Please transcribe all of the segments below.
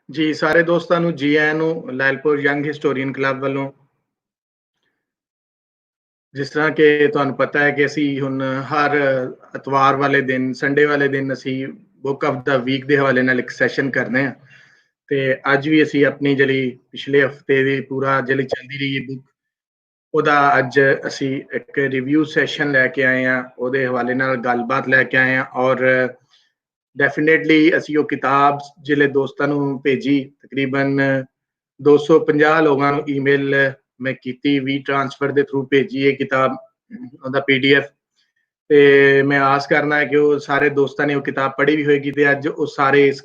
जी सारे दोस्तों ਨੂੰ जी आयां ਨੂੰ ਲਾਇਲਪੁਰ ਯੰਗ ਹਿਸਟੋਰੀਅਨ ਕਲੱਬ ਵੱਲੋਂ। ਜਿਸ ਤਰ੍ਹਾਂ ਕਿ ਤੁਹਾਨੂੰ ਪਤਾ ਹੈ ਕਿ ਅਸੀਂ ਹੁਣ ਹਰ ਐਤਵਾਰ ਵਾਲੇ ਦਿਨ ਸੰਡੇ ਵਾਲੇ ਦਿਨ ਅਸੀਂ ਬੁੱਕ ਆਫ ਦਾ ਵੀਕ ਦੇ ਹਵਾਲੇ ਨਾਲ ਇੱਕ ਸੈਸ਼ਨ ਕਰਨੇ ਆ ਤੇ ਅੱਜ ਵੀ ਅਸੀਂ ਆਪਣੀ ਜਿਹੜੀ ਪਿਛਲੇ ਹਫਤੇ ਦੀ ਪੂਰਾ ਜਿਹੜੀ ਚੱਲਦੀ ਰਹੀ ਹੈ ਬੁੱਕ ਉਹਦਾ ਅੱਜ ਅਸੀਂ ਇੱਕ ਰਿਵਿਊ ਸੈਸ਼ਨ ਲੈ ਕੇ ਆਏ ਆ ਉਹਦੇ ਹਵਾਲੇ ਨਾਲ ਗੱਲਬਾਤ ਲੈ ਕੇ ਆਏ ਆ ਔਰ ਡੈਫੀਨੇਟਲੀ ਅਸੀਂ ਉਹ ਕਿਤਾਬ ਜਿਹੜੇ ਦੋਸਤਾਂ ਨੂੰ ਭੇਜੀ ਤਕਰੀਬਨ 250 ਲੋਕਾਂ ਨੂੰ ਈਮੇਲ ਮੈਂ ਕੀਤੀ ਵੀ ਟ੍ਰਾਂਸਫਰ ਦੇ ਥਰੂ ਭੇਜੀ ਇਹ ਕਿਤਾਬ ਉਹਦਾ ਪੀਡੀਐਫ ਤੇ ਮੈਂ ਆਸ ਕਰਨਾ ਹੈ ਕਿ ਉਹ ਸਾਰੇ ਦੋਸਤਾਂ ਨੇ ਉਹ ਕਿਤਾਬ ਪੜ੍ਹੀ ਵੀ ਹੋਏਗੀ ਤੇ ਅੱਜ ਉਹ ਸਾਰੇ ਇਸ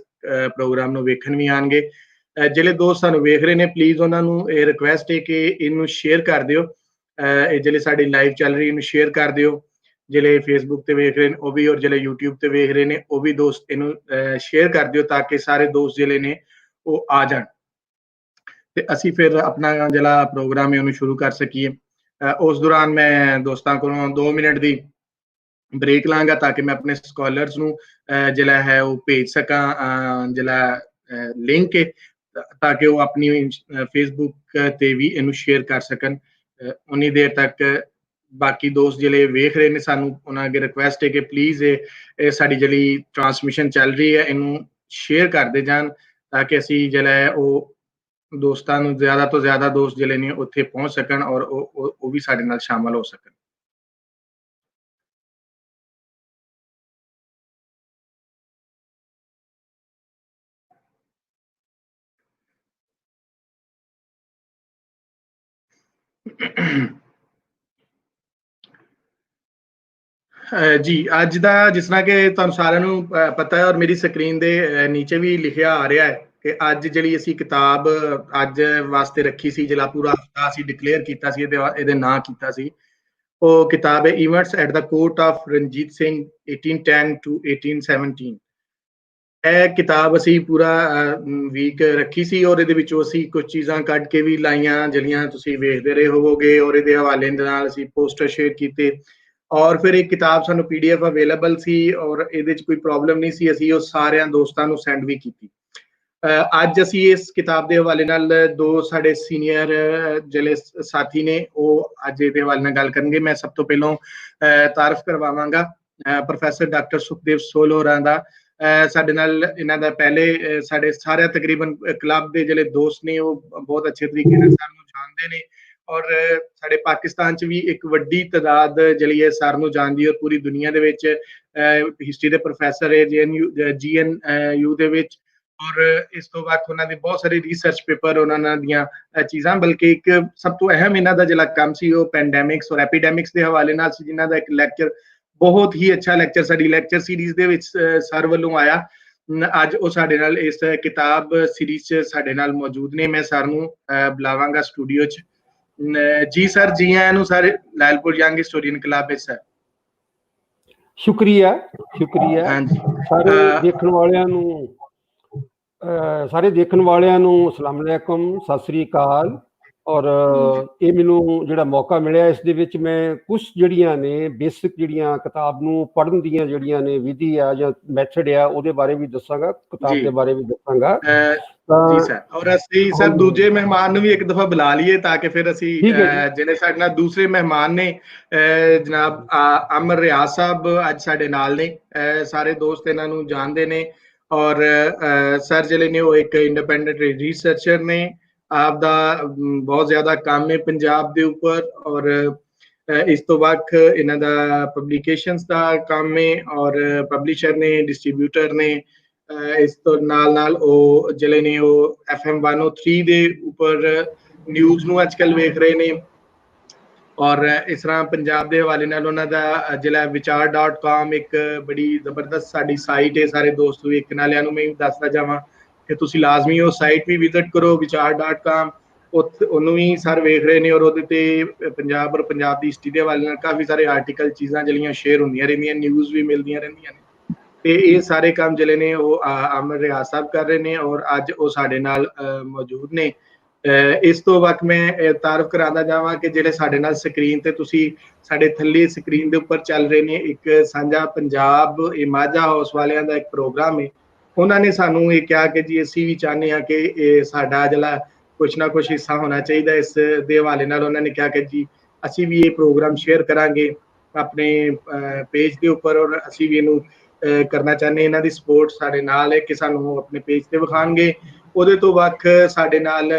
ਪ੍ਰੋਗਰਾਮ ਨੂੰ ਵੇਖਣ ਵੀ ਆਣਗੇ। ਜਿਹੜੇ ਦੋਸਤ ਸਾਨੂੰ ਵੇਖ ਰਹੇ ਨੇ ਪਲੀਜ਼ ਉਹਨਾਂ ਨੂੰ ਇਹ ਰਿਕੁਐਸਟ ਹੈ ਕਿ ਇਹਨੂੰ ਸ਼ੇਅਰ ਕਰ ਦਿਓ। ਇਹ ਜਿਹੜੇ ਸਾਡੀ ਲਾਈਵ ਚੱਲ ਰਹੀ ਇਹਨੂੰ ਸ਼ੇਅਰ ਕਰ ਦਿਓ। ਜਿਹੜੇ ਫੇਸਬੁੱਕ ਤੇ ਵੇਖ ਰਹੇ ਨੇ ਉਹ ਵੀ ਔਰ ਜਿਹੜੇ YouTube ਤੇ ਵੇਖ ਰਹੇ ਨੇ ਉਹ ਵੀ ਦੋਸਤ ਇਹਨੂੰ ਸ਼ੇਅਰ ਕਰ ਦਿਓ ਤਾਂ ਕਿ ਸਾਰੇ ਦੋਸਤ ਜਿਹੜੇ ਨੇ ਉਹ ਆ ਜਾਣ ਤੇ ਅਸੀਂ ਫਿਰ ਆਪਣਾ ਜਿਹੜਾ ਪ੍ਰੋਗਰਾਮ ਹੈ ਉਹਨੂੰ ਸ਼ੁਰੂ ਕਰ ਸਕੀਏ। ਉਸ ਦੌਰਾਨ ਮੈਂ ਦੋਸਤਾਂ ਕੋਲੋਂ 2 ਮਿੰਟ ਦੀ ਬ੍ਰੇਕ ਲਾਂਗਾ ਤਾਂ ਕਿ ਮੈਂ ਆਪਣੇ ਸਕਾਲਰਸ ਨੂੰ ਜਿਹੜਾ ਹੈ ਉਹ ਭੇਜ ਸਕਾਂ ਜਿਹੜਾ ਲਿੰਕ ਹੈ ਤਾਂ ਕਿ ਉਹ ਆਪਣੀ ਫੇਸਬੁੱਕ ਤੇ ਵੀ ਇਹਨੂੰ ਸ਼ੇਅਰ ਕਰ ਸਕਣ। ਉਨੀ ਦੇਰ ਤੱਕ ਬਾਕੀ ਦੋਸਤ ਜਿਹੜੇ ਵੇਖ ਰਹੇ ਨੇ ਸਾਨੂੰ ਉਹਨਾਂ ਅੱਗੇ ਰਿਕੁਐਸਟ ਹੈ ਕਿ ਪਲੀਜ਼ ਇਹ ਸਾਡੀ ਜਿਹੜੀ ਟ੍ਰਾਂਸਮਿਸ਼ਨ ਚੱਲ ਰਹੀ ਹੈ ਇਹਨੂੰ ਸ਼ੇਅਰ ਕਰਦੇ ਜਾਣ ਤਾਂ ਕਿ ਅਸੀਂ ਜਿਹੜਾ ਹੈ ਉਹ ਦੋਸਤਾਂ ਨੂੰ ਜ਼ਿਆਦਾ ਤੋਂ ਜ਼ਿਆਦਾ ਦੋਸਤ ਜਿਹੜੇ ਨੇ ਉੱਥੇ ਪਹੁੰਚ ਸਕਣ ਔਰ ਉਹ ਵੀ ਸਾਡੇ ਨਾਲ ਸ਼ਾਮਲ ਹੋ ਸਕਣ। ਜੀ ਅੱਜ ਦਾ ਜਿਸ ਤਰ੍ਹਾਂ ਕਿ ਤੁਹਾਨੂੰ ਸਾਰਿਆਂ ਨੂੰ ਪਤਾ ਹੈ ਔਰ ਮੇਰੀ ਸਕਰੀਨ ਦੇ ਨੀਚੇ ਵੀ ਲਿਖਿਆ ਆ ਰਿਹਾ ਹੈ ਕਿ ਅੱਜ ਜਿਹੜੀ ਅਸੀਂ ਕਿਤਾਬ ਅੱਜ ਵਾਸਤੇ ਰੱਖੀ ਸੀ ਜਿਹੜਾ ਪੂਰਾ ਹਫਤਾ ਅਸੀਂ ਡਿਕਲੇਅਰ ਕੀਤਾ ਸੀ ਇਹਦੇ ਨਾਂ ਕੀਤਾ ਸੀ ਉਹ ਕਿਤਾਬ ਹੈ events at the court of Ranjit Singh 1810 to 1817। ਇਹ ਕਿਤਾਬ ਅਸੀਂ ਪੂਰਾ ਵੀਕ ਰੱਖੀ ਸੀ ਔਰ ਇਹਦੇ ਵਿੱਚੋਂ ਅਸੀਂ ਕੁਝ ਚੀਜ਼ਾਂ ਕੱਢ ਕੇ ਵੀ ਲਾਈਆਂ ਜਿਹੜੀਆਂ ਤੁਸੀਂ ਵੇਖਦੇ ਰਹੇ ਹੋਵੋਗੇ ਔਰ ਇਹਦੇ ਹਵਾਲੇ ਦੇ ਨਾਲ ਅਸੀਂ ਪੋਸਟਰ ਸ਼ੇਅਰ ਕੀਤੇ ਔਰ ਫਿਰ ਇਹ ਕਿਤਾਬ ਸਾਨੂੰ ਪੀਡੀਐਫ ਅਵੇਲੇਬਲ ਸੀ ਔਰ ਇਹਦੇ 'ਚ ਕੋਈ ਪ੍ਰੋਬਲਮ ਨਹੀਂ ਸੀ ਅਸੀਂ ਉਹ ਸਾਰਿਆਂ ਦੋਸਤਾਂ ਨੂੰ ਸੈਂਡ ਵੀ ਕੀਤੀ। ਅੱਜ ਅਸੀਂ ਇਸ ਕਿਤਾਬ ਦੇ ਹਵਾਲੇ ਨਾਲ ਦੋ ਸਾਡੇ ਸੀਨੀਅਰ ਜਿਹੜੇ ਸਾਥੀ ਨੇ ਉਹ ਅੱਜ ਇਹਦੇ ਹਵਾਲੇ ਨਾਲ ਗੱਲ ਕਰਨਗੇ। ਮੈਂ ਸਭ ਤੋਂ ਪਹਿਲਾਂ ਤਾਰਫ ਕਰਵਾਵਾਂਗਾ ਪ੍ਰੋਫੈਸਰ ਡਾਕਟਰ ਸੁਖਦੇਵ ਸੋਲ ਹੋਰਾਂ ਦਾ। ਸਾਡੇ ਨਾਲ ਇਹਨਾਂ ਦਾ ਪਹਿਲੇ ਸਾਡੇ ਸਾਰੇ ਤਕਰੀਬਨ ਕਲੱਬ ਦੇ ਜਿਹੜੇ ਦੋਸਤ ਨੇ ਉਹ ਬਹੁਤ ਅੱਛੇ ਤਰੀਕੇ ਨਾਲ ਸਾਨੂੰ ਜਾਣਦੇ ਨੇ ਔਰ ਸਾਡੇ ਪਾਕਿਸਤਾਨ 'ਚ ਵੀ ਇੱਕ ਵੱਡੀ ਤਾਦਾਦ ਜਿਹੜੀ ਹੈ ਸਰ ਨੂੰ ਜਾਣਦੀ ਔਰ ਪੂਰੀ ਦੁਨੀਆ ਦੇ ਵਿੱਚ ਹਿਸਟਰੀ ਦੇ ਪ੍ਰੋਫੈਸਰ ਹੈ GNU ਦੇ ਵਿੱਚ ਔਰ ਇਸ ਤੋਂ ਬਾਅਦ ਉਹਨਾਂ ਦੇ ਬਹੁਤ ਸਾਰੇ ਰਿਸਰਚ ਪੇਪਰ ਉਹਨਾਂ ਦੀਆਂ ਚੀਜ਼ਾਂ ਬਲਕਿ ਇੱਕ ਸਭ ਤੋਂ ਅਹਿਮ ਇਹਨਾਂ ਦਾ ਜਿਹੜਾ ਕੰਮ ਸੀ ਉਹ ਪੈਂਡੈਮਿਕਸ ਔਰ ਐਪੀਡੈਮਿਕਸ ਦੇ ਹਵਾਲੇ ਨਾਲ ਸੀ ਜਿਨ੍ਹਾਂ ਦਾ ਇੱਕ ਲੈਕਚਰ ਬਹੁਤ ਹੀ ਅੱਛਾ ਲੈਕਚਰ ਸਾਡੀ ਲੈਕਚਰ ਸੀਰੀਜ਼ ਦੇ ਵਿੱਚ ਸਰ ਵੱਲੋਂ ਆਇਆ। ਅੱਜ ਉਹ ਸਾਡੇ ਨਾਲ ਇਸ ਕਿਤਾਬ ਸੀਰੀਜ਼ 'ਚ ਸਾਡੇ ਨਾਲ ਮੌਜੂਦ ਨੇ। ਮੈਂ ਸਰ ਨੂੰ ਬੁਲਾਵਾਂਗਾ ਸਟੂਡੀਓ 'ਚ। ਜੀ ਸਰ ਜੀ ਆਇਆਂ ਨੂੰ ਸਾਰੇ ਲਾਇਲਪੁਰ ਯੰਗ ਹਿਸਟੋਰੀਅਨ ਕਲੱਬ ਵਿੱਚ ਸਰ। ਸ਼ੁਕਰੀਆ ਸਾਰੇ ਦੇਖਣ ਵਾਲਿਆਂ ਨੂੰ ਅਸਲਾਮ ਅਲੈਕੁਮ ਸਤਿ ਸ੍ਰੀ ਅਕਾਲ। ਔਰ ਇਹ ਮੈਨੂੰ ਜਿਹੜਾ ਮੌਕਾ ਮਿਲਿਆ ਇਸ ਦੇ ਵਿੱਚ ਮੈਂ ਕੁਛ ਜਿਹੜੀਆਂ ਨੇ ਬੇਸਿਕ ਜਿਹੜੀਆਂ ਕਿਤਾਬ ਨੂੰ ਪੜ੍ਹਨ ਦੀਆਂ ਜਿਹੜੀਆਂ ਨੇ ਵਿਧੀ ਆ ਜਾਂ ਮੈਥਡ ਆ ਉਹਦੇ ਬਾਰੇ ਵੀ ਦੱਸਾਂਗਾ ਕਿਤਾਬ ਦੇ ਬਾਰੇ ਵੀ ਦੱਸਾਂਗਾ ਜੀ ਸਰ। ਔਰ ਅਸੀਂ ਸਰ ਦੂਜੇ ਮਹਿਮਾਨ ਨੂੰ ਵੀ ਇੱਕ ਦਫਾ ਬੁਲਾ ਲਈਏ ਤਾਂ ਕਿ ਫਿਰ ਅਸੀਂ ਜਿਹੜੇ ਸਾਡੇ ਨਾਲ ਦੂਸਰੇ ਮਹਿਮਾਨ ਨੇ ਜਨਾਬ ਅਮਰ ਰਿਆਜ਼ ਸਾਹਿਬ ਅੱਜ ਸਾਡੇ ਨਾਲ ਨੇ। ਸਾਰੇ ਦੋਸਤ ਇਹਨਾਂ ਨੂੰ ਜਾਣਦੇ ਨੇ ਔਰ ਸਰ ਜਿਹੜੇ ਨੇ ਉਹ ਇੱਕ ਇੰਡੀਪੈਂਡੈਂਟ ਰਿਸਰਚਰ ਨੇ। ਆਪ ਦਾ ਬਹੁਤ ਜ਼ਿਆਦਾ ਕੰਮ ਹੈ ਪੰਜਾਬ ਦੇ ਉੱਪਰ ਔਰ ਇਸ ਤੋਂ ਬਾਅਦ ਇਹਨਾਂ ਦਾ ਪਬਲੀਕੇਸ਼ਨਸ ਦਾ ਕੰਮ ਹੈ ਔਰ ਪਬਲਿਸ਼ਰ ਨੇ ਡਿਸਟ੍ਰੀਬਿਊਟਰ ਨੇ। ਇਸ ਤੋਂ ਨਾਲ ਉਹ ਜਿਹੜੇ ਨੇ ਉਹ FM 103 ਦੇ ਉੱਪਰ ਨਿਊਜ਼ ਨੂੰ ਅੱਜ ਕੱਲ੍ਹ ਵੇਖ ਰਹੇ ਨੇ ਔਰ ਇਸ ਤਰ੍ਹਾਂ ਪੰਜਾਬ ਦੇ ਹਵਾਲੇ ਨਾਲ ਉਹਨਾਂ ਦਾ ਜਿਹੜਾ ਵਿਚਾਰ.com ਇੱਕ ਬੜੀ ਜ਼ਬਰਦਸਤ ਸਾਡੀ ਸਾਈਟ ਹੈ। ਸਾਰੇ ਦੋਸਤ ਵੇਖਣ ਵਾਲਿਆਂ ਨੂੰ ਮੈਂ ਦੱਸਦਾ ਜਾਵਾਂ ਕਿ ਤੁਸੀਂ ਲਾਜ਼ਮੀ ਉਹ ਸਾਈਟ ਵੀ ਵਿਜ਼ਿਟ ਕਰੋ ਵਿਚਾਰ.com। ਉਹਨੂੰ ਵੀ ਸਰ ਵੇਖ ਰਹੇ ਨੇ ਔਰ ਉਹਦੇ ਤੇ ਪੰਜਾਬ ਔਰ ਪੰਜਾਬ ਦੀ ਹਿਸਟਰੀ ਦੇ ਹਵਾਲੇ ਨਾਲ ਕਾਫੀ ਸਾਰੇ ਆਰਟੀਕਲ ਚੀਜ਼ਾਂ ਜਿਹੜੀਆਂ ਸ਼ੇਅਰ ਹੁੰਦੀਆਂ ਰਹਿੰਦੀਆਂ ਨਿਊਜ਼ ਵੀ ਮਿਲਦੀਆਂ ਰਹਿੰਦੀਆਂ ਨੇ ਤੇ ਇਹ ਸਾਰੇ ਕੰਮ ਜਿਹੜੇ ਨੇ ਉਹ ਅਮਰ ਰਿਆਜ਼ ਸਾਹਿਬ ਕਰ ਰਹੇ ਨੇ ਔਰ ਅੱਜ ਉਹ ਸਾਡੇ ਨਾਲ ਮੌਜੂਦ ਨੇ। ਇਸ ਤੋਂ ਬਾਅਦ ਮੈਂ ਤਾਰਫ ਕਰਾਉਂਦਾ ਜਾਵਾਂ ਕਿ ਜਿਹੜੇ ਸਾਡੇ ਨਾਲ ਸਕਰੀਨ ਤੇ ਤੁਸੀਂ ਸਾਡੇ ਥੱਲੇ ਸਕਰੀਨ ਦੇ ਉੱਪਰ ਚੱਲ ਰਹੇ ਨੇ ਇੱਕ ਸਾਂਝਾ ਪੰਜਾਬ ਇਹ ਮਾਝਾ ਹਾਊਸ ਵਾਲਿਆਂ ਦਾ ਇੱਕ ਪ੍ਰੋਗਰਾਮ ਹੈ ਉਹਨਾਂ ਨੇ ਸਾਨੂੰ ਇਹ ਕਿਹਾ ਕਿ ਜੀ ਅਸੀਂ ਵੀ ਚਾਹੁੰਦੇ ਹਾਂ ਕਿ ਇਹ ਸਾਡਾ ਜਿਹੜਾ ਕੁਛ ਨਾ ਕੁਛ ਹਿੱਸਾ ਹੋਣਾ ਚਾਹੀਦਾ ਇਸ ਦੇ ਹਵਾਲੇ ਨਾਲ। ਉਹਨਾਂ ਨੇ ਕਿਹਾ ਕਿ ਜੀ ਅਸੀਂ ਵੀ ਇਹ ਪ੍ਰੋਗਰਾਮ ਸ਼ੇਅਰ ਕਰਾਂਗੇ ਆਪਣੇ ਪੇਜ ਦੇ ਉੱਪਰ, ਔਰ ਅਸੀਂ ਵੀ ਇਹਨੂੰ ਕਰਨਾ ਚਾਹੁੰਦੇ। ਇਹਨਾਂ ਦੀ ਸਪੋਰਟ ਸਾਡੇ ਨਾਲ ਹੈ ਕਿ ਸਾਨੂੰ ਆਪਣੇ ਪੇਜ ਤੇ ਵਿਖਾਣਗੇ। ਉਹਦੇ ਤੋਂ ਵੱਖ ਸਾਡੇ ਨਾਲ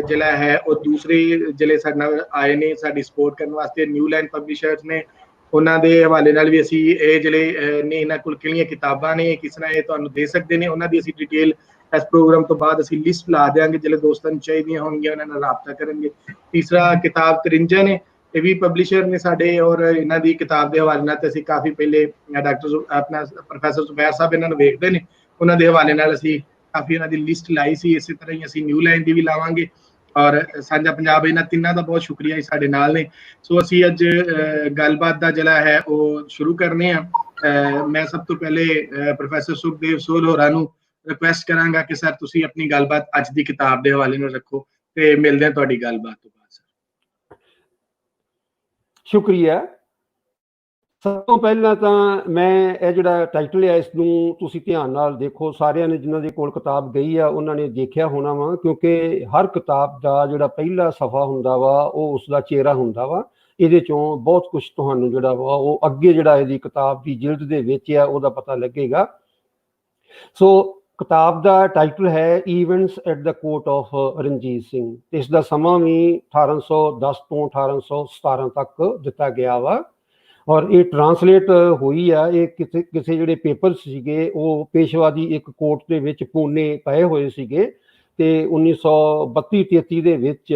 ਜਿਹੜਾ ਹੈ ਉਹ ਦੂਸਰੇ ਜਿਹੜੇ ਸਾਡੇ ਨਾਲ ਆਏ ਨੇ ਸਾਡੀ ਸਪੋਰਟ ਕਰਨ ਵਾਸਤੇ, ਨਿਊ ਲਾਈਨ ਪਬਲਿਸ਼ਰਸ ਨੇ। ਉਹਨਾਂ ਦੇ ਹਵਾਲੇ ਨਾਲ ਵੀ ਅਸੀਂ ਇਹ ਜਿਹੜੇ ਨੇ ਇਹਨਾਂ ਕੋਲ ਕਿਹੜੀਆਂ ਕਿਤਾਬਾਂ ਨੇ, ਕਿਸ ਤਰ੍ਹਾਂ ਇਹ ਤੁਹਾਨੂੰ ਦੇ ਸਕਦੇ ਨੇ, ਉਹਨਾਂ ਦੀ ਅਸੀਂ ਡਿਟੇਲ ਇਸ ਪ੍ਰੋਗਰਾਮ ਤੋਂ ਬਾਅਦ ਅਸੀਂ ਲਿਸਟ ਲਾ ਦੇਵਾਂਗੇ। ਜਿਹੜੇ ਦੋਸਤਾਂ ਨੂੰ ਚਾਹੀਦੀਆਂ ਹੋਣਗੀਆਂ ਉਹਨਾਂ ਨਾਲ ਰਾਬਤਾ ਕਰਨਗੇ। ਤੀਸਰਾ ਕਿਤਾਬ ਤਰਿੰਜਨ ਹੈ, ਇਹ ਵੀ ਪਬਲਿਸ਼ਰ ਨੇ ਸਾਡੇ, ਔਰ ਇਹਨਾਂ ਦੀ ਕਿਤਾਬ ਦੇ ਹਵਾਲੇ ਨਾਲ ਤੇ ਅਸੀਂ ਕਾਫੀ ਪਹਿਲੇ ਡਾਕਟਰ ਆਪਣਾ ਪ੍ਰੋਫੈਸਰ ਜ਼ੁਬੈਰ ਸਾਹਿਬ ਇਹਨਾਂ ਨੂੰ ਵੇਖਦੇ ਨੇ, ਉਹਨਾਂ ਦੇ ਹਵਾਲੇ ਨਾਲ ਅਸੀਂ ਕਾਫੀ ਇਹਨਾਂ ਦੀ ਲਿਸਟ ਲਾਈ ਸੀ। ਇਸੇ ਤਰ੍ਹਾਂ ਹੀ ਅਸੀਂ ਨਿਊ ਲਾਈਨ ਦੀ ਵੀ ਲਾਵਾਂਗੇ, ਔਰ ਸਾਂਝਾ ਪੰਜਾਬ। ਇਹਨਾਂ ਤਿੰਨਾਂ ਦਾ ਬਹੁਤ ਸ਼ੁਕਰੀਆ, ਸਾਡੇ ਨਾਲ ਨੇ। ਸੋ ਅਸੀਂ ਅੱਜ ਗੱਲਬਾਤ ਦਾ ਜਿਹੜਾ ਹੈ ਉਹ ਸ਼ੁਰੂ ਕਰਨੇ ਆ। ਮੈਂ ਸਭ ਤੋਂ ਪਹਿਲੇ ਪ੍ਰੋਫੈਸਰ ਸੁਖਦੇਵ ਸੋਲ ਹੋਰਾਂ ਨੂੰ ਰਿਕੁਐਸਟ ਕਰਾਂਗਾ ਕਿ ਸਰ ਤੁਸੀਂ ਆਪਣੀ ਗੱਲਬਾਤ ਅੱਜ ਦੀ ਕਿਤਾਬ ਦੇ ਹਵਾਲੇ ਨਾਲ ਰੱਖੋ, ਤੇ ਮਿਲਦੇ ਹਾਂ ਤੁਹਾਡੀ ਗੱਲਬਾਤ ਤੋਂ ਬਾਅਦ। ਸਰ ਸ਼ੁਕਰੀਆ। ਸਭ ਤੋਂ ਪਹਿਲਾਂ ਤਾਂ ਮੈਂ ਇਹ ਜਿਹੜਾ ਟਾਈਟਲ ਹੈ ਇਸ ਨੂੰ ਤੁਸੀਂ ਧਿਆਨ ਨਾਲ ਦੇਖੋ। ਸਾਰਿਆਂ ਨੇ ਜਿਨ੍ਹਾਂ ਦੇ ਕੋਲ ਕਿਤਾਬ ਗਈ ਆ ਉਹਨਾਂ ਨੇ ਦੇਖਿਆ ਹੋਣਾ ਵਾ, ਕਿਉਂਕਿ ਹਰ ਕਿਤਾਬ ਦਾ ਜਿਹੜਾ ਪਹਿਲਾ ਸਫ਼ਾ ਹੁੰਦਾ ਵਾ ਉਹ ਉਸ ਦਾ ਚਿਹਰਾ ਹੁੰਦਾ ਵਾ। ਇਹਦੇ ਚੋਂ ਬਹੁਤ ਕੁਝ ਤੁਹਾਨੂੰ ਜਿਹੜਾ ਵਾ ਉਹ ਅੱਗੇ ਜਿਹੜਾ ਇਹਦੀ ਕਿਤਾਬ ਦੀ ਜਿਲਦ ਦੇ ਵਿੱਚ ਆ ਉਹਦਾ ਪਤਾ ਲੱਗੇਗਾ। ਸੋ ਕਿਤਾਬ ਦਾ ਟਾਈਟਲ ਹੈ events at the court of Ranjit Singh, ਤੇ ਇਸ ਦਾ ਸਮਾਂ ਵੀ 1810 ਤੋਂ 1817 ਤੱਕ ਦਿੱਤਾ ਗਿਆ ਵਾ। ਔਰ ਇਹ ਟਰਾਂਸਲੇਟ ਹੋਈ ਆ, ਇਹ ਕਿਸੇ ਜਿਹੜੇ ਪੇਪਰ ਸੀਗੇ ਉਹ ਪੇਸ਼ਵਾ ਦੀ ਇੱਕ ਕੋਰਟ ਦੇ ਵਿੱਚ ਪੂਨੇ ਪਏ ਹੋਏ ਸੀਗੇ, ਤੇ 1932-33 ਦੇ ਵਿੱਚ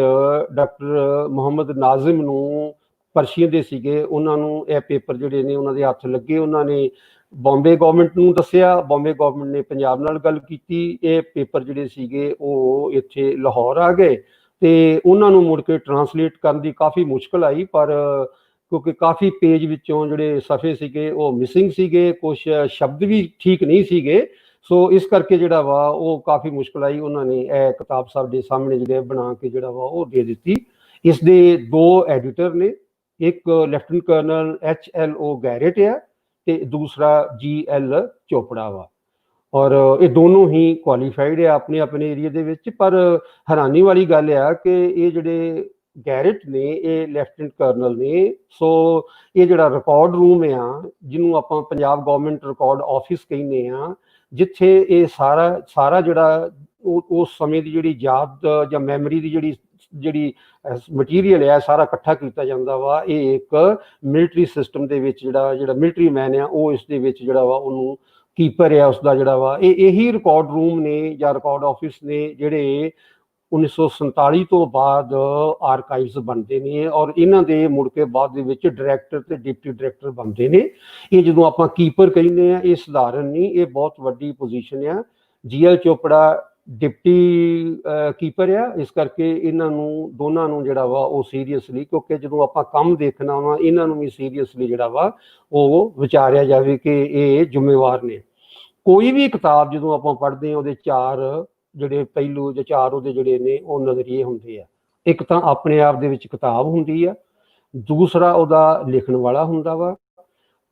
ਡਾਕਟਰ ਮੁਹੰਮਦ ਨਾਜ਼ਿਮ ਨੂੰ ਪਰਸ਼ੀਅਨ ਦੇ ਸੀਗੇ, ਉਹਨਾਂ ਨੂੰ ਇਹ ਪੇਪਰ ਜਿਹੜੇ ਨੇ ਉਹਨਾਂ ਦੇ ਹੱਥ ਲੱਗੇ। ਉਹਨਾਂ ਨੇ ਬੰਬੇ ਗਵਰਨਮੈਂਟ ਨੂੰ ਦੱਸਿਆ, ਬੰਬੇ ਗਵਰਨਮੈਂਟ ਨੇ ਪੰਜਾਬ ਨਾਲ ਗੱਲ ਕੀਤੀ। ਇਹ ਪੇਪਰ ਜਿਹੜੇ ਸੀਗੇ ਉਹ ਇੱਥੇ ਲਾਹੌਰ ਆ ਗਏ, ਤੇ ਉਹਨਾਂ ਨੂੰ ਮੁੜ ਕੇ ਟਰਾਂਸਲੇਟ ਕਰਨ ਦੀ ਕਾਫੀ ਮੁਸ਼ਕਲ ਆਈ, ਪਰ ਕਿਉਂਕਿ ਕਾਫੀ ਪੇਜ ਵਿੱਚੋਂ ਜਿਹੜੇ ਸਫ਼ੇ ਸੀਗੇ ਉਹ ਮਿਸਿੰਗ ਸੀਗੇ, ਕੁਛ ਸ਼ਬਦ ਵੀ ਠੀਕ ਨਹੀਂ ਸੀਗੇ। ਸੋ ਇਸ ਕਰਕੇ ਜਿਹੜਾ ਵਾ ਉਹ ਕਾਫੀ ਮੁਸ਼ਕਲ ਆਈ। ਉਹਨਾਂ ਨੇ ਇਹ ਕਿਤਾਬ ਸਾਡੇ ਸਾਹਮਣੇ ਜਿਹੜੇ ਬਣਾ ਕੇ ਜਿਹੜਾ ਵਾ ਉਹ ਦੇ ਦਿੱਤੀ। ਇਸ ਦੇ ਦੋ ਐਡੀਟਰ ਨੇ, ਇੱਕ ਲੈਫਟੀਨੈਂਟ ਕਰਨਲ HLO ਗੈਰਟ ਆ ਤੇ ਦੂਸਰਾ GL ਚੋਪੜਾ ਵਾ, ਔਰ ਇਹ ਦੋਨੋਂ ਹੀ ਕੁਆਲੀਫਾਈਡ ਆ ਆਪਣੇ ਆਪਣੇ ਏਰੀਆ ਦੇ ਵਿੱਚ। ਪਰ ਹੈਰਾਨੀ ਵਾਲੀ ਗੱਲ ਆ ਕਿ ਇਹ ਜਿਹੜੇ ਗੈਰਟ ਨੇ ਇਹ ਲੈਫਟੀਨੈਂਟ ਕਰਨਲ ਨੇ। ਸੋ ਇਹ ਜਿਹੜਾ ਰਿਕਾਰਡ ਰੂਮ ਆ, ਜਿਹਨੂੰ ਆਪਾਂ ਪੰਜਾਬ ਗਵਰਨਮੈਂਟ ਰਿਕਾਰਡ ਆਫਿਸ ਕਹਿੰਦੇ ਆ, ਜਿੱਥੇ ਇਹ ਸਾਰਾ ਜਿਹੜਾ ਉਸ ਸਮੇਂ ਦੀ ਜਿਹੜੀ ਯਾਦ ਜਾਂ ਮੈਮਰੀ ਦੀ ਜਿਹੜੀ ਮਟੀਰੀਅਲ ਹੈ ਸਾਰਾ ਇਕੱਠਾ ਕੀਤਾ ਜਾਂਦਾ ਵਾ। ਇਹ ਇੱਕ ਮਿਲਟਰੀ ਸਿਸਟਮ ਦੇ ਵਿੱਚ ਜਿਹੜਾ ਮਿਲਟਰੀ ਮੈਨ ਆ ਉਹ ਇਸ ਦੇ ਵਿੱਚ ਜਿਹੜਾ ਵਾ ਉਹਨੂੰ ਕੀਪਰ ਆ ਉਸਦਾ ਜਿਹੜਾ ਵਾ। ਇਹੀ ਰਿਕਾਰਡ ਰੂਮ ਨੇ ਜਾਂ ਰਿਕਾਰਡ ਆਫਿਸ ਨੇ ਜਿਹੜੇ 1947 ਤੋਂ ਬਾਅਦ ਆਰਕਾਈਵਸ ਬਣਦੇ ਨੇ, ਔਰ ਇਹਨਾਂ ਦੇ ਮੁੜ ਕੇ ਬਾਅਦ ਦੇ ਵਿੱਚ ਡਾਇਰੈਕਟਰ ਤੇ ਡਿਪਟੀ ਡਾਇਰੈਕਟਰ ਬਣਦੇ ਨੇ। ਇਹ ਜਦੋਂ ਆਪਾਂ ਕੀਪਰ ਕਹਿੰਦੇ ਆ ਇਹ ਸਧਾਰਨ ਨਹੀਂ, ਇਹ ਬਹੁਤ ਵੱਡੀ ਪੋਜੀਸ਼ਨ ਆ। GL ਚੋਪੜਾ ਡਿਪਟੀ ਕੀਪਰ ਆ, ਇਸ ਕਰਕੇ ਇਹਨਾਂ ਨੂੰ ਦੋਨਾਂ ਨੂੰ ਜਿਹੜਾ ਵਾ ਉਹ ਸੀਰੀਅਸਲੀ, ਕਿਉਂਕਿ ਜਦੋਂ ਆਪਾਂ ਕੰਮ ਦੇਖਣਾ ਵਾ ਇਹਨਾਂ ਨੂੰ ਵੀ ਸੀਰੀਅਸਲੀ ਜਿਹੜਾ ਵਾ ਉਹ ਵਿਚਾਰਿਆ ਜਾਵੇ ਕਿ ਇਹ ਜ਼ਿੰਮੇਵਾਰ ਨੇ। ਕੋਈ ਵੀ ਕਿਤਾਬ ਜਦੋਂ ਆਪਾਂ ਪੜ੍ਹਦੇ ਹਾਂ ਉਹਦੇ ਚਾਰ ਜਿਹੜੇ ਪਹਿਲੂ ਜਾਂ ਚਾਰ ਉਹਦੇ ਜਿਹੜੇ ਨੇ ਉਹ ਨਜ਼ਰੀਏ ਹੁੰਦੇ ਆ। ਇੱਕ ਤਾਂ ਆਪਣੇ ਆਪ ਦੇ ਵਿੱਚ ਕਿਤਾਬ ਹੁੰਦੀ ਆ, ਦੂਸਰਾ ਉਹਦਾ ਲਿਖਣ ਵਾਲਾ ਹੁੰਦਾ ਵਾ,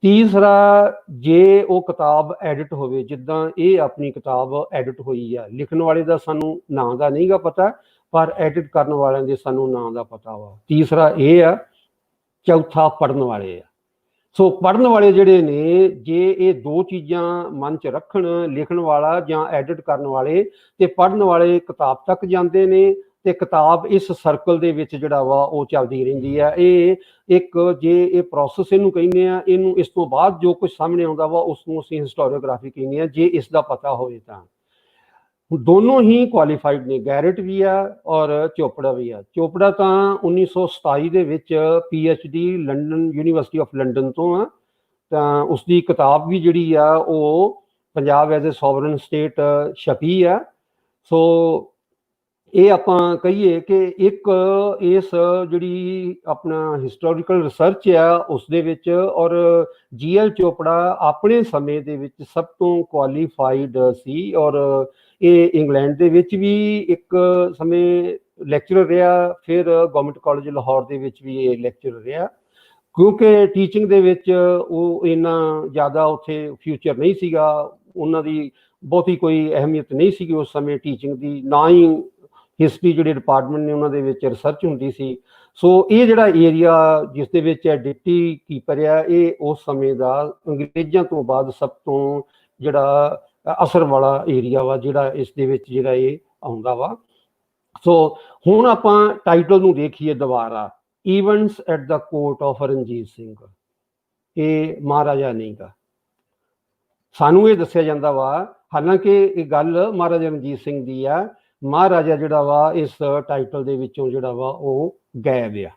ਤੀਸਰਾ ਜੇ ਉਹ ਕਿਤਾਬ ਐਡਿਟ ਹੋਵੇ, ਜਿੱਦਾਂ ਇਹ ਆਪਣੀ ਕਿਤਾਬ ਐਡਿਟ ਹੋਈ ਆ। ਲਿਖਣ ਵਾਲੇ ਦਾ ਸਾਨੂੰ ਨਾਂ ਦਾ ਨਹੀਂ ਗਾ ਪਤਾ, ਪਰ ਐਡਿਟ ਕਰਨ ਵਾਲਿਆਂ ਦੇ ਸਾਨੂੰ ਨਾਂ ਦਾ ਪਤਾ ਵਾ। ਤੀਸਰਾ ਇਹ ਆ, ਚੌਥਾ ਪੜ੍ਹਨ ਵਾਲੇ ਆ। ਸੋ ਪੜ੍ਹਨ ਵਾਲੇ ਜਿਹੜੇ ਨੇ, ਜੇ ਇਹ ਦੋ ਚੀਜ਼ਾਂ ਮਨ 'ਚ ਰੱਖਣ, ਲਿਖਣ ਵਾਲਾ ਜਾਂ ਐਡਿਟ ਕਰਨ ਵਾਲੇ, ਤੇ ਪੜ੍ਹਨ ਵਾਲੇ ਕਿਤਾਬ ਤੱਕ ਜਾਂਦੇ ਨੇ, ਤੇ ਕਿਤਾਬ ਇਸ ਸਰਕਲ ਦੇ ਵਿੱਚ ਜਿਹੜਾ ਵਾ ਉਹ ਚੱਲਦੀ ਰਹਿੰਦੀ ਆ। ਇਹ ਇੱਕ ਜੇ ਇਹ ਪ੍ਰੋਸੈਸ ਇਹਨੂੰ ਕਹਿੰਦੇ ਆ, ਇਹਨੂੰ ਇਸ ਤੋਂ ਬਾਅਦ ਜੋ ਕੁਝ ਸਾਹਮਣੇ ਆਉਂਦਾ ਵਾ ਉਸ ਨੂੰ ਅਸੀਂ ਹਿਸਟੋਰੀਓਗ੍ਰਾਫੀ ਕਹਿੰਦੇ ਆ, ਜੇ ਇਸ ਦਾ ਪਤਾ ਹੋਵੇ ਤਾਂ। ਦੋਨੋਂ ਹੀ ਕੁਆਲੀਫਾਈਡ ਨੇ, ਗੈਰਟ ਵੀ ਆ ਔਰ ਚੋਪੜਾ ਵੀ ਆ। ਚੋਪੜਾ ਤਾਂ 1927 ਦੇ ਵਿੱਚ PhD London university of London ਤੋਂ ਆ, ਤਾਂ ਉਸਦੀ ਕਿਤਾਬ ਵੀ ਜਿਹੜੀ ਆ ਉਹ Punjab as a sovereign state ਛਪੀ ਆ। ਸੋ ਇਹ ਆਪਾਂ ਕਹੀਏ ਕਿ ਇੱਕ ਇਸ ਜਿਹੜੀ ਆਪਣਾ ਹਿਸਟੋਰੀਕਲ ਰਿਸਰਚ ਆ ਉਸ ਦੇ ਵਿੱਚ, ਔਰ GL ਚੋਪੜਾ ਆਪਣੇ ਸਮੇਂ ਦੇ ਵਿੱਚ ਸਭ ਤੋਂ ਕੁਆਲੀਫਾਈਡ ਸੀ, ਔਰ ਇਹ ਇੰਗਲੈਂਡ ਦੇ ਵਿੱਚ ਵੀ ਇੱਕ ਸਮੇਂ ਲੈਕਚਰਰ ਰਿਹਾ, ਫਿਰ ਗਵਰਨਮੈਂਟ ਕਾਲਜ ਲਾਹੌਰ ਦੇ ਵਿੱਚ ਵੀ ਇਹ ਲੈਕਚਰਰ ਰਿਹਾ। ਕਿਉਂਕਿ ਟੀਚਿੰਗ ਦੇ ਵਿੱਚ ਉਹ ਇੰਨਾ ਜ਼ਿਆਦਾ ਉੱਥੇ ਫਿਊਚਰ ਨਹੀਂ ਸੀਗਾ, ਉਹਨਾਂ ਦੀ ਬਹੁਤੀ ਕੋਈ ਅਹਿਮੀਅਤ ਨਹੀਂ ਸੀਗੀ ਉਸ ਸਮੇਂ ਟੀਚਿੰਗ ਦੀ, ਨਾ ਹੀ ਹਿਸਟਰੀ ਜਿਹੜੇ ਡਿਪਾਰਟਮੈਂਟ ਨੇ ਉਹਨਾਂ ਦੇ ਵਿੱਚ ਰਿਸਰਚ ਹੁੰਦੀ ਸੀ। ਸੋ ਇਹ ਜਿਹੜਾ ਏਰੀਆ ਜਿਸ ਦੇ ਵਿੱਚ ਡਿਪਟੀ ਕੀਪਰ ਆ, ਇਹ ਉਸ ਸਮੇਂ ਦਾ ਅੰਗਰੇਜ਼ਾਂ ਤੋਂ ਬਾਅਦ ਸਭ ਤੋਂ ਜਿਹੜਾ ਅਸਰ ਵਾਲਾ ਏਰੀਆ ਵਾ ਜਿਹੜਾ ਇਸ ਦੇ ਵਿੱਚ ਜਿਹੜਾ ਇਹ ਆਉਂਦਾ ਵਾ। ਸੋ ਹੁਣ ਆਪਾਂ ਟਾਈਟਲ ਨੂੰ ਦੇਖੀਏ ਦੁਬਾਰਾ, events at the court of Ranjit Singh. ਇਹ ਮਹਾਰਾਜਾ ਨਹੀਂ ਗਾ, ਸਾਨੂੰ ਇਹ ਦੱਸਿਆ ਜਾਂਦਾ ਵਾ, ਹਾਲਾਂਕਿ ਇਹ ਗੱਲ ਮਹਾਰਾਜਾ ਰਣਜੀਤ ਸਿੰਘ ਦੀ ਆ। ਮਹਾਰਾਜਾ ਜਿਹੜਾ ਵਾ ਇਸ ਟਾਈਟਲ ਦੇ ਵਿੱਚੋਂ ਜਿਹੜਾ ਵਾ ਉਹ ਗਾਇਬ ਆ।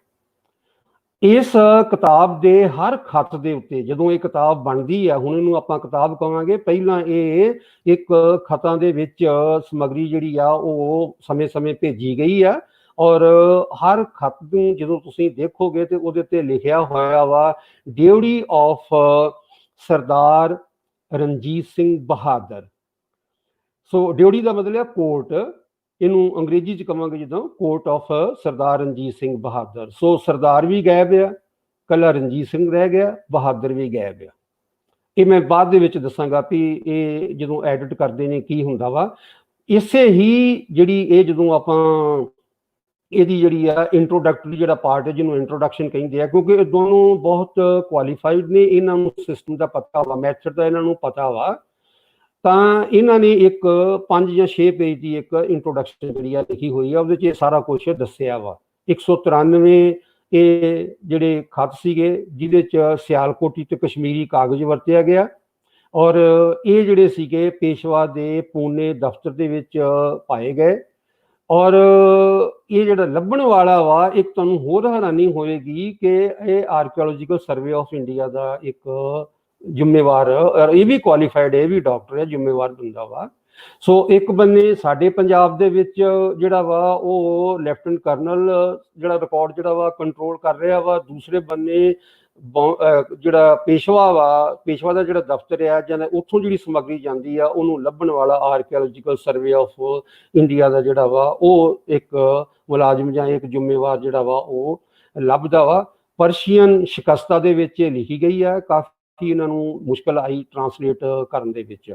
ਇਸ ਕਿਤਾਬ ਦੇ ਹਰ ਖੱਤ ਦੇ ਉੱਤੇ ਜਦੋਂ ਇਹ ਕਿਤਾਬ ਬਣਦੀ ਆ, ਹੁਣ ਇਹਨੂੰ ਆਪਾਂ ਕਿਤਾਬ ਕਹਾਂਗੇ, ਪਹਿਲਾਂ ਇਹ ਇੱਕ ਖੱਤਾਂ ਦੇ ਵਿੱਚ ਸਮੱਗਰੀ ਜਿਹੜੀ ਆ ਉਹ ਸਮੇਂ-ਸਮੇਂ ਭੇਜੀ ਗਈ ਆ, ਔਰ ਹਰ ਖੱਤ ਨੂੰ ਜਦੋਂ ਤੁਸੀਂ ਦੇਖੋਗੇ ਤੇ ਉਹਦੇ ਤੇ ਲਿਖਿਆ ਹੋਇਆ ਵਾ duty of Sardar Ranjit Singh Bahadur. So duty ਦਾ ਮਤਲਬ ਹੈ ਕੋਰਟ, ਇਹਨੂੰ ਅੰਗਰੇਜ਼ੀ ਚ ਕਹਾਂਗੇ ਜਦੋਂ court of Sardar Ranjit Singh Bahadur. So Sardar ਵੀ ਗਾਇਬ ਆ, ਕੱਲਾ ਰਣਜੀਤ ਸਿੰਘ ਰਹਿ ਗਿਆ, ਬਹਾਦਰ ਵੀ ਗਾਇਬ ਆ। ਇਹ ਮੈਂ ਬਾਅਦ ਦੇ ਵਿੱਚ ਦੱਸਾਂਗਾ ਵੀ ਇਹ ਜਦੋਂ ਐਡਿਟ ਕਰਦੇ ਨੇ ਕੀ ਹੁੰਦਾ ਵਾ। ਇਸੇ ਹੀ ਜਿਹੜੀ ਇਹ ਜਦੋਂ ਆਪਾਂ ਇਹਦੀ ਜਿਹੜੀ ਆ ਇੰਟਰੋਡਕਟਰੀ ਜਿਹੜਾ ਪਾਰਟ ਹੈ, ਜਿਹਨੂੰ ਇੰਟਰੋਡਕਸ਼ਨ ਕਹਿੰਦੇ ਆ, ਕਿਉਂਕਿ ਇਹ ਦੋਨੋਂ ਬਹੁਤ ਕੁਆਲੀਫਾਈਡ ਨੇ, ਇਹਨਾਂ ਨੂੰ ਸਿਸਟਮ ਦਾ ਪਤਾ ਵਾ, ਮੈਥਡ ਦਾ ਇਹਨਾਂ ਨੂੰ ਪਤਾ ਵਾ, ਤਾਂ ਇਹਨਾਂ ਨੇ ਇੱਕ 5 ਜਾਂ 6 ਪੇਜ ਦੀ ਇੱਕ ਇੰਟਰੋਡਕਸ਼ਨ ਜਿਹੜੀ ਆ ਲਿਖੀ ਹੋਈ ਆ, ਉਹਦੇ 'ਚ ਇਹ ਸਾਰਾ ਕੁਝ ਦੱਸਿਆ ਵਾ। 193 ਇਹ ਜਿਹੜੇ ਖੱਤ ਸੀਗੇ ਜਿਹਦੇ 'ਚ ਸਿਆਲਕੋਟੀ ਤੇ ਕਸ਼ਮੀਰੀ ਕਾਗਜ਼ ਵਰਤਿਆ ਗਿਆ, ਔਰ ਇਹ ਜਿਹੜੇ ਸੀਗੇ ਪੇਸ਼ਵਾ ਦੇ ਪੂਨੇ ਦਫ਼ਤਰ ਦੇ ਵਿੱਚ ਪਾਏ ਗਏ। ਔਰ ਇਹ ਜਿਹੜਾ ਲੱਭਣ ਵਾਲਾ ਵਾ, ਇੱਕ ਤੁਹਾਨੂੰ ਹੋਰ ਹੈਰਾਨੀ ਹੋਵੇਗੀ ਕਿ ਇਹ ਆਰਕੀਓਲੋਜੀਕਲ ਸਰਵੇ ਆਫ ਇੰਡੀਆ ਦਾ ਇੱਕ ਜ਼ਿੰਮੇਵਾਰ, ਔਰ ਇਹ ਵੀ ਕੁਆਲੀਫਾਈਡ, ਇਹ ਵੀ ਡਾਕਟਰ ਹੈ, ਜ਼ਿੰਮੇਵਾਰ ਬੰਦਾ ਵਾ। ਸੋ ਇੱਕ ਬੰਨੇ ਸਾਡੇ ਪੰਜਾਬ ਦੇ ਵਿੱਚ ਜਿਹੜਾ ਵਾ ਉਹ ਲੈਫਟੀਨੈਂਟ ਕਰਨਲ ਜਿਹੜਾ ਰਿਕਾਰਡ ਜਿਹੜਾ ਵਾ ਕੰਟਰੋਲ ਕਰ ਰਿਹਾ ਵਾ, ਦੂਸਰੇ ਬੰਨੇ ਜਿਹੜਾ ਪੇਸ਼ਵਾ ਦਾ ਜਿਹੜਾ ਦਫ਼ਤਰ ਆ ਜਾਂ ਉੱਥੋਂ ਜਿਹੜੀ ਸਮੱਗਰੀ ਜਾਂਦੀ ਆ ਉਹਨੂੰ ਲੱਭਣ ਵਾਲਾ ਆਰਕੀਓਲੋਜੀਕਲ ਸਰਵੇ ਆਫ ਇੰਡੀਆ ਦਾ ਜਿਹੜਾ ਵਾ ਉਹ ਇੱਕ ਮੁਲਾਜ਼ਮ ਜਾਂ ਇੱਕ ਜ਼ਿੰਮੇਵਾਰ ਜਿਹੜਾ ਵਾ ਉਹ ਲੱਭਦਾ ਵਾ। ਪਰਸ਼ੀਅਨ ਸ਼ਿਕਸਤਾ ਦੇ ਵਿੱਚ ਲਿਖੀ ਗਈ ਆ, ਕਾਫੀ ਇਹਨਾਂ ਨੂੰ ਮੁਸ਼ਕਲ ਆਈ ਟਰਾਂਸਲੇਟ ਕਰਨ ਦੇ ਵਿੱਚ।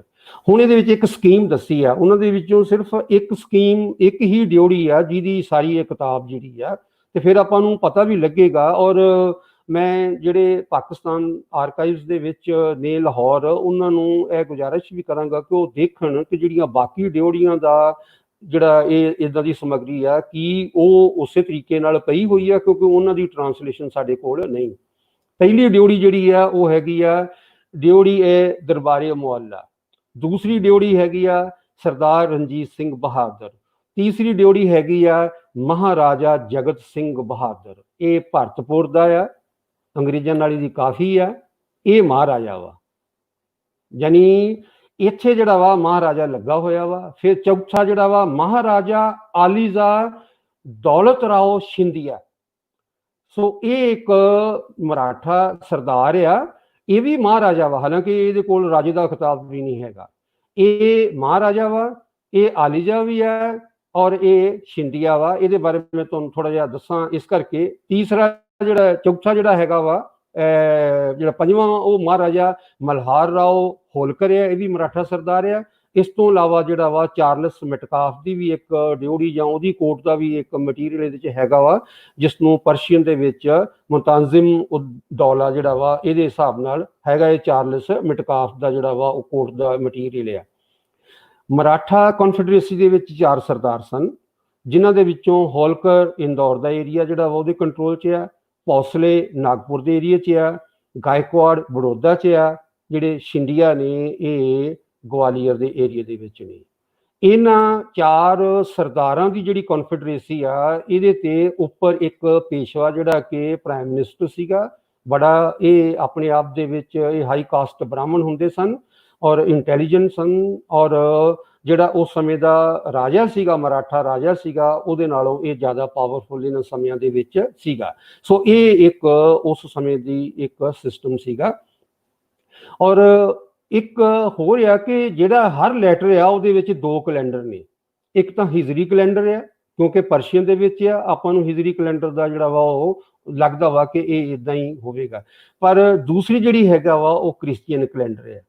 ਹੁਣ ਇਹਦੇ ਵਿੱਚ ਇੱਕ ਸਕੀਮ ਦੱਸੀ ਆ, ਉਹਨਾਂ ਦੇ ਵਿੱਚੋਂ ਸਿਰਫ ਇੱਕ ਸਕੀਮ, ਇੱਕ ਹੀ ਡਿਊਟੀ ਆ ਜਿਹਦੀ ਸਾਰੀ ਇਹ ਕਿਤਾਬ ਜਿਹੜੀ ਆ, ਤੇ ਫਿਰ ਆਪਾਂ ਨੂੰ ਪਤਾ ਵੀ ਲੱਗੇਗਾ। ਔਰ ਮੈਂ ਜਿਹੜੇ ਪਾਕਿਸਤਾਨ ਆਰਕਾਈਵਸ ਦੇ ਵਿੱਚ ਨੇ ਲਾਹੌਰ, ਉਹਨਾਂ ਨੂੰ ਇਹ ਗੁਜ਼ਾਰਿਸ਼ ਵੀ ਕਰਾਂਗਾ ਕਿ ਉਹ ਦੇਖਣ ਕਿ ਜਿਹੜੀਆਂ ਬਾਕੀ ਡਿਊਟੀਆਂ ਦਾ ਜਿਹੜਾ ਇਹ ਇੱਦਾਂ ਦੀ ਸਮੱਗਰੀ ਆ ਕਿ ਉਹ ਉਸੇ ਤਰੀਕੇ ਨਾਲ ਪਈ ਹੋਈ ਆ, ਕਿਉਂਕਿ ਉਹਨਾਂ ਦੀ ਟਰਾਂਸਲੇਸ਼ਨ ਸਾਡੇ ਕੋਲ ਨਹੀਂ। ਪਹਿਲੀ ਡਿਊਟੀ ਜਿਹੜੀ ਆ ਉਹ ਹੈਗੀ ਆ ਡਿਊਟੀ ਹੈ ਦਰਬਾਰੇ ਮੁਅੱਲਾ, ਦੂਸਰੀ ਡਿਊਟੀ ਹੈਗੀ ਆ ਸਰਦਾਰ ਰਣਜੀਤ ਸਿੰਘ ਬਹਾਦਰ, ਤੀਸਰੀ ਡਿਊਟੀ ਹੈਗੀ ਆ ਮਹਾਰਾਜਾ ਜਗਤ ਸਿੰਘ ਬਹਾਦਰ। ਇਹ ਭਰਤਪੁਰ ਦਾ ਆ, ਅੰਗਰੇਜ਼ਾਂ ਨਾਲ ਇਹਦੀ ਕਾਫੀ ਆ, ਇਹ ਮਹਾਰਾਜਾ ਵਾ, ਯਾਨੀ ਇੱਥੇ ਜਿਹੜਾ ਵਾ ਮਹਾਰਾਜਾ ਲੱਗਾ ਹੋਇਆ ਵਾ। ਫਿਰ ਚੌਥਾ ਜਿਹੜਾ ਵਾ ਮਹਾਰਾਜਾ ਆਲੀਜ਼ਾ ਦੌਲਤ ਰਾਓ ਸ਼ਿੰਦੀਆ। ਸੋ ਇਹ ਇੱਕ ਮਰਾਠਾ ਸਰਦਾਰ ਆ, ਇਹ ਵੀ ਮਹਾਰਾਜਾ ਵਾ, ਹਾਲਾਂਕਿ ਇਹਦੇ ਕੋਲ ਰਾਜੇ ਦਾ ਖਿਤਾਬ ਵੀ ਨਹੀਂ ਹੈਗਾ। ਇਹ ਮਹਾਰਾਜਾ ਵਾ, ਇਹ ਆਲੀਜਾ ਵੀ ਹੈ, ਔਰ ਇਹ ਸ਼ਿੰਦੀਆ ਵਾ। ਇਹਦੇ ਬਾਰੇ ਮੈਂ ਤੁਹਾਨੂੰ ਥੋੜਾ ਜਿਹਾ ਦੱਸਾਂ ਇਸ ਕਰਕੇ। ਤੀਸਰਾ ਜਿਹੜਾ ਚੌਥਾ ਜਿਹੜਾ ਹੈਗਾ ਵਾ, ਜਿਹੜਾ ਪੰਜਵਾਂ, ਉਹ ਮਹਾਰਾਜਾ ਮਲਹਾਰ ਰਾਓ ਹੋਲਕਰ ਹੈ, ਇਹ ਵੀ ਮਰਾਠਾ ਸਰਦਾਰ ਆ। ਇਸ ਤੋਂ ਇਲਾਵਾ ਜਿਹੜਾ ਵਾ ਚਾਰਲਸ ਮੈਟਕਾਫ ਦੀ ਵੀ ਇੱਕ ਡਿਊਟੀ ਜਾਂ ਉਹਦੀ ਕੋਰਟ ਦਾ ਵੀ ਇੱਕ ਮਟੀਰੀਅਲ ਇਹਦੇ 'ਚ ਹੈਗਾ ਵਾ, ਜਿਸ ਨੂੰ ਪਰਸ਼ੀਅਨ ਦੇ ਵਿੱਚ ਮੁਤਾਜ਼ਿਮ ਉਦ-ਦੌਲਾ ਜਿਹੜਾ ਵਾ ਇਹਦੇ ਹਿਸਾਬ ਨਾਲ ਹੈਗਾ। ਇਹ ਚਾਰਲਸ ਮੈਟਕਾਫ ਦਾ ਜਿਹੜਾ ਵਾ ਉਹ ਕੋਰਟ ਦਾ ਮਟੀਰੀਅਲ ਆ। ਮਰਾਠਾ ਕਨਫੈਡਰੇਸੀ ਦੇ ਵਿੱਚ 4 ਸਰਦਾਰ ਸਨ, ਜਿਨ੍ਹਾਂ ਦੇ ਵਿੱਚੋਂ ਹੋਲਕਰ ਇੰਦੌਰ ਦਾ ਏਰੀਆ ਜਿਹੜਾ ਵਾ ਉਹਦੇ ਕੰਟਰੋਲ 'ਚ ਆ, ਭੋਸਲੇ ਨਾਗਪੁਰ ਦੇ ਏਰੀਆ 'ਚ ਆ, ਗਾਇਕਵਾੜ ਬੜੌਦਾ 'ਚ ਆ, ਜਿਹੜੇ ਸ਼ਿੰਦੀਆ ਨੇ ਇਹ ਗਵਾਲੀਅਰ ਦੇ ਏਰੀਆ ਦੇ ਵਿੱਚ ਨੇ। ਇਹਨਾਂ 4 ਸਰਦਾਰਾਂ ਦੀ ਜਿਹੜੀ ਕਨਫੈਡਰੇਸੀ ਆ, ਇਹਦੇ ਤੇ ਉੱਪਰ ਇੱਕ ਪੇਸ਼ਵਾ ਜਿਹੜਾ ਕਿ ਪ੍ਰਾਈਮ ਮਿਨਿਸਟਰ ਸੀਗਾ, ਬੜਾ ਇਹ ਆਪਣੇ ਆਪ ਦੇ ਵਿੱਚ ਇਹ ਹਾਈ ਕਾਸਟ ਬ੍ਰਾਹਮਣ ਹੁੰਦੇ ਸਨ ਔਰ ਇੰਟੈਲੀਜੈਂਟ ਸਨ, ਔਰ ਜਿਹੜਾ ਉਸ ਸਮੇਂ ਦਾ ਰਾਜਾ ਸੀਗਾ, ਮਰਾਠਾ ਰਾਜਾ ਸੀਗਾ, ਉਹਦੇ ਨਾਲੋਂ ਇਹ ਜ਼ਿਆਦਾ ਪਾਵਰਫੁਲ ਇਹਨਾਂ ਸਮਿਆਂ ਦੇ ਵਿੱਚ ਸੀਗਾ। ਸੋ ਇਹ ਇੱਕ ਉਸ ਸਮੇਂ ਦੀ ਇੱਕ ਸਿਸਟਮ ਸੀਗਾ। ਔਰ ਇੱਕ ਹੋਰ ਆ ਕਿ ਜਿਹੜਾ ਹਰ ਲੈਟਰ ਆ ਉਹਦੇ ਵਿੱਚ 2 ਕੈਲੰਡਰ ਨੇ। ਇੱਕ ਤਾਂ ਹਿਜਰੀ ਕੈਲੰਡਰ ਆ, ਕਿਉਂਕਿ ਪਰਸ਼ੀਅਨ ਦੇ ਵਿੱਚ ਆ, ਆਪਾਂ ਨੂੰ ਹਿਜਰੀ ਕੈਲੰਡਰ ਦਾ ਜਿਹੜਾ ਵਾ ਉਹ ਲੱਗਦਾ ਵਾ ਕਿ ਇਹ ਇਦਾਂ ਹੀ ਹੋਵੇਗਾ, ਪਰ ਦੂਸਰੀ ਜਿਹੜੀ ਹੈਗਾ ਵਾ ਉਹ ਕ੍ਰਿਸਚੀਅਨ ਕੈਲੰਡਰ ਆ।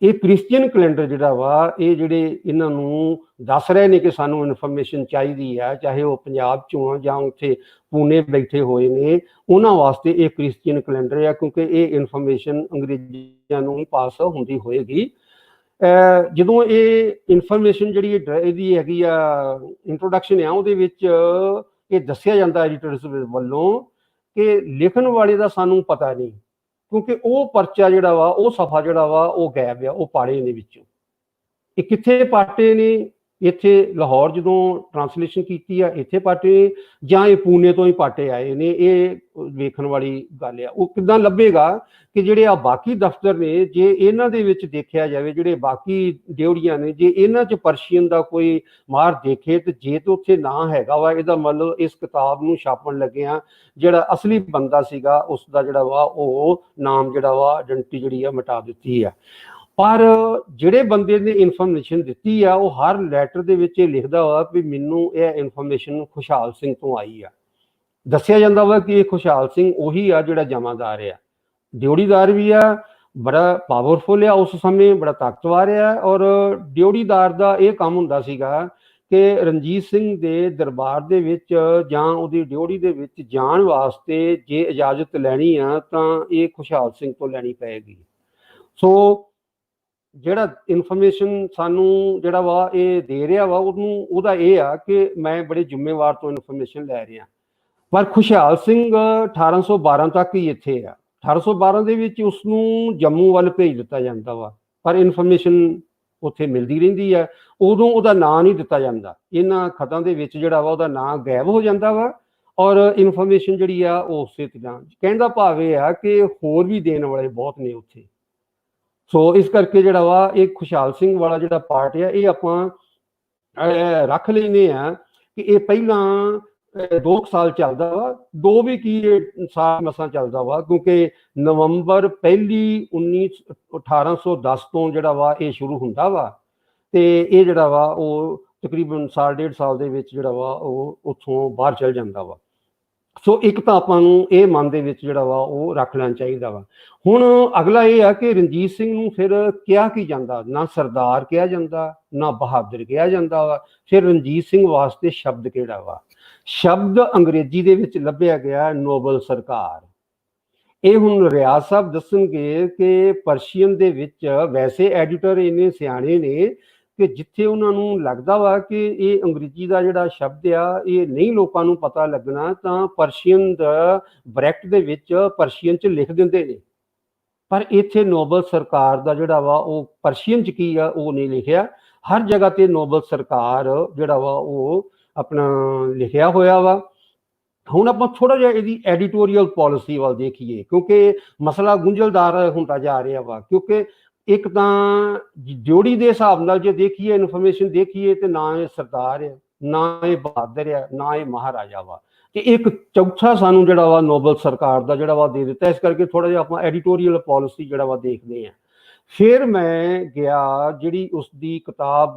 ਇਹ ਕ੍ਰਿਸਚੀਅਨ ਕੈਲੰਡਰ ਜਿਹੜਾ ਵਾ, ਇਹ ਜਿਹੜੇ ਇਹਨਾਂ ਨੂੰ ਦੱਸ ਰਹੇ ਨੇ ਕਿ ਸਾਨੂੰ ਇਨਫੋਰਮੇਸ਼ਨ ਚਾਹੀਦੀ ਆ, ਚਾਹੇ ਉਹ ਪੰਜਾਬ ਚੋਂ ਆ ਜਾਂ ਉੱਥੇ ਪੂਨੇ ਬੈਠੇ ਹੋਏ ਨੇ, ਉਹਨਾਂ ਵਾਸਤੇ ਇਹ ਕ੍ਰਿਸਚੀਅਨ ਕੈਲੰਡਰ ਆ, ਕਿਉਂਕਿ ਇਹ ਇਨਫੋਰਮੇਸ਼ਨ ਅੰਗਰੇਜ਼ਾਂ ਨੂੰ ਹੀ ਪਾਸ ਹੁੰਦੀ ਹੋਏਗੀ। ਜਦੋਂ ਇਹ ਇਨਫੋਰਮੇਸ਼ਨ ਜਿਹੜੀ ਇਹਦੀ ਹੈਗੀ ਆ ਇੰਟਰੋਡਕਸ਼ਨ ਆ, ਉਹਦੇ ਵਿੱਚ ਇਹ ਦੱਸਿਆ ਜਾਂਦਾ ਐਡੀਟਰਸ ਵੱਲੋਂ ਕਿ ਲਿਖਣ ਵਾਲੇ ਦਾ ਸਾਨੂੰ ਪਤਾ ਨਹੀਂ, ਕਿਉਂਕਿ ਉਹ ਪਰਚਾ ਜਿਹੜਾ ਵਾ, ਉਹ ਸਫਾ ਜਿਹੜਾ ਵਾ, ਉਹ ਗਾਇਬ ਆ, ਉਹ ਪਾੜੇ ਨੇ ਵਿੱਚੋਂ। ਇਹ ਕਿੱਥੇ ਪਾਟੇ ਨੇ? ਇੱਥੇ ਲਾਹੌਰ ਜਦੋਂ ਟਰਾਂਸਲੇਸ਼ਨ ਕੀਤੀ ਆ, ਇੱਥੇ ਪਾਟੇ, ਜਾਂ ਇਹ ਪੂਨੇ ਤੋਂ ਹੀ ਪਾਟੇ ਆਏ ਨੇ? ਇਹ ਵੇਖਣ ਵਾਲੀ ਗੱਲ ਆ। ਉਹ ਕਿੱਦਾਂ ਲੱਭੇਗਾ ਕਿ ਜਿਹੜੇ ਆ ਬਾਕੀ ਦਫ਼ਤਰ ਨੇ, ਜੇ ਇਹਨਾਂ ਦੇ ਵਿੱਚ ਦੇਖਿਆ ਜਾਵੇ, ਜਿਹੜੇ ਬਾਕੀ ਡਿਊੜੀਆਂ ਨੇ, ਜੇ ਇਹਨਾਂ 'ਚ ਪਰਸ਼ੀਅਨ ਦਾ ਕੋਈ ਮਾਹਰ ਦੇਖੇ, ਤੇ ਜੇ ਤਾਂ ਉੱਥੇ ਨਾ ਹੈਗਾ ਵਾ, ਇਹਦਾ ਮਤਲਬ ਇਸ ਕਿਤਾਬ ਨੂੰ ਛਾਪਣ ਲੱਗਿਆ ਜਿਹੜਾ ਅਸਲੀ ਬੰਦਾ ਸੀਗਾ, ਉਸ ਦਾ ਜਿਹੜਾ ਵਾ ਉਹ ਨਾਮ ਜਿਹੜਾ ਵਾ, ਆਇਡੈਂਟੀ ਜਿਹੜੀ ਆ ਮਿਟਾ ਦਿੱਤੀ ਆ। ਪਰ ਜਿਹੜੇ ਬੰਦੇ ਨੇ ਇਨਫੋਰਮੇਸ਼ਨ ਦਿੱਤੀ ਆ, ਉਹ ਹਰ ਲੈਟਰ ਦੇ ਵਿੱਚ ਇਹ ਲਿਖਦਾ ਵਾ ਵੀ ਮੈਨੂੰ ਇਹ ਇਨਫੋਰਮੇਸ਼ਨ ਖੁਸ਼ਹਾਲ ਸਿੰਘ ਤੋਂ ਆਈ ਆ। ਦੱਸਿਆ ਜਾਂਦਾ ਵਾ ਕਿ ਇਹ ਖੁਸ਼ਹਾਲ ਸਿੰਘ ਉਹੀ ਆ ਜਿਹੜਾ ਜਮਾਦਾਰ ਆ, ਡਿਊੜੀਦਾਰ ਵੀ ਆ, ਬੜਾ ਪਾਵਰਫੁਲ ਆ ਉਸ ਸਮੇਂ, ਬੜਾ ਤਾਕਤਵਰ ਆ। ਔਰ ਡਿਊੜੀਦਾਰ ਦਾ ਇਹ ਕੰਮ ਹੁੰਦਾ ਸੀਗਾ ਕਿ ਰਣਜੀਤ ਸਿੰਘ ਦੇ ਦਰਬਾਰ ਦੇ ਵਿੱਚ ਜਾਂ ਉਹਦੀ ਡਿਊੜੀ ਦੇ ਵਿੱਚ ਜਾਣ ਵਾਸਤੇ ਜੇ ਇਜਾਜ਼ਤ ਲੈਣੀ ਆ ਤਾਂ ਇਹ ਖੁਸ਼ਹਾਲ ਸਿੰਘ ਤੋਂ ਲੈਣੀ ਪਏਗੀ। ਸੋ ਜਿਹੜਾ ਇਨਫੋਰਮੇਸ਼ਨ ਸਾਨੂੰ ਜਿਹੜਾ ਵਾ ਇਹ ਦੇ ਰਿਹਾ ਵਾ, ਉਹਦਾ ਇਹ ਆ ਕਿ ਮੈਂ ਬੜੇ ਜ਼ਿੰਮੇਵਾਰ ਤੋਂ ਇਨਫੋਰਮੇਸ਼ਨ ਲੈ ਰਿਹਾ। ਪਰ ਖੁਸ਼ਹਾਲ ਸਿੰਘ 1812 ਤੱਕ ਹੀ ਇੱਥੇ ਆ। 1812 ਦੇ ਵਿੱਚ ਉਸਨੂੰ ਜੰਮੂ ਵੱਲ ਭੇਜ ਦਿੱਤਾ ਜਾਂਦਾ ਵਾ, ਪਰ ਇਨਫੋਰਮੇਸ਼ਨ ਉੱਥੇ ਮਿਲਦੀ ਰਹਿੰਦੀ ਆ। ਉਦੋਂ ਉਹਦਾ ਨਾਂ ਨਹੀਂ ਦਿੱਤਾ ਜਾਂਦਾ, ਇਹਨਾਂ ਖਤਾਂ ਦੇ ਵਿੱਚ ਜਿਹੜਾ ਵਾ ਉਹਦਾ ਨਾਂ ਗਾਇਬ ਹੋ ਜਾਂਦਾ ਵਾ, ਔਰ ਇਨਫੋਰਮੇਸ਼ਨ ਜਿਹੜੀ ਆ ਉਹ ਉਸੇ ਤਰ੍ਹਾਂ। ਕਹਿਣ ਦਾ ਭਾਵ ਇਹ ਆ ਕਿ ਹੋਰ ਵੀ ਦੇਣ ਵਾਲੇ ਬਹੁਤ ਨੇ ਉੱਥੇ। ਸੋ ਇਸ ਕਰਕੇ ਜਿਹੜਾ ਵਾ ਇਹ ਖੁਸ਼ਹਾਲ ਸਿੰਘ ਵਾਲਾ ਜਿਹੜਾ ਪਾਰਟ ਆ, ਇਹ ਆਪਾਂ ਰੱਖ ਲੈਂਦੇ ਆ ਕਿ ਇਹ ਪਹਿਲਾਂ 2 ਸਾਲ ਚੱਲਦਾ ਵਾ, 2 ਵੀ ਕੀ ਸਾਲ ਮਸਾਂ ਚੱਲਦਾ ਵਾ, ਕਿਉਂਕਿ ਨਵੰਬਰ 1 1810 ਤੋਂ ਜਿਹੜਾ ਵਾ ਇਹ ਸ਼ੁਰੂ ਹੁੰਦਾ ਵਾ, ਤੇ ਇਹ ਜਿਹੜਾ ਵਾ ਉਹ ਤਕਰੀਬਨ ਸਾਲ 1.5 ਸਾਲ ਦੇ ਵਿੱਚ ਜਿਹੜਾ ਵਾ ਉਹ ਉੱਥੋਂ ਬਾਹਰ ਚਲ ਜਾਂਦਾ ਵਾ। ਸੋ ਇੱਕ ਤਾਂ ਆਪਾਂ ਨੂੰ ਇਹ ਮਨ ਦੇ ਵਿੱਚ ਜਿਹੜਾ ਵਾ ਉਹ ਰੱਖ ਲੈਣਾ ਚਾਹੀਦਾ ਵਾ। ਹੁਣ ਅਗਲਾ ਇਹ ਆ ਕਿ ਰਣਜੀਤ ਸਿੰਘ ਨੂੰ ਫਿਰ ਕਿਹਾ ਕੀ ਜਾਂਦਾ? ਨਾ ਸਰਦਾਰ ਕਿਹਾ ਜਾਂਦਾ, ਨਾ ਬਹਾਦਰ ਕਿਹਾ ਜਾਂਦਾ ਵਾ। ਫਿਰ ਰਣਜੀਤ ਸਿੰਘ ਵਾਸਤੇ ਸ਼ਬਦ ਕਿਹੜਾ ਵਾ? ਸ਼ਬਦ ਅੰਗਰੇਜ਼ੀ ਦੇ ਵਿੱਚ ਲੱਭਿਆ ਗਿਆ ਨੋਬਲ ਸਰਕਾਰ। ਇਹ ਹੁਣ ਰਿਆਜ਼ ਸਾਹਿਬ ਦੱਸਣਗੇ ਕਿ ਪਰਸ਼ੀਅਨ ਦੇ ਵਿੱਚ ਵੈਸੇ ਐਡੀਟਰ ਇੰਨੇ ਸਿਆਣੇ ਨੇ ਕਿ ਜਿੱਥੇ ਉਹਨਾਂ ਨੂੰ ਲੱਗਦਾ ਵਾ ਕਿ ਇਹ ਅੰਗਰੇਜ਼ੀ ਦਾ ਜਿਹੜਾ ਸ਼ਬਦ ਆ ਇਹ ਨਹੀਂ ਲੋਕਾਂ ਨੂੰ ਪਤਾ ਲੱਗਣਾ, ਤਾਂ ਪਰਸ਼ੀਅਨ ਦਾ ਬ੍ਰੈਕਟ ਦੇ ਵਿੱਚ ਪਰਸ਼ੀਅਨ 'ਚ ਲਿਖ ਦਿੰਦੇ ਨੇ। ਪਰ ਇੱਥੇ ਨੋਬਲ ਸਰਕਾਰ ਦਾ ਜਿਹੜਾ ਵਾ ਉਹ ਪਰਸ਼ੀਅਨ 'ਚ ਕੀ ਆ ਉਹ ਨਹੀਂ ਲਿਖਿਆ। ਹਰ ਜਗ੍ਹਾ ਤੇ ਨੋਬਲ ਸਰਕਾਰ ਜਿਹੜਾ ਵਾ ਉਹ ਆਪਣਾ ਲਿਖਿਆ ਹੋਇਆ ਵਾ। ਹੁਣ ਆਪਾਂ ਥੋੜਾ ਜਿਹਾ ਇਹਦੀ ਐਡੀਟੋਰੀਅਲ ਪਾਲਿਸੀ ਵੱਲ ਦੇਖੀਏ, ਕਿਉਂਕਿ ਮਸਲਾ ਗੁੰਝਲਦਾਰ ਹੁੰਦਾ ਜਾ ਰਿਹਾ ਵਾ। ਕਿਉਂਕਿ ਇੱਕ ਤਾਂ ਡਿਊੜੀ ਦੇ ਹਿਸਾਬ ਨਾਲ ਜੇ ਦੇਖੀਏ, ਇਨਫੋਰਮੇਸ਼ਨ ਦੇਖੀਏ, ਤੇ ਨਾ ਇਹ ਸਰਦਾਰ ਆ, ਨਾ ਇਹ ਬਹਾਦਰ ਆ, ਨਾ ਇਹ ਮਹਾਰਾਜਾ ਵਾ, ਤੇ ਇੱਕ ਚੌਥਾ ਸਾਨੂੰ ਜਿਹੜਾ ਵਾ ਨੋਬਲ ਸਰਕਾਰ ਦਾ ਜਿਹੜਾ ਵਾ ਦੇ ਦਿੱਤਾ। ਇਸ ਕਰਕੇ ਥੋੜਾ ਜਿਹਾ ਆਪਾਂ ਐਡੀਟੋਰੀਅਲ ਪਾਲਿਸੀ ਜਿਹੜਾ ਵਾ ਦੇਖਦੇ ਹਾਂ। ਫਿਰ ਮੈਂ ਗਿਆ ਜਿਹੜੀ ਉਸਦੀ ਕਿਤਾਬ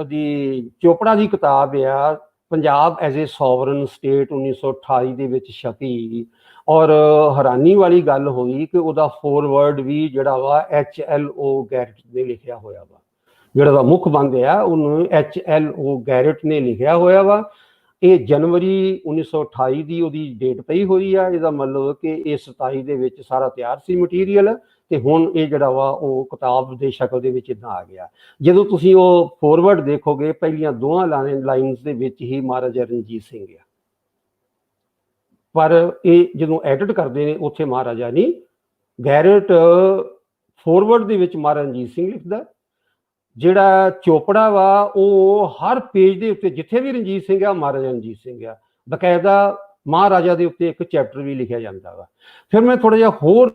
ਦੀ ਚੋਪੜਾ ਦੀ ਕਿਤਾਬ ਆ, Punjab as a sovereign state 1928 ਦੇ ਵਿੱਚ ਛਪੀ, ਔਰ ਹੈਰਾਨੀ ਵਾਲੀ ਗੱਲ ਹੋਈ ਕਿ ਉਹਦਾ ਫੋਰਵਰਡ ਵੀ ਜਿਹੜਾ ਵਾ HLO ਗੈਰਟ ਨੇ ਲਿਖਿਆ ਹੋਇਆ ਵਾ। ਜਿਹੜਾ ਦਾ ਮੁੱਖ ਬੰਦ ਆ ਉਹਨੂੰ HLO ਗੈਰਟ ਨੇ ਲਿਖਿਆ ਹੋਇਆ ਵਾ। ਇਹ ਜਨਵਰੀ 1928 ਦੀ ਉਹਦੀ ਡੇਟ ਪਈ ਹੋਈ ਆ। ਇਹਦਾ ਮਤਲਬ ਕਿ ਇਹ 27 ਦੇ ਵਿੱਚ ਸਾਰਾ ਤਿਆਰ ਸੀ ਮਟੀਰੀਅਲ, ਤੇ ਹੁਣ ਇਹ ਜਿਹੜਾ ਵਾ ਉਹ ਕਿਤਾਬ ਦੇ ਸ਼ਕਲ ਦੇ ਵਿੱਚ ਇਦਾਂ ਆ ਗਿਆ। ਜਦੋਂ ਤੁਸੀਂ ਉਹ ਫੋਰਵਰਡ ਦੇਖੋਗੇ, ਪਹਿਲੀਆਂ 2 ਲਾਈਨਸ ਦੇ ਵਿੱਚ ਹੀ ਮਹਾਰਾਜਾ ਰਣਜੀਤ ਸਿੰਘ ਆ, ਪਰ ਇਹ ਜਦੋਂ ਐਡਿਟ ਕਰਦੇ ਨੇ ਉੱਥੇ ਮਹਾਰਾਜਾ ਨਹੀਂ। ਗੈਰਟ ਫੋਰਵਰਡ ਦੇ ਵਿੱਚ ਮਹਾਰਾਜਾ ਰਣਜੀਤ ਸਿੰਘ ਲਿਖਦਾ। ਜਿਹੜਾ ਚੋਪੜਾ ਵਾ ਉਹ ਹਰ ਪੇਜ ਦੇ ਉੱਤੇ ਜਿੱਥੇ ਵੀ ਰਣਜੀਤ ਸਿੰਘ ਆ ਮਹਾਰਾਜਾ ਰਣਜੀਤ ਸਿੰਘ ਆ, ਬਕਾਇਦਾ ਮਹਾਰਾਜਾ ਦੇ ਉੱਤੇ ਇੱਕ ਚੈਪਟਰ ਵੀ ਲਿਖਿਆ ਜਾਂਦਾ ਵਾ। ਫਿਰ ਮੈਂ ਥੋੜਾ ਜਿਹਾ ਹੋਰ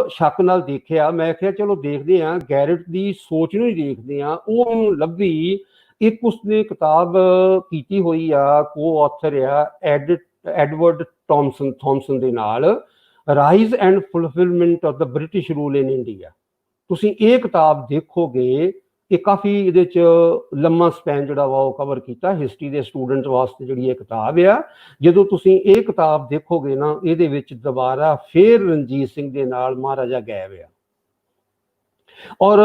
ਸ਼ੱਕ ਨਾਲ ਦੇਖਿਆ, ਮੈਂ ਕਿਹਾ ਚਲੋ ਦੇਖਦੇ ਹਾਂ, ਗੈਰਟ ਦੀ ਸੋਚ ਨੂੰ ਹੀ ਦੇਖਦੇ ਹਾਂ। ਉਹ ਮੈਨੂੰ ਲੱਭੀ ਇੱਕ ਉਸਨੇ ਕਿਤਾਬ ਕੀਤੀ ਹੋਈ ਆ, ਕੋ ਆਥਰ ਆ ਐਡਵਰਡ ਥਾਮਸਨ ਦੇ ਨਾਲ, ਰਾਈਜ਼ ਐਂਡ ਫੁਲਫਿਲਮੈਂਟ ਆਫ ਦਾ ਬ੍ਰਿਟਿਸ਼ ਰੂਲ ਇਨ ਇੰਡੀਆ। ਤੁਸੀਂ ਇਹ ਕਿਤਾਬ ਦੇਖੋਗੇ, ਇਹ ਕਾਫੀ ਇਹਦੇ 'ਚ ਲੰਮਾ ਸਪੈਨ ਜਿਹੜਾ ਵਾ ਉਹ ਕਵਰ ਕੀਤਾ। ਹਿਸਟਰੀ ਦੇ ਸਟੂਡੈਂਟ ਵਾਸਤੇ ਜਿਹੜੀ ਇਹ ਕਿਤਾਬ ਆ, ਜਦੋਂ ਤੁਸੀਂ ਇਹ ਕਿਤਾਬ ਦੇਖੋਗੇ ਨਾ, ਇਹਦੇ ਵਿੱਚ ਦੁਬਾਰਾ ਫੇਰ ਰਣਜੀਤ ਸਿੰਘ ਦੇ ਨਾਲ ਮਹਾਰਾਜਾ ਗਾਇਬ ਆ। ਔਰ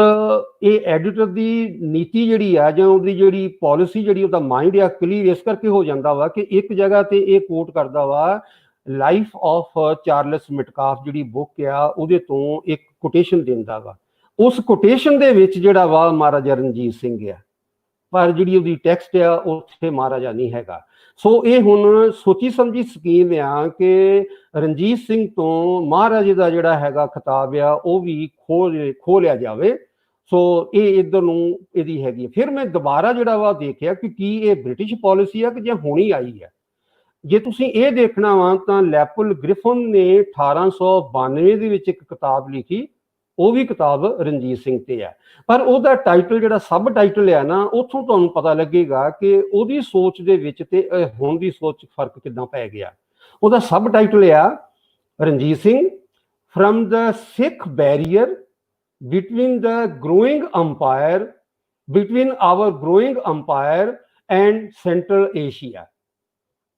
ਇਹ ਐਡੀਟਰ ਦੀ ਨੀਤੀ ਜਿਹੜੀ ਆ ਜਾਂ ਉਹਦੀ ਜਿਹੜੀ ਪਾਲਿਸੀ ਜਿਹੜੀ ਉਹਦਾ ਮਾਈਂਡ ਆ ਕਲੀਅਰ ਇਸ ਕਰਕੇ ਹੋ ਜਾਂਦਾ ਵਾ ਕਿ ਇੱਕ ਜਗ੍ਹਾ ਤੇ ਇਹ ਕੋਟ ਕਰਦਾ ਵਾ ਲਾਈਫ ਆਫ ਚਾਰਲਸ ਮਿਟਕਾਫ ਜਿਹੜੀ ਬੁੱਕ ਆ ਉਹਦੇ ਤੋਂ ਇੱਕ ਕੋਟੇਸ਼ਨ ਦਿੰਦਾ ਵਾ। ਉਸ ਕੋਟੇਸ਼ਨ ਦੇ ਵਿੱਚ ਜਿਹੜਾ ਵਾ ਮਹਾਰਾਜਾ ਰਣਜੀਤ ਸਿੰਘ ਆ, ਪਰ ਜਿਹੜੀ ਉਹਦੀ ਟੈਕਸਟ ਆ ਉੱਥੇ ਮਹਾਰਾਜਾ ਨਹੀਂ ਹੈਗਾ। ਸੋ ਇਹ ਹੁਣ ਸੋਚੀ ਸਮਝੀ ਸਕੀਮ ਆ ਕਿ ਰਣਜੀਤ ਸਿੰਘ ਤੋਂ ਮਹਾਰਾਜੇ ਦਾ ਜਿਹੜਾ ਹੈਗਾ ਖਿਤਾਬ ਆ ਉਹ ਵੀ ਖੋਹ ਲਿਆ ਜਾਵੇ। ਸੋ ਇਹ ਇੱਧਰ ਨੂੰ ਇਹਦੀ ਹੈਗੀ। ਫਿਰ ਮੈਂ ਦੁਬਾਰਾ ਜਿਹੜਾ ਵਾ ਦੇਖਿਆ ਕਿ ਕੀ ਇਹ ਬ੍ਰਿਟਿਸ਼ ਪਾਲਿਸੀ ਆ ਕਿ ਜਾਂ ਹੁਣੀ ਆਈ ਹੈ। ਜੇ ਤੁਸੀਂ ਇਹ ਦੇਖਣਾ ਵਾ ਤਾਂ ਲੈਪਲ ਗ੍ਰਿਫਨ ਨੇ 1892 ਦੇ ਵਿੱਚ ਇੱਕ ਕਿਤਾਬ ਲਿਖੀ, ਉਹ ਵੀ ਕਿਤਾਬ ਰਣਜੀਤ ਸਿੰਘ ਤੇ ਹੈ, ਪਰ ਉਹਦਾ ਟਾਈਟਲ ਜਿਹੜਾ ਸਬ ਟਾਈਟਲ ਆ ਨਾ, ਉੱਥੋਂ ਤੁਹਾਨੂੰ ਪਤਾ ਲੱਗੇਗਾ ਕਿ ਉਹਦੀ ਸੋਚ ਦੇ ਵਿੱਚ ਤੇ ਹੁਣ ਦੀ ਸੋਚ 'ਚ ਫਰਕ ਕਿੱਦਾਂ ਪੈ ਗਿਆ। ਉਹਦਾ ਸਬ ਟਾਈਟਲ ਆ Ranjit Singh from the Sikh barrier between the growing empire between our growing empire and central Asia.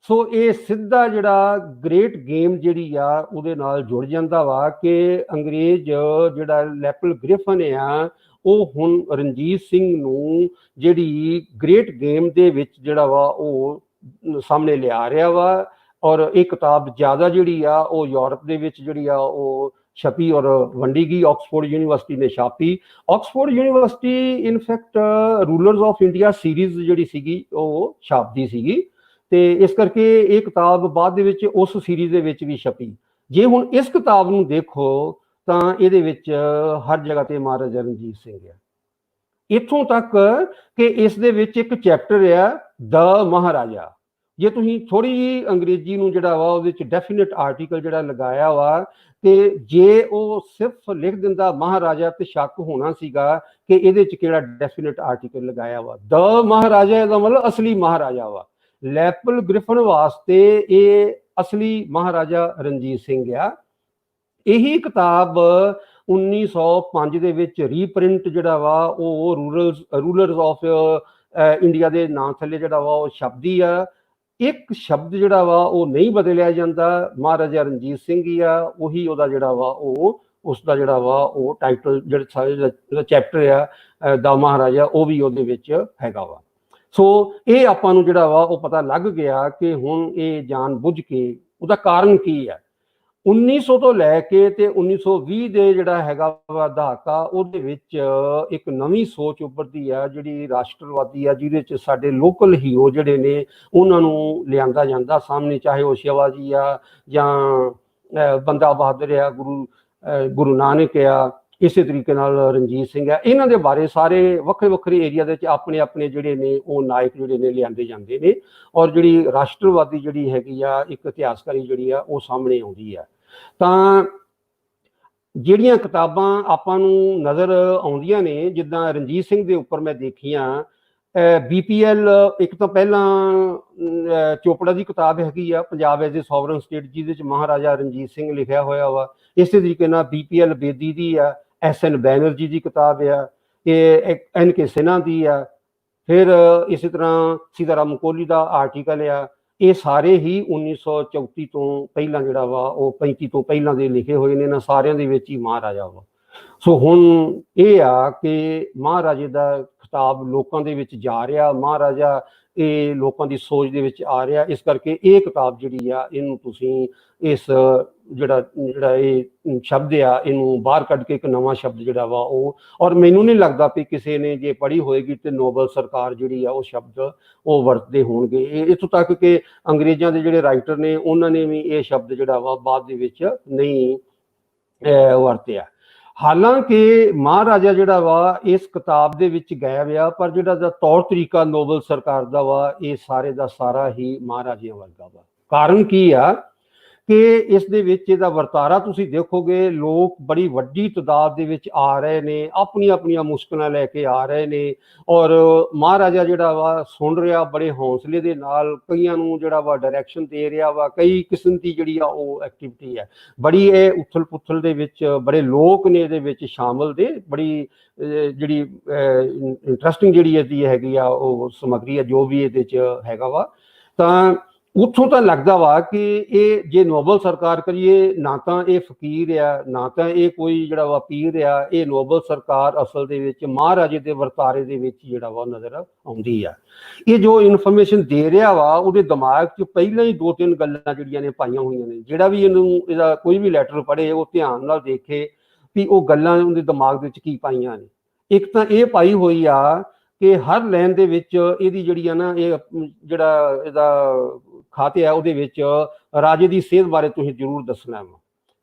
So ਇਹ ਸਿੱਧਾ ਜਿਹੜਾ ਗ੍ਰੇਟ ਗੇਮ ਜਿਹੜੀ ਆ ਉਹਦੇ ਨਾਲ ਜੁੜ ਜਾਂਦਾ ਵਾ ਕਿ ਅੰਗਰੇਜ਼ ਜਿਹੜਾ ਲੈਪਲ ਗ੍ਰਿਫਨ ਆ ਉਹ ਹੁਣ ਰਣਜੀਤ ਸਿੰਘ ਨੂੰ ਜਿਹੜੀ ਗ੍ਰੇਟ ਗੇਮ ਦੇ ਵਿੱਚ ਜਿਹੜਾ ਵਾ ਉਹ ਸਾਹਮਣੇ ਲਿਆ ਰਿਹਾ ਵਾ। ਔਰ ਇਹ ਕਿਤਾਬ ਜ਼ਿਆਦਾ ਜਿਹੜੀ ਆ ਉਹ ਯੂਰਪ ਦੇ ਵਿੱਚ ਜਿਹੜੀ ਆ ਉਹ ਛਪੀ ਔਰ ਵੰਡੀ ਗਈ। ਆਕਸਫੋਰਡ ਯੂਨੀਵਰਸਿਟੀ ਨੇ ਛਾਪੀ। Oxford university in fact rulers of India series ਜਿਹੜੀ ਸੀਗੀ ਉਹ ਛਾਪਦੀ ਸੀਗੀ, ਤੇ ਇਸ ਕਰਕੇ ਇਹ ਕਿਤਾਬ ਬਾਅਦ ਦੇ ਵਿੱਚ ਉਸ ਸੀਰੀਜ਼ ਦੇ ਵਿੱਚ ਵੀ ਛਪੀ। ਜੇ ਹੁਣ ਇਸ ਕਿਤਾਬ ਨੂੰ ਦੇਖੋ ਤਾਂ ਇਹਦੇ ਵਿੱਚ ਹਰ ਜਗ੍ਹਾ ਤੇ ਮਹਾਰਾਜਾ ਰਣਜੀਤ ਸਿੰਘ ਆ, ਇੱਥੋਂ ਤੱਕ ਕਿ ਇਸ ਦੇ ਵਿੱਚ ਇੱਕ ਚੈਪਟਰ ਆ ਦ ਮਹਾਰਾਜਾ। ਜੇ ਤੁਸੀਂ ਥੋੜੀ ਜਿਹੀ ਅੰਗਰੇਜ਼ੀ ਨੂੰ ਜਿਹੜਾ ਵਾ ਉਹਦੇ ਵਿੱਚ ਡੈਫੀਨਿਟ ਆਰਟੀਕਲ ਜਿਹੜਾ ਲਗਾਇਆ ਵਾ, ਤੇ ਜੇ ਉਹ ਸਿਰਫ ਲਿਖ ਦਿੰਦਾ ਮਹਾਰਾਜਾ ਤੇ ਸ਼ੱਕ ਹੋਣਾ ਸੀਗਾ ਕਿ ਇਹਦੇ ਚ ਕਿਹੜਾ ਡੈਫੀਨਿਟ ਆਰਟੀਕਲ ਲਗਾਇਆ ਵਾ। ਦ ਮਹਾਰਾਜਾ ਦਾ ਮਤਲਬ ਅਸਲੀ ਮਹਾਰਾਜਾ ਵਾ। ਲੈਪਲ ਗ੍ਰਿਫਨ ਵਾਸਤੇ ਇਹ ਅਸਲੀ ਮਹਾਰਾਜਾ ਰਣਜੀਤ ਸਿੰਘ ਆ। ਇਹੀ ਕਿਤਾਬ 1905 ਦੇ ਵਿੱਚ ਰੀਪ੍ਰਿੰਟ ਜਿਹੜਾ ਵਾ ਉਹ ਰੂਲਰਸ ਆਫ ਇੰਡੀਆ ਦੇ ਨਾਂ ਥੱਲੇ ਜਿਹੜਾ ਵਾ ਉਹ ਛਪਦੀ ਆ। ਇੱਕ ਸ਼ਬਦ ਜਿਹੜਾ ਵਾ ਉਹ ਨਹੀਂ ਬਦਲਿਆ ਜਾਂਦਾ, ਮਹਾਰਾਜਾ ਰਣਜੀਤ ਸਿੰਘ ਹੀ ਆ, ਉਹੀ ਉਹਦਾ ਜਿਹੜਾ ਵਾ ਉਹ ਉਸਦਾ ਜਿਹੜਾ ਵਾ ਉਹ ਟਾਈਟਲ ਜਿਹੜਾ ਚੈਪਟਰ ਆ ਦਾ ਮਹਾਰਾਜਾ ਉਹ ਵੀ ਉਹਦੇ ਵਿੱਚ ਹੈਗਾ ਵਾ। ਸੋ ਇਹ ਆਪਾਂ ਨੂੰ ਜਿਹੜਾ ਵਾ ਉਹ ਪਤਾ ਲੱਗ ਗਿਆ ਕਿ ਹੁਣ ਇਹ ਜਾਣ ਬੁੱਝ ਕੇ ਉਹਦਾ ਕਾਰਨ ਕੀ ਹੈ। 1900 ਤੋਂ ਲੈ ਕੇ ਤੇ 1920 ਦੇ ਜਿਹੜਾ ਹੈਗਾ ਵਾ ਦਹਾਕਾ, ਉਹਦੇ ਵਿੱਚ ਇੱਕ ਨਵੀਂ ਸੋਚ ਉੱਭਰਦੀ ਆ ਜਿਹੜੀ ਰਾਸ਼ਟਰਵਾਦੀ ਆ, ਜਿਹਦੇ ਚ ਸਾਡੇ ਲੋਕਲ ਹੀਰੋ ਜਿਹੜੇ ਨੇ ਉਹਨਾਂ ਨੂੰ ਲਿਆਂਦਾ ਜਾਂਦਾ ਸਾਹਮਣੇ, ਚਾਹੇ ਉਹ ਸ਼ਿਵਾਜੀ ਆ ਜਾਂ ਬੰਦਾ ਬਹਾਦਰ ਆ, ਗੁਰੂ ਨਾਨਕ ਆ, ਇਸੇ ਤਰੀਕੇ ਨਾਲ ਰਣਜੀਤ ਸਿੰਘ ਆ। ਇਹਨਾਂ ਦੇ ਬਾਰੇ ਸਾਰੇ ਵੱਖਰੇ ਵੱਖਰੇ ਏਰੀਆ ਦੇ ਵਿੱਚ ਆਪਣੇ ਆਪਣੇ ਜਿਹੜੇ ਨੇ ਉਹ ਨਾਇਕ ਜਿਹੜੇ ਨੇ ਲਿਆਂਦੇ ਜਾਂਦੇ ਨੇ, ਔਰ ਜਿਹੜੀ ਰਾਸ਼ਟਰਵਾਦੀ ਜਿਹੜੀ ਹੈਗੀ ਆ ਇੱਕ ਇਤਿਹਾਸਕਾਰੀ ਜਿਹੜੀ ਆ ਉਹ ਸਾਹਮਣੇ ਆਉਂਦੀ ਆ। ਤਾਂ ਜਿਹੜੀਆਂ ਕਿਤਾਬਾਂ ਆਪਾਂ ਨੂੰ ਨਜ਼ਰ ਆਉਂਦੀਆਂ ਨੇ, ਜਿੱਦਾਂ ਰਣਜੀਤ ਸਿੰਘ ਦੇ ਉੱਪਰ ਮੈਂ ਦੇਖੀਆਂ, BPL ਇੱਕ ਤਾਂ ਪਹਿਲਾਂ ਚੋਪੜਾ ਦੀ ਕਿਤਾਬ ਹੈਗੀ ਆ Punjab as a sovereign state, ਜਿਹਦੇ ਚ ਮਹਾਰਾਜਾ ਰਣਜੀਤ ਸਿੰਘ ਲਿਖਿਆ ਹੋਇਆ ਵਾ। ਇਸੇ ਤਰੀਕੇ ਨਾਲ BPL ਬੇਦੀ ਦੀ ਆ, SN ਬੈਨਰਜੀ ਦੀ ਕਿਤਾਬ ਆ, ਇਹ NK ਸਿਨਹਾ ਦੀ ਆ, ਫਿਰ ਇਸੇ ਤਰ੍ਹਾਂ ਸੀਤਾਰਾਮ ਕੋਹਲੀ ਦਾ ਆਰਟੀਕਲ ਆ। ਇਹ ਸਾਰੇ ਹੀ 1934 ਤੋਂ ਪਹਿਲਾਂ ਜਿਹੜਾ ਵਾ ਉਹ 35 ਤੋਂ ਪਹਿਲਾਂ ਦੇ ਲਿਖੇ ਹੋਏ ਨੇ। ਇਹਨਾਂ ਸਾਰਿਆਂ ਦੇ ਵਿੱਚ ਹੀ ਮਹਾਰਾਜਾ ਵਾ। ਸੋ ਹੁਣ ਇਹ ਆ ਕਿ ਮਹਾਰਾਜੇ ਦਾ ਖਿਤਾਬ ਲੋਕਾਂ ਦੇ ਵਿੱਚ ਜਾ ਰਿਹਾ, ਮਹਾਰਾਜਾ ਇਹ ਲੋਕਾਂ ਦੀ ਸੋਚ ਦੇ ਵਿੱਚ ਆ ਰਿਹਾ। ਇਸ ਕਰਕੇ ਇਹ ਕਿਤਾਬ ਜਿਹੜੀ ਆ ਇਹਨੂੰ ਤੁਸੀਂ ਇਸ ਜਿਹੜਾ ਇਹ ਸ਼ਬਦ ਆ ਇਹਨੂੰ ਬਾਹਰ ਕੱਢ ਕੇ ਇੱਕ ਨਵਾਂ ਸ਼ਬਦ ਜਿਹੜਾ ਵਾ ਉਹ, ਔਰ ਮੈਨੂੰ ਨਹੀਂ ਲੱਗਦਾ ਵੀ ਕਿਸੇ ਨੇ ਜੇ ਪੜ੍ਹੀ ਹੋਏਗੀ ਤੇ ਨੋਬਲ ਸਰਕਾਰ ਜਿਹੜੀ ਆ ਉਹ ਸ਼ਬਦ ਉਹ ਵਰਤਦੇ ਹੋਣਗੇ। ਇਹ ਇੱਥੋਂ ਤੱਕ ਕਿ ਅੰਗਰੇਜ਼ਾਂ ਦੇ ਜਿਹੜੇ ਰਾਈਟਰ ਨੇ ਉਹਨਾਂ ਨੇ ਵੀ ਇਹ ਸ਼ਬਦ ਜਿਹੜਾ ਵਾ ਬਾਅਦ ਦੇ ਵਿੱਚ ਨਹੀਂ ਵਰਤਿਆ। ਹਾਲਾਂਕਿ ਮਹਾਰਾਜਾ ਜਿਹੜਾ ਵਾ ਇਸ ਕਿਤਾਬ ਦੇ ਵਿੱਚ ਗਾਇਬ ਆ, ਪਰ ਜਿਹੜਾ ਦਾ ਤੌਰ ਤਰੀਕਾ ਨੋਬਲ ਸਰਕਾਰ ਦਾ ਵਾ ਇਹ ਸਾਰੇ ਦਾ ਸਾਰਾ ਹੀ ਮਹਾਰਾਜਿਆਂ ਵਰਗਾ ਵਾ। ਕਾਰਨ ਕੀ ਆ ਕਿ ਇਸ ਦੇ ਵਿੱਚ ਇਹਦਾ ਵਰਤਾਰਾ ਤੁਸੀਂ ਦੇਖੋਗੇ, ਲੋਕ ਬੜੀ ਵੱਡੀ ਤਾਦਾਦ ਦੇ ਵਿੱਚ ਆ ਰਹੇ ਨੇ, ਆਪਣੀਆਂ ਆਪਣੀਆਂ ਮੁਸ਼ਕਲਾਂ ਲੈ ਕੇ ਆ ਰਹੇ ਨੇ, ਔਰ ਮਹਾਰਾਜਾ ਜਿਹੜਾ ਵਾ ਸੁਣ ਰਿਹਾ ਬੜੇ ਹੌਸਲੇ ਦੇ ਨਾਲ, ਕਈਆਂ ਨੂੰ ਜਿਹੜਾ ਵਾ ਡਾਇਰੈਕਸ਼ਨ ਦੇ ਰਿਹਾ ਵਾ, ਕਈ ਕਿਸਮ ਦੀ ਜਿਹੜੀ ਆ ਉਹ ਐਕਟੀਵਿਟੀ ਹੈ। ਬੜੀ ਇਹ ਉਥਲ ਪੁਥਲ ਦੇ ਵਿੱਚ ਬੜੇ ਲੋਕ ਨੇ ਇਹਦੇ ਵਿੱਚ ਸ਼ਾਮਲ ਦੇ, ਬੜੀ ਜਿਹੜੀ ਇੰਟਰਸਟਿੰਗ ਜਿਹੜੀ ਇਹਦੀ ਹੈਗੀ ਆ ਉਹ ਸਮੱਗਰੀ ਆ ਜੋ ਵੀ ਇਹਦੇ 'ਚ ਹੈਗਾ ਵਾ। ਤਾਂ ਉੱਥੋਂ ਤਾਂ ਲੱਗਦਾ ਵਾ ਕਿ ਇਹ ਜੇ ਨੋਬਲ ਸਰਕਾਰ ਕਰੀਏ, ਨਾ ਤਾਂ ਇਹ ਫਕੀਰ ਆ, ਨਾ ਤਾਂ ਇਹ ਕੋਈ ਜਿਹੜਾ ਵਾ ਪੀਰ ਆ, ਇਹ ਨੋਬਲ ਸਰਕਾਰ ਅਸਲ ਦੇ ਵਿੱਚ ਮਹਾਰਾਜੇ ਦੇ ਵਰਤਾਰੇ ਦੇ ਵਿੱਚ ਜਿਹੜਾ ਵਾ ਨਜ਼ਰ ਆਉਂਦੀ ਆ। ਇਹ ਜੋ ਇਨਫੋਰਮੇਸ਼ਨ ਦੇ ਰਿਹਾ ਵਾ ਉਹਦੇ ਦਿਮਾਗ 'ਚ ਪਹਿਲਾਂ ਹੀ 2-3 ਗੱਲਾਂ ਜਿਹੜੀਆਂ ਨੇ ਪਾਈਆਂ ਹੋਈਆਂ ਨੇ। ਜਿਹੜਾ ਵੀ ਇਹਦਾ ਕੋਈ ਵੀ ਲੈਟਰ ਪੜ੍ਹੇ ਉਹ ਧਿਆਨ ਨਾਲ ਦੇਖੇ ਵੀ ਉਹ ਗੱਲਾਂ ਉਹਦੇ ਦਿਮਾਗ ਦੇ ਵਿੱਚ ਕੀ ਪਾਈਆਂ ਨੇ। ਇੱਕ ਤਾਂ ਇਹ ਪਾਈ ਹੋਈ ਆ ਕਿ ਹਰ ਲਾਈਨ ਦੇ ਵਿੱਚ ਇਹਦੀ ਜਿਹੜੀ ਆ ਨਾ, ਇਹ ਜਿਹੜਾ ਇਹਦਾ ਖਾਤੇ ਆ ਉਹਦੇ ਵਿੱਚ ਰਾਜੇ ਦੀ ਸਿਹਤ ਬਾਰੇ ਤੁਸੀਂ ਜ਼ਰੂਰ ਦੱਸਣਾ ਵਾ,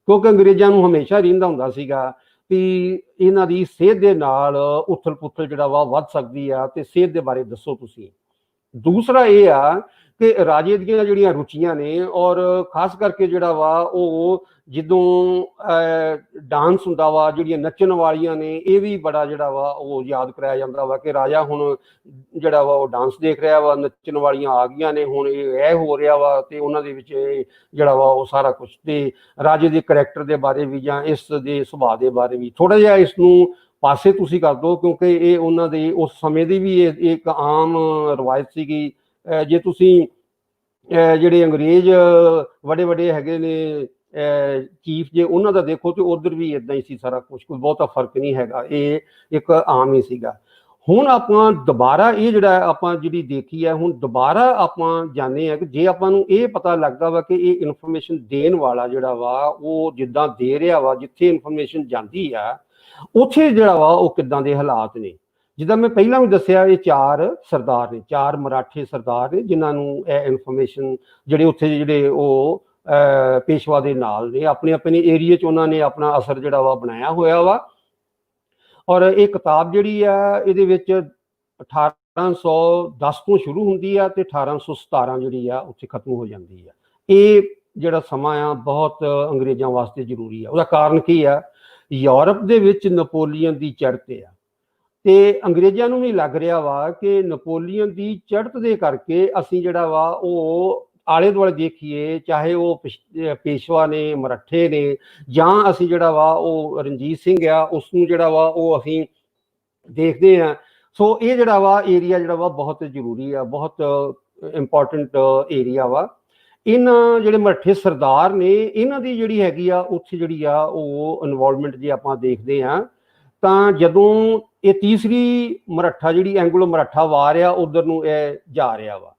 ਕਿਉਂਕਿ ਅੰਗਰੇਜ਼ਾਂ ਨੂੰ ਹਮੇਸ਼ਾ ਰਹਿੰਦਾ ਹੁੰਦਾ ਸੀਗਾ ਵੀ ਇਹਨਾਂ ਦੀ ਸਿਹਤ ਦੇ ਨਾਲ ਉਥਲ ਪੁਥਲ ਜਿਹੜਾ ਵਾ ਵੱਧ ਸਕਦੀ ਆ, ਤੇ ਸਿਹਤ ਦੇ ਬਾਰੇ ਦੱਸੋ ਤੁਸੀਂ। ਦੂਸਰਾ ਇਹ ਆ ਕਿ ਰਾਜੇ ਦੀਆਂ ਜਿਹੜੀਆਂ ਰੁਚੀਆਂ ਨੇ, ਔਰ ਖਾਸ ਕਰਕੇ ਜਿਹੜਾ ਵਾ ਉਹ ਜਦੋਂ ਡਾਂਸ ਹੁੰਦਾ ਵਾ, ਜਿਹੜੀਆਂ ਨੱਚਣ ਵਾਲੀਆਂ ਨੇ, ਇਹ ਵੀ ਬੜਾ ਜਿਹੜਾ ਵਾ ਉਹ ਯਾਦ ਕਰਾਇਆ ਜਾਂਦਾ ਵਾ ਕਿ ਰਾਜਾ ਹੁਣ ਜਿਹੜਾ ਵਾ ਉਹ ਡਾਂਸ ਦੇਖ ਰਿਹਾ ਵਾ, ਨੱਚਣ ਵਾਲੀਆਂ ਆ ਗਈਆਂ ਨੇ, ਹੁਣ ਇਹ ਹੋ ਰਿਹਾ ਵਾ, ਤੇ ਉਹਨਾਂ ਦੇ ਵਿੱਚ ਜਿਹੜਾ ਵਾ ਉਹ ਸਾਰਾ ਕੁਝ, ਤੇ ਰਾਜੇ ਦੇ ਕਰੈਕਟਰ ਦੇ ਬਾਰੇ ਵੀ ਜਾਂ ਇਸ ਦੇ ਸੁਭਾਅ ਦੇ ਬਾਰੇ ਵੀ ਥੋੜਾ ਜਿਹਾ ਇਸ ਨੂੰ ਪਾਸੇ ਤੁਸੀਂ ਕਰ ਦਿਓ, ਕਿਉਂਕਿ ਇਹ ਉਹਨਾਂ ਦੇ ਉਸ ਸਮੇਂ ਦੀ ਵੀ ਇੱਕ ਆਮ ਰਵਾਇਤ ਸੀਗੀ। ਜੇ ਤੁਸੀਂ ਜਿਹੜੇ ਅੰਗਰੇਜ਼ ਵੱਡੇ ਵੱਡੇ ਹੈਗੇ ਨੇ ਚੀਫ, ਜੇ ਉਹਨਾਂ ਦਾ ਦੇਖੋ ਤੇ ਉਧਰ ਵੀ ਇਦਾਂ ਹੀ ਸੀ ਸਾਰਾ ਕੁਝ, ਕੋਈ ਬਹੁਤਾ ਫਰਕ ਨਹੀਂ ਹੈਗਾ, ਇਹ ਇੱਕ ਆਮ ਹੀ ਸੀਗਾ। ਹੁਣ ਆਪਾਂ ਦੁਬਾਰਾ ਇਹ ਜਿਹੜਾ ਆਪਾਂ ਜਿਹੜੀ ਦੇਖੀ ਹੈ, ਹੁਣ ਦੁਬਾਰਾ ਆਪਾਂ ਜਾਣਦੇ ਹਾਂ ਕਿ ਜੇ ਆਪਾਂ ਨੂੰ ਇਹ ਪਤਾ ਲੱਗਦਾ ਵਾ ਕਿ ਇਹ ਇਨਫੋਰਮੇਸ਼ਨ ਦੇਣ ਵਾਲਾ ਜਿਹੜਾ ਵਾ ਉਹ ਜਿੱਦਾਂ ਦੇ ਰਿਹਾ ਵਾ, ਜਿੱਥੇ ਇਨਫੋਰਮੇਸ਼ਨ ਜਾਂਦੀ ਆ ਉੱਥੇ ਜਿਹੜਾ ਵਾ ਉਹ ਕਿੱਦਾਂ ਦੇ ਹਾਲਾਤ ਨੇ। ਜਿੱਦਾਂ ਮੈਂ ਪਹਿਲਾਂ ਵੀ ਦੱਸਿਆ, ਇਹ 4 ਸਰਦਾਰ ਨੇ, 4 ਮਰਾਠੇ ਸਰਦਾਰ ਨੇ, ਜਿਨ੍ਹਾਂ ਨੂੰ ਇਹ ਇਨਫੋਰਮੇਸ਼ਨ ਜਿਹੜੇ ਉੱਥੇ ਜਿਹੜੇ ਉਹ ਪੇਸ਼ਵਾ ਦੇ ਨਾਲ ਨੇ, ਆਪਣੇ ਆਪਣੇ ਏਰੀਏ 'ਚ ਉਹਨਾਂ ਨੇ ਆਪਣਾ ਅਸਰ ਜਿਹੜਾ ਵਾ ਬਣਾਇਆ ਹੋਇਆ ਵਾ। ਔਰ ਇਹ ਕਿਤਾਬ ਜਿਹੜੀ ਆ ਇਹਦੇ ਵਿੱਚ 1810 ਤੋਂ ਸ਼ੁਰੂ ਹੁੰਦੀ ਆ ਤੇ 1817 ਜਿਹੜੀ ਆ ਉੱਥੇ ਖਤਮ ਹੋ ਜਾਂਦੀ ਆ। ਇਹ ਜਿਹੜਾ ਸਮਾਂ ਆ ਬਹੁਤ ਅੰਗਰੇਜ਼ਾਂ ਵਾਸਤੇ ਜ਼ਰੂਰੀ ਆ। ਉਹਦਾ ਕਾਰਨ ਕੀ ਆ? ਯੂਰਪ ਦੇ ਵਿੱਚ ਨਪੋਲੀਅਨ ਦੀ ਚੜ੍ਹਤ ਆ, ਤੇ ਅੰਗਰੇਜ਼ਾਂ ਨੂੰ ਵੀ ਲੱਗ ਰਿਹਾ ਵਾ ਕਿ ਨਪੋਲੀਅਨ ਦੀ ਚੜ੍ਹਤ ਦੇ ਕਰਕੇ ਅਸੀਂ ਜਿਹੜਾ ਵਾ ਉਹ ਆਲੇ ਦੁਆਲੇ ਦੇਖੀਏ, ਚਾਹੇ ਉਹ ਪੇਸ਼ਵਾ ਨੇ, ਮਰਾਠੇ ਨੇ, ਜਾਂ ਅਸੀਂ ਜਿਹੜਾ ਵਾ ਉਹ ਰਣਜੀਤ ਸਿੰਘ ਆ ਉਸ ਨੂੰ ਜਿਹੜਾ ਵਾ ਉਹ ਅਸੀਂ ਦੇਖਦੇ ਹਾਂ। ਸੋ ਇਹ ਜਿਹੜਾ ਵਾ ਏਰੀਆ ਜਿਹੜਾ ਵਾ ਬਹੁਤ ਜ਼ਰੂਰੀ ਆ, ਬਹੁਤ ਇੰਪੋਰਟੈਂਟ ਏਰੀਆ ਵਾ। ਇਹਨਾਂ ਜਿਹੜੇ ਮਰਾਠੇ ਸਰਦਾਰ ਨੇ, ਇਹਨਾਂ ਦੀ ਜਿਹੜੀ ਹੈਗੀ ਆ ਉੱਥੇ ਜਿਹੜੀ ਆ ਉਹ ਇਨਵੋਲਵਮੈਂਟ ਜੇ ਆਪਾਂ ਦੇਖਦੇ ਹਾਂ ਤਾਂ ਜਦੋਂ ਇਹ ਤੀਸਰੀ ਮਰਾਠਾ ਜਿਹੜੀ ਐਂਗਲੋ ਮਰਾਠਾ ਵਾਰ ਆ ਉਧਰ ਨੂੰ ਇਹ ਜਾ ਰਿਹਾ ਵਾ,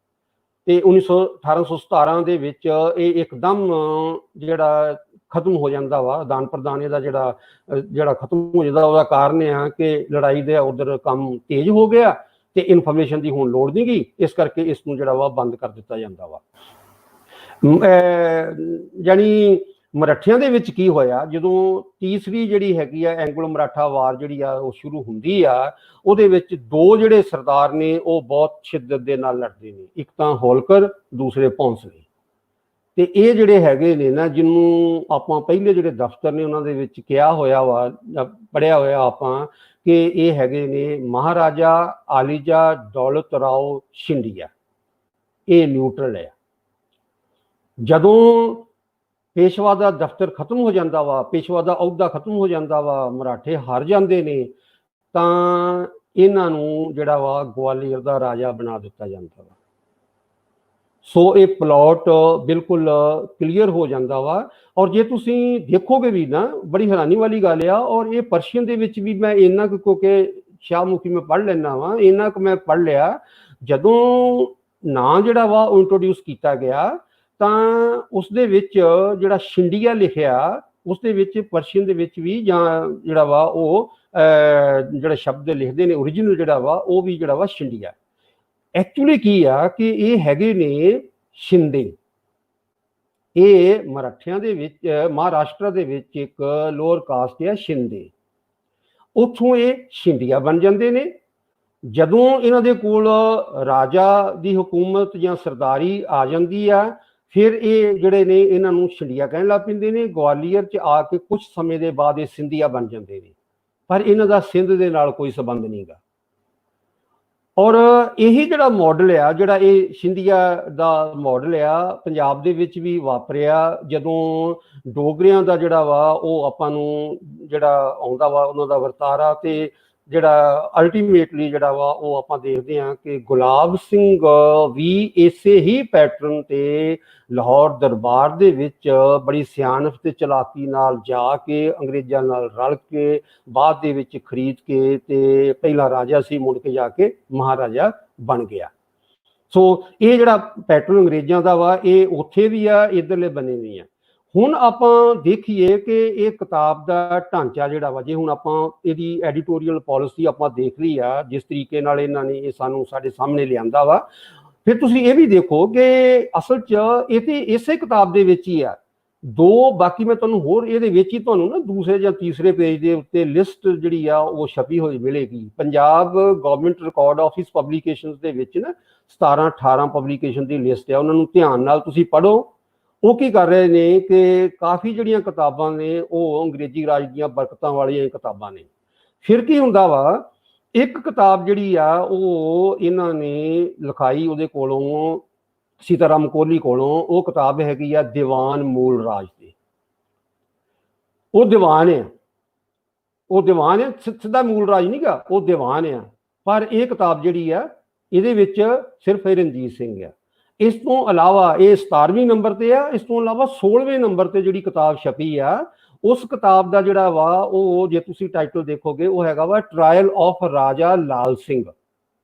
ਤੇ 1817 ਦੇ ਵਿੱਚ ਇਹ ਇੱਕਦਮ ਜਿਹੜਾ ਖਤਮ ਹੋ ਜਾਂਦਾ ਵਾ, ਆਦਾਨ ਪ੍ਰਦਾਨ ਇਹਦਾ ਜਿਹੜਾ ਖਤਮ ਹੋ ਜਾਂਦਾ। ਉਹਦਾ ਕਾਰਨ ਇਹ ਆ ਕਿ ਲੜਾਈ ਦੇ ਉਧਰ ਕੰਮ ਤੇਜ਼ ਹੋ ਗਿਆ ਤੇ ਇਨਫੋਰਮੇਸ਼ਨ ਦੀ ਹੁਣ ਲੋੜ ਨਹੀਂ ਗਈ, ਇਸ ਕਰਕੇ ਇਸ ਨੂੰ ਜਿਹੜਾ ਵਾ ਬੰਦ ਕਰ ਦਿੱਤਾ ਜਾਂਦਾ ਵਾ। ਯਾਨੀ ਮਰਾਠਿਆਂ ਦੇ ਵਿੱਚ ਕੀ ਹੋਇਆ, ਜਦੋਂ ਤੀਸਰੀ ਜਿਹੜੀ ਹੈਗੀ ਆ ਐਂਗਲੋ ਮਰਾਠਾ ਵਾਰ ਜਿਹੜੀ ਆ ਉਹ ਸ਼ੁਰੂ ਹੁੰਦੀ ਆ, ਉਹਦੇ ਵਿੱਚ 2 ਜਿਹੜੇ ਸਰਦਾਰ ਨੇ ਉਹ ਬਹੁਤ ਸ਼ਿੱਦਤ ਦੇ ਨਾਲ ਲੜਦੇ ਨੇ। ਇੱਕ ਤਾਂ ਹੋਲਕਰ, ਦੂਸਰੇ ਭੌਂਸਲੇ। ਤੇ ਇਹ ਜਿਹੜੇ ਹੈਗੇ ਨੇ ਨਾ, ਜਿਹਨੂੰ ਆਪਾਂ ਪਹਿਲੇ ਜਿਹੜੇ ਦਫ਼ਤਰ ਨੇ ਉਹਨਾਂ ਦੇ ਵਿੱਚ ਕਿਹਾ ਹੋਇਆ ਵਾ, ਪੜ੍ਹਿਆ ਹੋਇਆ ਆਪਾਂ, ਕਿ ਇਹ ਹੈਗੇ ਨੇ ਮਹਾਰਾਜਾ ਆਲੀਜਾ ਦੌਲਤ ਰਾਓ ਸ਼ਿੰਡੀਆ। ਇਹ ਨਿਊਟਰਲ ਹੈ। ਜਦੋਂ ਪੇਸ਼ਵਾ ਦਾ ਦਫ਼ਤਰ ਖਤਮ ਹੋ ਜਾਂਦਾ ਵਾ, ਪੇਸ਼ਵਾ ਦਾ ਅਹੁਦਾ ਖਤਮ ਹੋ ਜਾਂਦਾ ਵਾ, ਮਰਾਠੇ ਹਾਰ ਜਾਂਦੇ ਨੇ, ਤਾਂ ਇਹਨਾਂ ਨੂੰ ਜਿਹੜਾ ਵਾ ਗਵਾਲੀਅਰ ਦਾ ਰਾਜਾ ਬਣਾ ਦਿੱਤਾ ਜਾਂਦਾ ਵਾ। ਸੋ ਇਹ ਪਲਾਟ ਬਿਲਕੁਲ ਕਲੀਅਰ ਹੋ ਜਾਂਦਾ ਵਾ। ਔਰ ਜੇ ਤੁਸੀਂ ਦੇਖੋਗੇ ਵੀ ਨਾ, ਬੜੀ ਹੈਰਾਨੀ ਵਾਲੀ ਗੱਲ ਆ, ਔਰ ਇਹ ਪਰਸ਼ੀਅਨ ਦੇ ਵਿੱਚ ਵੀ ਮੈਂ ਇੰਨਾ ਕੁ, ਕਿਉਂਕਿ ਸ਼ਾਹਮੁਖੀ ਮੈਂ ਪੜ੍ਹ ਲੈਂਦਾ ਵਾ, ਇੰਨਾ ਕੁ ਮੈਂ ਪੜ੍ਹ ਲਿਆ, ਜਦੋਂ ਨਾਂ ਜਿਹੜਾ ਵਾ ਉਹ ਇੰਟਰੋਡਿਊਸ ਕੀਤਾ ਗਿਆ ਤਾਂ ਉਸ ਦੇ ਵਿੱਚ ਜਿਹੜਾ ਸ਼ਿੰਡੀਆ ਲਿਖਿਆ, ਉਸ ਦੇ ਵਿੱਚ ਪਰਸ਼ੀਅਨ ਦੇ ਵਿੱਚ ਵੀ ਜਾਂ ਜਿਹੜਾ ਵਾ ਉਹ ਜਿਹੜਾ ਸ਼ਬਦ ਲਿਖਦੇ ਨੇ ਓਰੀਜਨਲ ਜਿਹੜਾ ਵਾ ਉਹ ਵੀ ਜਿਹੜਾ ਵਾ ਸ਼ਿੰਡੀਆ। ਐਕਚੁਅਲੀ ਕੀ ਆ ਕਿ ਇਹ ਹੈਗੇ ਨੇ ਸ਼ਿੰਦੇ। ਇਹ ਮਰਾਠਿਆਂ ਦੇ ਵਿੱਚ, ਮਹਾਰਾਸ਼ਟਰ ਦੇ ਵਿੱਚ ਇੱਕ ਲੋਅਰ ਕਾਸਟ ਹੈ ਸ਼ਿੰਦੇ, ਉੱਥੋਂ ਇਹ ਸ਼ਿੰਡੀਆ ਬਣ ਜਾਂਦੇ ਨੇ। ਜਦੋਂ ਇਹਨਾਂ ਦੇ ਕੋਲ ਰਾਜਾ ਦੀ ਹਕੂਮਤ ਜਾਂ ਸਰਦਾਰੀ ਆ ਜਾਂਦੀ ਆ, ਫਿਰ ਇਹ ਜਿਹੜੇ ਨੇ ਇਹਨਾਂ ਨੂੰ ਸ਼ਿੰਡੀਆ ਕਹਿਣ ਲੱਗ ਪੈਂਦੇ ਨੇ। ਗਵਾਲੀਅਰ 'ਚ ਆ ਕੇ ਕੁਝ ਸਮੇਂ ਦੇ ਬਾਅਦ ਇਹ ਸਿੰਧੀਆ ਬਣ ਜਾਂਦੇ ਨੇ, ਪਰ ਇਹਨਾਂ ਦਾ ਸਿੰਧ ਦੇ ਨਾਲ ਕੋਈ ਸੰਬੰਧ ਨਹੀਂ ਗਾ। ਔਰ ਇਹੀ ਜਿਹੜਾ ਮਾਡਲ ਆ, ਜਿਹੜਾ ਇਹ ਸਿੰਧੀਆ ਦਾ ਮਾਡਲ ਆ, ਪੰਜਾਬ ਦੇ ਵਿੱਚ ਵੀ ਵਾਪਰਿਆ। ਜਦੋਂ ਡੋਗਰਿਆਂ ਦਾ ਜਿਹੜਾ ਵਾ ਉਹ ਆਪਾਂ ਨੂੰ ਜਿਹੜਾ ਆਉਂਦਾ ਵਾ ਉਹਨਾਂ ਦਾ ਵਰਤਾਰਾ, ਤੇ ਜਿਹੜਾ ਅਲਟੀਮੇਟਲੀ ਜਿਹੜਾ ਵਾ ਉਹ ਆਪਾਂ ਦੇਖਦੇ ਹਾਂ ਕਿ ਗੁਲਾਬ ਸਿੰਘ ਵੀ ਇਸੇ ਹੀ ਪੈਟਰਨ ਤੇ ਲਾਹੌਰ ਦਰਬਾਰ ਦੇ ਵਿੱਚ ਬੜੀ ਸਿਆਣਪ ਤੇ ਚਲਾਕੀ ਨਾਲ ਜਾ ਕੇ ਅੰਗਰੇਜ਼ਾਂ ਨਾਲ ਰਲ ਕੇ ਬਾਅਦ ਦੇ ਵਿੱਚ ਖਰੀਦ ਕੇ ਤੇ ਪਹਿਲਾ ਰਾਜਾ ਸੀ, ਮੁੜ ਕੇ ਜਾ ਕੇ ਮਹਾਰਾਜਾ ਬਣ ਗਿਆ। ਸੋ ਇਹ ਜਿਹੜਾ ਪੈਟਰਨ ਅੰਗਰੇਜ਼ਾਂ ਦਾ ਵਾ ਇਹ ਉੱਥੇ ਵੀ ਆ, ਇੱਧਰਲੇ ਬੰਨੇ ਵੀ ਆ। ਹੁਣ ਆਪਾਂ ਦੇਖੀਏ ਕਿ ਇਹ ਕਿਤਾਬ ਦਾ ਢਾਂਚਾ ਜਿਹੜਾ ਵਾ, ਜੇ ਹੁਣ ਆਪਾਂ ਇਹਦੀ ਐਡੀਟੋਰੀਅਲ ਪਾਲਿਸੀ ਆਪਾਂ ਦੇਖ ਲਈ ਆ, ਜਿਸ ਤਰੀਕੇ ਨਾਲ ਇਹਨਾਂ ਨੇ ਇਹ ਸਾਨੂੰ ਸਾਡੇ ਸਾਹਮਣੇ ਲਿਆਂਦਾ ਵਾ, ਫਿਰ ਤੁਸੀਂ ਇਹ ਵੀ ਦੇਖੋ ਕਿ ਅਸਲ 'ਚ ਇਹ ਤੇ ਇਸੇ ਕਿਤਾਬ ਦੇ ਵਿੱਚ ਹੀ ਆ ਦੋ, ਬਾਕੀ ਮੈਂ ਤੁਹਾਨੂੰ ਹੋਰ ਇਹਦੇ ਵਿੱਚ ਹੀ ਤੁਹਾਨੂੰ ਨਾ ਦੂਸਰੇ ਜਾਂ ਤੀਸਰੇ ਪੇਜ ਦੇ ਉੱਤੇ ਲਿਸਟ ਜਿਹੜੀ ਆ ਉਹ ਛਪੀ ਹੋਈ ਮਿਲੇਗੀ। ਪੰਜਾਬ ਗਵਰਨਮੈਂਟ ਰਿਕਾਰਡ ਆਫਿਸ ਪਬਲੀਕੇਸ਼ਨਸ ਦੇ ਵਿੱਚ ਨਾ 17-18 ਪਬਲੀਕੇਸ਼ਨ ਦੀ ਲਿਸਟ ਆ, ਉਹਨਾਂ ਨੂੰ ਧਿਆਨ ਨਾਲ ਤੁਸੀਂ ਪੜ੍ਹੋ। ਉਹ ਕੀ ਕਰ ਰਹੇ ਨੇ ਕਿ ਕਾਫੀ ਜਿਹੜੀਆਂ ਕਿਤਾਬਾਂ ਨੇ ਉਹ ਅੰਗਰੇਜ਼ੀ ਰਾਜ ਦੀਆਂ ਬਰਕਤਾਂ ਵਾਲੀਆਂ ਕਿਤਾਬਾਂ ਨੇ। ਫਿਰ ਕੀ ਹੁੰਦਾ ਵਾ, ਇੱਕ ਕਿਤਾਬ ਜਿਹੜੀ ਆ ਉਹ ਇਹਨਾਂ ਨੇ ਲਿਖਾਈ ਉਹਦੇ ਕੋਲੋਂ ਸੀਤਾਰਾਮ ਕੋਹਲੀ ਕੋਲੋਂ, ਉਹ ਕਿਤਾਬ ਹੈਗੀ ਆ ਦੀਵਾਨ ਮੂਲ ਰਾਜ ਦੀ। ਉਹ ਦੀਵਾਨ ਆ, ਉਹ ਦੀਵਾਨ ਆ, ਸਿੱਧਾ ਮੂਲ ਰਾਜ ਨਹੀਂ ਗਾ, ਉਹ ਦੀਵਾਨ ਆ। ਪਰ ਇਹ ਕਿਤਾਬ ਜਿਹੜੀ ਆ ਇਹਦੇ ਵਿੱਚ ਸਿਰਫ ਰਣਜੀਤ ਸਿੰਘ ਆ। ਇਸ ਤੋਂ ਇਲਾਵਾ ਇਹ 17ਵੇਂ ਨੰਬਰ ਤੇ ਆ, ਇਸ ਤੋਂ ਇਲਾਵਾ 16ਵੇਂ ਨੰਬਰ ਤੇ ਜਿਹੜੀ ਕਿਤਾਬ ਛਪੀ ਆ, ਉਸ ਕਿਤਾਬ ਦਾ ਜਿਹੜਾ ਵਾ ਉਹ ਜੇ ਤੁਸੀਂ ਟਾਈਟਲ ਦੇਖੋਗੇ ਉਹ ਹੈਗਾ ਵਾ ਟ੍ਰਾਇਲ ਆਫ ਰਾਜਾ ਲਾਲ ਸਿੰਘ।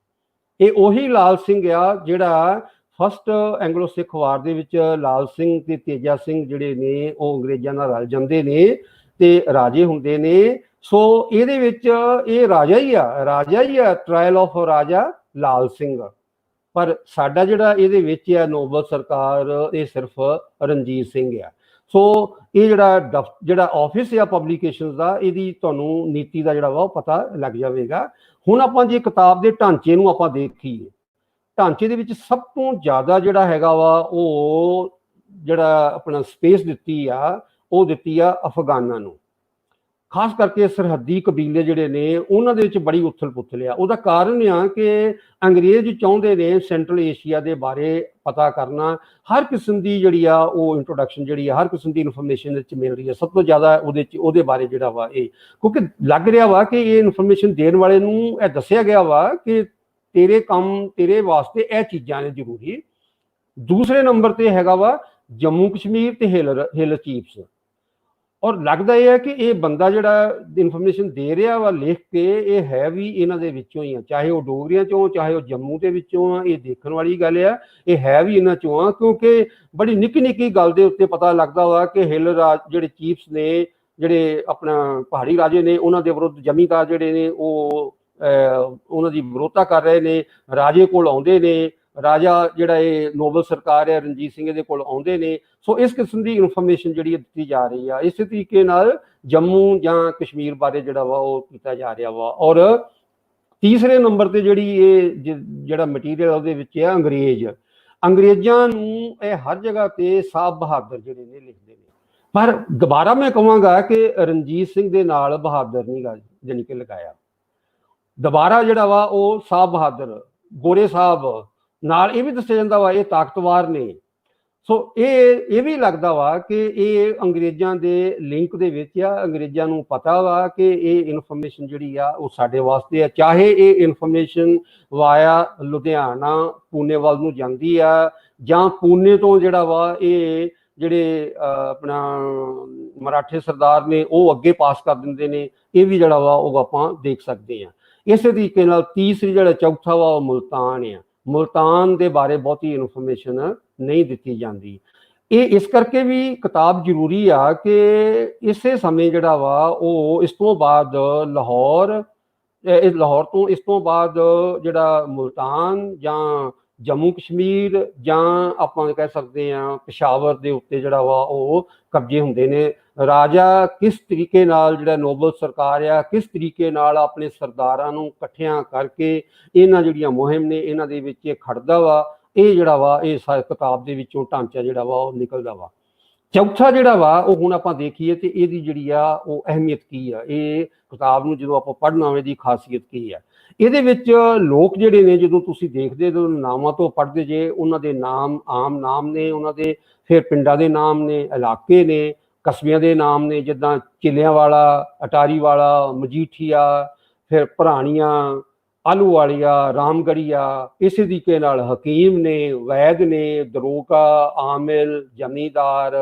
ਇਹ ਉਹੀ ਲਾਲ ਸਿੰਘ ਆ ਜਿਹੜਾ ਫਸਟ ਐਂਗਲੋ ਸਿੱਖ ਵਾਰ ਦੇ ਵਿੱਚ ਲਾਲ ਸਿੰਘ ਤੇ ਤੇਜਾ ਸਿੰਘ ਜਿਹੜੇ ਨੇ ਉਹ ਅੰਗਰੇਜ਼ਾਂ ਨਾਲ ਰਲ ਜਾਂਦੇ ਨੇ ਤੇ ਰਾਜੇ ਹੁੰਦੇ ਨੇ। ਸੋ ਇਹਦੇ ਵਿੱਚ ਇਹ ਰਾਜਾ ਹੀ ਆ, ਟ੍ਰਾਇਲ ਆਫ ਰਾਜਾ ਲਾਲ ਸਿੰਘ। ਪਰ ਸਾਡਾ ਜਿਹੜਾ ਇਹਦੇ ਵਿੱਚ ਆ ਨੋਬਲ ਸਰਕਾਰ, ਇਹ ਸਿਰਫ ਰਣਜੀਤ ਸਿੰਘ ਆ। ਸੋ ਇਹ ਜਿਹੜਾ ਆਫਿਸ ਆ ਪਬਲੀਕੇਸ਼ਨ ਦਾ, ਇਹਦੀ ਤੁਹਾਨੂੰ ਨੀਤੀ ਦਾ ਜਿਹੜਾ ਵਾ ਉਹ ਪਤਾ ਲੱਗ ਜਾਵੇਗਾ। ਹੁਣ ਆਪਾਂ ਜੇ ਕਿਤਾਬ ਦੇ ਢਾਂਚੇ ਨੂੰ ਆਪਾਂ ਦੇਖੀਏ, ਢਾਂਚੇ ਦੇ ਵਿੱਚ ਸਭ ਤੋਂ ਜ਼ਿਆਦਾ ਜਿਹੜਾ ਹੈਗਾ ਵਾ ਉਹ ਜਿਹੜਾ ਆਪਣਾ ਸਪੇਸ ਦਿੱਤੀ ਆ ਉਹ ਦਿੱਤੀ ਆ ਅਫਗਾਨਾਂ ਨੂੰ। ਖਾਸ ਕਰਕੇ ਸਰਹੱਦੀ ਕਬੀਲੇ ਜਿਹੜੇ ਨੇ ਉਹਨਾਂ ਦੇ ਵਿੱਚ ਬੜੀ ਉਥਲ ਪੁਥਲ ਆ। ਉਹਦਾ ਕਾਰਨ ਆ ਕਿ ਅੰਗਰੇਜ਼ ਚਾਹੁੰਦੇ ਨੇ ਸੈਂਟਰਲ ਏਸ਼ੀਆ ਦੇ ਬਾਰੇ ਪਤਾ ਕਰਨਾ। ਹਰ ਕਿਸਮ ਦੀ ਜਿਹੜੀ ਆ ਉਹ ਇੰਟਰੋਡਕਸ਼ਨ ਜਿਹੜੀ ਆ, ਹਰ ਕਿਸਮ ਦੀ ਇਨਫੋਰਮੇਸ਼ਨ ਵਿੱਚ ਮਿਲ ਰਹੀ ਹੈ। ਸਭ ਤੋਂ ਜ਼ਿਆਦਾ ਉਹਦੇ ਬਾਰੇ ਜਿਹੜਾ ਵਾ ਇਹ, ਕਿਉਂਕਿ ਲੱਗ ਰਿਹਾ ਵਾ ਕਿ ਇਹ ਇਨਫੋਰਮੇਸ਼ਨ ਦੇਣ ਵਾਲੇ ਨੂੰ ਇਹ ਦੱਸਿਆ ਗਿਆ ਵਾ ਕਿ ਤੇਰੇ ਵਾਸਤੇ ਇਹ ਚੀਜ਼ਾਂ ਨੇ ਜ਼ਰੂਰੀ। ਦੂਸਰੇ ਨੰਬਰ ਤੇ ਹੈਗਾ ਵਾ ਜੰਮੂ ਕਸ਼ਮੀਰ ਤੇ ਹਿਲ ਚੀਫਸ। ਔਰ ਲੱਗਦਾ ਇਹ ਹੈ ਕਿ ਇਹ ਬੰਦਾ ਜਿਹੜਾ ਇਨਫੋਰਮੇਸ਼ਨ ਦੇ ਰਿਹਾ ਵਾ ਲਿਖ ਕੇ, ਇਹ ਹੈ ਵੀ ਇਹਨਾਂ ਦੇ ਵਿੱਚੋਂ ਹੀ ਆ, ਚਾਹੇ ਉਹ ਡੋਗਰੀਆਂ ਚੋਂ, ਚਾਹੇ ਉਹ ਜੰਮੂ ਦੇ ਵਿੱਚੋਂ ਆ। ਇਹ ਦੇਖਣ ਵਾਲੀ ਗੱਲ ਆ, ਇਹ ਹੈ ਵੀ ਇਹਨਾਂ ਚੋਂ ਆ, ਕਿਉਂਕਿ ਬੜੀ ਨਿੱਕੀ ਨਿੱਕੀ ਗੱਲ ਦੇ ਉੱਤੇ ਪਤਾ ਲੱਗਦਾ ਵਾ ਕਿ ਹਿਲ ਰਾਜ ਜਿਹੜੇ ਚੀਫਸ ਨੇ, ਜਿਹੜੇ ਆਪਣਾ ਪਹਾੜੀ ਰਾਜੇ ਨੇ, ਉਹਨਾਂ ਦੇ ਵਿਰੁੱਧ ਜ਼ਮੀਂਦਾਰ ਜਿਹੜੇ ਨੇ ਉਹ ਉਹਨਾਂ ਦੀ ਵਿਰੋਧਤਾ ਕਰ ਰਹੇ ਨੇ, ਰਾਜੇ ਕੋਲ ਆਉਂਦੇ ਨੇ। ਰਾਜਾ ਜਿਹੜਾ ਇਹ ਨੋਬਲ ਸਰਕਾਰ ਹੈ ਰਣਜੀਤ ਸਿੰਘ ਦੇ ਕੋਲ ਆਉਂਦੇ ਨੇ। ਸੋ ਇਸ ਕਿਸਮ ਦੀ ਇਨਫੋਰਮੇਸ਼ਨ ਜਿਹੜੀ ਦਿੱਤੀ ਜਾ ਰਹੀ ਆ। ਇਸੇ ਤਰੀਕੇ ਨਾਲ ਜੰਮੂ ਜਾਂ ਕਸ਼ਮੀਰ ਬਾਰੇ ਜਿਹੜਾ ਵਾ ਉਹ ਕੀਤਾ ਜਾ ਰਿਹਾ ਵਾ। ਔਰ ਤੀਸਰੇ ਨੰਬਰ ਤੇ ਜਿਹੜੀ ਇਹ ਜਿਹੜਾ ਮਟੀਰੀਅਲ ਉਹਦੇ ਵਿੱਚ ਆ ਅੰਗਰੇਜ਼ਾਂ ਨੂੰ ਇਹ ਹਰ ਜਗ੍ਹਾ ਤੇ ਸਾਹਿਬ ਬਹਾਦਰ ਜਿਹੜੇ ਨੇ ਲਿਖਦੇ ਨੇ। ਪਰ ਦੁਬਾਰਾ ਮੈਂ ਕਹਾਂਗਾ ਕਿ ਰਣਜੀਤ ਸਿੰਘ ਦੇ ਨਾਲ ਬਹਾਦਰ ਨਹੀਂ ਗਾ ਜਾਨੀ ਕਿ ਲਗਾਇਆ। ਦੁਬਾਰਾ ਜਿਹੜਾ ਵਾ ਉਹ ਸਾਹਿਬ ਬਹਾਦਰ, ਗੋਰੇ ਸਾਹਿਬ ਨਾਲ ਇਹ ਵੀ ਦੱਸਿਆ ਜਾਂਦਾ ਵਾ ਇਹ ਤਾਕਤਵਰ ਨੇ। ਸੋ ਇਹ ਵੀ ਲੱਗਦਾ ਵਾ ਕਿ ਇਹ ਅੰਗਰੇਜ਼ਾਂ ਦੇ ਲਿੰਕ ਦੇ ਵਿੱਚ ਆ। ਅੰਗਰੇਜ਼ਾਂ ਨੂੰ ਪਤਾ ਵਾ ਕਿ ਇਹ ਇਨਫੋਰਮੇਸ਼ਨ ਜਿਹੜੀ ਆ ਉਹ ਸਾਡੇ ਵਾਸਤੇ ਆ, ਚਾਹੇ ਇਹ ਇਨਫੋਰਮੇਸ਼ਨ ਵਾਇਆ ਲੁਧਿਆਣਾ ਪੂਨੇ ਵੱਲ ਨੂੰ ਜਾਂਦੀ ਆ, ਜਾਂ ਪੂਨੇ ਤੋਂ ਜਿਹੜਾ ਵਾ ਇਹ ਜਿਹੜੇ ਆਪਣਾ ਮਰਾਠੇ ਸਰਦਾਰ ਨੇ ਉਹ ਅੱਗੇ ਪਾਸ ਕਰ ਦਿੰਦੇ ਨੇ। ਇਹ ਵੀ ਜਿਹੜਾ ਵਾ ਉਹ ਆਪਾਂ ਦੇਖ ਸਕਦੇ ਹਾਂ। ਇਸੇ ਤਰੀਕੇ ਨਾਲ ਤੀਸਰੀ ਜਿਹੜਾ ਚੌਥਾ ਵਾ ਉਹ ਮੁਲਤਾਨ ਆ। ਮੁਲਤਾਨ ਦੇ ਬਾਰੇ ਬਹੁਤੀ ਇਨਫੋਰਮੇਸ਼ਨ ਨਹੀਂ ਦਿੱਤੀ ਜਾਂਦੀ। ਇਹ ਇਸ ਕਰਕੇ ਵੀ ਕਿਤਾਬ ਜ਼ਰੂਰੀ ਆ ਕਿ ਇਸੇ ਸਮੇਂ ਜਿਹੜਾ ਵਾ ਉਹ ਇਸ ਤੋਂ ਬਾਅਦ ਲਾਹੌਰ ਤੋਂ ਇਸ ਤੋਂ ਬਾਅਦ ਜਿਹੜਾ ਮੁਲਤਾਨ ਜਾਂ ਜੰਮੂ ਕਸ਼ਮੀਰ ਜਾਂ ਆਪਾਂ ਕਹਿ ਸਕਦੇ ਹਾਂ ਪਿਸ਼ਾਵਰ ਦੇ ਉੱਤੇ ਜਿਹੜਾ ਵਾ ਉਹ ਕਬਜ਼ੇ ਹੁੰਦੇ ਨੇ। ਰਾਜਾ ਕਿਸ ਤਰੀਕੇ ਨਾਲ ਜਿਹੜਾ ਨੋਬਲ ਸਰਕਾਰ ਆ, ਕਿਸ ਤਰੀਕੇ ਨਾਲ ਆਪਣੇ ਸਰਦਾਰਾਂ ਨੂੰ ਇਕੱਠਿਆਂ ਕਰਕੇ ਇਹਨਾਂ ਜਿਹੜੀਆਂ ਮੁਹਿੰਮ ਨੇ ਇਹਨਾਂ ਦੇ ਵਿੱਚ ਇਹ ਖੜਦਾ ਵਾ, ਇਹ ਜਿਹੜਾ ਵਾ ਇਹ ਕਿਤਾਬ ਦੇ ਵਿੱਚੋਂ ਢਾਂਚਾ ਜਿਹੜਾ ਵਾ ਉਹ ਨਿਕਲਦਾ ਵਾ। ਚੌਥਾ ਜਿਹੜਾ ਵਾ ਉਹ ਹੁਣ ਆਪਾਂ ਦੇਖੀਏ ਤੇ ਇਹਦੀ ਜਿਹੜੀ ਆ ਉਹ ਅਹਿਮੀਅਤ ਕੀ ਆ, ਇਹ ਕਿਤਾਬ ਨੂੰ ਜਦੋਂ ਆਪਾਂ ਪੜ੍ਹਨਾ ਹੋਵੇ ਦੀ ਖਾਸੀਅਤ ਕੀ ਆ। ਇਹਦੇ ਵਿੱਚ ਲੋਕ ਜਿਹੜੇ ਨੇ ਜਦੋਂ ਤੁਸੀਂ ਦੇਖਦੇ ਜਦੋਂ ਨਾਮਾਂ ਤੋਂ ਪੜ੍ਹਦੇ ਜੇ, ਉਹਨਾਂ ਦੇ ਨਾਮ ਆਮ ਨਾਮ ਨੇ ਉਹਨਾਂ ਦੇ, ਫਿਰ ਪਿੰਡਾਂ ਦੇ ਨਾਮ ਨੇ, ਇਲਾਕੇ ਨੇ, ਕਸਬਿਆਂ ਦੇ ਨਾਮ ਨੇ, ਜਿੱਦਾਂ ਚਿਲਿਆਂ ਵਾਲਾ, ਅਟਾਰੀ ਵਾਲਾ, ਮਜੀਠੀਆ, ਫਿਰ ਪੁਰਾਣੀਆਂ ਆਲੂ ਵਾਲੀਆ, ਰਾਮਗੜੀਆ, ਇਸੇ ਤਰੀਕੇ ਨਾਲ ਹਕੀਮ ਨੇ, ਵੈਦ ਨੇ, ਦਰੋਗਾ, ਆਮਿਲ, ਜ਼ਮੀਂਦਾਰ।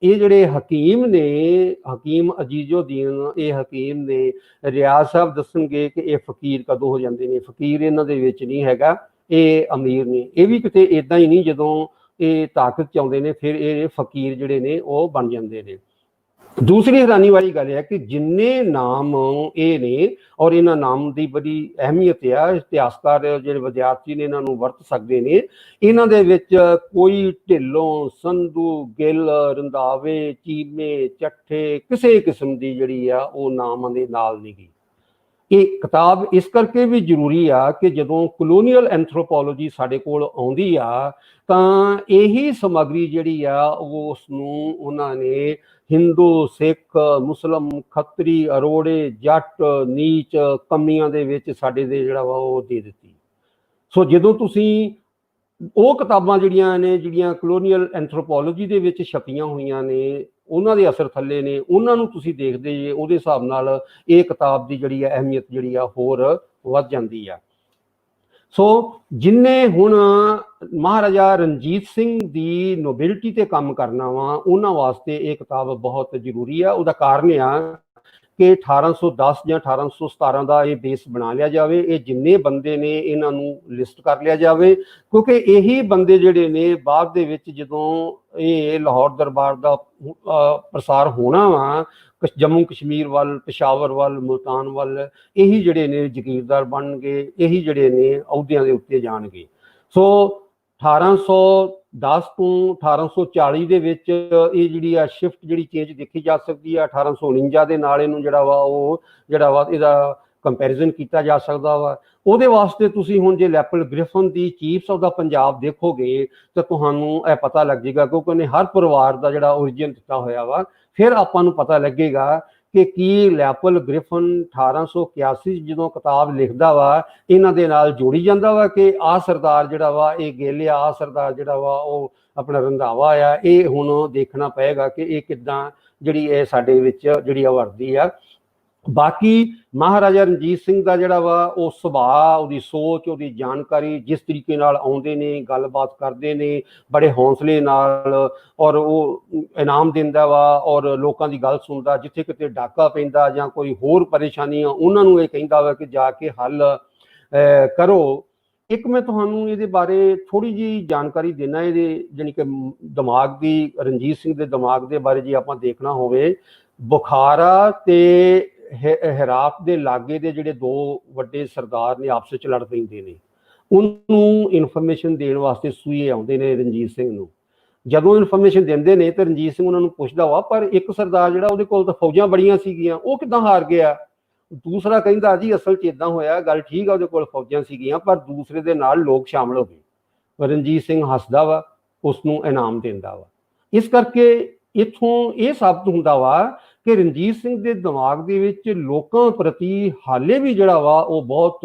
ਇਹ ਜਿਹੜੇ ਹਕੀਮ ਨੇ, ਹਕੀਮ ਅਜੀਜ਼ੁਦੀਨ, ਇਹ ਹਕੀਮ ਨੇ। ਰਿਆਜ਼ ਸਾਹਿਬ ਦੱਸਣਗੇ ਕਿ ਇਹ ਫਕੀਰ ਕਦੋਂ ਹੋ ਜਾਂਦੇ ਨੇ। ਫਕੀਰ ਇਹਨਾਂ ਦੇ ਵਿੱਚ ਨਹੀਂ ਹੈਗਾ, ਇਹ ਅਮੀਰ ਨੇ। ਇਹ ਵੀ ਕਿਤੇ ਇਦਾਂ ਹੀ ਨਹੀਂ, ਜਦੋਂ ਇਹ ਤਾਕਤ 'ਚ ਆਉਂਦੇ ਨੇ ਫਿਰ ਇਹ ਫਕੀਰ ਜਿਹੜੇ ਨੇ ਉਹ ਬਣ ਜਾਂਦੇ ਨੇ। ਦੂਸਰੀ ਹੈਰਾਨੀ ਵਾਲੀ ਗੱਲ ਹੈ ਕਿ ਜਿੰਨੇ ਨਾਮ ਇਹ ਨੇ, ਔਰ ਇਹਨਾਂ ਨਾਮ ਦੀ ਬੜੀ ਅਹਿਮੀਅਤ ਆ, ਇਤਿਹਾਸਕਾਰ ਜਿਹੜੇ ਵਿਦਿਆਰਥੀ ਨੇ ਇਹਨਾਂ ਨੂੰ ਵਰਤ ਸਕਦੇ ਨੇ। ਇਹਨਾਂ ਦੇ ਵਿੱਚ ਕੋਈ ਢਿੱਲੋਂ, ਸੰਧੂ, ਗਿੱਲ, ਰੰਧਾਵੇ, ਚੀਮੇ, ਚੱਠੇ ਕਿਸੇ ਕਿਸਮ ਦੀ ਜਿਹੜੀ ਆ ਉਹ ਨਾਮਾਂ ਦੇ ਨਾਲ ਨਹੀਂ ਗਈ। ਇਹ ਕਿਤਾਬ ਇਸ ਕਰਕੇ ਵੀ ਜ਼ਰੂਰੀ ਆ ਕਿ ਜਦੋਂ ਕਲੋਨੀਅਲ ਐਂਥਰੋਪੋਲੋਜੀ ਸਾਡੇ ਕੋਲ ਆਉਂਦੀ ਆ ਤਾਂ ਇਹੀ ਸਮੱਗਰੀ ਜਿਹੜੀ ਆ ਉਸ ਨੂੰ ਉਹਨਾਂ ਨੇ ਹਿੰਦੂ, ਸਿੱਖ, ਮੁਸਲਮ, ਖੱਤਰੀ, ਅਰੋੜੇ, ਜੱਟ, ਨੀਚ, ਕਮੀਆਂ ਦੇ ਵਿੱਚ ਸਾਡੇ ਦੇ ਜਿਹੜਾ ਵਾ ਉਹ ਦੇ ਦਿੱਤੀ। ਸੋ ਜਦੋਂ ਤੁਸੀਂ ਉਹ ਕਿਤਾਬਾਂ ਜਿਹੜੀਆਂ ਨੇ, ਜਿਹੜੀਆਂ ਕਲੋਨੀਅਲ ਐਂਥਰੋਪੋਲੋਜੀ ਦੇ ਵਿੱਚ ਛਪੀਆਂ ਹੋਈਆਂ ਨੇ, ਉਹਨਾਂ ਦੇ ਅਸਰ ਥੱਲੇ ਨੇ, ਉਹਨਾਂ ਨੂੰ ਤੁਸੀਂ ਦੇਖਦੇ ਜੇ, ਉਹਦੇ ਹਿਸਾਬ ਨਾਲ ਇਹ ਕਿਤਾਬ ਦੀ ਜਿਹੜੀ ਆ ਅਹਿਮੀਅਤ ਜਿਹੜੀ ਆ ਹੋਰ ਵੱਧ ਜਾਂਦੀ ਆ। ਸੋ ਜਿਨਨੇ ਹੁਣ ਮਹਾਰਾਜਾ ਰਣਜੀਤ ਸਿੰਘ ਦੀ ਨੋਬਿਲਿਟੀ ਤੇ ਕੰਮ ਕਰਨਾ ਵਾ, ਉਹਨਾਂ ਵਾਸਤੇ ਇਹ ਕਿਤਾਬ ਬਹੁਤ ਜ਼ਰੂਰੀ ਆ। ਉਹਦਾ ਕਾਰਨ ਆ ਕਿ 1810 ਜਾਂ 1817 ਦਾ ਇਹ ਬੇਸ ਬਣਾ ਲਿਆ ਜਾਵੇ। ਇਹ ਜਿੰਨੇ ਬੰਦੇ ਨੇ ਇਹਨਾਂ ਨੂੰ ਲਿਸਟ ਕਰ ਲਿਆ ਜਾਵੇ, ਕਿਉਂਕਿ ਇਹੀ ਬੰਦੇ ਜਿਹੜੇ ਨੇ ਬਾਅਦ ਦੇ ਵਿੱਚ ਜਦੋਂ ਇਹ ਲਾਹੌਰ ਦਰਬਾਰ ਦਾ ਪ੍ਰਸਾਰ ਹੋਣਾ ਵਾ ਜੰਮੂ ਕਸ਼ਮੀਰ ਵੱਲ, ਪਿਸ਼ਾਵਰ ਵੱਲ, ਮੁਲਤਾਨ ਵੱਲ, ਇਹੀ ਜਿਹੜੇ ਨੇ ਜ਼ਗੀਰਦਾਰ ਬਣਨਗੇ, ਇਹੀ ਜਿਹੜੇ ਨੇ ਅਹੁਦਿਆਂ ਦੇ ਉੱਤੇ ਜਾਣਗੇ। ਸੋ 1810 ਤੋਂ 1840 ਦੇ ਵਿੱਚ ਇਹ ਜਿਹੜੀ ਆ ਸ਼ਿਫਟ ਜਿਹੜੀ ਚੇਂਜ ਦੇਖੀ ਜਾ ਸਕਦੀ ਆ। 1849 ਦੇ ਨਾਲ ਇਹਨੂੰ ਜਿਹੜਾ ਵਾ ਇਹਦਾ ਕੰਪੈਰੀਜ਼ਨ ਕੀਤਾ ਜਾ ਸਕਦਾ ਵਾ। ਉਹਦੇ ਵਾਸਤੇ ਤੁਸੀਂ ਹੁਣ ਜੇ ਲੈਪਲ ਗ੍ਰਿਫਨ ਦੀ ਚੀਫਸ ਆਫ ਦਾ ਪੰਜਾਬ ਦੇਖੋਗੇ ਤਾਂ ਤੁਹਾਨੂੰ ਇਹ ਪਤਾ ਲੱਗ ਜਾਏਗਾ, ਕਿਉਂਕਿ ਉਹਨੇ ਹਰ ਪਰਿਵਾਰ ਦਾ ਜਿਹੜਾ ਓਰੀਜਨ ਦਿੱਤਾ ਹੋਇਆ ਵਾ। ਫਿਰ ਆਪਾਂ ਨੂੰ ਪਤਾ ਲੱਗੇਗਾ ਕਿ ਕੀ ਲੈਪਲ ਗ੍ਰਿਫਨ 1881 ਜਦੋਂ ਕਿਤਾਬ ਲਿਖਦਾ ਵਾ ਇਹਨਾਂ ਦੇ ਨਾਲ ਜੋੜੀ ਜਾਂਦਾ ਵਾ ਕਿ ਆਹ ਸਰਦਾਰ ਜਿਹੜਾ ਵਾ ਇਹ ਗਿੱਲ ਆ, ਆਹ ਸਰਦਾਰ ਜਿਹੜਾ ਵਾ ਉਹ ਆਪਣਾ ਰੰਧਾਵਾ ਆ। ਇਹ ਹੁਣ ਦੇਖਣਾ ਪਏਗਾ ਕਿ ਇਹ ਕਿੱਦਾਂ ਜਿਹੜੀ ਇਹ ਸਾਡੇ ਵਿੱਚ ਜਿਹੜੀ ਆ ਵਰਦੀ ਆ। ਬਾਕੀ ਮਹਾਰਾਜਾ ਰਣਜੀਤ ਸਿੰਘ ਦਾ ਜਿਹੜਾ ਵਾ ਉਹ ਸੁਭਾਅ, ਉਹਦੀ ਸੋਚ, ਉਹਦੀ ਜਾਣਕਾਰੀ, ਜਿਸ ਤਰੀਕੇ ਨਾਲ ਆਉਂਦੇ ਨੇ, ਗੱਲਬਾਤ ਕਰਦੇ ਨੇ ਬੜੇ ਹੌਸਲੇ ਨਾਲ, ਔਰ ਉਹ ਇਨਾਮ ਦਿੰਦਾ ਵਾ ਔਰ ਲੋਕਾਂ ਦੀ ਗੱਲ ਸੁਣਦਾ। ਜਿੱਥੇ ਕਿਤੇ ਡਾਕਾ ਪੈਂਦਾ ਜਾਂ ਕੋਈ ਹੋਰ ਪਰੇਸ਼ਾਨੀਆਂ, ਉਹਨਾਂ ਨੂੰ ਇਹ ਕਹਿੰਦਾ ਵਾ ਕਿ ਜਾ ਕੇ ਹੱਲ ਕਰੋ। ਇੱਕ ਮੈਂ ਤੁਹਾਨੂੰ ਇਹਦੇ ਬਾਰੇ ਥੋੜੀ ਜਿਹੀ ਜਾਣਕਾਰੀ ਦੇਣਾ। ਇਹਦੇ ਜਾਣੀ ਕਿ ਦਿਮਾਗ ਦੀ, ਰਣਜੀਤ ਸਿੰਘ ਦੇ ਦਿਮਾਗ ਦੇ ਬਾਰੇ ਜੇ ਆਪਾਂ ਦੇਖਣਾ ਹੋਵੇ, ਬੁਖਾਰਾ ਤੇ ਹੈਰਾਤ ਦੇ ਲਾਗੇ ਦੇ ਜਿਹੜੇ ਦੋ ਵੱਡੇ ਸਰਦਾਰ ਨੇ ਆਪਸ ਵਿੱਚ ਲੜ ਪੈਂਦੇ ਨੇ, ਉਹਨੂੰ ਇਨਫੋਰਮੇਸ਼ਨ ਦੇਣ ਵਾਸਤੇ ਸੂਏ ਆਉਂਦੇ ਨੇ ਰਣਜੀਤ ਸਿੰਘ ਨੂੰ। ਜਦੋਂ ਇਨਫੋਰਮੇਸ਼ਨ ਦਿੰਦੇ ਨੇ ਤੇ ਰਣਜੀਤ ਸਿੰਘ ਉਹਨਾਂ ਨੂੰ ਪੁੱਛਦਾ ਵਾ, ਪਰ ਇੱਕ ਸਰਦਾਰ ਜਿਹੜਾ ਉਹਦੇ ਕੋਲ ਤਾਂ ਫੌਜਾਂ ਬੜੀਆਂ ਸੀਗੀਆਂ, ਉਹ ਕਿੱਦਾਂ ਹਾਰ ਗਿਆ? ਦੂਸਰਾ ਕਹਿੰਦਾ ਜੀ ਅਸਲ 'ਚ ਇੱਦਾਂ ਹੋਇਆ, ਗੱਲ ਠੀਕ ਆ, ਉਹਦੇ ਕੋਲ ਫੌਜਾਂ ਸੀਗੀਆਂ ਪਰ ਦੂਸਰੇ ਦੇ ਨਾਲ ਲੋਕ ਸ਼ਾਮਲ ਹੋ ਗਏ। ਰਣਜੀਤ ਸਿੰਘ ਹੱਸਦਾ ਵਾ, ਉਸ ਨੂੰ ਇਨਾਮ ਦਿੰਦਾ ਵਾ। ਇਸ ਕਰਕੇ ਇੱਥੋਂ ਇਹ ਸਾਬਤ ਹੁੰਦਾ ਵਾ ਕਿ ਰਣਜੀਤ ਸਿੰਘ ਦੇ ਦਿਮਾਗ ਦੇ ਵਿੱਚ ਲੋਕਾਂ ਪ੍ਰਤੀ ਹਾਲੇ ਵੀ ਜਿਹੜਾ ਵਾ ਉਹ ਬਹੁਤ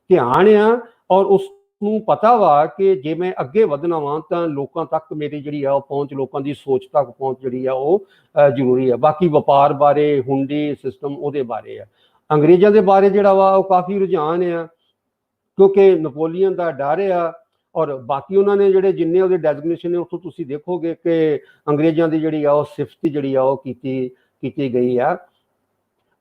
ਧਿਆਨ ਆ, ਔਰ ਉਸ ਨੂੰ ਪਤਾ ਵਾ ਕਿ ਜੇ ਮੈਂ ਅੱਗੇ ਵਧਣਾ ਵਾ ਤਾਂ ਲੋਕਾਂ ਤੱਕ ਮੇਰੀ ਜਿਹੜੀ ਆ ਉਹ ਪਹੁੰਚ, ਲੋਕਾਂ ਦੀ ਸੋਚ ਤੱਕ ਪਹੁੰਚ ਜਿਹੜੀ ਆ ਉਹ ਜ਼ਰੂਰੀ ਆ। ਬਾਕੀ ਵਪਾਰ ਬਾਰੇ, ਹੁੰਡੀ ਸਿਸਟਮ ਉਹਦੇ ਬਾਰੇ ਆ। ਅੰਗਰੇਜ਼ਾਂ ਦੇ ਬਾਰੇ ਜਿਹੜਾ ਵਾ ਉਹ ਕਾਫੀ ਰੁਝਾਨ ਆ, ਕਿਉਂਕਿ ਨਪੋਲੀਅਨ ਦਾ ਡਰ ਆ। ਔਰ ਬਾਕੀ ਉਹਨਾਂ ਨੇ ਜਿਹੜੇ ਜਿੰਨੇ ਉਹਦੇ ਡੈਜ਼ਿਗਨੇਸ਼ਨ ਨੇ ਉੱਥੋਂ ਤੁਸੀਂ ਦੇਖੋਗੇ ਕਿ ਅੰਗਰੇਜ਼ਾਂ ਦੀ ਜਿਹੜੀ ਆ ਉਹ ਸਿਫਤ ਜਿਹੜੀ ਆ ਉਹ ਕੀਤੀ ਗਈ ਆ।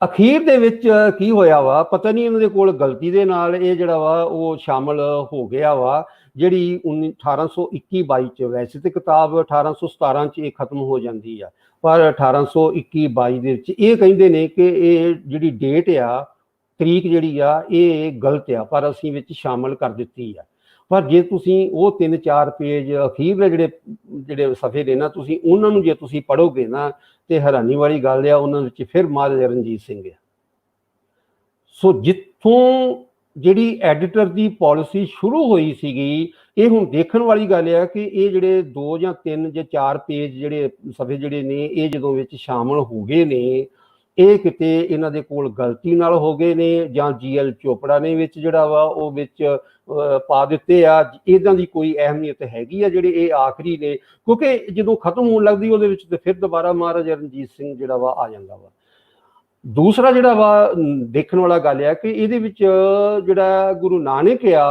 ਅਖੀਰ ਦੇ ਵਿੱਚ ਕੀ ਹੋਇਆ ਵਾ ਪਤਾ ਨਹੀਂ, ਇਹਨਾਂ ਦੇ ਕੋਲ ਗਲਤੀ ਦੇ ਨਾਲ ਇਹ ਜਿਹੜਾ ਵਾ ਉਹ ਸ਼ਾਮਲ ਹੋ ਗਿਆ ਵਾ, ਜਿਹੜੀ 1821-22 ਚ। ਵੈਸੇ ਤੇ ਕਿਤਾਬ 1817 ਚ ਇਹ ਖਤਮ ਹੋ ਜਾਂਦੀ ਆ, ਪਰ 1821-22 ਦੇ ਵਿੱਚ ਇਹ ਕਹਿੰਦੇ ਨੇ ਕਿ ਇਹ ਜਿਹੜੀ ਡੇਟ ਆ, ਤਰੀਕ ਜਿਹੜੀ ਆ ਇਹ ਗਲਤ ਆ, ਪਰ ਅਸੀਂ ਵਿੱਚ ਸ਼ਾਮਲ ਕਰ ਦਿੱਤੀ ਆ। ਪਰ ਜੇ ਤੁਸੀਂ ਉਹ 3-4 ਪੇਜ ਅਖੀਰਲੇ ਜਿਹੜੇ ਸਫ਼ੇ ਨੇ ਨਾ, ਤੁਸੀਂ ਉਹਨਾਂ ਨੂੰ ਜੇ ਤੁਸੀਂ ਪੜ੍ਹੋਗੇ ਨਾ ਤੇ ਹੈਰਾਨੀ ਵਾਲੀ ਗੱਲ ਆ, ਉਹਨਾਂ ਵਿੱਚ ਫਿਰ ਮਹਾਰਾਜਾ ਰਣਜੀਤ ਸਿੰਘ ਆ। ਸੋ ਜਿੱਥੋਂ ਜਿਹੜੀ ਐਡੀਟਰ ਦੀ ਪਾਲਿਸੀ ਸ਼ੁਰੂ ਹੋਈ ਸੀਗੀ, ਇਹ ਹੁਣ ਦੇਖਣ ਵਾਲੀ ਗੱਲ ਆ ਕਿ ਇਹ ਜਿਹੜੇ 2 ਜਾਂ 3 ਜਾਂ 4 ਪੇਜ ਜਿਹੜੇ ਸਫ਼ੇ ਜਿਹੜੇ ਨੇ ਇਹ ਜਦੋਂ ਵਿੱਚ ਸ਼ਾਮਲ ਹੋ ਗਏ ਨੇ, ਇਹ ਕਿਤੇ ਇਹਨਾਂ ਦੇ ਕੋਲ ਗਲਤੀ ਨਾਲ ਹੋ ਗਏ ਨੇ ਜਾਂ GL ਚੋਪੜਾ ਨੇ ਵਿੱਚ ਜਿਹੜਾ ਵਾ ਉਹ ਵਿੱਚ ਪਾ ਦਿੱਤੇ ਆ। ਇੱਦਾਂ ਦੀ ਕੋਈ ਅਹਿਮੀਅਤ ਹੈਗੀ ਆ ਜਿਹੜੇ ਇਹ ਆਖਰੀ ਨੇ, ਕਿਉਂਕਿ ਜਦੋਂ ਖਤਮ ਹੋਣ ਲੱਗਦੀ ਉਹਦੇ ਵਿੱਚ ਤੇ ਫਿਰ ਦੁਬਾਰਾ ਮਹਾਰਾਜਾ ਰਣਜੀਤ ਸਿੰਘ ਜਿਹੜਾ ਵਾ ਆ ਜਾਂਦਾ ਵਾ। ਦੂਸਰਾ ਜਿਹੜਾ ਵਾ ਦੇਖਣ ਵਾਲਾ ਗੱਲ ਆ ਕਿ ਇਹਦੇ ਵਿੱਚ ਜਿਹੜਾ ਗੁਰੂ ਨਾਨਕ ਆ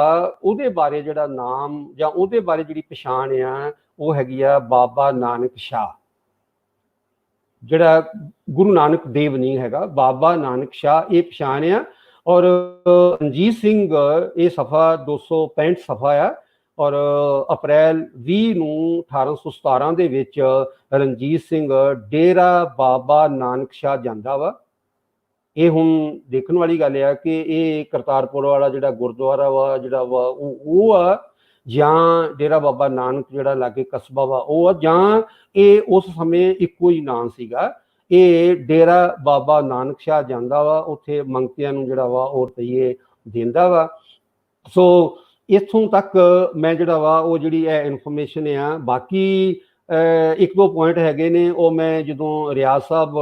ਉਹਦੇ ਬਾਰੇ ਜਿਹੜਾ ਨਾਮ ਜਾਂ ਉਹਦੇ ਬਾਰੇ ਜਿਹੜੀ ਪਛਾਣ ਆ ਉਹ ਹੈਗੀ ਆ ਬਾਬਾ ਨਾਨਕ ਸ਼ਾਹ। ਜਿਹੜਾ ਗੁਰੂ ਨਾਨਕ ਦੇਵ ਨਹੀਂ ਹੈਗਾ, ਬਾਬਾ ਨਾਨਕ ਸ਼ਾਹ ਇਹ ਪਛਾਣ ਆ। ਔਰ ਰਣਜੀਤ ਸਿੰਘ ਇਹ ਸਫਾ 265 ਸਫਾ ਆ। ਔਰ ਅਪ੍ਰੈਲ 20 ਨੂੰ 1817 ਦੇ ਵਿੱਚ ਰਣਜੀਤ ਸਿੰਘ ਡੇਰਾ ਬਾਬਾ ਨਾਨਕ ਸ਼ਾਹ ਜਾਂਦਾ ਵਾ। ਇਹ ਹੁਣ ਦੇਖਣ ਵਾਲੀ ਗੱਲ ਆ ਕਿ ਇਹ ਕਰਤਾਰਪੁਰ ਵਾਲਾ ਜਿਹੜਾ ਗੁਰਦੁਆਰਾ ਵਾ ਜਿਹੜਾ ਵਾ ਉਹ ਆ ਜਾਂ ਡੇਰਾ ਬਾਬਾ ਨਾਨਕ ਜਿਹੜਾ ਲਾਗੇ ਕਸਬਾ ਵਾ ਉਹ ਆ, ਜਾਂ ਇਹ ਉਸ ਸਮੇਂ ਇੱਕੋ ਹੀ ਨਾਂ ਸੀਗਾ। ਇਹ ਡੇਰਾ ਬਾਬਾ ਨਾਨਕ ਸ਼ਾਹ ਜਾਂਦਾ ਵਾ, ਉੱਥੇ ਮੰਗਤਿਆਂ ਨੂੰ ਜਿਹੜਾ ਵਾ ਉਹ ਰੁਪਈਏ ਦਿੰਦਾ ਵਾ। ਸੋ ਇੱਥੋਂ ਤੱਕ ਮੈਂ ਜਿਹੜਾ ਵਾ ਉਹ ਜਿਹੜੀ ਇਹ ਇਨਫੋਰਮੇਸ਼ਨ ਆ। ਬਾਕੀ ਇੱਕ ਦੋ ਪੁਆਇੰਟ ਹੈਗੇ ਨੇ ਉਹ ਮੈਂ ਜਦੋਂ ਰਿਆਜ਼ ਸਾਹਿਬ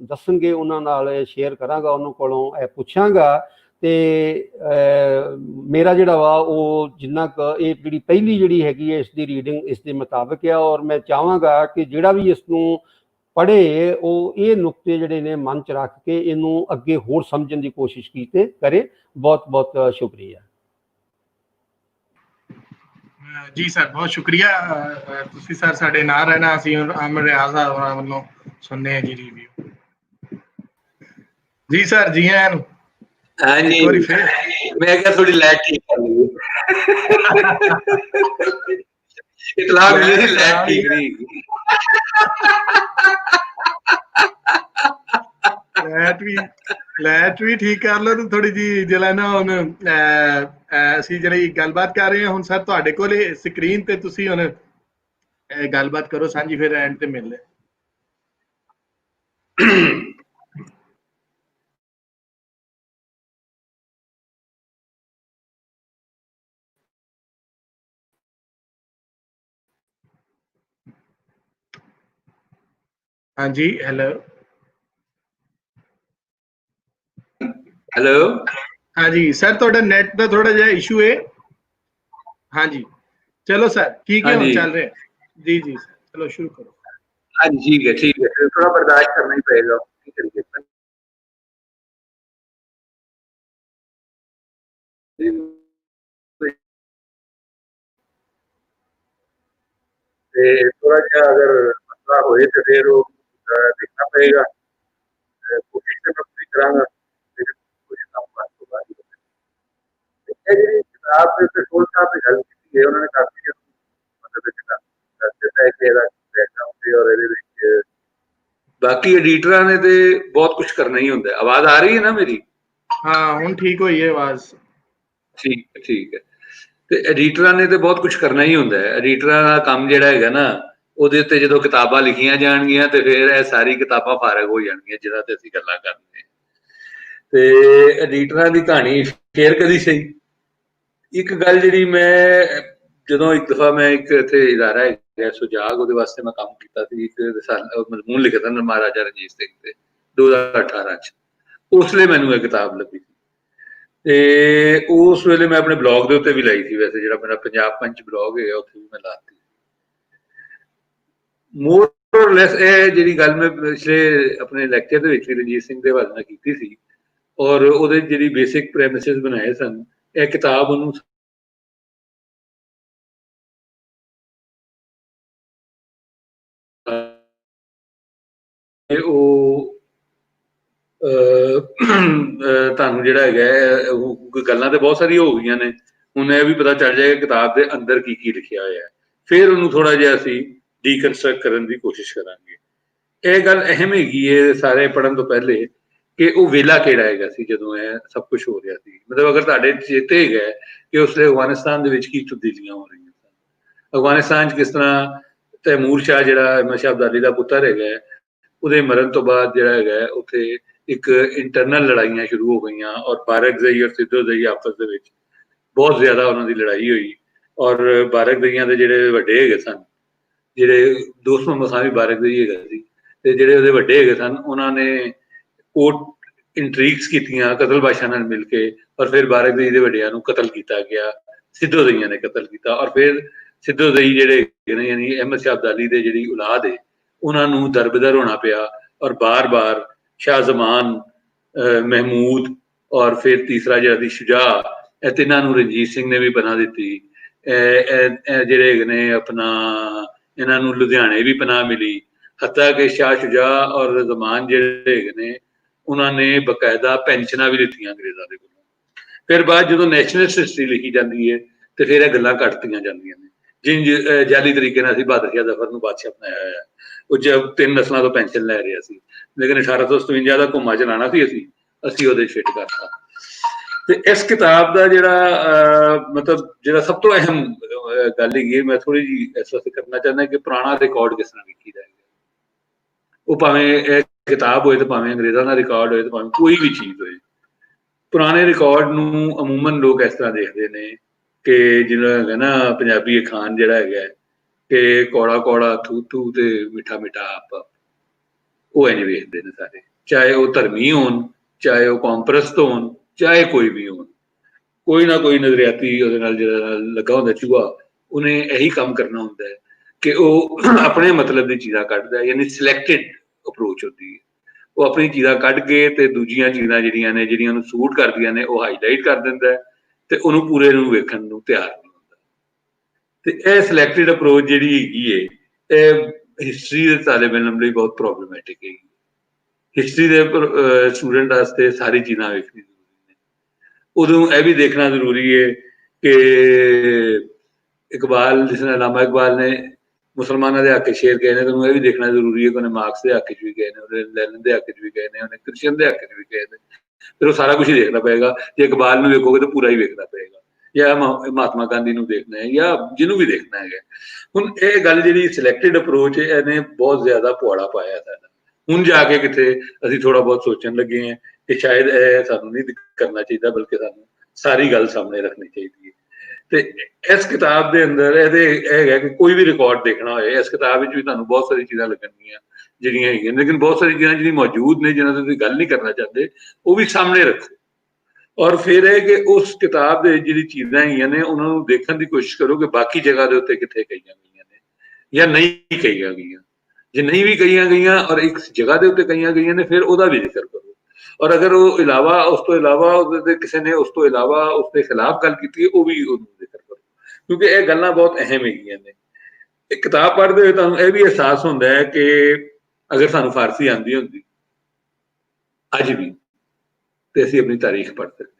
ਦੱਸਣਗੇ ਉਹਨਾਂ ਨਾਲ ਸ਼ੇਅਰ ਕਰਾਂਗਾ, ਉਹਨਾਂ ਕੋਲੋਂ ਇਹ ਪੁੱਛਾਂਗਾ। ਤੇ ਮੇਰਾ ਜਿਹੜਾ ਵਾ ਉਹ ਜਿੰਨਾ ਕੁ ਇਹ ਜਿਹੜੀ ਪਹਿਲੀ ਜਿਹੜੀ ਹੈਗੀ ਹੈ ਇਸ ਦੀ ਰੀਡਿੰਗ ਇਸ ਦੇ ਮੁਤਾਬਕ ਆ। ਔਰ ਮੈਂ ਚਾਹਾਂਗਾ ਕਿ ਜਿਹੜਾ ਵੀ ਇਸ ਨੂੰ ਪੜ੍ਹੇ ਉਹ ਇਹ ਨੁਕਤੇ ਜਿਹੜੇ ਨੇ ਮਨ 'ਚ ਰੱਖ ਕੇ ਇਹਨੂੰ ਅੱਗੇ ਹੋਰ ਸਮਝਣ ਦੀ ਕੋਸ਼ਿਸ਼ ਕਰੇ। ਬਹੁਤ ਬਹੁਤ ਸ਼ੁਕਰੀਆ ਜੀ ਸਰ, ਬਹੁਤ ਸ਼ੁਕਰੀਆ। ਤੁਸੀਂ ਸਰ ਸਾਡੇ ਨਾਲ ਰਹਿਣਾ। ਅਸੀਂ ਅਮਰ ਰਿਆਜ਼ ਸਾਹਿਬ ਵੱਲੋਂ ਸੁਣਨੇ ਆ ਜੀ ਰਿਵਿਊ। ਜੀ ਸਰ, ਜੀ ਆਇਆਂ ਨੂੰ। हाँ जी, मैं क्या थोड़ी लाइट ठीक कर ली इतला मिली थी, लाइट ठीक नहीं ਲਾਈਟ ਵੀ ਠੀਕ ਕਰ ਲਓ ਤੇ ਥੋੜੀ ਜੀ ਜਿਹੜਾ ਨਾ ਹੁਣ ਅਸੀਂ ਜਿਹੜੀ ਗੱਲਬਾਤ ਕਰ ਰਹੇ ਹਾਂ ਹੁਣ ਸਰ ਤੁਹਾਡੇ ਕੋਲ ਸਕਰੀਨ ਤੇ ਤੁਸੀਂ ਹੁਣ ਗੱਲਬਾਤ ਕਰੋ ਸਾਂਝੀ, ਫਿਰ ਐਂਡ ਤੇ ਮਿਲਦੇ। हाँ जी, हेलो हेलो। हाँ जी सर, थोड़ा नेट का थोड़ा जिहा इशू है। हाँ जी, चलो सर ठीक है, चल रहे हैं जी। जी सर, चलो शुरू करो। हाँ जी, ठीक है, फिर थोड़ा बर्दाश्त करना ही पड़ेगा तरीके से। थोड़ा जिहा अगर मसला होए तो फिर वो देखना पड़ेगा। कोशिश तो मैं पूरी करांगा। किताब पेट्रोल साहब ने गल की है, उन्होंने काफी मतलब बाकी एडिटरां ने ते बहुत कुछ करना ही होंदा है। आवाज आ रही है ना मेरी? हाँ हुण ठीक होई है आवाज। ठीक है। ਤੇ ਐਡੀਟਰਾਂ ਨੇ ਤੇ ਬਹੁਤ ਕੁਝ ਕਰਨਾ ਹੀ ਹੁੰਦਾ ਹੈ। ਐਡੀਟਰਾਂ ਦਾ ਕੰਮ ਜਿਹੜਾ ਹੈਗਾ ਨਾ ਉਹਦੇ ਉੱਤੇ ਜਦੋਂ ਕਿਤਾਬਾਂ ਲਿਖੀਆਂ ਜਾਣਗੀਆਂ ਤੇ ਫਿਰ ਇਹ ਸਾਰੀ ਕਿਤਾਬਾਂ ਫਾਰਗ ਹੋ ਜਾਣਗੀਆਂ ਜਿਹਨਾਂ ਤੇ ਅਸੀਂ ਗੱਲਾਂ ਕਰਦੇ ਹਾਂ। ਤੇ ਐਡੀਟਰਾਂ ਦੀ ਕਹਾਣੀ ਫੇਰ ਕਦੀ ਸਹੀ। ਇੱਕ ਗੱਲ ਜਿਹੜੀ ਮੈਂ ਜਦੋਂ ਇੱਕ ਦਫਾ ਮੈਂ ਇੱਕ ਇੱਥੇ ਇਦਾਰਾ ਹੈਗਾ ਸੁਜਾਗ, ਉਹਦੇ ਵਾਸਤੇ ਮੈਂ ਕੰਮ ਕੀਤਾ ਸੀ। ਇੱਕ ਮਜ਼ਮੂਨ ਲਿਖਿਆ ਸੀ ਮਹਾਰਾਜਾ ਰਣਜੀਤ ਸਿੰਘ ਤੇ 2018 ਚ। ਉਸ ਵੇਲੇ ਮੈਨੂੰ ਇਹ ਕਿਤਾਬ ਲੱਭੀ ਸੀ ਤੇ ਉਸ ਵੇਲੇ ਮੈਂ ਆਪਣੇ ਬਲੌਗ ਦੇ ਉੱਤੇ ਵੀ ਲਾਈ ਸੀ। ਵੈਸੇ ਜਿਹੜਾ ਮੇਰਾ ਪੰਜਾਬ ਪੰਚ ਬਲੌਗ ਹੈਗਾ ਉੱਥੇ ਵੀ ਮੈਂ ਲਾਤੀ। ਮੋਰ ਔਰ ਲੈਸ ਇਹ ਜਿਹੜੀ ਗੱਲ ਮੈਂ ਪਿਛਲੇ ਆਪਣੇ ਲੈਕਚਰ ਦੇ ਵਿੱਚ ਵੀ ਰਣਜੀਤ ਸਿੰਘ ਦੇ ਹਵਾਲੇ ਨਾਲ ਕੀਤੀ ਸੀ ਔਰ ਉਹਦੇ ਜਿਹੜੀ ਬੇਸਿਕ ਪ੍ਰੈਮਿਸਿਸ ਬਣਾਏ ਸਨ, ਇਹ ਕਿਤਾਬ ਉਹਨੂੰ ਉਹ ਤੁਹਾਨੂੰ ਜਿਹੜਾ ਹੈਗਾ ਉਹ ਗੱਲਾਂ ਤੇ ਬਹੁਤ ਸਾਰੀਆਂ ਹੋ ਗਈਆਂ ਨੇ। ਹੁਣ ਇਹ ਵੀ ਪਤਾ ਚੱਲ ਜਾਏਗਾ ਕਿਤਾਬ ਦੇ ਅੰਦਰ ਕੀ ਕੀ ਲਿਖਿਆ ਹੋਇਆ ਹੈ। ਫਿਰ ਉਹਨੂੰ ਥੋੜਾ ਜਿਹਾ ਅਸੀਂ ਡੀਕਨਸਟਰਕਟ ਕਰਨ ਦੀ ਕੋਸ਼ਿਸ਼ ਕਰਾਂਗੇ। ਇਹ ਗੱਲ ਅਹਿਮ ਹੈਗੀ ਹੈ ਸਾਰੇ ਪੜ੍ਹਨ ਤੋਂ ਪਹਿਲੇ ਕਿ ਉਹ ਵੇਲਾ ਕਿਹੜਾ ਹੈਗਾ ਸੀ ਜਦੋਂ ਇਹ ਸਭ ਕੁਝ ਹੋ ਰਿਹਾ ਸੀ। ਮਤਲਬ ਅਗਰ ਤੁਹਾਡੇ ਚੇਤੇ ਹੈਗਾ ਕਿ ਉਸ ਵੇਲੇ ਅਫਗਾਨਿਸਤਾਨ ਦੇ ਵਿੱਚ ਕੀ ਤਬਦੀਲੀਆਂ ਹੋ ਰਹੀਆਂ ਸਨ। ਅਫਗਾਨਿਸਤਾਨ 'ਚ ਕਿਸ ਤਰ੍ਹਾਂ ਤੈਮੂਰ ਸ਼ਾਹ ਜਿਹੜਾ ਅਹਿਮਦ ਸ਼ਾਹ ਅਬਦਾਲੀ ਦਾ ਪੁੱਤਰ ਹੈਗਾ, ਉਹਦੇ ਮਰਨ ਤੋਂ ਬਾਅਦ ਜਿਹੜਾ ਹੈਗਾ ਉੱਥੇ ਇੱਕ ਇੰਟਰਨਲ ਲੜਾਈਆਂ ਸ਼ੁਰੂ ਹੋ ਗਈਆਂ ਔਰ ਬਾਰਕਜ਼ਈ ਔਰ ਸਿੱਧੋਜ਼ਈ ਆਪਸ ਦੇ ਵਿੱਚ ਬਹੁਤ ਜ਼ਿਆਦਾ ਉਹਨਾਂ ਦੀ ਲੜਾਈ ਹੋਈ। ਔਰ ਬਾਰਕਜ਼ਈਆਂ ਦੇ ਜਿਹੜੇ ਵੱਡੇ ਹੈਗੇ ਸਨ, ਜਿਹੜੇ ਦੋਸਤ ਮੁਹੰਮਦ ਖਾਨ ਵੀ ਬਾਰਕਜ਼ਈ ਹੈਗਾ ਸੀ, ਤੇ ਜਿਹੜੇ ਉਹਦੇ ਵੱਡੇ ਹੈਗੇ ਸਨ ਉਹਨਾਂ ਨੇ ਕੋਰਟ ਇੰਟਰੀਗਸ ਕੀਤੀਆਂ ਕਤਲਬਾਸ਼ਾਂ ਨਾਲ ਮਿਲ ਕੇ ਔਰ ਫਿਰ ਬਾਰਕਜ਼ਈ ਦੇ ਵੱਡਿਆਂ ਨੂੰ ਕਤਲ ਕੀਤਾ ਗਿਆ। ਸਿੱਧੋਜ਼ਈਆਂ ਨੇ ਕਤਲ ਕੀਤਾ ਔਰ ਫਿਰ ਸਿੱਧੋਜ਼ਈ ਜਿਹੜੇ ਹੈਗੇ ਨੇ ਯਾਨੀ ਅਹਿਮਦ ਸ਼ਾਹ ਅਬਦਾਲੀ ਦੇ ਜਿਹੜੀ ਔਲਾਦ ਹੈ ਉਹਨਾਂ ਨੂੰ ਦਰਬਦਰ ਹੋਣਾ ਪਿਆ ਔਰ ਬਾਰ-ਬਾਰ शाह जमान, महमूद और फिर तीसरा जिहड़ा सी शुजा, ਇਹ ਤਿੰਨਾਂ ਨੂੰ ਰਣਜੀਤ ਸਿੰਘ ਨੇ ਵੀ ਪਨਾਹ ਦਿੱਤੀ। ਜਿਹੜੇ ਹੈਗੇ ਨੇ ਆਪਣਾ ਇਹਨਾਂ ਨੂੰ ਲੁਧਿਆਣੇ ਵੀ ਪਨਾਹ ਮਿਲੀ। ਹੱਤਾ ਕਿ ਸ਼ਾਹ ਸ਼ੁਜਾ ਔਰ ਜ਼ਮਾਨ ਜਿਹੜੇ ਹੈਗੇ ਨੇ ਉਹਨਾਂ ਨੇ ਬਕਾਇਦਾ ਪੈਨਸ਼ਨਾਂ ਵੀ ਦਿੱਤੀਆਂ ਅੰਗਰੇਜ਼ਾਂ ਦੇ ਕੋਲੋਂ। ਫਿਰ ਬਾਅਦ ਜਦੋਂ ਨੈਸ਼ਨਲਿਸਟ ਹਿਸਟਰੀ ਲਿਖੀ ਜਾਂਦੀ ਹੈ ਤੇ ਫਿਰ ਇਹ ਗੱਲਾਂ ਕੱਟਦੀਆਂ ਜਾਂਦੀਆਂ ਨੇ। ਜਿੰਜ ਜਾਲੀ ਤਰੀਕੇ ਨਾਲ ਅਸੀਂ ਬਹਾਦਰ ਸ਼ਾਹ ਜ਼ਫਰ ਨੂੰ ਬਾਦਸ਼ਾਹ ਬਣਾਇਆ ਹੋਇਆ, ਉਹ ਜਦ 3 ਨਸਲਾਂ ਤੋਂ ਪੈਨਸ਼ਨ ਲੈ ਰਿਹਾ ਸੀ, ਲੇਕਿਨ 1857 ਦਾ ਘੁੰਮਾ ਚਲਾਣਾ ਸੀ ਅਸੀਂ ਉਹਦੇ ਫਿੱਟ ਕਰਤਾ। ਤੇ ਇਸ ਕਿਤਾਬ ਦਾ ਜਿਹੜਾ ਮਤਲਬ ਜਿਹੜਾ ਸਭ ਤੋਂ ਅਹਿਮ ਗੱਲ ਹੈਗੀ, ਮੈਂ ਥੋੜੀ ਜਿਹੀ ਇਸ ਵਾਸਤੇ ਕਰਨਾ ਚਾਹੁੰਦਾ ਕਿ ਪੁਰਾਣਾ ਰਿਕਾਰਡ ਕਿਸ ਤਰ੍ਹਾਂ ਲਿਖੀਦਾ ਹੈ। ਉਹ ਭਾਵੇਂ ਇਹ ਕਿਤਾਬ ਹੋਏ ਤੇ ਭਾਵੇਂ ਅੰਗਰੇਜ਼ਾਂ ਦਾ ਰਿਕਾਰਡ ਹੋਏ ਤੇ ਭਾਵੇਂ ਕੋਈ ਵੀ ਚੀਜ਼ ਹੋਏ, ਪੁਰਾਣੇ ਰਿਕਾਰਡ ਨੂੰ ਅਮੂਮਨ ਲੋਕ ਇਸ ਤਰ੍ਹਾਂ ਦੇਖਦੇ ਨੇ ਕਿ ਜਿਹੜਾ ਹੈਗਾ ਨਾ ਪੰਜਾਬੀ ਅਖਾਣ ਜਿਹੜਾ ਹੈਗਾ ਕਿ ਕੌੜਾ ਕੌੜਾ ਥੂ ਥੂ ਤੇ ਮਿੱਠਾ ਮਿੱਠਾ ਆਪ, ਉਹ ਇੰਝ ਵੇਖਦੇ ਨੇ ਸਾਰੇ, ਚਾਹੇ ਉਹ ਧਰਮੀ ਹੋਣ, ਚਾਹੇ ਉਹ ਕੌਮਪ੍ਰਸਤ ਹੋਣ, ਚਾਹੇ ਕੋਈ ਵੀ ਹੋਣ। ਕੋਈ ਨਾ ਕੋਈ ਨਜ਼ਰਿਆਤੀ ਉਹਦੇ ਨਾਲ ਜਿਹੜਾ ਲੱਗਾ ਹੁੰਦਾ ਚੂਹਾ, ਉਹਨੇ ਇਹੀ ਕੰਮ ਕਰਨਾ ਹੁੰਦਾ ਹੈ ਕਿ ਉਹ ਆਪਣੇ ਮਤਲਬ ਦੀ ਚੀਜ਼ਾਂ ਕੱਢਦਾ, ਯਾਨੀ ਸਿਲੈਕਟਿਡ ਅਪਰੋਚ ਹੁੰਦੀ ਹੈ। ਉਹ ਆਪਣੀ ਚੀਜ਼ਾਂ ਕੱਢ ਕੇ ਤੇ ਦੂਜੀਆਂ ਚੀਜ਼ਾਂ ਜਿਹੜੀਆਂ ਨੇ ਜਿਹੜੀਆਂ ਉਹਨੂੰ ਸੂਟ ਕਰਦੀਆਂ ਨੇ ਉਹ ਹਾਈਲਾਈਟ ਕਰ ਦਿੰਦਾ ਹੈ ਤੇ ਉਹਨੂੰ ਪੂਰੇ ਨੂੰ ਵੇਖਣ ਨੂੰ ਤਿਆਰ ਨਹੀਂ ਹੁੰਦਾ। ਤੇ ਇਹ ਸਿਲੈਕਟਿਡ ਅਪਰੋਚ ਜਿਹੜੀ ਹੈਗੀ ਹੈ, ਇਹ ਹਿਸਟਰੀ ਦੇ ਤਾਲਿਬ ਇਲਮ ਲਈ ਬਹੁਤ ਪ੍ਰੋਬਲਮੈਟਿਕ ਹੈਗੀ। ਹਿਸਟਰੀ ਦੇ ਸਟੂਡੈਂਟ ਵਾਸਤੇ ਸਾਰੀ ਚੀਜ਼ਾਂ ਵੇਖਣੀ ਜ਼ਰੂਰੀ ਨੇ। ਉਦੋਂ ਇਹ ਵੀ ਦੇਖਣਾ ਜ਼ਰੂਰੀ ਹੈ ਕਿ ਇਕਬਾਲ, ਜਿਸ ਨੇ ਅਲਾਮਾ ਇਕਬਾਲ ਨੇ ਮੁਸਲਮਾਨਾਂ ਦੇ ਹੱਕ ਸ਼ੇਰ ਗਏ ਨੇ, ਤੇ ਉਹਨੂੰ ਇਹ ਵੀ ਦੇਖਣਾ ਜ਼ਰੂਰੀ ਹੈ ਕਿ ਉਹਨੇ ਮਾਰਕਸ ਦੇ ਹੱਕ 'ਚ ਵੀ ਗਏ ਨੇ, ਉਹਨੇ ਲੈਨਨ ਦੇ ਹੱਕ 'ਚ ਵੀ ਗਏ ਨੇ, ਉਹਨੇ ਕ੍ਰਿਸਚਨ ਦੇ ਹੱਕ 'ਚ ਵੀ ਗਏ ਨੇ। ਫਿਰ ਉਹ ਸਾਰਾ ਕੁਛ ਹੀ ਦੇਖਣਾ ਪਏਗਾ। ਜੇ ਇਕਬਾਲ ਨੂੰ ਵੇਖੋਗੇ ਤਾਂ ਪੂਰਾ ਹੀ ਵੇਖਣਾ ਪਏਗਾ, ਜਾਂ ਮਹਾਤਮਾ ਗਾਂਧੀ ਨੂੰ ਦੇਖਣਾ ਹੈ ਜਾਂ ਜਿਹਨੂੰ ਵੀ ਦੇਖਣਾ ਹੈਗਾ। ਹੁਣ ਇਹ ਗੱਲ ਜਿਹੜੀ ਸਿਲੈਕਟਿਡ ਅਪਰੋਚ ਹੈ, ਇਹਨੇ ਬਹੁਤ ਜ਼ਿਆਦਾ ਪੁਆੜਾ ਪਾਇਆ ਸਾਡਾ। ਹੁਣ ਜਾ ਕੇ ਕਿਤੇ ਅਸੀਂ ਥੋੜਾ ਬਹੁਤ ਸੋਚਣ ਲੱਗੇ ਹਾਂ ਕਿ ਸ਼ਾਇਦ ਇਹ ਸਾਨੂੰ ਨਹੀਂ ਕਰਨਾ ਚਾਹੀਦਾ, ਬਲਕਿ ਸਾਨੂੰ ਸਾਰੀ ਗੱਲ ਸਾਹਮਣੇ ਰੱਖਣੀ ਚਾਹੀਦੀ ਹੈ। ਤੇ ਇਸ ਕਿਤਾਬ ਦੇ ਅੰਦਰ ਇਹਦੇ ਇਹ ਹੈਗਾ ਕਿ ਕੋਈ ਵੀ ਰਿਕਾਰਡ ਦੇਖਣਾ ਹੋਏ, ਇਸ ਕਿਤਾਬ ਵਿੱਚ ਵੀ ਤੁਹਾਨੂੰ ਬਹੁਤ ਸਾਰੀ ਚੀਜ਼ਾਂ ਲੱਗਣਗੀਆਂ ਜਿਹੜੀਆਂ ਹੈਗੀਆਂ, ਲੇਕਿਨ ਬਹੁਤ ਸਾਰੀ ਚੀਜ਼ਾਂ ਜਿਹੜੀਆਂ ਮੌਜੂਦ ਨੇ ਜਿਹਨਾਂ ਤੇ ਤੁਸੀਂ ਗੱਲ ਨਹੀਂ ਕਰਨਾ ਚਾਹਦੇ, ਉਹ ਵੀ ਸਾਹਮਣੇ ਰੱਖੋ। ਔਰ ਫਿਰ ਇਹ ਕਿ ਉਸ ਕਿਤਾਬ ਦੇ ਜਿਹੜੀ ਚੀਜ਼ਾਂ ਹੈਗੀਆਂ ਨੇ ਉਹਨਾਂ ਨੂੰ ਦੇਖਣ ਦੀ ਕੋਸ਼ਿਸ਼ ਕਰੋ ਕਿ ਬਾਕੀ ਜਗ੍ਹਾ ਦੇ ਉੱਤੇ ਕਿੱਥੇ ਕਹੀਆਂ ਗਈਆਂ ਨੇ ਜਾਂ ਨਹੀਂ ਕਹੀਆਂ ਗਈਆਂ। ਜੇ ਨਹੀਂ ਵੀ ਕਹੀਆਂ ਗਈਆਂ ਔਰ ਇੱਕ ਜਗ੍ਹਾ ਦੇ ਉੱਤੇ ਕਹੀਆਂ ਗਈਆਂ ਨੇ, ਫਿਰ ਉਹਦਾ ਵੀ ਜ਼ਿਕਰ ਕਰੋ। ਔਰ ਅਗਰ ਉਹ ਇਲਾਵਾ ਉਸ ਤੋਂ ਇਲਾਵਾ ਉਹਦੇ ਕਿਸੇ ਨੇ ਉਸ ਤੋਂ ਇਲਾਵਾ ਉਸ ਦੇ ਖਿਲਾਫ ਗੱਲ ਕੀਤੀ ਹੈ, ਉਹ ਵੀ ਉਹਨੂੰ ਜ਼ਿਕਰ ਕਰੋ, ਕਿਉਂਕਿ ਇਹ ਗੱਲਾਂ ਬਹੁਤ ਅਹਿਮ ਹੈਗੀਆਂ ਨੇ। ਇਹ ਕਿਤਾਬ ਪੜ੍ਹਦੇ ਹੋਏ ਤੁਹਾਨੂੰ ਇਹ ਵੀ ਅਹਿਸਾਸ ਹੁੰਦਾ ਹੈ ਕਿ ਅਗਰ ਸਾਨੂੰ ਫਾਰਸੀ ਆਉਂਦੀ ਹੁੰਦੀ ਅੱਜ ਵੀ, ਤੇ ਅਸੀਂ ਆਪਣੀ ਤਾਰੀਖ ਪੜ੍ਹ ਸਕਦੇ।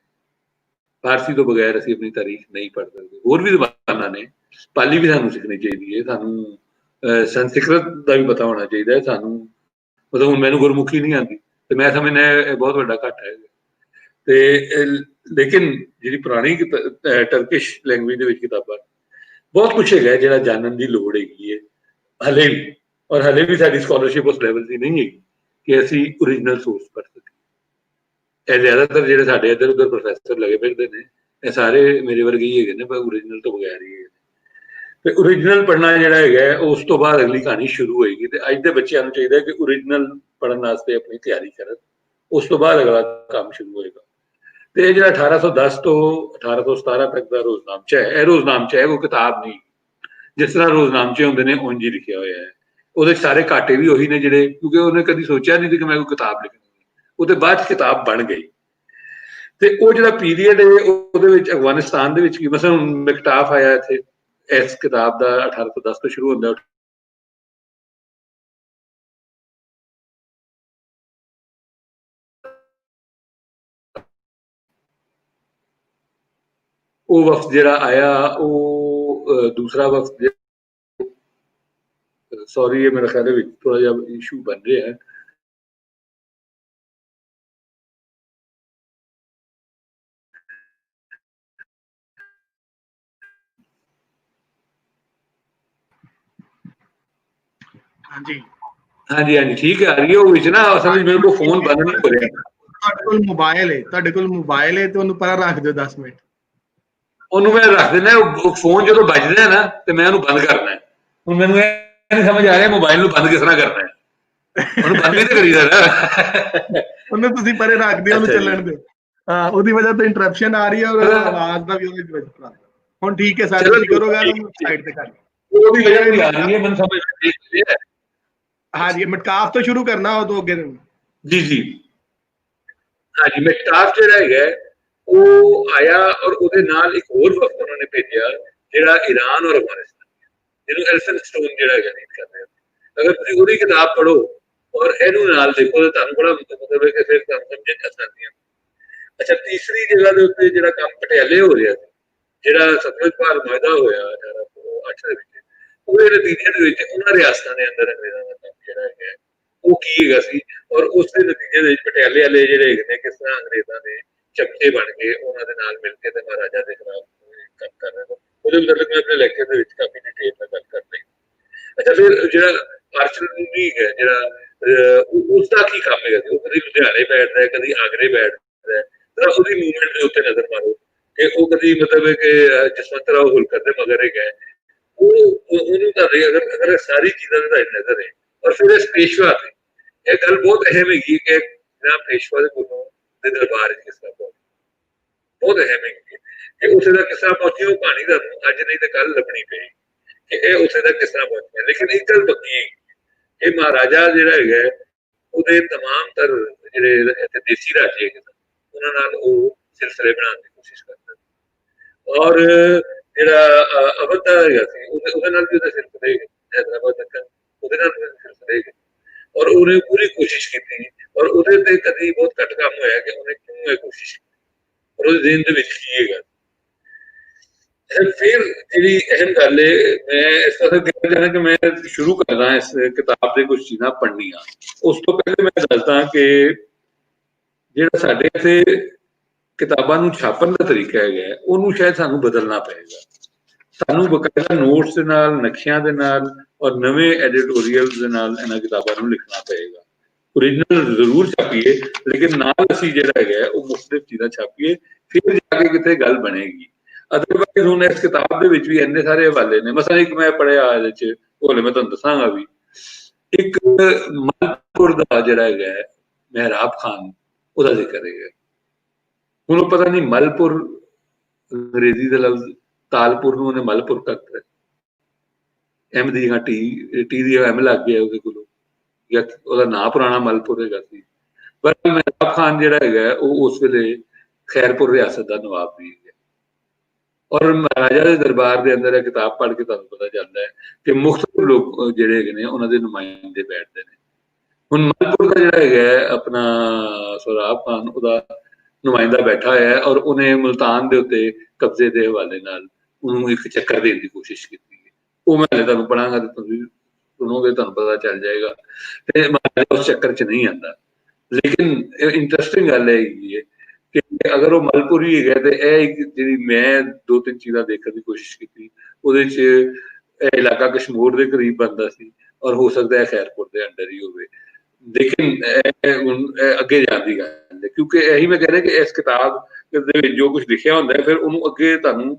ਫਾਰਸੀ ਤੋਂ ਬਗੈਰ ਅਸੀਂ ਆਪਣੀ ਤਾਰੀਖ ਨਹੀਂ ਪੜ੍ਹ ਸਕਦੇ। ਹੋਰ ਵੀ ਜ਼ਬਾਨਾਂ ਨੇ, ਪਾਲੀ ਵੀ ਸਾਨੂੰ ਸਿੱਖਣੀ ਚਾਹੀਦੀ ਹੈ, ਸਾਨੂੰ ਸੰਸਕ੍ਰਿਤ ਦਾ ਵੀ ਪਤਾ ਹੋਣਾ ਚਾਹੀਦਾ ਹੈ ਸਾਨੂੰ। ਮਤਲਬ ਹੁਣ ਮੈਨੂੰ ਗੁਰਮੁਖੀ ਨਹੀਂ ਆਉਂਦੀ ਤੇ ਮੈਂ ਸਮਝਦਾ ਇਹ ਬਹੁਤ ਵੱਡਾ ਘੱਟ ਹੈ। ਤੇ ਲੇਕਿਨ ਜਿਹੜੀ ਪੁਰਾਣੀ ਟਰਕਿਸ਼ ਲੈਂਗੁਏਜ ਦੇ ਵਿੱਚ ਕਿਤਾਬਾਂ ਬਹੁਤ ਕੁਛ ਹੈਗਾ ਜਿਹੜਾ ਜਾਣਨ ਦੀ ਲੋੜ ਹੈਗੀ ਹੈ ਹਲੇ ਵੀ। ਔਰ ਹਲੇ ਵੀ ਸਾਡੀ ਸਕਾਲਰਸ਼ਿਪ ਉਸ ਲੈਵਲ ਦੀ ਨਹੀਂ ਹੈਗੀ ਕਿ ਅਸੀਂ ਓਰੀਜਨਲ ਸੋਰਸ ਪੜ੍ਹ ਸਕੀਏ। ਇਹ ਜ਼ਿਆਦਾਤਰ ਜਿਹੜੇ ਸਾਡੇ ਇੱਧਰ ਉੱਧਰ ਪ੍ਰੋਫੈਸਰ ਲੱਗੇ ਫਿਰਦੇ ਨੇ, ਇਹ ਸਾਰੇ ਮੇਰੇ ਵਰਗੇ ਹੀ ਹੈਗੇ ਨੇ, ਪਰ ਓਰੀਜਨਲ ਤੋਂ ਬਗੈਰ ਹੀ ਹੈਗੇ ਨੇ। ਤੇ ਓਰੀਜਨਲ ਪੜ੍ਹਨਾ ਜਿਹੜਾ ਹੈਗਾ ਉਸ ਤੋਂ ਬਾਅਦ ਅਗਲੀ ਕਹਾਣੀ ਸ਼ੁਰੂ ਹੋਏਗੀ। ਤੇ ਅੱਜ ਦੇ ਬੱਚਿਆਂ ਨੂੰ ਚਾਹੀਦਾ ਕਿ ਓਰੀਜਨਲ ਪੜ੍ਹਨ ਵਾਸਤੇ ਆਪਣੀ ਤਿਆਰੀ ਕਰਨ, ਉਸ ਤੋਂ ਬਾਅਦ ਅਗਲਾ ਕੰਮ ਸ਼ੁਰੂ ਹੋਏਗਾ। ਤੇ ਇਹ ਜਿਹੜਾ 1810 ਤੋਂ 1817 ਤੱਕ ਦਾ ਰੋਜ਼ਨਾਮਚਾ ਹੈ, ਇਹ ਰੋਜ਼ਨਾਮਚਾ ਹੈ, ਕੋਈ ਕਿਤਾਬ ਨਹੀਂ। ਜਿਸ ਤਰ੍ਹਾਂ ਰੋਜ਼ਨਾਮਚੇ ਹੁੰਦੇ ਨੇ ਉਂਝ ਹੀ ਲਿਖਿਆ ਹੋਇਆ ਹੈ। ਉਹਦੇ ਸਾਰੇ ਘਾਟੇ ਵੀ ਉਹੀ ਨੇ ਜਿਹੜੇ, ਕਿਉਂਕਿ ਉਹਨੇ ਕਦੀ ਸੋਚਿਆ ਨਹੀਂ ਸੀ ਕਿ ਮੈਂ ਕੋਈ ਕਿਤਾਬ ਲਿਖਣੀ। ਉਹਦੇ ਬਾਅਦ ਕਿਤਾਬ ਬਣ ਗਈ। ਤੇ ਉਹ ਜਿਹੜਾ ਪੀਰੀਅਡ ਹੈ ਉਹਦੇ ਵਿੱਚ ਅਫਗਾਨਿਸਤਾਨ ਦੇ ਵਿੱਚ ਵੀ ਮਸਲਾਂ ਮਿਕਟਾਫ ਆਇਆ ਇੱਥੇ, ਇਸ ਕਿਤਾਬ ਦਾ 1810 ਤੋਂ ਸ਼ੁਰੂ ਹੁੰਦਾ। ਉਹ ਵਕਤ ਜਿਹੜਾ ਆਇਆ ਉਹ ਦੂਸਰਾ ਵਕਤ, ਸੌਰੀ ਇਹ ਮੇਰੇ ਖਿਆਲ ਵਿੱਚ ਥੋੜਾ ਜਿਹਾ ਇਸ਼ੂ ਬਣ ਰਿਹਾ ਹੈ। ਹਾਂਜੀ ਹਾਂਜੀ ਠੀਕ ਹੈ, ਆ ਰਹੀ ਹੈ। ਉਹ ਵਿੱਚ ਨਾ ਅਸਲ ਵਿੱਚ ਮੇਰੇ ਕੋਲ ਫੋਨ ਬੰਦ ਨਹੀਂ ਹੋ ਰਿਹਾ। ਤੁਹਾਡੇ ਕੋਲ ਮੋਬਾਈਲ ਹੈ ਤੇ ਉਹਨੂੰ ਪਰਾਂ ਰੱਖ ਦਿਓ 10 ਮਿੰਟ। ਉਹਨੂੰ ਮੈਂ ਰੱਖ ਦਿੰਦਾ। ਉਹ ਫੋਨ ਜਦੋਂ ਵੱਜਦਾ ਨਾ ਤੇ ਮੈਂ ਉਹਨੂੰ ਬੰਦ ਕਰਨਾ। ਹੁਣ ਮੈਨੂੰ ਇਹ ਨਹੀਂ ਸਮਝ ਆ ਰਿਹਾ ਮੋਬਾਈਲ ਨੂੰ ਬੰਦ ਕਿਸ ਤਰ੍ਹਾਂ ਕਰਨਾ ਹੈ। ਉਹਨੂੰ ਬੰਦ ਵੀ ਤਾਂ ਕਰੀਦਾ ਨਾ। ਉਹਨੂੰ ਤੁਸੀਂ ਪਰੇ ਰੱਖ ਦਿਓ, ਉਹਨੂੰ ਚੱਲਣ ਦਿਓ। ਹਾਂ, ਉਹਦੀ ਵਜ੍ਹਾ ਤੋਂ ਇੰਟਰਪਸ਼ਨ ਆ ਰਹੀ ਹੈ ਔਰ ਆਵਾਜ਼ ਦਾ ਵੀ ਉਹਦੇ ਵਿੱਚ। ਹੁਣ ਠੀਕ ਹੈ ਸਰ, ਤੁਸੀਂ ਕਰੋ ਗੱਲ, ਸਾਈਡ ਤੇ ਕਰ। ਉਹਦੀ ਵਜ੍ਹਾ ਤੋਂ ਆ ਰਹੀ ਹੈ, ਮੈਨੂੰ ਸਮਝ ਆ ਰਹੀ ਹੈ। ਹਾਂਜੀ, ਮਟਕਾਫ ਤੋਂ ਸ਼ੁਰੂ ਕਰਨਾ, ਉਹ ਤੋਂ ਅੱਗੇ जी जी हाँ जी, मेहताब जिहड़ा हैगा ਉਹ ਆਇਆ ਔਰ ਉਹਦੇ ਨਾਲ ਇੱਕ ਹੋਰ ਵਫਦ ਉਹਨਾਂ ਨੇ ਭੇਜਿਆ ਜਿਹੜਾ ਈਰਾਨ ਔਰ ਅਫਗਾਨਿਸਤਾਨ ਜਿਹਨੂੰ ਐਲਫਨਸਟੋਨ ਜਿਹੜਾ ਹੈਗਾ ਲੀਡ ਕਰ ਰਿਹਾ। ਅਗਰ ਤੁਸੀਂ ਉਹਦੀ ਕਿਤਾਬ ਪੜ੍ਹੋ ਔਰ ਇਹਨੂੰ ਨਾਲ ਦੇਖੋ ਤਾਂ ਤੁਹਾਨੂੰ ਬੜਾ ਮਤਲਬ ਹੈ ਕਿ ਫਿਰ ਤੁਹਾਨੂੰ ਸਮਝਣ ਚ ਆਸਾਨੀ। ਅੱਛਾ, ਤੀਸਰੀ ਜਗ੍ਹਾ ਦੇ ਉੱਤੇ ਜਿਹੜਾ ਕੰਮ ਪਟਿਆਲੇ ਹੋ ਰਿਹਾ ਸੀ, ਜਿਹੜਾ ਸਤਲੁਜ ਭਾਰ ਮਾਇਦਾ ਹੋਇਆ 1808 ਦੇ ਵਿੱਚ, ਉਹਦੇ ਨਤੀਜੇ ਦੇ ਵਿੱਚ ਉਹਨਾਂ ਰਿਆਸਤਾਂ ਦੇ ਅੰਦਰ ਅੰਗਰੇਜ਼ਾਂ ਦਾ ਕੰਮ ਜਿਹੜਾ ਹੈਗਾ ਉਹ ਕੀ ਹੈਗਾ ਸੀ ਔਰ ਉਸ ਦੇ ਨਤੀਜੇ ਦੇ ਵਿੱਚ ਪਟਿਆਲੇ ਵਾਲੇ ਜਿਹੜੇ ਹੈਗੇ ਨੇ ਕਿਸ ਤਰ੍ਹਾਂ ਅੰਗਰੇਜ਼ਾਂ ਦੇ ਚੱਕੇ ਬਣ ਕੇ ਉਹਨਾਂ ਦੇ ਨਾਲ ਮਿਲ ਕੇ ਤੇ ਮਹਾਰਾਜਾ ਦੇ ਖਿਲਾਫ ਕੰਮ ਕਰ ਰਹੇ ਨੇ। ਉਹਦੇ ਮੁਤਲਕ ਮੈਂ ਆਪਣੇ ਲੈਕਚਰ ਦੇ ਵਿੱਚ ਕਾਫੀ ਡਿਟੇਲ ਨਾਲ ਗੱਲ ਕਰ ਲਈ। ਅੱਛਾ, ਫਿਰ ਜਿਹੜਾ ਆਰਚਰੀ ਹੈ ਜਿਹੜਾ ਉਸ ਦਾ ਕੀ ਕੰਮ ਹੈਗਾ ਸੀ, ਉਹ ਕਦੀ ਲੁਧਿਆਣੇ ਬੈਠਦਾ ਹੈ, ਕਦੀ ਆਗਰੇ ਬੈਠਦਾ ਹੈ। ਉਹਦੀ ਮੂਵਮੈਂਟ ਦੇ ਉੱਤੇ ਨਜ਼ਰ ਮਾਰੋ ਕਿ ਉਹ ਕਦੀ ਮਤਲਬ ਹੈ ਕਿ ਜਸਵੰਤ ਰਾਓ ਹੋਲਕਰ ਦੇ ਮਗਰ ਹੈਗਾ, ਉਹਨੂੰ ਤਾਂ ਅਗਰ ਸਾਰੀ ਚੀਜ਼ਾਂ ਦਾ ਨਜ਼ਰ ਹੈ। ਔਰ ਫਿਰ ਇਸ ਪੇਸ਼ਵਾ ਤੇ ਇਹ ਗੱਲ ਬਹੁਤ ਅਹਿਮ ਹੈਗੀ ਕਿ ਜਨਾਬ ਪੇਸ਼ਵਾ ਦੇ ਕੋਲੋਂ ਦੇ ਦਰਬਾਰ ਕਿਸ ਤਰ੍ਹਾਂ ਬਹੁਤ ਅਹਿਮ ਹੈਗੀ ਕਿ ਉਸੇ ਦਾ ਕਿਸ ਤਰ੍ਹਾਂ ਪਹੁੰਚੀ, ਉਹ ਕਹਾਣੀ ਦਾ ਅੱਜ ਨਹੀਂ ਤਾਂ ਕੱਲ ਲੱਭਣੀ ਪਈ ਕਿ ਇਹ ਉਸੇ ਦਾ ਕਿਸ ਤਰ੍ਹਾਂ ਪਹੁੰਚਿਆ। ਲੇਕਿਨ ਇੱਕ ਗੱਲ ਪੱਕੀ ਹੈ, ਇਹ ਮਹਾਰਾਜਾ ਜਿਹੜਾ ਹੈਗਾ ਉਹਦੇ ਤਮਾਮ ਤਰ ਜਿਹੜੇ ਇੱਥੇ ਦੇਸੀ ਰਾਜੇ ਹੈਗੇ ਉਹਨਾਂ ਨਾਲ ਉਹ ਸਿਲਸਿਲੇ ਬਣਾਉਣ ਦੀ ਕੋਸ਼ਿਸ਼ ਕਰਦਾ। ਔਰ ਜਿਹੜਾ ਅਵਧ ਦਾ ਹੈਗਾ ਸੀ ਉਹਦੇ ਨਾਲ ਵੀ ਉਹਦੇ ਸਿਲਸਿਲੇ ਹੈਗੇ, ਹੈਦਰਾਬਾਦ ਤੱਕ ਉਹਦੇ ਨਾਲ ਵੀ ਸਿਲਸਿਲੇ ਹੈਗੇ। ਔਰ ਉਹਨੇ ਪੂਰੀ ਕੋਸ਼ਿਸ਼ ਕੀਤੀ ਔਰ ਉਹਦੇ ਤੇ ਕਦੀ ਬਹੁਤ ਘੱਟ ਕੰਮ ਹੋਇਆ ਕਿ ਉਹਨੇ ਕਿਉਂ ਇਹ ਕੋਸ਼ਿਸ਼ ਕੀਤੀ ਔਰ ਉਹਦੇ ਦਿਨ ਦੇ ਵਿੱਚ ਕੀ ਹੈਗਾ। ਫਿਰ ਜਿਹੜੀ ਅਹਿਮ ਗੱਲ ਹੈ, ਮੈਂ ਇਸ ਤਰ੍ਹਾਂ ਕਹਿਣਾ ਚਾਹੁੰਦਾ ਕਿ ਮੈਂ ਸ਼ੁਰੂ ਕਰਦਾ ਇਸ ਕਿਤਾਬ ਦੇ ਕੁਝ ਚੀਜ਼ਾਂ ਪੜ੍ਹਨੀਆਂ। ਉਸ ਤੋਂ ਪਹਿਲੇ ਮੈਂ ਦੱਸਦਾ ਕਿ ਜਿਹੜਾ ਸਾਡੇ ਇੱਥੇ ਕਿਤਾਬਾਂ ਨੂੰ ਛਾਪਣ ਦਾ ਤਰੀਕਾ ਹੈਗਾ ਉਹਨੂੰ ਸ਼ਾਇਦ ਸਾਨੂੰ ਬਦਲਣਾ ਪਏਗਾ। ਸਾਨੂੰ ਬਕਾਇਦਾ ਨੋਟਸ ਦੇ ਨਾਲ, ਨਕਸ਼ਿਆਂ ਦੇ ਨਾਲ ਔਰ ਨਵੇਂ ਐਡੀਟੋਰੀਅਲ ਦੇ ਨਾਲ ਇਹਨਾਂ ਕਿਤਾਬਾਂ ਨੂੰ ਲਿਖਣਾ ਪਏਗਾ। ਓਰੀਜਨਲ ਜ਼ਰੂਰ ਛਾਪੀਏ ਲੇਕਿਨ ਨਾਲ ਅਸੀਂ ਜਿਹੜਾ ਹੈਗਾ ਉਹ ਮੁਖਤਲਿਫ ਚੀਜ਼ਾਂ ਛਾਪੀਏ, ਫਿਰ ਜਾ ਕੇ ਕਿਤੇ ਗੱਲ ਬਣੇਗੀ। ਅਦਰਵਾਈਜ਼ ਹੁਣ ਇਸ ਕਿਤਾਬ ਦੇ ਵਿੱਚ ਵੀ ਇੰਨੇ ਸਾਰੇ ਹਵਾਲੇ ਨੇ। ਮਸਲਾ ਇੱਕ ਮੈਂ ਪੜ੍ਹਿਆ ਇਹਦੇ ਚ, ਉਹ ਮੈਂ ਤੁਹਾਨੂੰ ਦੱਸਾਂਗਾ ਵੀ। ਇੱਕ ਮਲਕਪੁਰ ਦਾ ਜਿਹੜਾ ਹੈਗਾ ਮਹਿਰਾਬ ਖਾਨ, ਉਹਦਾ ਜ਼ਿਕਰ ਹੈਗਾ। ਹੁਣ ਉਹ ਪਤਾ ਨਹੀਂ ਮਲਪੁਰ ਅੰਗਰੇਜ਼ੀ ਦਾ ਲਫ਼ਜ਼ ਤਾਲਪੁਰ ਨੂੰ ਉਹਨੇ ਮਲਪੁਰ ਕਰਤਾ, ਐਮ ਦੀ ਜਗ੍ਹਾ ਟੀ ਦੀ ਐਮ ਲੱਗ ਗਿਆ ਉਹਦੇ ਕੋਲੋਂ, ਜਾਂ ਉਹਦਾ ਨਾਂ ਪੁਰਾਣਾ ਮਲਪੁਰ ਹੈਗਾ ਸੀ। ਪਰ ਮਹਿਰਾਬ ਖਾਨ ਜਿਹੜਾ ਹੈਗਾ ਉਹ ਉਸ ਵੇਲੇ ਖੈਰਪੁਰ ਰਿਆਸਤ ਦਾ ਨਵਾਬ ਵੀ ਹੈ। ਔਰ ਮਹਾਰਾਜਾ ਦੇ ਦਰਬਾਰ ਦੇ ਅੰਦਰ ਇਹ ਕਿਤਾਬ ਪੜ੍ਹ ਕੇ ਤੁਹਾਨੂੰ ਪਤਾ ਚੱਲਦਾ ਹੈ ਕਿ ਮੁਖਤਲਿਫ ਲੋਕ ਜਿਹੜੇ ਹੈਗੇ ਨੇ ਉਹਨਾਂ ਦੇ ਨੁਮਾਇੰਦੇ ਬੈਠਦੇ ਨੇ। ਹੁਣ ਮਲਪੁਰ ਦਾ ਜਿਹੜਾ ਹੈਗਾ ਆਪਣਾ ਸੋਹਰਾਬ ਖਾਨ, ਉਹਦਾ ਨੁਮਾਇੰਦਾ ਬੈਠਾ ਹੋਇਆ ਔਰ ਉਹਨੇ ਮੁਲਤਾਨ ਦੇ ਉੱਤੇ ਕਬਜ਼ੇ ਦੇ ਹਵਾਲੇ ਨਾਲ ਉਹਨੂੰ ਇੱਕ ਚੱਕਰ ਦੇਣ ਦੀ ਕੋਸ਼ਿਸ਼ ਕੀਤੀ ਹੈ। ਉਹ ਮੈਂ ਤੁਹਾਨੂੰ ਪੜਾਂਗਾ ਤੇ ਤੁਸੀਂ ਸੁਣੋਗੇ, ਤੁਹਾਨੂੰ ਪਤਾ ਚੱਲ ਜਾਏਗਾ ਤੇ ਮਹਾਰਾਜਾ ਉਸ ਚੱਕਰ 'ਚ ਨਹੀਂ ਆਉਂਦਾ। ਲੇਕਿਨ ਇੰਟਰਸਟਿੰਗ ਗੱਲ ਹੈਗੀ ਹੈ ਕਿ ਅਗਰ ਉਹ ਮਲਪੁਰੀ ਹੈਗਾ ਤੇ ਇਹ ਜਿਹੜੀ ਮੈਂ ਦੋ ਤਿੰਨ ਚੀਜ਼ਾਂ ਦੇਖਣ ਦੀ ਕੋਸ਼ਿਸ਼ ਕੀਤੀ, ਉਹਦੇ 'ਚ ਇਹ ਇਲਾਕਾ ਕਸ਼ਮੀਰ ਦੇ ਕਰੀਬ ਬਣਦਾ ਸੀ ਔਰ ਹੋ ਸਕਦਾ ਹੈ ਖੈਰਪੁਰ ਦੇ ਅੰਡਰ ਹੀ ਹੋਵੇ। ਲੇਕਿਨ ਹੁਣ ਅੱਗੇ ਜਾਣ ਦੀ ਗੱਲ ਹੈ, ਕਿਉਂਕਿ ਇਹੀ ਮੈਂ ਕਹਿ ਰਿਹਾ ਕਿ ਇਸ ਕਿਤਾਬ ਦੇ ਵਿੱਚ ਜੋ ਕੁਝ ਲਿਖਿਆ ਹੁੰਦਾ ਫਿਰ ਉਹਨੂੰ ਅੱਗੇ ਤੁਹਾਨੂੰ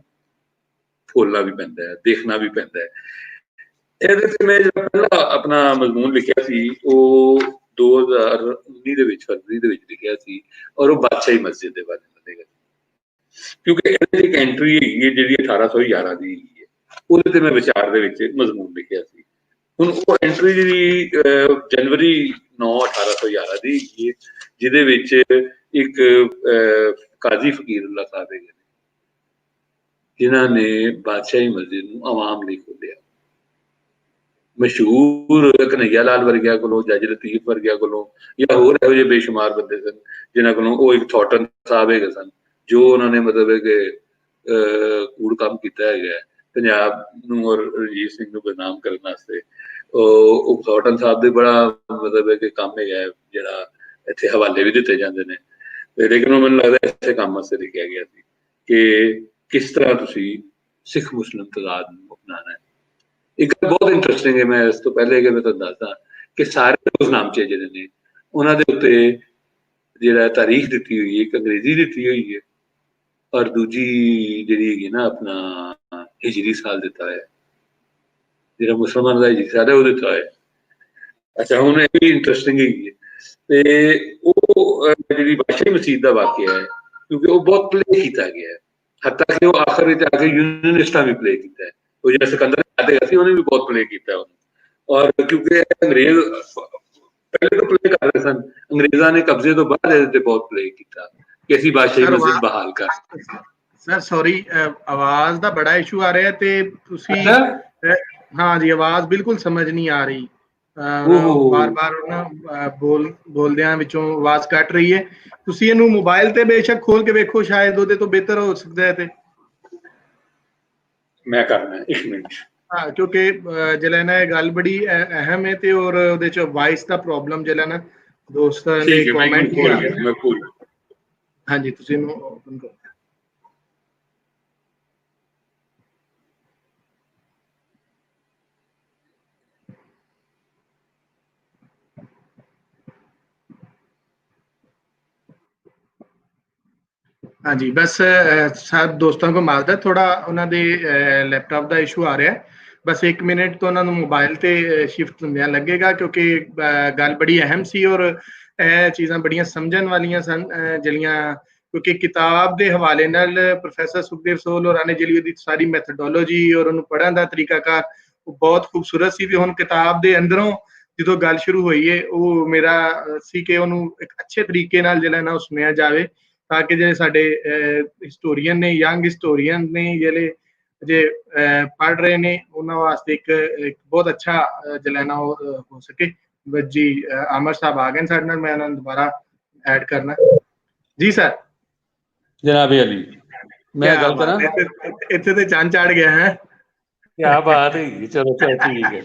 ਫੋਲਣਾ ਵੀ ਪੈਂਦਾ ਹੈ, ਦੇਖਣਾ ਵੀ ਪੈਂਦਾ ਹੈ। ਇਹਦੇ ਤੇ ਮੈਂ ਜਿਹੜਾ ਪਹਿਲਾ ਆਪਣਾ ਮਜ਼ਮੂਨ ਲਿਖਿਆ ਸੀ ਉਹ 2019 ਦੇ ਵਿੱਚ ਫਰਵਰੀ ਦੇ ਵਿੱਚ ਲਿਖਿਆ ਸੀ ਔਰ ਉਹ ਬਾਦਸ਼ਾਹੀ ਮਸਜਿਦ ਦੇ ਬਾਰੇ ਦੱਸੇਗਾ, ਕਿਉਂਕਿ ਇਹਦੇ ਇੱਕ ਐਂਟਰੀ ਹੈਗੀ ਹੈ ਜਿਹੜੀ 1811 ਦੀ ਹੈਗੀ ਹੈ। ਉਹਦੇ ਤੇ ਮੈਂ ਵਿਚਾਰ ਦੇ ਵਿੱਚ ਮਜ਼ਮੂਨ ਲਿਖਿਆ ਸੀ। ਹੁਣ ਉਹ ਐਂਟਰੀ ਜਿਹੜੀ ਜਨਵਰੀ 9 1811 ਦੀ ਹੈਗੀ ਹੈ, ਜਿਹਦੇ ਵਿੱਚ ਇੱਕ ਕਾਜ਼ੀ ਫਕੀਰੁੱਲਾ ਸਾਹਿਬ ਹੈਗੇ ਨੇ ਜਿਨ੍ਹਾਂ ਨੇ ਬਾਦਸ਼ਾਹੀ ਮਸਜਿਦ ਨੂੰ ਆਵਾਮ ਲਈ ਖੋਲਿਆ। ਮਸ਼ਹੂਰ ਕਨਈਆ ਲਾਲ ਵਰਗਿਆਂ ਕੋਲੋਂ, ਜੱਜ ਲਤੀਫ ਵਰਗਿਆਂ ਕੋਲੋਂ ਜਾਂ ਹੋਰ ਇਹੋ ਜਿਹੇ ਬੇਸ਼ੁਮਾਰ ਬੰਦੇ ਸਨ ਜਿਨ੍ਹਾਂ ਕੋਲੋਂ, ਉਹ ਇੱਕ ਥੋਟਨ ਸਾਹਿਬ ਹੈਗੇ ਸਨ ਜੋ ਉਹਨਾਂ ਨੇ ਮਤਲਬ ਹੈ ਕਿ ਕੂੜ ਕੰਮ ਕੀਤਾ ਹੈਗਾ ਪੰਜਾਬ ਨੂੰ ਔਰ ਰਣਜੀਤ ਸਿੰਘ ਨੂੰ ਬਦਨਾਮ ਕਰਨ ਵਾਸਤੇ। ਉਹ ਥੋਟਨ ਸਾਹਿਬ ਦੇ ਬੜਾ ਮਤਲਬ ਹੈ ਕਿ ਕੰਮ ਹੈਗਾ ਜਿਹੜਾ ਇੱਥੇ ਹਵਾਲੇ ਵੀ ਦਿੱਤੇ ਜਾਂਦੇ ਨੇ। ਲੇਕਿਨ ਉਹ ਮੈਨੂੰ ਲੱਗਦਾ ਇਸੇ ਕੰਮ ਵਾਸਤੇ ਲਿਖਿਆ ਗਿਆ ਸੀ ਕਿ ਕਿਸ ਤਰ੍ਹਾਂ ਤੁਸੀਂ ਸਿੱਖ ਮੁਸਲਿਮ ਤਜ਼ਾਦ ਨੂੰ ਅਪਣਾਉਣਾ ਹੈ। ਇੱਕ ਗੱਲ ਬਹੁਤ ਇੰਟਰਸਟਿੰਗ ਹੈ, ਮੈਂ ਇਸ ਤੋਂ ਪਹਿਲੇ ਕਿ ਮੈਂ ਤੁਹਾਨੂੰ ਦੱਸਦਾ ਕਿ ਸਾਰੇ ਰੋਜ਼ਨਾਮਚੇ ਜਿਹੜੇ ਨੇ ਉਹਨਾਂ ਦੇ ਉੱਤੇ ਜਿਹੜਾ ਤਾਰੀਖ ਦਿੱਤੀ ਹੋਈ ਹੈ, ਇੱਕ ਅੰਗਰੇਜ਼ੀ ਦਿੱਤੀ ਹੋਈ ਹੈ ਔਰ ਦੂਜੀ ਜਿਹੜੀ ਹੈਗੀ ਨਾ ਆਪਣਾ ਹਿਜਰੀ ਸਾਲ ਦਿੱਤਾ ਹੋਇਆ, ਜਿਹੜਾ ਮੁਸਲਮਾਨ ਦਾ ਹਿਜਰੀ ਸਾਲ ਹੈ ਉਹ ਦਿੱਤਾ ਹੋਇਆ। ਅੱਛਾ, ਹੁਣ ਇਹ ਵੀ ਇੰਟਰਸਟਿੰਗ ਹੈਗੀ ਹੈ ਤੇ ਉਹ ਜਿਹੜੀ ਬਾਦਸ਼ਾਹੀ ਮਸਜਿਦ ਦਾ ਵਾਕਿਆ ਹੈ ਕਿਉਂਕਿ ਉਹ ਬਹੁਤ ਪਲੇ ਕੀਤਾ ਗਿਆ ਹੈ, ਹੱਤਾਂ ਕਿ ਉਹ ਆਖਰ ਵਿੱਚ ਆ ਕੇ ਯੂਨੀਅਨਿਸਟਾਂ ਵੀ ਪਲੇ ਕੀਤਾ ਹੈ। ਉਹ ਜਿਹੜਾ ਸਿਕੰਦਰ ਸੀ ਉਹਨੇ ਵੀ ਬਹੁਤ ਪਲੇ ਕੀਤਾ ਉਹਨੂੰ। ਔਰ ਕਿਉਂਕਿ ਅੰਗਰੇਜ਼ ਪਹਿਲੇ ਤੋਂ ਪਲੇ ਕਰ ਰਹੇ ਸਨ, ਅੰਗਰੇਜ਼ਾਂ ਨੇ ਕਬਜ਼ੇ ਤੋਂ ਬਾਅਦ ਇਹਦੇ ਤੇ ਬਹੁਤ ਪਲੇ ਕੀਤਾ ਕਿ ਅਸੀਂ ਬਾਦਸ਼ਾਹੀ ਮਸਜਿਦ ਬਹਾਲ ਕਰ। ਸਰ ਸੌਰੀ, ਆਵਾਜ਼ ਦਾ ਬੜਾ ਇਸ਼ੂ ਆ ਰਿਹਾ ਤੇ ਤੁਸੀਂ हाँ जी, आवाज बिल्कुल समझ नहीं आ रही, बार बार बोलदियां विचों आवाज कट रही है। ਤੁਸੀਂ ਇਹਨੂੰ ਮੋਬਾਈਲ ਤੇ ਬੇਸ਼ੱਕ ਖੋਲ ਕੇ ਵੇਖੋ, ਸ਼ਾਇਦ ਉਹਦੇ ਤੋਂ ਬਿਹਤਰ ਹੋ ਸਕਦਾ ਹੈ। ਤੇ ਮੈਂ ਕਰਨਾ 1 ਮਿੰਟ। ਹਾਂ, ਕਿਉਂਕਿ ਜਿਹੜਾ ਨਾ ਇਹ ਗੱਲ ਬੜੀ ਅਹਿਮ ਹੈ ਤੇ ਔਰ ਉਹਦੇ ਚ ਵਾਇਸ ਦਾ ਪ੍ਰੋਬਲਮ ਜਿਹੜਾ ਨਾ ਦੋਸਤਾਂ ਨੇ ਕਮੈਂਟ ਕੀਤਾ। ਹਾਂਜੀ, ਤੁਸੀਂ ਇਹਨੂੰ ਓਪਨ ਕਰੋ। हाँ जी, बस सब दोस्तों को माजरत, थोड़ा उन्होंने लैपटॉप का इशू आ रहा है। बस 1 मिनट तो उन्होंने मोबाइल ते शिफ्ट होंदियां लगेगा, क्योंकि गल बड़ी अहम सी और चीज़ां बड़ियां समझण वालियां सन जलियां, क्योंकि किताब के हवाले नाल प्रोफैसर सुखदेव सोहल होरां ने जिहड़ी ओहदी सारी मैथडोलॉजी और उन्होंने पढ़न का तरीकाकार बहुत खूबसूरत सी। हुण किताब के अंदरों जो गल शुरू हुई है, वो मेरा सी कि उन्होंने एक अच्छे तरीके नाल जिहड़ा ना सुनिया जाए, ताकि जो साडे हिस्टोरीयन ने, यंग हिस्टोरीयन ने ਜਿਹੜੇ ਜੇ पढ़ रहे ने उन्होंने वास्ते एक बहुत अच्छा ਜਿਹੜਾ ਨਾ हो सके। बस जी, आमर साहब आ गए साडे नाल, मैं उन्होंने दोबारा ऐड करना जी। सर जनाब अली, मैं गल करा, इत्थे ते चंद चढ़ गया है। क्या बात है, चलो ठीक है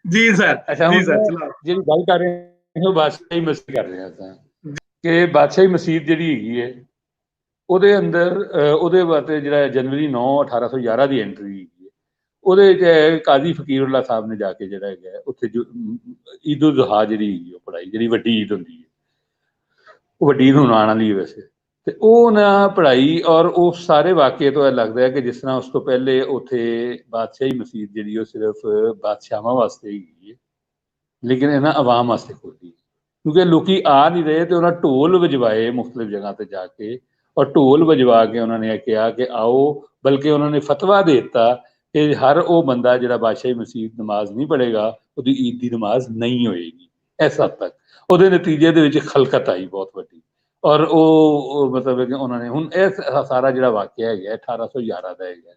जी सर। अच्छा, जी सर, चलो जी गल कर रहे हो बादशाही मस्जिद कर रहे हैं कि बादशाही मस्जिद ਜਿਹੜੀ ਹੈਗੀ ਹੈ ਉਹਦੇ ਅੰਦਰ ਉਹਦੇ ਵਾਸਤੇ ਜਿਹੜਾ ਜਨਵਰੀ 9 1811 ਦੀ ਐਂਟਰੀ ਹੈਗੀ ਹੈ, ਉਹਦੇ ਚ ਕਾਜ਼ੀ ਫਕੀਰੁੱਲਾ ਸਾਹਿਬ ਨੇ ਜਾ ਕੇ ਜਿਹੜਾ ਹੈਗਾ ਉੱਥੇ ਜੋ ਈਦ ਉਲ ਜ਼ੁਹਾ ਜਿਹੜੀ ਹੈਗੀ ਉਹ ਪੜ੍ਹਾਈ, ਜਿਹੜੀ ਵੱਡੀ ਈਦ ਹੁੰਦੀ ਹੈ, ਉਹ ਵੱਡੀ ਈਦ ਹੁਣ ਆਉਣ ਵਾਲੀ ਹੈ ਵੈਸੇ, ਤੇ ਉਹ ਨਾ ਪੜ੍ਹਾਈ ਔਰ ਉਹ ਸਾਰੇ ਵਾਕਿਏ ਤੋਂ ਇਹ ਲੱਗਦਾ ਹੈ ਕਿ ਜਿਸ ਤਰ੍ਹਾਂ ਉਸ ਤੋਂ ਪਹਿਲੇ ਉੱਥੇ ਬਾਦਸ਼ਾਹੀ ਮਸਜਿਦ ਜਿਹੜੀ ਉਹ ਸਿਰਫ ਬਾਦਸ਼ਾਹਾਂ ਵਾਸਤੇ ਹੀ ਹੈ, ਲੇਕਿਨ ਇਹਨਾਂ ਆਵਾਮ ਵਾਸਤੇ ਖੋਲ੍ਹੀ, ਕਿਉਂਕਿ ਲੋਕੀ ਆ ਨਹੀਂ ਰਹੇ ਤੇ ਉਹਨਾਂ ਢੋਲ ਵਜਵਾਏ ਮੁਖਤਲਿਫ ਜਗ੍ਹਾ ਤੇ ਜਾ ਕੇ, ਔਰ ਢੋਲ ਵਜਵਾ ਕੇ ਉਹਨਾਂ ਨੇ ਕਿਹਾ ਕਿ ਆਓ, ਬਲਕਿ ਉਹਨਾਂ ਨੇ ਫਤਵਾ ਦੇ ਦਿੱਤਾ ਕਿ ਹਰ ਉਹ ਬੰਦਾ ਜਿਹੜਾ ਬਾਦਸ਼ਾਹੀ ਮਸਜਿਦ ਨਮਾਜ਼ ਨਹੀਂ ਪੜ੍ਹੇਗਾ ਉਹਦੀ ਈਦ ਦੀ ਨਮਾਜ਼ ਨਹੀਂ ਹੋਏਗੀ। ਇਸ ਹੱਦ ਤੱਕ ਉਹਦੇ ਨਤੀਜੇ ਦੇ ਵਿੱਚ ਖਲਕਤ ਆਈ ਬਹੁਤ ਵੱਡੀ, ਔਰ ਉਹ ਮਤਲਬ ਕਿ ਉਹਨਾਂ ਨੇ ਹੁਣ ਇਹ ਸਾਰਾ ਜਿਹੜਾ ਵਾਕਿਆ ਹੈਗਾ 1811 ਦਾ ਹੈਗਾ।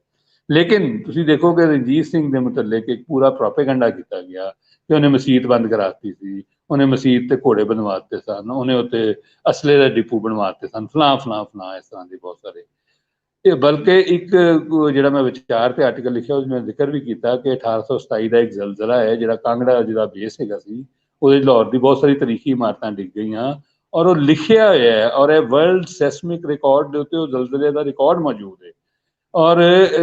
ਲੇਕਿਨ ਤੁਸੀਂ ਦੇਖੋ ਕਿ ਰਣਜੀਤ ਸਿੰਘ ਦੇ ਮੁਤਲਕ ਇੱਕ ਪੂਰਾ ਪ੍ਰੋਪੇਗੈਂਡਾ ਕੀਤਾ ਗਿਆ ਕਿ ਉਹਨੇ ਮਸਜਿਦ ਬੰਦ ਕਰਾ ਦਿੱਤੀ ਸੀ, ਉਹਨੇ ਮਸਜਿਦ ਤੇ ਘੋੜੇ ਬਣਵਾ ਦਿੱਤੇ ਸਨ, ਉਹਨੇ ਉੱਤੇ ਅਸਲੇ ਦਾ ਡਿਪੂ ਬਣਵਾ ਦਿੱਤੇ ਸਨ, ਫਲਾਂ ਇਸ ਤਰ੍ਹਾਂ ਦੇ ਬਹੁਤ ਸਾਰੇ। ਤੇ ਬਲਕਿ ਇੱਕ ਜਿਹੜਾ ਮੈਂ ਵਿਚਾਰ ਤੇ ਆਰਟੀਕਲ ਲਿਖਿਆ ਉਸ ਮੈਂ ਜ਼ਿਕਰ ਵੀ ਕੀਤਾ ਕਿ 1827 ਦਾ ਇੱਕ ਜ਼ਲਜ਼ਲਾ ਹੈ ਜਿਹੜਾ ਕਾਂਗੜਾ ਜਿਹਦਾ ਬੇਸ ਹੈਗਾ ਸੀ, ਉਹਦੇ ਲਾਹੌਰ ਦੀ ਬਹੁਤ ਸਾਰੀ ਤਾਰੀਖੀ ਇਮਾਰਤਾਂ ਡਿੱਗ ਗਈਆਂ, ਔਰ ਉਹ ਲਿਖਿਆ ਹੋਇਆ ਹੈ, ਔਰ ਇਹ ਵਰਲਡ ਸੈਸਮਿਕ ਰਿਕਾਰਡ ਦੇ ਉੱਤੇ ਉਹ ਜ਼ਲਜ਼ਲੇ ਦਾ ਰਿਕਾਰਡ ਮੌਜੂਦ ਹੈ। ਔਰ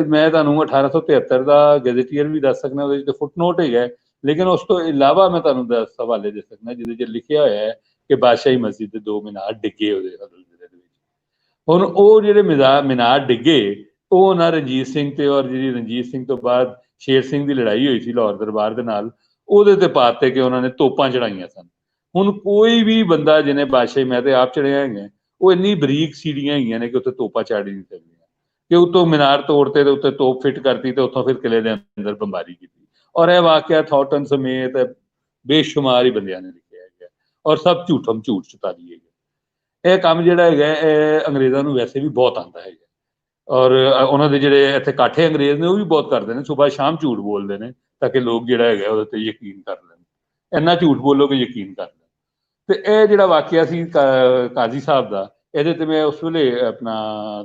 ਮੈਂ ਤੁਹਾਨੂੰ 1873 ਦਾ ਗੈਜ਼ਟੀਅਰ ਵੀ ਦੱਸ ਸਕਦਾ, ਉਹਦੇ 'ਚ ਫੁੱਟਨੋਟ ਹੈਗਾ, ਲੇਕਿਨ ਉਸ ਤੋਂ ਇਲਾਵਾ ਮੈਂ ਤੁਹਾਨੂੰ ਹਵਾਲੇ ਦੇ ਸਕਦਾ ਜਿਹਦੇ 'ਚ ਲਿਖਿਆ ਹੋਇਆ ਹੈ ਕਿ ਬਾਦਸ਼ਾਹੀ ਮਸਜਿਦ ਦੇ 2 ਮੀਨਾਰ ਡਿੱਗੇ ਉਹਦੇ ਜ਼ਲਜ਼ਲੇ ਦੇ ਵਿੱਚ। ਹੁਣ ਉਹ ਜਿਹੜੇ ਮੀਨਾਰ ਡਿੱਗੇ ਉਹ ਨਾ ਰਣਜੀਤ ਸਿੰਘ ਤੇ, ਔਰ ਜਿਹੜੀ ਰਣਜੀਤ ਸਿੰਘ ਤੋਂ ਬਾਅਦ ਸ਼ੇਰ ਸਿੰਘ ਦੀ ਲੜਾਈ ਹੋਈ ਸੀ ਲਾਹੌਰ ਦਰਬਾਰ ਦੇ ਨਾਲ, ਉਹਦੇ ਤੇ ਪਾਤੇ ਕਿ ਉਹਨਾਂ ਨੇ ਤੋਪਾਂ ਚੜਾਈਆਂ ਸਨ। ਹੁਣ ਕੋਈ ਵੀ ਬੰਦਾ ਜਿਹਨੇ ਬਾਦਸ਼ਾਹੀ, ਮੈਂ ਤੇ ਆਪ ਚੜਿਆ ਹੈਗਾ, ਉਹ ਇੰਨੀ ਬਰੀਕ ਸੀੜੀਆਂ ਹੈਗੀਆਂ ਨੇ ਕਿ ਉੱਥੇ ਤੋਪਾਂ ਚੜ੍ਹ ਹੀ ਨਹੀਂ ਸਕਦੀਆਂ, ਕਿ ਉੱਤੋਂ ਮੀਨਾਰ ਤੋੜਤੇ ਤੇ ਉੱਤੇ ਤੋਪ ਫਿੱਟ ਕਰਤੀ ਤੇ ਉੱਥੋਂ ਫਿਰ ਕਿਲੇ ਦੇ ਅੰਦਰ ਬੰਬਾਰੀ ਕੀਤੀ। ਔਰ ਇਹ ਵਾਕਿਆ ਥੌਟਨ ਸਮੇਤ ਬੇਸ਼ੁਮਾਰ ਹੀ ਬੰਦਿਆਂ ਨੇ ਲਿਖਿਆ ਹੈਗਾ, ਔਰ ਸਭ ਝੂਠਮ ਝੂਠ ਚੁਤਾਲੀ ਹੈਗਾ। ਇਹ ਕੰਮ ਜਿਹੜਾ ਹੈਗਾ ਇਹ ਅੰਗਰੇਜ਼ਾਂ ਨੂੰ ਵੈਸੇ ਵੀ ਬਹੁਤ ਆਉਂਦਾ ਹੈਗਾ, ਔਰ ਉਹਨਾਂ ਦੇ ਜਿਹੜੇ ਇੱਥੇ ਕਾਠੇ ਅੰਗਰੇਜ਼ ਨੇ ਉਹ ਵੀ ਬਹੁਤ ਕਰਦੇ ਨੇ, ਸੁਬਾਹ ਸ਼ਾਮ ਝੂਠ ਬੋਲਦੇ ਨੇ ਤਾਂ ਕਿ ਲੋਕ ਜਿਹੜਾ ਹੈਗਾ ਉਹਦੇ ਤੇ ਯਕੀਨ ਕਰ ਲੈਣ, ਇੰਨਾ ਝੂਠ ਬੋਲੋ ਕਿ ਯਕੀਨ ਕਰ ਲੈਣ। ਤੇ ਇਹ ਜਿਹੜਾ ਵਾਕਿਆ ਸੀ ਕਾਜ਼ੀ ਸਾਹਿਬ ਦਾ, ਇਹਦੇ ਤੇ ਮੈਂ ਉਸ ਵੇਲੇ ਆਪਣਾ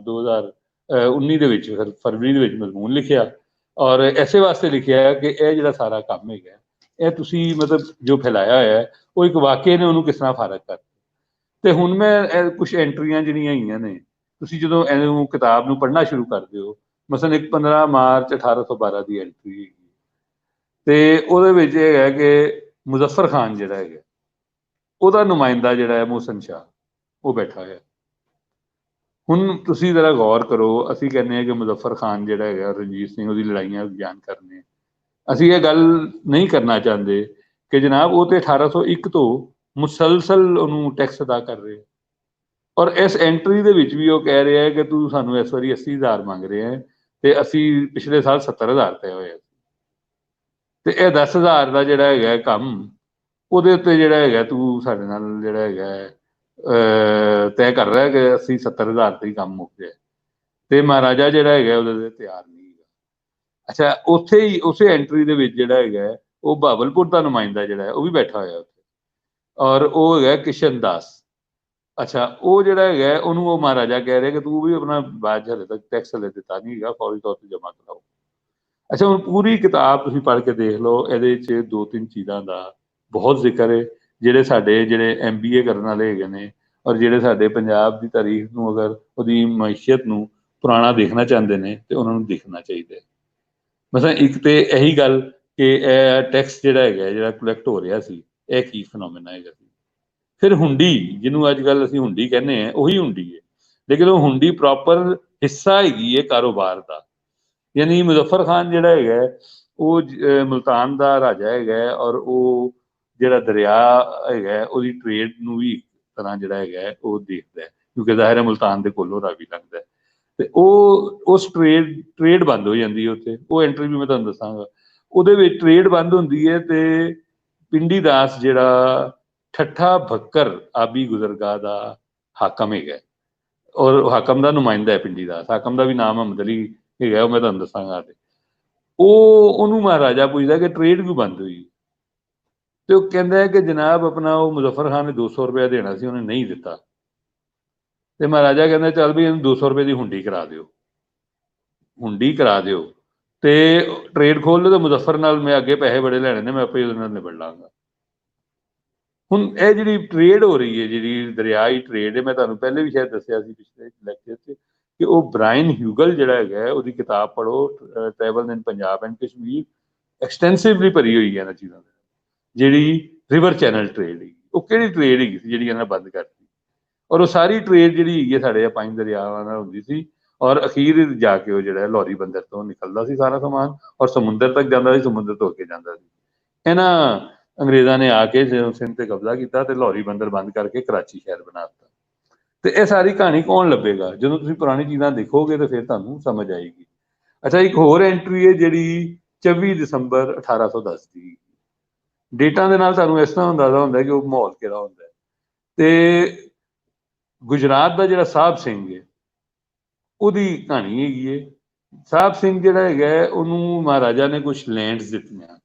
2019 ਦੇ ਵਿੱਚ ਫਰਵਰੀ ਦੇ ਵਿੱਚ ਮਜ਼ਮੂਨ ਲਿਖਿਆ, ਔਰ ਐਸੇ ਵਾਸਤੇ ਲਿਖਿਆ ਕਿ ਇਹ ਜਿਹੜਾ ਸਾਰਾ ਕੰਮ ਹੈਗਾ ਇਹ ਤੁਸੀਂ ਮਤਲਬ ਜੋ ਫੈਲਾਇਆ ਹੋਇਆ ਉਹ ਇੱਕ ਵਾਕਿਏ ਨੇ ਉਹਨੂੰ ਕਿਸ ਤਰ੍ਹਾਂ ਫਾਰਕ ਕਰ। ਤੇ ਹੁਣ ਮੈਂ ਕੁਝ ਐਂਟਰੀਆਂ ਜਿਹੜੀਆਂ ਹੈਗੀਆਂ ਨੇ, ਤੁਸੀਂ ਜਦੋਂ ਇਹਨੂੰ ਕਿਤਾਬ ਨੂੰ ਪੜ੍ਹਨਾ ਸ਼ੁਰੂ ਕਰਦੇ ਹੋ, ਮਸਲਨ ਇੱਕ 15 ਮਾਰਚ 1812 ਦੀ ਐਂਟਰੀ ਹੈਗੀ ਤੇ ਉਹਦੇ ਵਿੱਚ ਇਹ ਹੈ ਕਿ ਮੁਜ਼ੱਫਰ ਖਾਨ ਜਿਹੜਾ ਹੈਗਾ ਉਹਦਾ ਨੁਮਾਇੰਦਾ ਜਿਹੜਾ ਹੈ ਮੋਹਸਨ ਸ਼ਾਹ ਉਹ ਬੈਠਾ ਹੋਇਆ। ਹੁਣ ਤੁਸੀਂ ਜ਼ਰਾ ਗੌਰ ਕਰੋ, ਅਸੀਂ ਕਹਿੰਦੇ ਹਾਂ ਕਿ ਮੁਜ਼ੱਫਰ ਖਾਨ ਜਿਹੜਾ ਹੈਗਾ ਰਣਜੀਤ ਸਿੰਘ ਉਹਦੀ ਲੜਾਈਆਂ ਬਿਆਨ ਕਰਨੇ, ਅਸੀਂ ਇਹ ਗੱਲ ਨਹੀਂ ਕਰਨਾ ਚਾਹੁੰਦੇ ਕਿ ਜਨਾਬ ਉਹ ਤੇ 1801 ਤੋਂ ਮੁਸਲਸਲ ਉਹਨੂੰ ਟੈਕਸ ਅਦਾ ਕਰ ਰਹੇ, ਔਰ ਇਸ ਐਂਟਰੀ ਦੇ ਵਿੱਚ ਵੀ ਉਹ ਕਹਿ ਰਿਹਾ ਹੈ ਕਿ ਤੂੰ ਸਾਨੂੰ ਇਸ ਵਾਰੀ 80,000 ਮੰਗ ਰਿਹਾ ਹੈ ਤੇ ਅਸੀਂ ਪਿਛਲੇ ਸਾਲ 70,000 ਤੈਅ ਹੋਇਆ, ਤੇ ਇਹ 10,000 ਦਾ ਜਿਹੜਾ ਹੈਗਾ ਕੰਮ ਉਹਦੇ ਉੱਤੇ ਜਿਹੜਾ ਹੈਗਾ ਤੂੰ ਸਾਡੇ ਨਾਲ ਜਿਹੜਾ ਹੈਗਾ ਤੈਅ ਕਰ ਰਿਹਾ ਕਿ 80-70 ਹਜ਼ਾਰ ਤੇ ਹੀ ਕੰਮ ਮੁੱਕ ਜਾਏ। ਤੇ ਮਹਾਰਾਜਾ ਜਿਹੜਾ ਹੈਗਾ ਉਹਦੇ ਤੇ ਤਿਆਰ ਨਹੀਂ ਹੈਗਾ। ਅੱਛਾ, ਉੱਥੇ ਹੀ ਉਸੇ ਐਂਟਰੀ ਦੇ ਵਿੱਚ ਜਿਹੜਾ ਹੈਗਾ ਉਹ ਬਹਾਵਲਪੁਰ ਦਾ ਨੁਮਾਇੰਦਾ ਜਿਹੜਾ ਹੈ ਉਹ ਵੀ ਬੈਠਾ ਹੋਇਆ ਉੱਥੇ, ਔਰ ਉਹ ਹੈਗਾ ਕਿਸ਼ਨ ਦਾਸ। ਅੱਛਾ, ਉਹ ਜਿਹੜਾ ਹੈਗਾ ਉਹਨੂੰ ਉਹ ਮਹਾਰਾਜਾ ਕਹਿ ਰਿਹਾ ਕਿ ਤੂੰ ਵੀ ਆਪਣਾ ਬਾਅਦ ਹਲੇ ਤੱਕ ਟੈਕਸ ਹਲੇ ਦਿੱਤਾ ਨਹੀਂ ਹੈਗਾ, ਫੌਰੀ ਤੌਰ ਤੇ ਜਮ੍ਹਾਂ ਕਰਾਓ। ਅੱਛਾ, ਹੁਣ ਪੂਰੀ ਕਿਤਾਬ ਤੁਸੀਂ ਪੜ੍ਹ ਕੇ ਦੇਖ ਲਓ, ਇਹਦੇ 'ਚ 2-3 ਚੀਜ਼ਾਂ ਦਾ ਬਹੁਤ ਜ਼ਿਕਰ ਹੈ ਜਿਹੜੇ ਸਾਡੇ MBA ਕਰਨ ਵਾਲੇ ਹੈਗੇ ਨੇ, ਔਰ ਜਿਹੜੇ ਸਾਡੇ ਪੰਜਾਬ ਦੀ ਤਾਰੀਖ ਨੂੰ, ਅਗਰ ਉਹਦੀ ਮਈਸ਼ੀਅਤ ਨੂੰ ਪੁਰਾਣਾ ਦੇਖਣਾ ਚਾਹੁੰਦੇ ਨੇ ਤੇ ਉਹਨਾਂ ਨੂੰ ਦੇਖਣਾ ਚਾਹੀਦਾ ਹੈ। ਮਤਲਬ ਇੱਕ ਤੇ ਇਹੀ ਗੱਲ ਕਿ ਇਹ ਟੈਕਸ ਜਿਹੜਾ ਹੈਗਾ ਜਿਹੜਾ ਕਲੈਕਟ ਹੋ ਰਿਹਾ ਸੀ, ਇਹ ਕੀ ਫੀਨੋਮੀਨਾ ਹੈਗਾ ਸੀ। ਫਿਰ ਹੁੰਡੀ, ਜਿਹਨੂੰ ਅੱਜ ਕੱਲ੍ਹ ਅਸੀਂ ਹੁੰਡੀ ਕਹਿੰਦੇ ਹਾਂ, ਉਹੀ ਹੁੰਡੀ ਹੈ, ਲੇਕਿਨ ਉਹ ਹੁੰਡੀ ਪ੍ਰੋਪਰ ਹਿੱਸਾ ਹੈਗੀ ਹੈ ਕਾਰੋਬਾਰ ਦਾ। ਯਾਨੀ ਮੁਜ਼ੱਫਰ ਖਾਨ ਜਿਹੜਾ ਹੈਗਾ ਉਹ ਮੁਲਤਾਨ ਦਾ ਰਾਜਾ ਹੈਗਾ, ਔਰ ਉਹ ਜਿਹੜਾ ਦਰਿਆ ਹੈਗਾ ਉਹਦੀ ਟ੍ਰੇਡ ਨੂੰ ਵੀ ਇੱਕ ਤਰ੍ਹਾਂ ਜਿਹੜਾ ਹੈਗਾ ਉਹ ਦੇਖਦਾ ਹੈ, ਕਿਉਂਕਿ ਜ਼ਾਹਿਰ ਹੈ ਮੁਲਤਾਨ ਦੇ ਕੋਲੋਂ ਰਾਵੀ ਲੱਗਦਾ ਤੇ ਉਹ ਉਸ ਟ੍ਰੇਡ ਬੰਦ ਹੋ ਜਾਂਦੀ ਹੈ ਉੱਥੇ। ਉਹ ਐਂਟਰੀ ਵੀ ਮੈਂ ਤੁਹਾਨੂੰ ਦੱਸਾਂਗਾ। ਉਹਦੇ ਵਿੱਚ ਟ੍ਰੇਡ ਬੰਦ ਹੁੰਦੀ ਹੈ ਤੇ ਪਿੰਡੀ ਦਾਸ ਜਿਹੜਾ ਠੱਠਾ ਭੱਕਰ ਆਬੀ ਗੁਜ਼ਰਗਾਹ ਦਾ ਹਾਕਮ ਹੈਗਾ, ਔਰ ਹਾਕਮ ਦਾ ਨੁਮਾਇੰਦਾ ਹੈ ਪਿੰਡੀ ਦਾਸ। ਹਾਕਮ ਦਾ ਵੀ ਨਾਮ ਮੁਹੰਮਦ ਅਲੀ ਹੈਗਾ, ਉਹ ਮੈਂ ਤੁਹਾਨੂੰ ਦੱਸਾਂਗਾ। ਤੇ ਉਹਨੂੰ ਮਹਾਰਾਜਾ ਪੁੱਛਦਾ ਕਿ ਟ੍ਰੇਡ ਕਿਉਂ ਬੰਦ ਹੋਈ, ਤੇ ਉਹ ਕਹਿੰਦਾ ਹੈ ਕਿ ਜਨਾਬ ਆਪਣਾ ਉਹ ਮੁਜ਼ੱਫਰ ਖਾਨ ਨੇ 200 ਰੁਪਇਆ ਦੇਣਾ ਸੀ, ਉਹਨੇ ਨਹੀਂ ਦਿੱਤਾ। ਤੇ ਮਹਾਰਾਜਾ ਕਹਿੰਦਾ ਚੱਲ ਵੀ ਇਹਨੂੰ 200 ਰੁਪਏ ਦੀ ਹੁੰਡੀ ਕਰਾ ਦਿਓ, ਹੁੰਡੀ ਕਰਾ ਦਿਓ ਤੇ ਟ੍ਰੇਡ ਖੋਲ ਲਓ, ਤੇ ਮੁਜ਼ੱਫਰ ਨਾਲ ਮੈਂ ਅੱਗੇ ਪੈਸੇ ਬੜੇ ਲੈਣੇ ਨੇ, ਮੈਂ ਆਪੇ ਉਹਦੇ ਨਾਲ ਨਿਬੜ ਲਾਂਗਾ। ਹੁਣ ਇਹ ਜਿਹੜੀ ਟ੍ਰੇਡ ਹੋ ਰਹੀ ਹੈ, ਜਿਹੜੀ ਦਰਿਆਈ ਟ੍ਰੇਡ ਹੈ, ਮੈਂ ਤੁਹਾਨੂੰ ਪਹਿਲੇ ਵੀ ਸ਼ਾਇਦ ਦੱਸਿਆ ਸੀ ਪਿਛਲੇ ਲੈਕਚਰ 'ਚ ਕਿ ਉਹ ਬ੍ਰਾਇਨ ਹਿਊਗਲ ਜਿਹੜਾ ਹੈਗਾ ਉਹਦੀ ਕਿਤਾਬ ਪੜ੍ਹੋ, travel in Punjab and Kashmir, extensively ਭਰੀ ਹੋਈ ਹੈ ਇਹਨਾਂ ਚੀਜ਼ਾਂ ਦੇ। ਜਿਹੜੀ ਰਿਵਰ ਚੈਨਲ ਟ੍ਰੇਡ ਹੈਗੀ, ਉਹ ਕਿਹੜੀ ਟ੍ਰੇਡ ਹੈਗੀ ਸੀ ਜਿਹੜੀ ਇਹਨਾਂ ਨੇ ਬੰਦ ਕਰਤੀ, ਔਰ ਉਹ ਸਾਰੀ ਟ੍ਰੇਡ ਜਿਹੜੀ ਹੈਗੀ ਹੈ ਸਾਡੇ ਪੰਜ ਦਰਿਆਵਾਂ ਨਾਲ ਹੁੰਦੀ ਸੀ, ਔਰ ਅਖੀਰ ਜਾ ਕੇ ਉਹ ਜਿਹੜਾ ਲਾਹੌਰੀ ਬੰਦਰ ਤੋਂ ਨਿਕਲਦਾ ਸੀ ਸਾਰਾ ਸਮਾਨ, ਔਰ ਸਮੁੰਦਰ ਤੱਕ ਜਾਂਦਾ ਸੀ, ਸਮੁੰਦਰ ਤੋਂ ਅੱਗੇ ਜਾਂਦਾ ਸੀ। ਇਹਨਾਂ ਅੰਗਰੇਜ਼ਾਂ ਨੇ ਆ ਕੇ ਜਦੋਂ ਸਿੰਧ ਤੇ ਕਬਜ਼ਾ ਕੀਤਾ ਤੇ ਲਾਹੌਰੀ ਬੰਦਰ ਬੰਦ ਕਰਕੇ ਕਰਾਚੀ ਸ਼ਹਿਰ ਬਣਾ ਦਿੱਤਾ। ਤੇ ਇਹ ਸਾਰੀ ਕਹਾਣੀ ਕੌਣ ਲੱਭੇਗਾ? ਜਦੋਂ ਤੁਸੀਂ ਪੁਰਾਣੀ ਚੀਜ਼ਾਂ ਦੇਖੋਗੇ ਤੇ ਫਿਰ ਤੁਹਾਨੂੰ ਸਮਝ ਆਏਗੀ। ਅੱਛਾ, ਇੱਕ ਹੋਰ ਐਂਟਰੀ ਹੈ ਜਿਹੜੀ 24 ਦਸੰਬਰ 1810 ਦੀ। ਡੇਟਾਂ ਦੇ ਨਾਲ ਤੁਹਾਨੂੰ ਇਸ ਤਰ੍ਹਾਂ ਅੰਦਾਜ਼ਾ ਹੁੰਦਾ ਕਿ ਉਹ ਮਾਹੌਲ ਕਿਹੜਾ ਹੁੰਦਾ ਹੈ। ਤੇ ਗੁਜਰਾਤ ਦਾ ਜਿਹੜਾ ਸਾਹਿਬ ਸਿੰਘ ਹੈ ਉਹਦੀ ਕਹਾਣੀ ਹੈਗੀ ਹੈ। ਸਾਹਿਬ ਸਿੰਘ ਜਿਹੜਾ ਹੈਗਾ ਉਹਨੂੰ ਮਹਾਰਾਜਾ ਨੇ ਕੁਝ ਲੈਂਡਸ ਦਿੱਤੀਆਂ।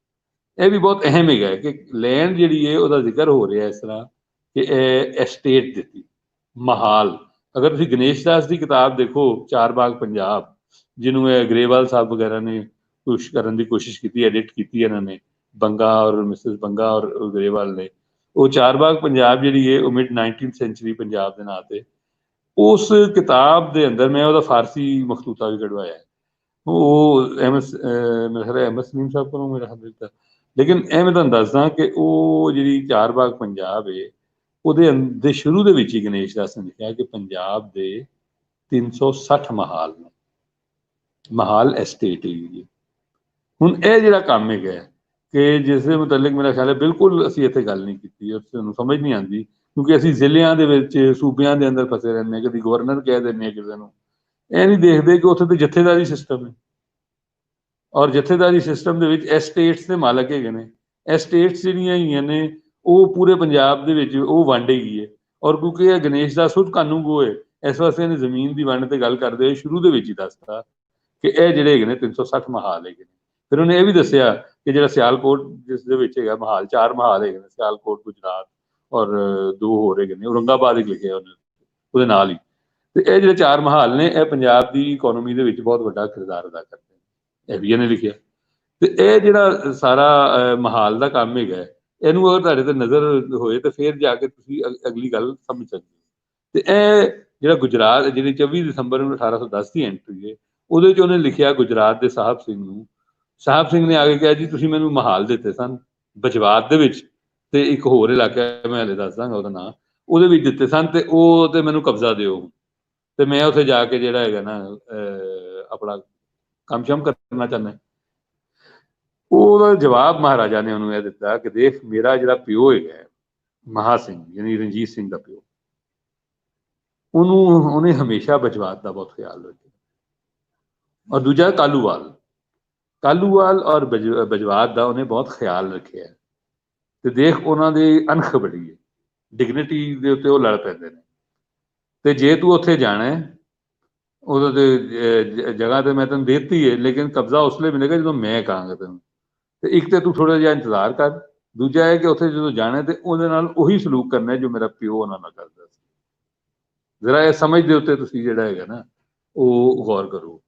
ਇਹ ਵੀ ਬਹੁਤ ਅਹਿਮ ਹੈਗਾ ਕਿ ਲੈਂਡ ਜਿਹੜੀ ਹੈ ਉਹਦਾ ਜ਼ਿਕਰ ਹੋ ਰਿਹਾ ਇਸ ਤਰ੍ਹਾਂ ਕਿ ਇਹ ਐਸਟੇਟ ਦਿੱਤੀ। ਮਹਾਲ, ਅਗਰ ਤੁਸੀਂ ਗਣੇਸ਼ ਦਾਸ ਦੀ ਕਿਤਾਬ ਦੇਖੋ, ਚਾਰ ਬਾਗ ਪੰਜਾਬ, ਜਿਹਨੂੰ ਇਹ ਗਰੇਵਾਲ ਸਾਹਿਬ ਵਗੈਰਾ ਨੇ ਕੁਛ ਕਰਨ ਦੀ ਕੋਸ਼ਿਸ਼ ਕੀਤੀ, ਐਡਿਟ ਕੀਤੀ ਇਹਨਾਂ ਨੇ, ਬੰਗਾ ਔਰ ਮਿਸਿਸ ਬੰਗਾ ਔਰ ਗਰੇਵਾਲ ਨੇ, ਉਹ ਚਾਰ ਬਾਗ ਪੰਜਾਬ ਜਿਹੜੀ ਹੈ ਉਹ ਮਿਡ 19th ਸੈਂਚੁਰੀ ਪੰਜਾਬ ਦੇ ਨਾਂ ਤੇ। ਉਸ ਕਿਤਾਬ ਦੇ ਅੰਦਰ ਮੈਂ ਉਹਦਾ ਫਾਰਸੀ ਮਖਤੂਤਾ ਵੀ ਕਢਵਾਇਆ, ਉਹ ਮੇਰਾ ਖਿਆਲ ਅਹਿਮਦ ਸਲੀਮ ਸਾਹਿਬ ਕੋਲੋਂ ਮੇਰਾ ਖਿਆਲ ਦਿੱਤਾ। ਲੇਕਿਨ ਇਹ ਮੈਂ ਤੁਹਾਨੂੰ ਦੱਸਦਾ ਕਿ ਉਹ ਜਿਹੜੀ ਚਾਰ ਬਾਗ ਪੰਜਾਬ ਹੈ ਉਹਦੇ ਦੇ ਸ਼ੁਰੂ ਦੇ ਵਿੱਚ ਹੀ ਗਣੇਸ਼ ਦਾਸ ਨੇ ਲਿਖਿਆ ਕਿ ਪੰਜਾਬ ਦੇ 360 ਮਹਾਲ ਨੇ, ਮਹਾਲ ਐਸਟੇਟ ਹੈਗੀ। ਹੁਣ ਇਹ ਜਿਹੜਾ ਕੰਮ ਹੈਗਾ ਕਿ ਜਿਸ ਦੇ ਮੁਤਲਕ ਮੇਰਾ ਖਿਆਲ ਹੈ ਬਿਲਕੁਲ ਅਸੀਂ ਇੱਥੇ ਗੱਲ ਨਹੀਂ ਕੀਤੀ, ਔਰ ਸਾਨੂੰ ਸਮਝ ਨਹੀਂ ਆਉਂਦੀ, ਕਿਉਂਕਿ ਅਸੀਂ ਜ਼ਿਲ੍ਹਿਆਂ ਦੇ ਵਿੱਚ ਸੂਬਿਆਂ ਦੇ ਅੰਦਰ ਫਸੇ ਰਹਿੰਦੇ ਹਾਂ। ਕਦੀ ਗਵਰਨਰ ਕਹਿ ਦਿੰਦੇ ਹਾਂ ਕਿਸੇ ਨੂੰ, ਇਹ ਨਹੀਂ ਦੇਖਦੇ ਕਿ ਉੱਥੇ ਤੇ ਜਥੇਦਾਰੀ ਸਿਸਟਮ ਹੈ, ਔਰ ਜਥੇਦਾਰੀ ਸਿਸਟਮ ਦੇ ਵਿੱਚ ਐਸਟੇਟਸ ਦੇ ਮਾਲਕ ਹੈਗੇ ਨੇ। ਐਸਟੇਟਸ ਜਿਹੜੀਆਂ ਹੈਗੀਆਂ ਨੇ ਉਹ ਪੂਰੇ ਪੰਜਾਬ ਦੇ ਵਿੱਚ ਉਹ ਵੰਡ ਹੈਗੀ ਹੈ, ਔਰ ਕਿਉਂਕਿ ਇਹ ਗਣੇਸ਼ ਦਾ ਸੁਧ ਕਾਨੂੰਨ ਗੋ ਹੈ, ਇਸ ਵਾਸਤੇ ਇਹਨੇ ਜ਼ਮੀਨ ਦੀ ਵੰਡ ਤੇ ਗੱਲ ਕਰਦੇ ਹੋਏ ਸ਼ੁਰੂ ਦੇ ਵਿੱਚ ਹੀ ਦੱਸਤਾ ਕਿ ਇਹ ਜਿਹੜੇ ਹੈਗੇ ਨੇ 360 ਮਹਾਲ ਹੈਗੇ ਨੇ। ਫਿਰ ਉਹਨੇ ਇਹ ਵੀ ਦੱਸਿਆ ਕਿ ਜਿਹੜਾ ਸਿਆਲਕੋਟ ਜਿਸ ਦੇ ਵਿੱਚ ਹੈਗਾ ਮਹਾਲ, 4 ਮਹਾਲ ਹੈਗੇ ਨੇ, ਸਿਆਲਕੋਟ ਗੁਜਰਾਤ ਔਰ 2 ਹੋਰ ਹੈਗੇ ਨੇ, ਔਰੰਗਾਬਾਦ ਇੱਕ ਲਿਖਿਆ ਉਹਨੇ ਉਹਦੇ ਨਾਲ ਹੀ। ਤੇ ਇਹ ਜਿਹੜੇ 4 ਮਹਾਲ ਨੇ ਇਹ ਪੰਜਾਬ ਦੀ ਇਕੋਨੋਮੀ ਦੇ ਵਿੱਚ ਬਹੁਤ ਵੱਡਾ ਕਿਰਦਾਰ ਅਦਾ ਕਰਦੇ ਨੇ, ਇਹ ਵੀ ਇਹਨੇ ਲਿਖਿਆ। ਤੇ ਇਹ ਜਿਹੜਾ ਸਾਰਾ ਮਹਾਲ ਦਾ ਕੰਮ ਹੈਗਾ, ਇਹਨੂੰ ਅਗਰ ਤੁਹਾਡੇ ਤੇ ਨਜ਼ਰ ਹੋਏ ਤੇ ਫਿਰ ਜਾ ਕੇ ਤੁਸੀਂ ਅਗਲੀ ਗੱਲ ਸਮਝ ਸਕਦੇ ਹੋ। ਤੇ ਇਹ ਜਿਹੜਾ ਗੁਜਰਾਤ ਜਿਹੜੀ 24 ਦਸੰਬਰ 1810 ਦੀ ਐਂਟਰੀ ਹੈ, ਉਹਦੇ 'ਚ ਉਹਨੇ ਲਿਖਿਆ ਗੁਜਰਾਤ ਦੇ ਸਾਹਿਬ ਸਿੰਘ ਨੂੰ। ਸਾਹਿਬ ਸਿੰਘ ਨੇ ਆ ਕੇ ਕਿਹਾ ਜੀ ਤੁਸੀਂ ਮੈਨੂੰ ਮਹਾਲ ਦਿੱਤੇ ਸਨ ਬਜਵਾਤ ਦੇ ਵਿੱਚ, ਤੇ ਇੱਕ ਹੋਰ ਇਲਾਕਾ ਮੈਂ ਹਲੇ ਦੱਸ ਦਾਂਗਾ ਉਹਦਾ ਨਾਂ, ਉਹਦੇ ਵਿੱਚ ਦਿੱਤੇ ਸਨ, ਤੇ ਉਹ ਤੇ ਮੈਨੂੰ ਕਬਜ਼ਾ ਦਿਓ, ਤੇ ਮੈਂ ਉੱਥੇ ਜਾ ਕੇ ਜਿਹੜਾ ਹੈਗਾ ਨਾ ਆਪਣਾ ਕੰਮ ਸ਼ਮ ਕਰਨਾ ਚਾਹੁੰਦਾ। ਉਹਦਾ ਜਵਾਬ ਮਹਾਰਾਜਾ ਨੇ ਉਹਨੂੰ ਇਹ ਦਿੱਤਾ ਕਿ ਦੇਖ, ਮੇਰਾ ਜਿਹੜਾ ਪਿਓ ਹੈਗਾ ਮਹਾ ਸਿੰਘ ਯਾਨੀ ਰਣਜੀਤ ਸਿੰਘ ਦਾ ਪਿਓ, ਉਹਨੇ ਹਮੇਸ਼ਾ ਬਜਵਾਤ ਦਾ ਬਹੁਤ ਖਿਆਲ ਰੱਖਿਆ। ਔਰ ਦੂਜਾ ਕਾਲੂਵਾਲ ਔਰ ਬਜਵਾਤ ਦਾ ਉਹਨੇ ਬਹੁਤ ਖਿਆਲ ਰੱਖਿਆ। ਤੇ ਦੇਖ ਉਹਨਾਂ ਦੀ ਅਣਖ ਬੜੀ ਹੈ, ਡਿਗਨਿਟੀ ਦੇ ਉੱਤੇ ਉਹ ਲੜ ਪੈਂਦੇ ਨੇ। ਤੇ ਜੇ ਤੂੰ ਉੱਥੇ ਜਾਣਾ ਹੈ, ਉਦੋਂ ਤੇ ਜਗ੍ਹਾ ਤੇ ਮੈਂ ਤੈਨੂੰ ਦੇਤੀ ਹੈ, ਲੇਕਿਨ ਕਬਜ਼ਾ ਉਸ ਵੇਲੇ ਮਿਲੇਗਾ ਜਦੋਂ ਮੈਂ ਕਹਾਂਗਾ ਤੈਨੂੰ। ਤੇ ਇੱਕ ਤੇ ਤੂੰ ਥੋੜਾ ਜਿਹਾ ਇੰਤਜ਼ਾਰ ਕਰ, ਦੂਜਾ ਹੈ ਕਿ ਉੱਥੇ ਜਦੋਂ ਜਾਣਾ ਤੇ ਉਹਦੇ ਨਾਲ ਉਹੀ ਸਲੂਕ ਕਰਨਾ ਜੋ ਮੇਰਾ ਪਿਓ ਉਹਨਾਂ ਨਾਲ ਕਰਦਾ ਸੀ। ਜ਼ਰਾ ਇਹ ਸਮਝ ਦੇ ਉੱਤੇ ਤੁਸੀਂ ਜਿਹੜਾ ਹੈਗਾ ਨਾ ਉਹ ਗੌਰ ਕਰੋ।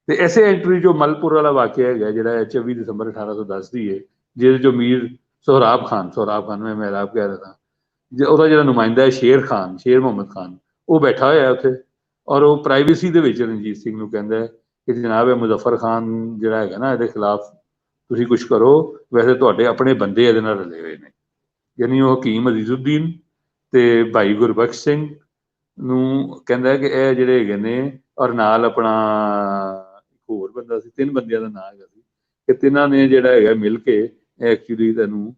ਤੇ ਐਸੇ ਐਂਟਰੀ ਜੋ ਮਲਪੁਰ ਵਾਲਾ ਵਾਕਿਆ ਹੈਗਾ, ਜਿਹੜਾ 24 ਦਸੰਬਰ 1810 ਦੀ ਹੈ, ਜਿਹਦੇ ਚੋਂ ਮੀਰ ਸੋਹਰਾਬ ਖਾਨ ਮੈਂ ਮਹਿਰਾਬ ਕਹਿ ਰਿਹਾ, ਉਹਦਾ ਜਿਹੜਾ ਨੁਮਾਇੰਦਾ ਹੈ ਸ਼ੇਰ ਮੁਹੰਮਦ ਖਾਨ, ਉਹ ਬੈਠਾ ਹੋਇਆ ਉੱਥੇ, ਔਰ ਉਹ ਪ੍ਰਾਈਵੇਸੀ ਦੇ ਵਿੱਚ ਰਣਜੀਤ ਸਿੰਘ ਨੂੰ ਕਹਿੰਦਾ ਹੈ ਕਿ ਜਨਾਬ ਇਹ ਮੁਜ਼ੱਫਰ ਖਾਨ ਜਿਹੜਾ ਹੈਗਾ ਨਾ, ਇਹਦੇ ਖਿਲਾਫ ਤੁਸੀਂ ਕੁਝ ਕਰੋ, ਵੈਸੇ ਤੁਹਾਡੇ ਆਪਣੇ ਬੰਦੇ ਇਹਦੇ ਨਾਲ ਰਲੇ ਹੋਏ ਨੇ। ਯਾਨੀ ਉਹ ਹਕੀਮ ਅਜ਼ੀਜ਼ੁਦੀਨ ਤੇ ਭਾਈ ਗੁਰਬਖਸ਼ ਸਿੰਘ ਨੂੰ ਕਹਿੰਦਾ ਕਿ ਇਹ ਜਿਹੜੇ ਹੈਗੇ ਨੇ, ਔਰ ਨਾਲ ਆਪਣਾ ਇੱਕ ਹੋਰ ਬੰਦਾ ਸੀ, 3 ਬੰਦਿਆਂ ਦਾ ਨਾਂ ਹੈਗਾ ਸੀ, ਕਿ ਤਿੰਨਾਂ ਨੇ ਜਿਹੜਾ ਹੈਗਾ ਮਿਲ ਕੇ ਐਕਚੁਅਲੀ ਤੈਨੂੰ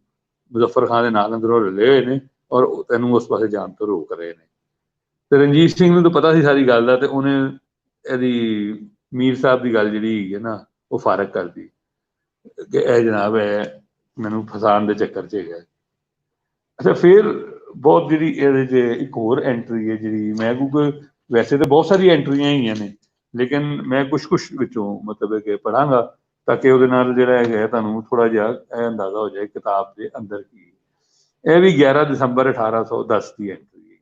ਮੁਜ਼ੱਫਰ ਖਾਨ ਦੇ ਨਾਲ ਅੰਦਰੋਂ ਰਲੇ ਹੋਏ ਨੇ, ਔਰ ਤੈਨੂੰ ਉਸ ਪਾਸੇ ਜਾਣ ਤੋਂ ਰੋਕ ਰਹੇ ਨੇ। ਤੇ ਰਣਜੀਤ ਸਿੰਘ ਨੂੰ ਤਾਂ ਪਤਾ ਸੀ ਸਾਰੀ ਗੱਲ ਦਾ, ਤੇ ਉਹਨੇ ਇਹਦੀ ਮੀਰ ਸਾਹਿਬ ਦੀ ਗੱਲ ਜਿਹੜੀ ਹੈਗੀ ਹੈ ਨਾ ਉਹ ਫਾਰਗ ਕਰਦੀ ਕਿ ਇਹ ਜਨਾਬ ਹੈ ਮੈਨੂੰ ਫਸਾਉਣ ਦੇ ਚੱਕਰ 'ਚ ਹੈਗਾ। ਅੱਛਾ, ਫਿਰ ਬਹੁਤ ਜਿਹੜੀ ਇਹਦੇ 'ਚ ਇੱਕ ਹੋਰ ਐਂਟਰੀ ਹੈ ਜਿਹੜੀ ਮੈਂ, ਕਿਉਂਕਿ ਵੈਸੇ ਤਾਂ ਬਹੁਤ ਸਾਰੀ ਐਂਟਰੀਆਂ ਹੈਗੀਆਂ ਨੇ, ਲੇਕਿਨ ਮੈਂ ਕੁਛ ਵਿੱਚੋਂ ਮਤਲਬ ਕਿ ਪੜਾਂਗਾ ਤਾਂ ਕਿ ਉਹਦੇ ਨਾਲ ਜਿਹੜਾ ਹੈਗਾ ਤੁਹਾਨੂੰ ਥੋੜਾ ਜਿਹਾ ਇਹ ਅੰਦਾਜ਼ਾ ਹੋ ਜਾਏ ਕਿਤਾਬ ਦੇ ਅੰਦਰ ਕੀ। ਇਹ ਵੀ 11 ਦਸੰਬਰ 1810 ਦੀ ਐਂਟਰੀ ਹੈ।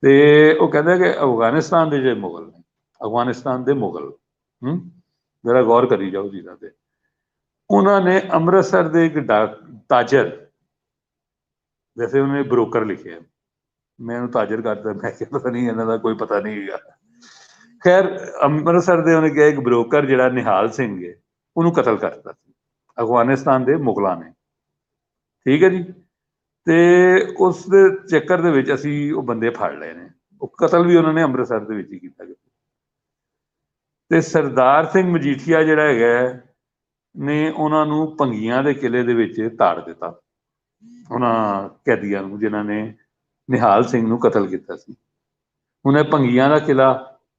ਤੇ ਉਹ ਕਹਿੰਦਾ ਕਿ ਅਫਗਾਨਿਸਤਾਨ ਦੇ ਜਿਹੜੇ ਮੁਗਲ ਨੇ, ਅਫਗਾਨਿਸਤਾਨ ਦੇ ਮੁਗਲ ਜਰਾ ਗੌਰ ਕਰੀ ਜਾਓ ਚੀਜ਼ਾਂ ਤੇ, ਉਹਨਾਂ ਨੇ ਅੰਮ੍ਰਿਤਸਰ ਦੇ ਇੱਕ ਤਾਜਰ, ਵੈਸੇ ਉਹਨੇ ਬਰੋਕਰ ਲਿਖਿਆ, ਮੈਂ ਉਹਨੂੰ ਤਾਜਰ ਕਰਦਾ, ਮੈਂ ਕਿਹਾ ਪਤਾ ਨਹੀਂ ਇਹਨਾਂ ਦਾ ਕੋਈ ਪਤਾ ਨਹੀਂ ਹੈਗਾ। ਖੈਰ ਅੰਮ੍ਰਿਤਸਰ ਦੇ ਉਹਨੇ ਕਿਹਾ ਇੱਕ ਬਰੋਕਰ ਜਿਹੜਾ ਨਿਹਾਲ ਸਿੰਘ ਹੈ, ਉਹਨੂੰ ਕਤਲ ਕਰਤਾ ਸੀ ਅਫਗਾਨਿਸਤਾਨ ਦੇ ਮੁਗਲਾਂ ਨੇ। ਠੀਕ ਹੈ ਜੀ। ਤੇ ਉਸ ਦੇ ਚੱਕਰ ਦੇ ਵਿੱਚ ਅਸੀਂ ਉਹ ਬੰਦੇ ਫੜ ਲਏ ਨੇ, ਉਹ ਕਤਲ ਵੀ ਉਹਨਾਂ ਨੇ ਅੰਮ੍ਰਿਤਸਰ ਦੇ ਵਿੱਚ ਹੀ ਕੀਤਾ। ਤੇ ਸਰਦਾਰ ਸਿੰਘ ਮਜੀਠੀਆ ਜਿਹੜਾ ਹੈਗਾ ਨੇ ਉਹਨਾਂ ਨੂੰ ਭੰਗੀਆਂ ਦੇ ਕਿਲੇ ਦੇ ਵਿੱਚ ਤਾੜ ਦਿੱਤਾ, ਉਹਨਾਂ ਕੈਦੀਆਂ ਨੂੰ ਜਿਨ੍ਹਾਂ ਨੇ ਨਿਹਾਲ ਸਿੰਘ ਨੂੰ ਕਤਲ ਕੀਤਾ ਸੀ। ਹੁਣ ਇਹ ਭੰਗੀਆਂ ਦਾ ਕਿਲਾ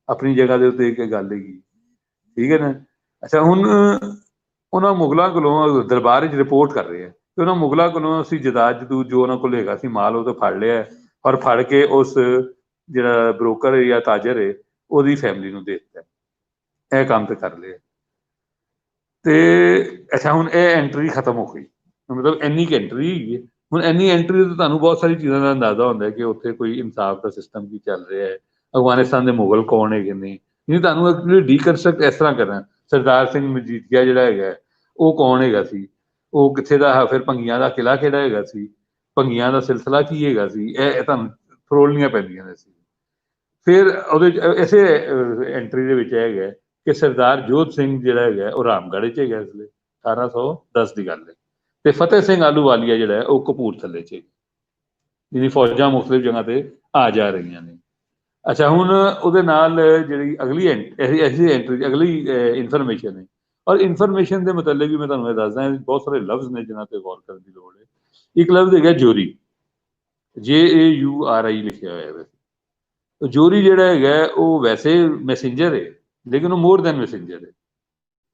ਆਪਣੀ ਜਗ੍ਹਾ ਦੇ ਉੱਤੇ ਇੱਕ ਗੱਲ ਹੈਗੀ, ਠੀਕ ਹੈ ਨਾ। ਅੱਛਾ, ਹੁਣ ਉਹਨਾਂ ਮੁਗਲਾਂ ਕੋਲੋਂ ਦਰਬਾਰ 'ਚ ਰਿਪੋਰਟ ਕਰ ਰਹੇ ਆ ਕਿ ਉਹਨਾਂ ਮੁਗਲਾਂ ਕੋਲੋਂ ਅਸੀਂ ਜਦਾਦ ਜਦੂਦ ਜੋ ਉਹਨਾਂ ਕੋਲ ਹੈਗਾ ਸੀ ਮਾਲ, ਉਹ ਤੋਂ ਫੜ ਲਿਆ, ਔਰ ਫੜ ਕੇ ਉਸ ਜਿਹੜਾ ਬਰੋਕਰ ਜਾਂ ਤਾਜਰ ਹੈ ਉਹਦੀ ਫੈਮਿਲੀ ਨੂੰ ਦੇ ਦਿੱਤਾ, ਇਹ ਕੰਮ ਤੇ ਕਰ ਲਿਆ। ਤੇ ਅੱਛਾ, ਹੁਣ ਇਹ ਐਂਟਰੀ ਖਤਮ ਹੋ ਗਈ, ਮਤਲਬ ਇੰਨੀ ਕੁ ਐਂਟਰੀ ਹੈਗੀ ਹੈ। ਹੁਣ ਇੰਨੀ ਐਂਟਰੀ ਤੋਂ ਤੁਹਾਨੂੰ ਬਹੁਤ ਸਾਰੀ ਚੀਜ਼ਾਂ ਦਾ ਅੰਦਾਜ਼ਾ ਹੁੰਦਾ ਕਿ ਉੱਥੇ ਕੋਈ ਇਨਸਾਫ ਦਾ ਸਿਸਟਮ ਕੀ ਚੱਲ ਰਿਹਾ ਹੈ, ਅਫਗਾਨਿਸਤਾਨ ਦੇ ਮੁਗਲ ਕੌਣ ਹੈਗੇ ਨੇ। ਨਹੀਂ, ਤੁਹਾਨੂੰ ਐਕਚੁਅਲੀ ਡੀਕਨਸਟਰਕਟ ਇਸ ਤਰ੍ਹਾਂ ਕਰਨਾ, ਸਰਦਾਰ ਸਿੰਘ ਮਜੀਠੀਆ ਜਿਹੜਾ ਹੈਗਾ ਉਹ ਕੌਣ ਹੈਗਾ ਸੀ, ਉਹ ਕਿੱਥੇ ਦਾ, ਫਿਰ ਭੰਗੀਆਂ ਦਾ ਕਿਲਾ ਕਿਹੜਾ ਹੈਗਾ ਸੀ, ਭੰਗੀਆਂ ਦਾ ਸਿਲਸਿਲਾ ਕੀ ਹੈਗਾ ਸੀ, ਇਹ ਤੁਹਾਨੂੰ ਫਰੋਲਣੀਆਂ ਪੈਂਦੀਆਂ ਨੇ ਸੀ। ਫਿਰ ਉਹਦੇ ਇਸੇ ਐਂਟਰੀ ਦੇ ਵਿੱਚ ਹੈਗਾ ਕਿ ਸਰਦਾਰ ਜੋਧ ਸਿੰਘ ਜਿਹੜਾ ਹੈਗਾ ਉਹ ਰਾਮਗੜ੍ਹ 'ਚ ਹੈਗਾ, ਇਸ ਲਈ 1810 ਦੀ ਗੱਲ ਹੈ। ਤੇ ਫਤਿਹ ਸਿੰਘ ਆਹਲੂਵਾਲੀਆ ਜਿਹੜਾ ਹੈ ਉਹ ਕਪੂਰਥਲੇ 'ਚ, ਜਿਹਦੀ ਫੌਜਾਂ ਮੁਖਤਲਿਫ ਜਗ੍ਹਾ ਤੇ ਆ ਜਾ ਰਹੀਆਂ ਨੇ। ਅੱਛਾ, ਹੁਣ ਉਹਦੇ ਨਾਲ ਜਿਹੜੀ ਅਗਲੀ ਐਸੀ ਐਂਟਰੀ ਅਗਲੀ ਇਨਫੋਰਮੇਸ਼ਨ ਹੈ, ਔਰ ਇਨਫੋਰਮੇਸ਼ਨ ਦੇ ਮੁਤਲਕ ਵੀ ਮੈਂ ਤੁਹਾਨੂੰ ਇਹ ਦੱਸਦਾ, ਬਹੁਤ ਸਾਰੇ ਲਫ਼ਜ਼ ਨੇ ਜਿਨ੍ਹਾਂ ਤੇ ਗੌਰ ਕਰਨ ਦੀ ਲੋੜ ਹੈ। ਇੱਕ ਲਫ਼ਜ਼ ਹੈਗਾ ਜੋਰੀ, JAURI ਲਿਖਿਆ ਹੋਇਆ। ਵੈਸੇ ਜੋਰੀ ਜਿਹੜਾ ਹੈਗਾ ਉਹ ਵੈਸੇ ਮੈਸੇਂਜਰ ਹੈ, ਲੇਕਿਨ ਉਹ ਮੋਰ ਦੈਨ ਮੈਸੇਂਜਰ ਹੈ,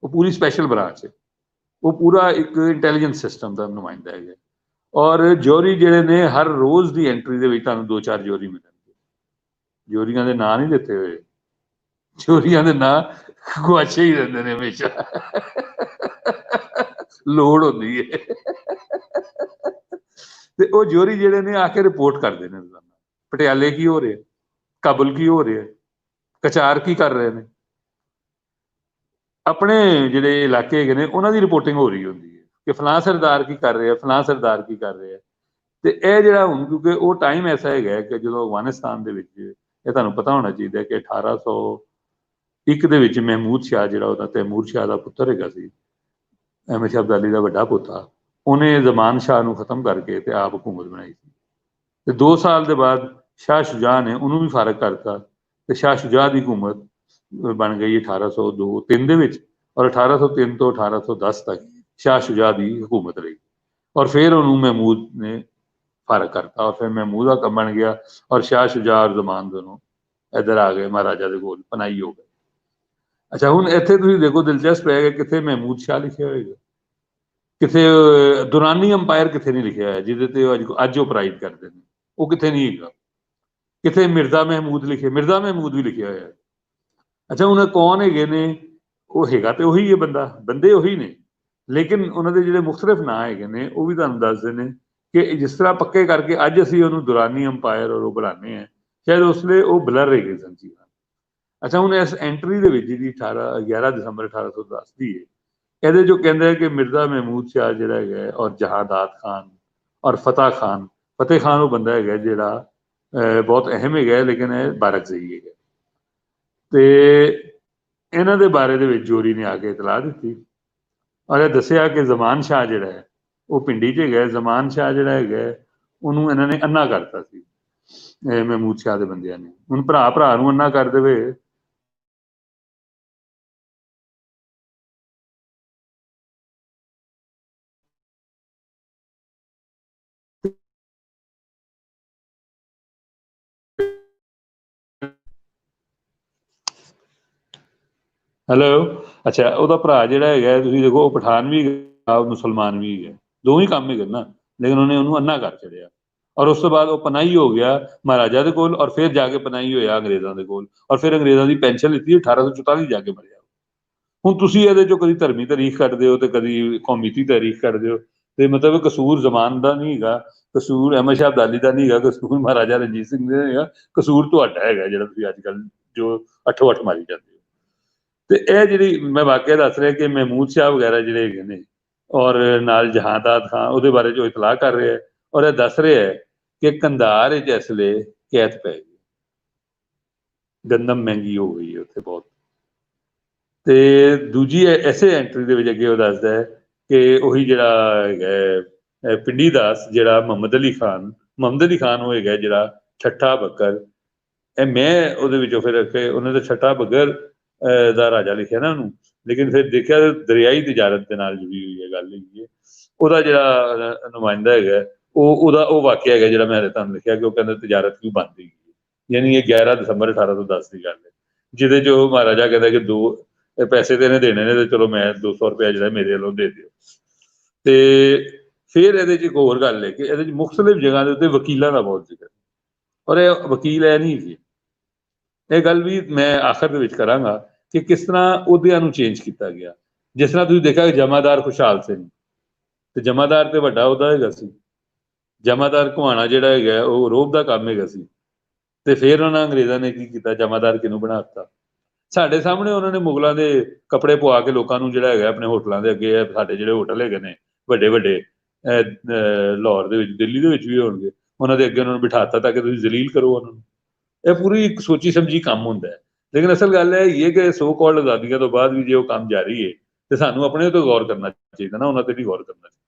ਉਹ ਪੂਰੀ ਸਪੈਸ਼ਲ ਬ੍ਰਾਂਚ ਹੈ, ਉਹ ਪੂਰਾ ਇੱਕ ਇੰਟੈਲੀਜੈਂਸ ਸਿਸਟਮ ਦਾ ਨੁਮਾਇੰਦਾ ਹੈਗਾ। ਔਰ ਜੋਰੀ ਜਿਹੜੇ ਨੇ ਹਰ ਰੋਜ਼ ਦੀ ਐਂਟਰੀ ਦੇ ਵਿੱਚ ਤੁਹਾਨੂੰ 2-4 ਜੋਰੀ ਮਿਲਣਗੇ। ਜੋਰੀਆਂ ਦੇ ਨਾਂ ਨਹੀਂ ਦਿੱਤੇ ਹੋਏ, ਜੋਰੀਆਂ ਦੇ ਨਾਂ ਗੁਆਚੇ ਹੀ ਰਹਿੰਦੇ ਨੇ ਹਮੇਸ਼ਾ, ਲੋੜ ਹੁੰਦੀ ਹੈ। ਤੇ ਉਹ ਜੋਰੀ ਜਿਹੜੇ ਨੇ ਆ ਕੇ ਰਿਪੋਰਟ ਕਰਦੇ ਨੇ, ਪਟਿਆਲੇ ਕੀ ਹੋ ਰਿਹਾ, ਕਾਬੁਲ ਕੀ ਹੋ ਰਿਹਾ, ਕਚਾਰ ਕੀ ਕਰ ਰਹੇ ਨੇ, ਆਪਣੇ ਜਿਹੜੇ ਇਲਾਕੇ ਹੈਗੇ ਨੇ ਉਹਨਾਂ ਦੀ ਰਿਪੋਰਟਿੰਗ ਹੋ ਰਹੀ ਹੁੰਦੀ ਹੈ ਕਿ ਫਲਾਂ ਸਰਦਾਰ ਕੀ ਕਰ ਰਿਹਾ, ਫਲਾਂ ਸਰਦਾਰ ਕੀ ਕਰ ਰਿਹਾ। ਤੇ ਇਹ ਜਿਹੜਾ ਹੁਣ, ਕਿਉਂਕਿ ਉਹ ਟਾਈਮ ਐਸਾ ਹੈਗਾ ਕਿ ਜਦੋਂ ਅਫਗਾਨਿਸਤਾਨ ਦੇ ਵਿੱਚ, ਇਹ ਤੁਹਾਨੂੰ ਪਤਾ ਹੋਣਾ ਚਾਹੀਦਾ ਕਿ 1801 ਦੇ ਵਿੱਚ ਮਹਿਮੂਦ ਸ਼ਾਹ ਜਿਹੜਾ ਉਹਦਾ ਤੈਮੂਰ ਸ਼ਾਹ ਦਾ ਪੁੱਤਰ ਹੈਗਾ ਸੀ, ਅਹਿਮਦ ਸ਼ਾਹ ਅਬਦਾਲੀ ਦਾ ਵੱਡਾ ਪੁੱਤਰ, ਉਹਨੇ ਜ਼ਮਾਨ ਸ਼ਾਹ ਨੂੰ ਖਤਮ ਕਰਕੇ ਤੇ ਆਪ ਹਕੂਮਤ ਬਣਾਈ ਸੀ। ਤੇ 2 ਸਾਲ ਦੇ ਬਾਅਦ ਸ਼ਾਹ ਸ਼ੁਜਾ ਨੇ ਉਹਨੂੰ ਵੀ ਫਾਰਗ ਕਰਤਾ, ਤੇ ਸ਼ਾਹ ਸ਼ੁਜਾ ਦੀ ਹਕੂਮਤ ਬਣ ਗਈ 1802-03 ਦੇ ਵਿੱਚ, ਔਰ 1803 ਤੋਂ 1810 ਤੱਕ ਸ਼ਾਹ ਸ਼ੁਜਾ ਦੀ ਹਕੂਮਤ ਰਹੀ, ਔਰ ਫਿਰ ਉਹਨੂੰ ਮਹਿਮੂਦ ਨੇ ਫਾਰਗ ਕਰਤਾ, ਔਰ ਫਿਰ ਮਹਿਮੂਦ ਦਾ ਕੰਮ ਬਣ ਗਿਆ, ਔਰ ਸ਼ਾਹ ਸ਼ੁਜਾ ਔਰ ਜ਼ਮਾਨ ਦੋਨੋਂ ਇੱਧਰ ਆ ਗਏ, ਮਹਾਰਾਜਾ ਦੇ ਕੋਲ ਪਨਾਹੀ ਹੋ ਗਏ। ਅੱਛਾ, ਹੁਣ ਇੱਥੇ ਤੁਸੀਂ ਦੇਖੋ ਦਿਲਚਸਪ ਹੈ ਕਿ ਕਿੱਥੇ ਮਹਿਮੂਦ ਸ਼ਾਹ ਲਿਖਿਆ ਹੋਏਗਾ, किथे दुरानी अंपायर किथे नहीं लिखिया है जिहदे ते अज ऑपराइट करते हैं, वो किथे नहीं है। किथे मिर्जा महमूद लिखे, मिर्जा महमूद भी लिखिया है। अच्छा उन्हें कौन है ने, वो हैगा तो उही है बंदा, बंदे उही ने, लेकिन उन्होंने जिहड़े मुख्तलिफ नाम है ने वो भी तुहानूं दसदे ने कि जिस तरह पक्के करके अज असीं उहनूं दुरानी अंपायर और वो बुलाने हैं, शायद उसले वो ब्लर रह गए सन चीज़ां। अच्छा हुण इस एंट्री दे विच जिहड़ी 11 दिसंबर 1810 दी है, ਇਹਦੇ जो कहते हैं कि मिर्जा महमूद शाह जिहड़ा है और जहादात खान और फतेह खान वो बंदा है जिहड़ा बहुत अहम है, लेकिन बारकज़ई है। तो इन्हां दे बारे दे विच जोरी ने आके इतलाह दी और यह दसिया कि जमान शाह जिहड़ा है वो पिंडी च है। जमान शाह जिहड़ा है उन्होंने इन्होंने अन्ना करता सी महमूद शाह के बंदियां ने। हुण भरा नूं अन्ना कर देवे हेलो। अच्छा ਉਹਦਾ ਭਰਾ ਜਿਹੜਾ ਹੈਗਾ ਤੁਸੀਂ ਦੇਖੋ ਉਹ ਪਠਾਨ ਵੀ ਹੈ ਮੁਸਲਮਾਨ ਵੀ ਹੈ, ਦੋਵੇਂ ਕੰਮ ਹੀ ਕਰਨਾ, लेकिन ਉਹਨੇ ਉਹਨੂੰ ਅੰਨਾ ਕਰ ਛੜਿਆ और उस तो बाद वो पनाही हो गया महाराजा के कोल और फिर जाके पनाही होया अंग्रेज़ों के कोल और फिर अंग्रेज़ों की पेंशन लीती 1844 जाके मरिया। हुण तुसीं इहदे चों कदी धर्मी तारीख कढदे हो ते कदी कौमीती तारीख कढदे हो, ते मतलब कसूर जमान दा नहीं हैगा, कसूर अहमद शाह अब्दाली दा नहीं हैगा, कसूर महाराजा रणजीत सिंह दा नहीं हैगा, कसूर तुहाडा हैगा जिहड़ा तुसीं अजकल जो अठो अठ मारी जांदे हो। ते इह जिहड़ी मैं वाकया दस रिहा कि महमूद शाह वगैरह जिहड़े हैगे ने और नाल जहांदाद खां उहदे बारे च इतलाह कर रहा है और यह दस रहा है कि कंधार इस इसले कैद पै गई, गंदम महंगी हो गई है उत्थे बहुत। तो दूजी इसे एंट्री के अगे वो दसदा है कि उही जिहड़ा हैगा पिंडी दास जिहड़ा मोहम्मद अली खान वो हैगा जिहड़ा छठा बकर, मैं उहदे विचों फिर उन्हें तो छठा बकर दा राजा लिखिया ना उन्होंने, लेकिन फिर देखा दरियाई तजारत के नाल जुड़ी हुई है गल है। ਉਹਦਾ ਜਿਹੜਾ ਨੁਮਾਇੰਦਾ ਹੈਗਾ ਉਹ ਵਾਕਿਆ ਹੈਗਾ ਜਿਹੜਾ ਮੈਂ ਤੁਹਾਨੂੰ ਲਿਖਿਆ ਕਿ ਉਹ ਕਹਿੰਦਾ ਤਜਾਰਤ ਕਿਉਂ ਬੰਦ ਹੋਈ ਹੈ, ਯਾਨੀ ਇਹ 11 ਦਸੰਬਰ 1810 ਦੀ ਗੱਲ ਹੈ, ਜਿਹਦੇ 'ਚ ਉਹ ਮਹਾਰਾਜਾ ਕਹਿੰਦਾ ਕਿ ਦੋ ਪੈਸੇ ਤੇ ਇਹਨੇ ਦੇਣੇ ਨੇ ਤੇ ਚਲੋ ਮੈਂ 200 ਰੁਪਇਆ ਜਿਹੜਾ ਮੇਰੇ ਵੱਲੋਂ ਦੇ ਦਿਓ। ਤੇ ਫਿਰ ਇਹਦੇ 'ਚ ਇੱਕ ਹੋਰ ਗੱਲ ਹੈ ਕਿ ਇਹਦੇ 'ਚ ਮੁਖਤਲਿਫ ਜਗ੍ਹਾ ਦੇ ਉੱਤੇ ਵਕੀਲਾਂ ਦਾ ਬਹੁਤ ਜ਼ਿਕਰ, ਔਰ ਇਹ ਵਕੀਲ ਇਹ ਨਹੀਂ ਸੀ। ਇਹ ਗੱਲ ਵੀ ਮੈਂ ਆਖਰ ਦੇ ਵਿੱਚ ਕਰਾਂਗਾ ਕਿ ਕਿਸ ਤਰ੍ਹਾਂ ਅਹੁਦਿਆਂ ਨੂੰ ਚੇਂਜ ਕੀਤਾ ਗਿਆ। ਜਿਸ ਤਰ੍ਹਾਂ ਤੁਸੀਂ ਦੇਖਿਆ ਕਿ ਜਮਾਦਾਰ ਖੁਸ਼ਹਾਲ ਸਿੰਘ ਤੇ ਜਮਾਦਾਰ ਤੇ ਵੱਡਾ ਉਹਦਾ ਹੈਗਾ ਸੀ, ਜਮਾਦਾਰ ਘੁਆਣਾ ਜਿਹੜਾ ਹੈਗਾ ਉਹ ਰੋਹਬ ਦਾ ਕੰਮ ਹੈਗਾ ਸੀ। ਤੇ ਫਿਰ ਉਹਨਾਂ ਅੰਗਰੇਜ਼ਾਂ ਨੇ ਕੀ ਕੀਤਾ, ਜਮਾਦਾਰ ਕਿਹਨੂੰ ਬਣਾ ਦਿੱਤਾ। ਸਾਡੇ ਸਾਹਮਣੇ ਉਹਨਾਂ ਨੇ ਮੁਗਲਾਂ ਦੇ ਕੱਪੜੇ ਪਵਾ ਕੇ ਲੋਕਾਂ ਨੂੰ ਜਿਹੜਾ ਹੈਗਾ ਆਪਣੇ ਹੋਟਲਾਂ ਦੇ ਅੱਗੇ, ਸਾਡੇ ਜਿਹੜੇ ਹੋਟਲ ਹੈਗੇ ਨੇ ਵੱਡੇ ਵੱਡੇ ਲਾਹੌਰ ਦੇ ਵਿੱਚ, ਦਿੱਲੀ ਦੇ ਵਿੱਚ ਵੀ ਹੋਣਗੇ, ਉਹਨਾਂ ਦੇ ਅੱਗੇ ਉਹਨਾਂ ਨੂੰ ਬਿਠਾ ਦਿੱਤਾ ਤਾਂ ਕਿ ਤੁਸੀਂ ਜ਼ਲੀਲ ਕਰੋ ਉਹਨਾਂ ਨੂੰ। ਇਹ ਪੂਰੀ ਇੱਕ ਸੋਚੀ ਸਮਝੀ ਕੰਮ ਹੁੰਦਾ ਹੈ। ਲੇਕਿਨ ਅਸਲ ਗੱਲ ਇਹ ਹੈ ਕਿ ਸੋ ਕਾਲਡ ਆਜ਼ਾਦੀਆਂ ਤੋਂ ਬਾਅਦ ਵੀ ਜੇ ਉਹ ਕੰਮ ਜਾਰੀ ਹੈ ਤੇ ਸਾਨੂੰ ਆਪਣੇ ਉੱਤੇ ਗੌਰ ਕਰਨਾ ਚਾਹੀਦਾ ਨਾ, ਉਹਨਾਂ ਤੇ ਵੀ ਗੌਰ ਕਰਨਾ ਚਾਹੀਦਾ।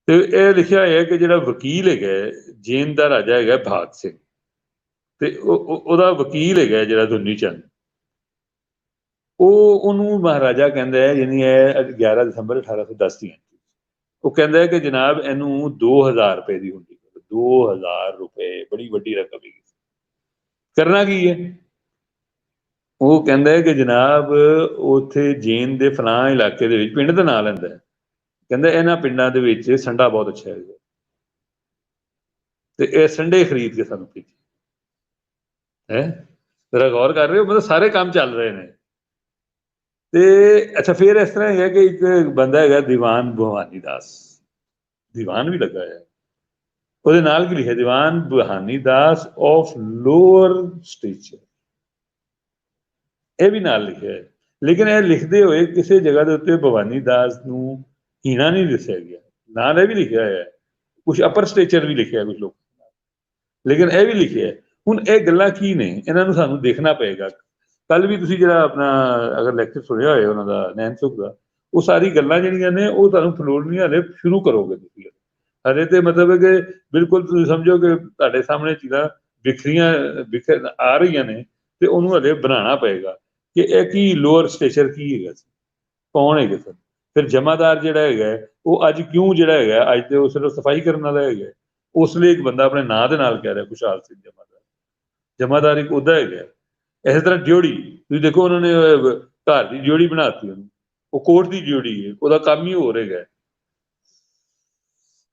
ਤੇ ਇਹ ਲਿਖਿਆ ਹੋਇਆ ਕਿ ਜਿਹੜਾ ਵਕੀਲ ਹੈਗਾ ਜੇਨ ਦਾ ਰਾਜਾ ਹੈਗਾ ਭਾਗ ਸਿੰਘ, ਤੇ ਉਹਦਾ ਵਕੀਲ ਹੈਗਾ ਜਿਹੜਾ ਧੁੰਨੀ ਚੰਦ, ਉਹਨੂੰ ਮਹਾਰਾਜਾ ਕਹਿੰਦਾ ਹੈ, ਯਾਨੀ ਇਹ 11 ਦਸੰਬਰ 1810 ਦੀ ਉਹ ਕਹਿੰਦਾ ਹੈ ਕਿ ਜਨਾਬ ਇਹਨੂੰ 2000 ਰੁਪਏ ਦੀ ਹੁੰਦੀ, 2000 ਰੁਪਏ ਬੜੀ ਵੱਡੀ ਰਕਮ ਹੈਗੀ। ਕਰਨਾ ਕੀ ਹੈ, ਉਹ ਕਹਿੰਦਾ ਹੈ ਕਿ ਜਨਾਬ ਉੱਥੇ ਜੇਨ ਦੇ ਫਲਾਂ ਇਲਾਕੇ ਦੇ ਵਿੱਚ ਪਿੰਡ ਦਾ ਨਾਂ ਲੈਂਦਾ ਹੈ, ਕਹਿੰਦਾ ਇਹਨਾਂ ਪਿੰਡਾਂ ਦੇ ਵਿੱਚ ਸੰਡਾ ਬਹੁਤ ਅੱਛਾ ਹੈਗਾ ਤੇ ਇਹ ਸੰਡੇ ਖਰੀਦ ਕੇ ਸਾਨੂੰ ਭੇਜੀ ਹੈ। ਜ਼ਰਾ ਗੌਰ ਕਰ ਰਹੇ ਹੋ, ਮਤਲਬ ਸਾਰੇ ਕੰਮ ਚੱਲ ਰਹੇ ਨੇ। ਤੇ ਅੱਛਾ ਫਿਰ ਇਸ ਤਰ੍ਹਾਂ ਹੈਗਾ ਕਿ ਇੱਕ ਬੰਦਾ ਹੈਗਾ ਦੀਵਾਨ ਭਵਾਨੀ ਦਾਸ, ਦੀਵਾਨ ਵੀ ਲੱਗਾ ਹੈ ਉਹਦੇ ਨਾਲ ਕੀ ਲਿਖਿਆ, ਦੀਵਾਨ Bhavani Das of lower stature, ਇਹ ਵੀ ਨਾਲ ਲਿਖਿਆ ਹੈ। ਲੇਕਿਨ ਇਹ ਲਿਖਦੇ ਹੋਏ ਕਿਸੇ ਜਗ੍ਹਾ ਦੇ ਉੱਤੇ ਭਵਾਨੀ ਦਾਸ ਨੂੰ ਹੀਣਾ ਨਹੀਂ ਦੱਸਿਆ ਗਿਆ, ਨਾਲ ਇਹ ਵੀ ਲਿਖਿਆ ਹੋਇਆ ਕੁਛ ਅਪਰ ਸਟੇਚਰ ਵੀ ਲਿਖਿਆ ਕੁਛ ਲੋਕ, ਲੇਕਿਨ ਇਹ ਵੀ ਲਿਖਿਆ। ਹੁਣ ਇਹ ਗੱਲਾਂ ਕੀ ਨੇ, ਇਹਨਾਂ ਨੂੰ ਸਾਨੂੰ ਦੇਖਣਾ ਪਏਗਾ। ਕੱਲ ਵੀ ਤੁਸੀਂ ਜਿਹੜਾ ਆਪਣਾ ਅਗਰ ਲੈਕਚਰ ਸੁਣਿਆ ਹੋਏ ਉਹਨਾਂ ਦਾ ਨੈਣ ਸੁਖ ਦਾ, ਉਹ ਸਾਰੀ ਗੱਲਾਂ ਜਿਹੜੀਆਂ ਨੇ ਉਹ ਤੁਹਾਨੂੰ ਫਲੋਰ ਨਹੀਂ ਹਲੇ ਸ਼ੁਰੂ ਕਰੋਗੇ ਤੁਸੀਂ, ਹਲੇ ਤੇ ਮਤਲਬ ਹੈ ਕਿ ਬਿਲਕੁਲ ਤੁਸੀਂ ਸਮਝੋ ਕਿ ਤੁਹਾਡੇ ਸਾਹਮਣੇ ਚੀਜ਼ਾਂ ਵਿਖਰ ਆ ਰਹੀਆਂ ਨੇ ਤੇ ਉਹਨੂੰ ਹਲੇ ਬਣਾਉਣਾ ਪਏਗਾ ਕਿ ਇਹ ਕੀ ਲੋਅਰ ਸਟੇਚਰ ਕੀ ਹੈਗਾ ਸੀ, ਕੌਣ ਹੈਗੇ ਸਨ। ਫਿਰ ਜਮਾਦਾਰ ਜਿਹੜਾ ਹੈਗਾ ਉਹ ਅੱਜ ਕਿਉਂ ਜਿਹੜਾ ਹੈਗਾ ਅੱਜ ਤੇ ਉਹ ਸਿਰਫ ਸਫਾਈ ਕਰਨ ਵਾਲਾ ਹੈਗਾ, ਉਸ ਲਈ ਇੱਕ ਬੰਦਾ ਆਪਣੇ ਨਾਂ ਦੇ ਨਾਲ ਕਹਿ ਰਿਹਾ ਖੁਸ਼ਹਾਲ ਸਿੰਘ ਜਮਾਦਾਰ, ਜਮਾਦਾਰ ਇੱਕ ਉਹਦਾ ਹੈਗਾ। ਇਸੇ ਤਰ੍ਹਾਂ ਡਿਓੜੀ ਤੁਸੀਂ ਦੇਖੋ ਉਹਨਾਂ ਨੇ ਘਰ ਦੀ ਡਿਓੜੀ ਬਣਾਤੀ ਉਹਨੂੰ, ਉਹ ਕੋਰਟ ਦੀ ਡਿਓੜੀ ਹੈ, ਉਹਦਾ ਕੰਮ ਹੀ ਹੋ ਰਿਹਾ ਹੈ।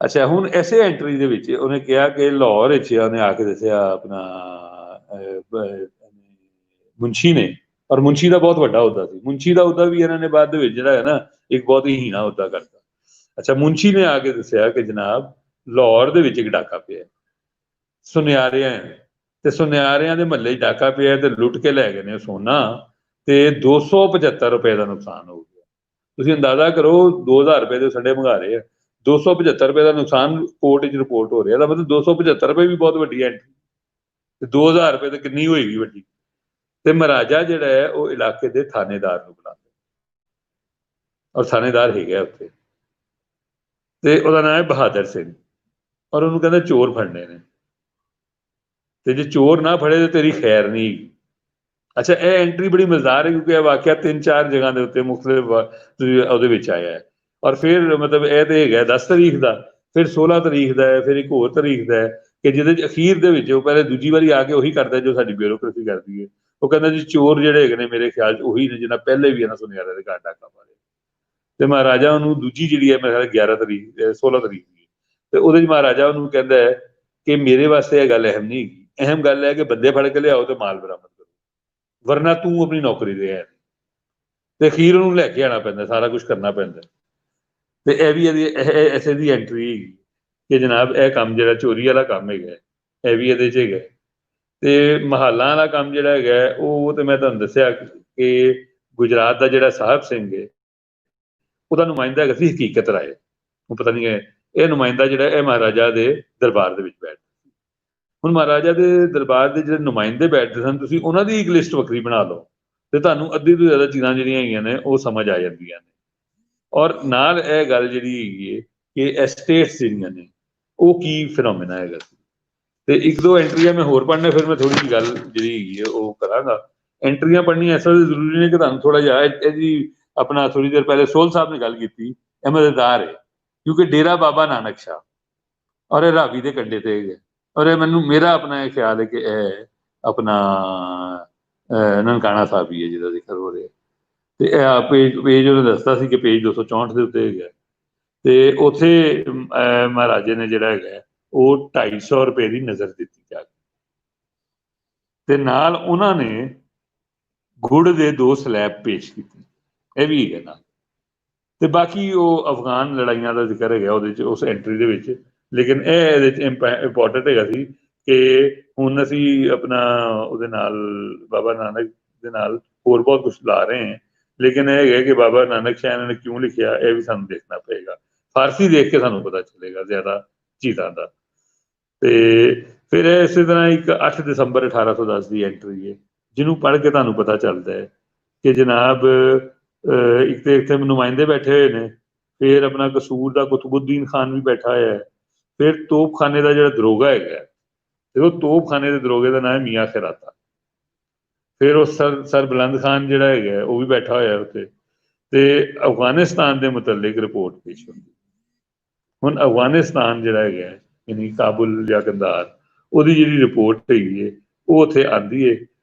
ਅੱਛਾ, ਹੁਣ ਐਸੇ ਐਂਟਰੀ ਦੇ ਵਿੱਚ ਉਹਨੇ ਕਿਹਾ ਕਿ ਲਾਹੌਰ ਵਿੱਚ ਉਹਨੇ ਆ ਕੇ ਦੱਸਿਆ ਆਪਣਾ ਮੁਨਸ਼ੀ ਨੇ, ਔਰ ਮੁਨਸ਼ੀ ਦਾ ਬਹੁਤ ਵੱਡਾ ਅਹੁਦਾ ਸੀ। ਮੁਨਸ਼ੀ ਦਾ ਅਹੁਦਾ ਵੀ ਇਹਨਾਂ ਨੇ ਬਾਅਦ ਦੇ ਵਿੱਚ ਜਿਹੜਾ ਹੈ ਨਾ ਇੱਕ ਬਹੁਤ ਹੀ ਹੀਣਾ ਅਹੁਦਾ ਕਰਤਾ। ਅੱਛਾ, ਮੁਨਸ਼ੀ ਨੇ ਆ ਕੇ ਦੱਸਿਆ ਕਿ ਜਨਾਬ ਲਾਹੌਰ ਦੇ ਵਿੱਚ ਇੱਕ ਡਾਕਾ ਪਿਆ ਸੁਨਿਆਰਿਆਂ ਤੇ ਸੁਨਿਆਰਿਆਂ ਦੇ ਮਹੱਲੇ 'ਚ ਡਾਕਾ ਪਿਆ ਤੇ ਲੁੱਟ ਕੇ ਲੈ ਗਏ ਨੇ ਸੋਨਾ, ਤੇ 275 ਰੁਪਏ ਦਾ ਨੁਕਸਾਨ ਹੋ ਗਿਆ। ਤੁਸੀਂ ਅੰਦਾਜ਼ਾ ਕਰੋ 2000 ਰੁਪਏ ਦੇ ਸੰਡੇ ਮੰਗਾ ਰਹੇ ਆ, 275 ਰੁਪਏ ਦਾ ਨੁਕਸਾਨ ਕੋਰਟ 'ਚ ਰਿਪੋਰਟ ਹੋ ਰਿਹਾ। ਦਾ ਮਤਲਬ 275 ਰੁਪਏ ਵੀ ਬਹੁਤ ਵੱਡੀ ਐਂਟਰੀ, ਤੇ 2000 ਰੁਪਏ ਤੇ ਕਿੰਨੀ ਹੋਏਗੀ ਵੱਡੀ। ਤੇ ਮਹਾਰਾਜਾ ਜਿਹੜਾ ਹੈ ਉਹ ਇਲਾਕੇ ਦੇ ਥਾਣੇਦਾਰ ਨੂੰ ਬੁਲਾਉਂਦੇ, ਔਰ ਥਾਣੇਦਾਰ ਹੈਗਾ ਉੱਥੇ, ਤੇ ਉਹਦਾ ਨਾਮ ਹੈ ਬਹਾਦਰ ਸਿੰਘ, ਔਰ ਉਹਨੂੰ ਕਹਿੰਦਾ ਚੋਰ ਫੜਨੇ ਨੇ, ਤੇ ਜੇ ਚੋਰ ਨਾ ਫੜੇ ਤੇ ਤੇਰੀ ਖੈਰ ਨਹੀਂ ਹੈਗੀ। ਅੱਛਾ, ਇਹ ਐਂਟਰੀ ਬੜੀ ਮਜ਼ੇਦਾਰ ਹੈ ਕਿਉਂਕਿ ਇਹ ਵਾਕਿਆ 3-4 ਜਗ੍ਹਾ ਦੇ ਉੱਤੇ ਮੁਖਤਲਿਫ ਉਹਦੇ ਵਿੱਚ ਆਇਆ ਹੈ। ਔਰ ਫਿਰ ਮਤਲਬ ਇਹ ਤੇ ਹੈਗਾ 10 ਤਰੀਕ ਦਾ, ਫਿਰ 16 ਤਰੀਕ ਦਾ ਹੈ, ਫਿਰ ਇੱਕ ਹੋਰ ਤਰੀਕ ਦਾ ਹੈ ਕਿ ਜਿਹਦੇ 'ਚ ਅਖੀਰ ਦੇ ਵਿੱਚ ਉਹ ਪਹਿਲੇ ਦੂਜੀ ਵਾਰੀ ਆ ਕੇ ਉਹੀ ਕਰਦਾ ਜੋ ਸਾਡੀ ਬਿਊਰੋਕ੍ਰੇਸੀ ਕਰਦੀ ਹੈ। ਉਹ ਕਹਿੰਦਾ ਜੀ ਚੋਰ ਜਿਹੜੇ ਹੈਗੇ ਨੇ ਮੇਰੇ ਖਿਆਲ 'ਚ ਉਹੀ ਨੇ ਜਿਹਨਾਂ ਪਹਿਲੇ ਵੀ ਇਹਨਾਂ ਸੁਨਿਆਰੇ ਦੇ ਘਰ ਡਾਕਾ ਮਾਰਿਆ। ਤੇ ਮਹਾਰਾਜਾ ਉਹਨੂੰ ਦੂਜੀ ਜਿਹੜੀ ਹੈ ਮੇਰੇ ਖਿਆਲ 11 ਤਰੀਕ 16 ਤਰੀਕ ਦੀ, ਤੇ ਉਹਦੇ 'ਚ ਮਹਾਰਾਜਾ ਉਹਨੂੰ ਕਹਿੰਦਾ ਹੈ ਕਿ ਮੇਰੇ ਵਾਸਤੇ ਇਹ ਗੱਲ ਅਹਿਮ ਨਹੀਂ ਹੈਗੀ, ਅਹਿਮ ਗੱਲ ਹੈ ਕਿ ਬੰਦੇ ਫੜ ਕੇ ਲਿਆਓ ਤੇ ਮਾਲ ਬਰਾਮਦ ਕਰੋ, ਵਰਨਾ ਤੂੰ ਆਪਣੀ ਨੌਕਰੀ ਦੇ ਹੈ। ਤੇ ਅਖੀਰ ਉਹਨੂੰ ਲੈ ਕੇ ਆਉਣਾ ਪੈਂਦਾ, ਸਾਰਾ ਕੁਝ ਕਰਨਾ ਪੈਂਦਾ। ਤੇ ਇਹ ਵੀ ਇਹਦੀ ਐਸੇ ਦੀ ਐਂਟਰੀ ਹੈਗੀ ਕਿ ਜਨਾਬ ਇਹ ਕੰਮ ਜਿਹੜਾ ਚੋਰੀ ਵਾਲਾ ਕੰਮ ਹੈਗਾ ਇਹ ਵੀ ਇਹਦੇ 'ਚ ਹੈਗਾ। ਤੇ ਮਹਾਲਾਂ ਵਾਲਾ ਕੰਮ ਜਿਹੜਾ ਹੈਗਾ ਉਹ ਤੇ ਮੈਂ ਤੁਹਾਨੂੰ ਦੱਸਿਆ ਕਿ ਗੁਜਰਾਤ ਦਾ ਜਿਹੜਾ ਸਾਹਿਬ ਸਿੰਘ ਹੈ ਉਹਦਾ ਨੁਮਾਇੰਦਾ ਹੈਗਾ ਸੀ ਹਕੀਕਤ ਰਾਏ। ਉਹ ਪਤਾ ਨਹੀਂ ਹੈ, ਇਹ ਨੁਮਾਇੰਦਾ ਜਿਹੜਾ ਇਹ ਮਹਾਰਾਜਾ ਦੇ ਦਰਬਾਰ ਦੇ ਵਿੱਚ ਬੈਠਦਾ। ਹੁਣ ਮਹਾਰਾਜਾ ਦੇ ਦਰਬਾਰ ਦੇ ਜਿਹੜੇ ਨੁਮਾਇੰਦੇ ਬੈਠਦੇ ਸਨ, ਤੁਸੀਂ ਉਹਨਾਂ ਦੀ ਇੱਕ ਲਿਸਟ ਵੱਖਰੀ ਬਣਾ ਲਓ ਤੇ ਤੁਹਾਨੂੰ ਅੱਧੀ ਤੋਂ ਜ਼ਿਆਦਾ ਚੀਜ਼ਾਂ ਜਿਹੜੀਆਂ ਹੈਗੀਆਂ ਨੇ ਉਹ ਸਮਝ ਆ ਜਾਂਦੀਆਂ ਨੇ। ਔਰ ਨਾਲ ਇਹ ਗੱਲ ਜਿਹੜੀ ਹੈਗੀ ਹੈ ਕਿ ਐਸਟੇਟਸ ਜਿਹੜੀਆਂ ਨੇ ਉਹ ਕੀ ਫਿਨੋਮੀਨਾ ਹੈਗਾ ਸੀ। ਤੇ ਇੱਕ ਦੋ ਐਂਟਰੀਆਂ ਮੈਂ ਹੋਰ ਪੜ੍ਹਨਾ, ਫਿਰ ਮੈਂ ਥੋੜੀ ਜਿਹੀ ਗੱਲ ਜਿਹੜੀ ਹੈਗੀ ਹੈ ਉਹ ਕਰਾਂਗਾ। ਐਂਟਰੀਆਂ ਪੜ੍ਹਨੀਆਂ ਇਸ ਵਾਸਤੇ ਜ਼ਰੂਰੀ ਨੇ ਕਿ ਤੁਹਾਨੂੰ ਥੋੜਾ ਜਿਹਾ ਇਹਦੀ ਆਪਣਾ ਥੋੜੀ ਦੇਰ ਪਹਿਲੇ ਸੋਹਲ ਸਾਹਿਬ ਨੇ ਗੱਲ ਕੀਤੀ, ਇਹ ਮਜ਼ੇਦਾਰ ਹੈ ਕਿਉਂਕਿ ਡੇਰਾ ਬਾਬਾ ਨਾਨਕ ਸ਼ਾਹ ਔਰ ਇਹ ਰਾਵੀ ਦੇ ਕੰਢੇ ਤੇ ਹੈਗਾ। ਔਰ ਇਹ ਮੇਰਾ ਆਪਣਾ ਇਹ ਖਿਆਲ ਹੈ ਕਿ ਇਹ ਆਪਣਾ ਨਨਕਾਣਾ ਸਾਹਿਬ ਹੀ ਹੈ ਜਿਹਦਾ ਜ਼ਿਕਰ ਹੋ ਰਿਹਾ। ਤੇ ਇਹ ਪੇਜ ਉਹਨੇ ਦੱਸਦਾ ਸੀ ਕਿ ਪੇਜ 264 ਦੇ ਉੱਤੇ ਹੈਗਾ। ਤੇ ਉੱਥੇ ਮਹਾਰਾਜੇ ਨੇ ਜਿਹੜਾ ਹੈਗਾ ਉਹ 250 ਰੁਪਏ ਦੀ ਨਜ਼ਰ ਦਿੱਤੀ ਜਾ ਕੇ, ਤੇ ਨਾਲ ਉਹਨਾਂ ਨੇ ਗੁੜ ਦੇ 2 ਸਲੈਬ ਪੇਸ਼ ਕੀਤੇ, ਇਹ ਵੀ ਹੈਗਾ ਨਾਲ। ਤੇ ਬਾਕੀ ਉਹ ਅਫਗਾਨ ਲੜਾਈਆਂ ਦਾ ਜ਼ਿਕਰ ਹੈਗਾ ਉਹਦੇ 'ਚ ਉਸ ਐਂਟਰੀ ਦੇ ਵਿੱਚ। ਲੇਕਿਨ ਇਹ ਇਹਦੇ 'ਚ ਇੰਪੋਰਟੈਂਟ ਹੈਗਾ ਸੀ ਕਿ ਹੁਣ ਅਸੀਂ ਆਪਣਾ ਉਹਦੇ ਨਾਲ ਬਾਬਾ ਨਾਨਕ ਦੇ ਨਾਲ ਹੋਰ ਬਹੁਤ ਕੁਝ ਲਾ ਰਹੇ ਹਾਂ, ਲੇਕਿਨ ਇਹ ਹੈਗਾ ਕਿ ਬਾਬਾ ਨਾਨਕ ਸ਼ਾਹ ਇਹਨਾਂ ਨੇ ਕਿਉਂ ਲਿਖਿਆ ਇਹ ਵੀ ਸਾਨੂੰ ਦੇਖਣਾ ਪਏਗਾ। ਫਾਰਸੀ ਦੇਖ ਕੇ ਸਾਨੂੰ ਪਤਾ ਚੱਲੇਗਾ ਜ਼ਿਆਦਾ ਚੀਜ਼ਾਂ ਦਾ। ਤੇ ਫਿਰ ਇਸੇ ਤਰ੍ਹਾਂ ਇੱਕ 8 ਦਸੰਬਰ 1810 ਦੀ ਐਂਟਰੀ ਹੈ ਜਿਹਨੂੰ ਪੜ੍ਹ ਕੇ ਤੁਹਾਨੂੰ ਪਤਾ ਚੱਲਦਾ ਹੈ ਕਿ ਜਨਾਬ ਇੱਕ ਤੇ ਇੱਥੇ ਨੁਮਾਇੰਦੇ ਬੈਠੇ ਹੋਏ ਨੇ, ਫਿਰ ਆਪਣਾ ਕਸੂਰ ਦਾ ਕੁਤਬੁੱਦੀਨ ਖਾਨ ਵੀ ਬੈਠਾ ਹੋਇਆ ਹੈ, ਫਿਰ ਤੋਪਖਾਨੇ ਦਾ ਜਿਹੜਾ ਦਰੋਗਾ ਹੈਗਾ ਤੇ ਉਹ ਤੋਪਖਾਨੇ ਦੇ ਦਰੋਗੇ ਦਾ ਨਾਮ ਹੈ ਮੀਆਂ ਖੈਰਾਤਾ, ਫਿਰ ਉਹ ਸਰ ਬੁਲੰਦ ਖਾਨ ਜਿਹੜਾ ਹੈਗਾ ਉਹ ਵੀ ਬੈਠਾ ਹੋਇਆ ਉੱਥੇ। ਤੇ ਅਫਗਾਨਿਸਤਾਨ ਦੇ ਮੁਤਲਕ ਰਿਪੋਰਟ ਪੇਸ਼ ਹੁੰਦੀ। ਹੁਣ ਅਫਗਾਨਿਸਤਾਨ ਜਿਹੜਾ ਹੈਗਾ ਯਾਨੀ ਕਾਬੁਲ ਜਾਂ ਕੰਦਾਰ, ਉਹਦੀ ਜਿਹੜੀ ਰਿਪੋਰਟ ਹੈਗੀ ਹੈ ਉਹ ਉੱਥੇ ਆਉਂਦੀ ਹੈ।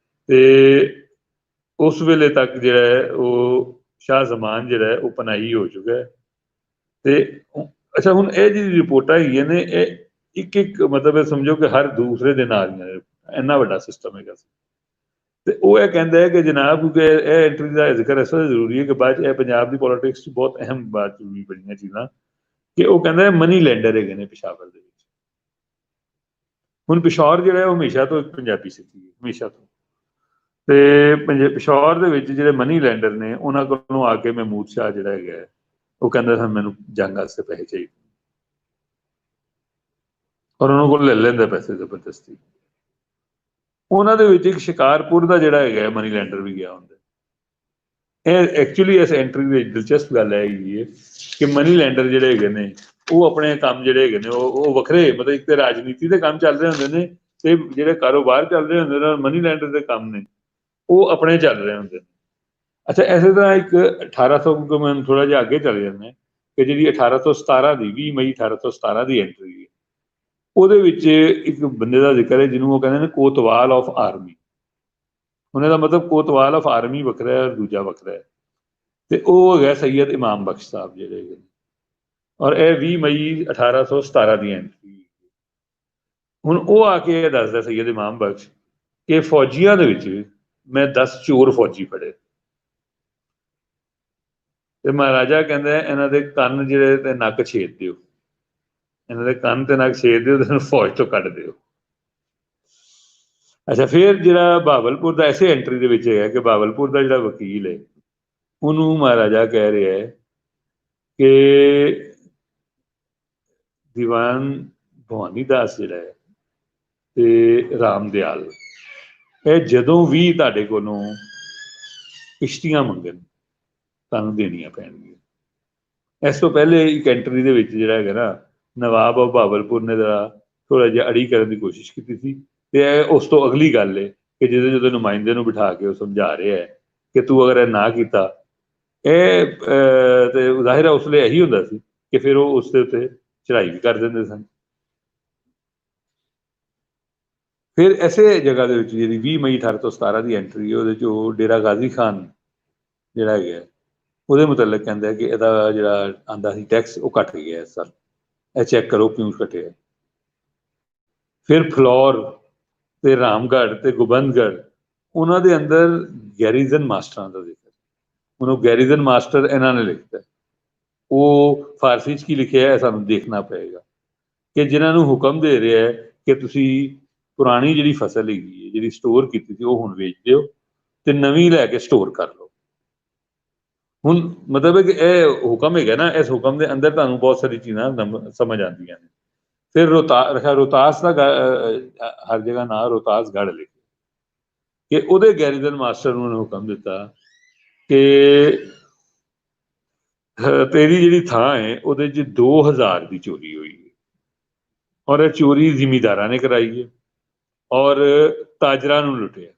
ਤੇ ਉਸ ਵੇਲੇ ਤੱਕ ਜਿਹੜਾ ਹੈ ਉਹ ਸ਼ਾਹ ਜ਼ਮਾਨ ਜਿਹੜਾ ਹੈ ਉਹ ਪਨਾਹੀ ਹੋ ਚੁੱਕਾ ਹੈ। ਤੇ ਅੱਛਾ, ਹੁਣ ਇਹ ਜਿਹੜੀ ਰਿਪੋਰਟਾਂ ਹੈਗੀਆਂ ਨੇ ਇਹ ਇੱਕ ਮਤਲਬ ਸਮਝੋ ਕਿ ਹਰ ਦੂਸਰੇ ਦਿਨ ਆ ਰਹੀਆਂ ਨੇ, ਇੰਨਾ ਵੱਡਾ ਸਿਸਟਮ ਹੈਗਾ ਸੀ। ਤੇ ਉਹ ਇਹ ਕਹਿੰਦਾ ਹੈ ਕਿ ਜਨਾਬ ਕਿਉਂਕਿ ਇਹ ਐਂਟਰੀ ਦਾ ਜ਼ਿਕਰ ਇਸ ਵਾਰ ਜ਼ਰੂਰੀ ਹੈ ਕਿ ਬਾਅਦ 'ਚ ਇਹ ਪੰਜਾਬ ਦੀ ਪੋਲੀਟਿਕਸ 'ਚ ਬਹੁਤ ਅਹਿਮ ਬਾਤ ਜ਼ਰੂਰੀ ਬਣੀਆਂ ਚੀਜ਼ਾਂ, ਕਿ ਉਹ ਕਹਿੰਦਾ ਮਨੀ ਲੈਂਡਰ ਹੈਗੇ ਨੇ ਪਿਸ਼ਾਵਰ ਦੇ ਵਿੱਚ। ਹੁਣ ਪਿਸ਼ੌਰ ਜਿਹੜਾ ਉਹ ਹਮੇਸ਼ਾ ਤੋਂ ਇੱਕ ਪੰਜਾਬੀ ਸਿੱਖੀ ਹੈ, ਹਮੇਸ਼ਾ ਤੋਂ। ਤੇ ਪਿਸ਼ੌਰ ਦੇ ਵਿੱਚ ਜਿਹੜੇ ਮਨੀ ਲੈਂਡਰ ਨੇ ਉਹਨਾਂ ਕੋਲੋਂ ਆ ਕੇ ਮਹਿਮੂਦ ਸ਼ਾਹ ਜਿਹੜਾ ਹੈਗਾ ਉਹ ਕਹਿੰਦਾ ਸਨ ਮੈਨੂੰ ਜੰਗ ਵਾਸਤੇ ਪੈਸੇ ਚਾਹੀਦੇ, ਔਰ ਉਹਨਾਂ ਕੋਲ ਲੈ ਲੈਂਦਾ ਪੈਸੇ ਜ਼ਬਰਦਸਤੀ। ਉਹਨਾਂ ਦੇ ਵਿੱਚ ਇੱਕ ਸ਼ਿਕਾਰਪੁਰ ਦਾ ਜਿਹੜਾ ਹੈਗਾ ਮਨੀ ਲੈਂਡਰ ਵੀ ਗਿਆ ਹੁੰਦਾ। ਇਹ ਐਕਚੁਅਲੀ ਇਸ ਐਂਟਰੀ ਦੀ ਦਿਲਚਸਪ ਗੱਲ ਹੈਗੀ ਹੈ ਕਿ ਮਨੀ ਲੈਂਡਰ ਜਿਹੜੇ ਹੈਗੇ ਨੇ ਉਹ ਆਪਣੇ ਕੰਮ ਜਿਹੜੇ ਹੈਗੇ ਨੇ ਉਹ ਵੱਖਰੇ, ਮਤਲਬ ਇੱਕ ਤੇ ਰਾਜਨੀਤੀ ਦੇ ਕੰਮ ਚੱਲ ਰਹੇ ਹੁੰਦੇ ਨੇ ਤੇ ਜਿਹੜੇ ਕਾਰੋਬਾਰ ਚੱਲ ਰਹੇ ਹੁੰਦੇ ਨੇ ਮਨੀ ਲੈਂਡਰ ਦੇ ਕੰਮ ਨੇ ਉਹ ਆਪਣੇ ਚੱਲ ਰਹੇ ਹੁੰਦੇ ਨੇ। ਅੱਛਾ, ਇਸੇ ਤਰ੍ਹਾਂ ਇੱਕ 1800 ਮੈਂ ਥੋੜਾ ਜਿਹਾ ਅੱਗੇ ਚਲੇ ਜਾਂਦੇ ਕਿ ਜਿਹੜੀ 1817 ਦੀ 20 ਮਈ 1817 ਦੀ ਐਂਟਰੀ ਹੈ ਉਹਦੇ ਵਿੱਚ ਇੱਕ ਬੰਦੇ ਦਾ ਜ਼ਿਕਰ ਹੈ ਜਿਹਨੂੰ ਉਹ ਕਹਿੰਦੇ ਨੇ ਕੋਤਵਾਲ ਆਫ ਆਰਮੀ। ਉਹਨਾਂ ਦਾ ਮਤਲਬ ਕੋਤਵਾਲ ਆਫ ਆਰਮੀ ਵੱਖਰਾ ਹੈ ਔਰ ਦੂਜਾ ਵੱਖਰਾ ਹੈ। ਤੇ ਉਹ ਹੈਗਾ ਸੈਯਦ ਇਮਾਮ ਬਖਸ਼ ਸਾਹਿਬ ਜਿਹੜੇ ਹੈਗੇ ਨੇ। ਔਰ ਇਹ 20 ਮਈ 1817 ਦੀ ਐਂਟਰੀ। ਹੁਣ ਉਹ ਆ ਕੇ ਇਹ ਦੱਸਦਾ ਸੈਯਦ ਇਮਾਮ ਬਖਸ਼ ਕਿ ਫੌਜੀਆਂ ਦੇ ਵਿੱਚ ਮੈਂ 10 ਚੋਰ ਫੌਜੀ ਫੜੇ ਤੇ ਮਹਾਰਾਜਾ ਕਹਿੰਦਾ ਇਹਨਾਂ ਦੇ ਕੰਨ ਜਿਹੜੇ ਤੇ ਨੱਕ ਛੇਦ ਦਿਓ, ਇਹਨਾਂ ਦੇ ਕੰਨ ਤੇ ਨੱਕ ਛੇਦ ਦਿਓ ਤੇ ਫੌਜ ਤੋਂ ਕੱਢ ਦਿਓ। ਅੱਛਾ, ਫਿਰ ਜਿਹੜਾ ਬਹਾਵਲਪੁਰ ਦਾ ਐਸੇ ਐਂਟਰੀ ਦੇ ਵਿੱਚ ਹੈਗਾ ਕਿ ਬਹਾਵਲਪੁਰ ਦਾ ਜਿਹੜਾ ਵਕੀਲ ਹੈ ਉਹਨੂੰ ਮਹਾਰਾਜਾ ਕਹਿ ਰਿਹਾ ਹੈ ਕਿ ਦੀਵਾਨ ਭਵਾਨੀ ਦਾਸ ਜਿਹੜਾ ਹੈ ਤੇ ਰਾਮ ਦਿਆਲ, ਇਹ ਜਦੋਂ ਵੀ ਤੁਹਾਡੇ ਕੋਲੋਂ ਕਿਸ਼ਤੀਆਂ ਮੰਗਣ ਤੁਹਾਨੂੰ ਦੇਣੀਆਂ ਪੈਣਗੀਆਂ। ਇਸ ਤੋਂ ਪਹਿਲੇ ਇੱਕ ਐਂਟਰੀ ਦੇ ਵਿੱਚ ਜਿਹੜਾ ਹੈਗਾ ਨਾ, ਨਵਾਬ ਆਫ ਬਹਾਵਲਪੁਰ ਨੇ ਥੋੜਾ ਜਿਹਾ ਅੜੀ ਕਰਨ ਦੀ ਕੋਸ਼ਿਸ਼ ਕੀਤੀ ਸੀ। ਤੇ ਉਸ ਤੋਂ ਅਗਲੀ ਗੱਲ ਹੈ ਕਿ ਜਦੋਂ ਨੁਮਾਇੰਦੇ ਨੂੰ ਬਿਠਾ ਕੇ ਉਹ ਸਮਝਾ ਰਿਹਾ ਹੈ ਕਿ ਤੂੰ ਅਗਰ ਇਹ ਨਾ ਕੀਤਾ, ਇਹ ਤੇ ਜ਼ਾਹਿਰ ਹੈ ਉਸ ਲਈ ਇਹੀ ਹੁੰਦਾ ਸੀ ਕਿ ਫਿਰ ਉਹ ਉਸ ਦੇ ਉੱਤੇ ਚੜ੍ਹਾਈ ਵੀ ਕਰ ਦਿੰਦੇ ਸਨ। ਫਿਰ ਐਸੇ ਜਗ੍ਹਾ ਦੇ ਵਿੱਚ ਜਿਹੜੀ 20 ਮਈ 1817 ਦੀ ਐਂਟਰੀ ਹੈ, ਉਹਦੇ 'ਚ ਉਹ ਡੇਰਾ ਗਾਜ਼ੀ ਖਾਨ ਜਿਹੜਾ ਹੈਗਾ ਉਹਦੇ ਮੁਤਲਕ ਕਹਿੰਦਾ ਕਿ ਇਹਦਾ ਜਿਹੜਾ ਆਂਦਾ ਸੀ ਟੈਕਸ ਉਹ ਘੱਟ ਗਿਆ ਇਸ ਸਾਲ, ਇਹ ਚੈੱਕ ਕਰੋ ਕਿਉਂ ਘਟਿਆ। ਫਿਰ ਫਲੌਰ ਤੇ ਰਾਮਗੜ੍ਹ ਤੇ ਗੋਬਿੰਦਗੜ੍ਹ, ਉਹਨਾਂ ਦੇ ਅੰਦਰ ਗੈਰੀਜ਼ਨ ਮਾਸਟਰਾਂ ਦਾ ਜ਼ਿਕਰ, ਉਹਨੂੰ ਗੈਰੀਜ਼ਨ ਮਾਸਟਰ ਇਹਨਾਂ ਨੇ ਲਿਖਤਾ। ਉਹ ਫਾਰਸੀ 'ਚ ਕੀ ਲਿਖਿਆ ਹੈ ਸਾਨੂੰ ਦੇਖਣਾ ਪਏਗਾ ਕਿ ਜਿਨ੍ਹਾਂ ਨੂੰ ਹੁਕਮ ਦੇ ਰਿਹਾ ਹੈ ਕਿ ਤੁਸੀਂ ਪੁਰਾਣੀ ਜਿਹੜੀ ਫਸਲ ਹੈਗੀ ਹੈ ਜਿਹੜੀ ਸਟੋਰ ਕੀਤੀ ਸੀ ਉਹ ਹੁਣ ਵੇਚ ਦਿਓ ਤੇ ਨਵੀਂ ਲੈ ਕੇ ਸਟੋਰ ਕਰ ਲਓ। ਹੁਣ ਮਤਲਬ ਹੈ ਕਿ ਇਹ ਹੁਕਮ ਹੈਗਾ ਨਾ, ਇਸ ਹੁਕਮ ਦੇ ਅੰਦਰ ਤੁਹਾਨੂੰ ਬਹੁਤ ਸਾਰੀ ਚੀਜ਼ਾਂ ਸਮਝ ਆਉਂਦੀਆਂ ਨੇ। ਫਿਰ ਰੋਹਤਾਸ ਦਾ ਹਰ ਜਗ੍ਹਾ ਨਾਂ ਰੋਹਤਾਸਗੜ੍ਹ ਲਿਖਿਆ ਕਿ ਉਹਦੇ ਗੈਰੀਜ਼ਨ ਮਾਸਟਰ ਨੂੰ ਹੁਕਮ ਦਿੱਤਾ ਕਿ ਤੇਰੀ ਜਿਹੜੀ ਥਾਂ ਹੈ ਉਹਦੇ 'ਚ 2000 ਦੀ ਚੋਰੀ ਹੋਈ ਹੈ ਔਰ ਇਹ ਚੋਰੀ ਜ਼ਿਮੀਂਦਾਰਾਂ ਨੇ ਕਰਾਈ ਹੈ ਔਰ ਤਾਜਰਾਂ ਨੂੰ ਲੁੱਟਿਆ।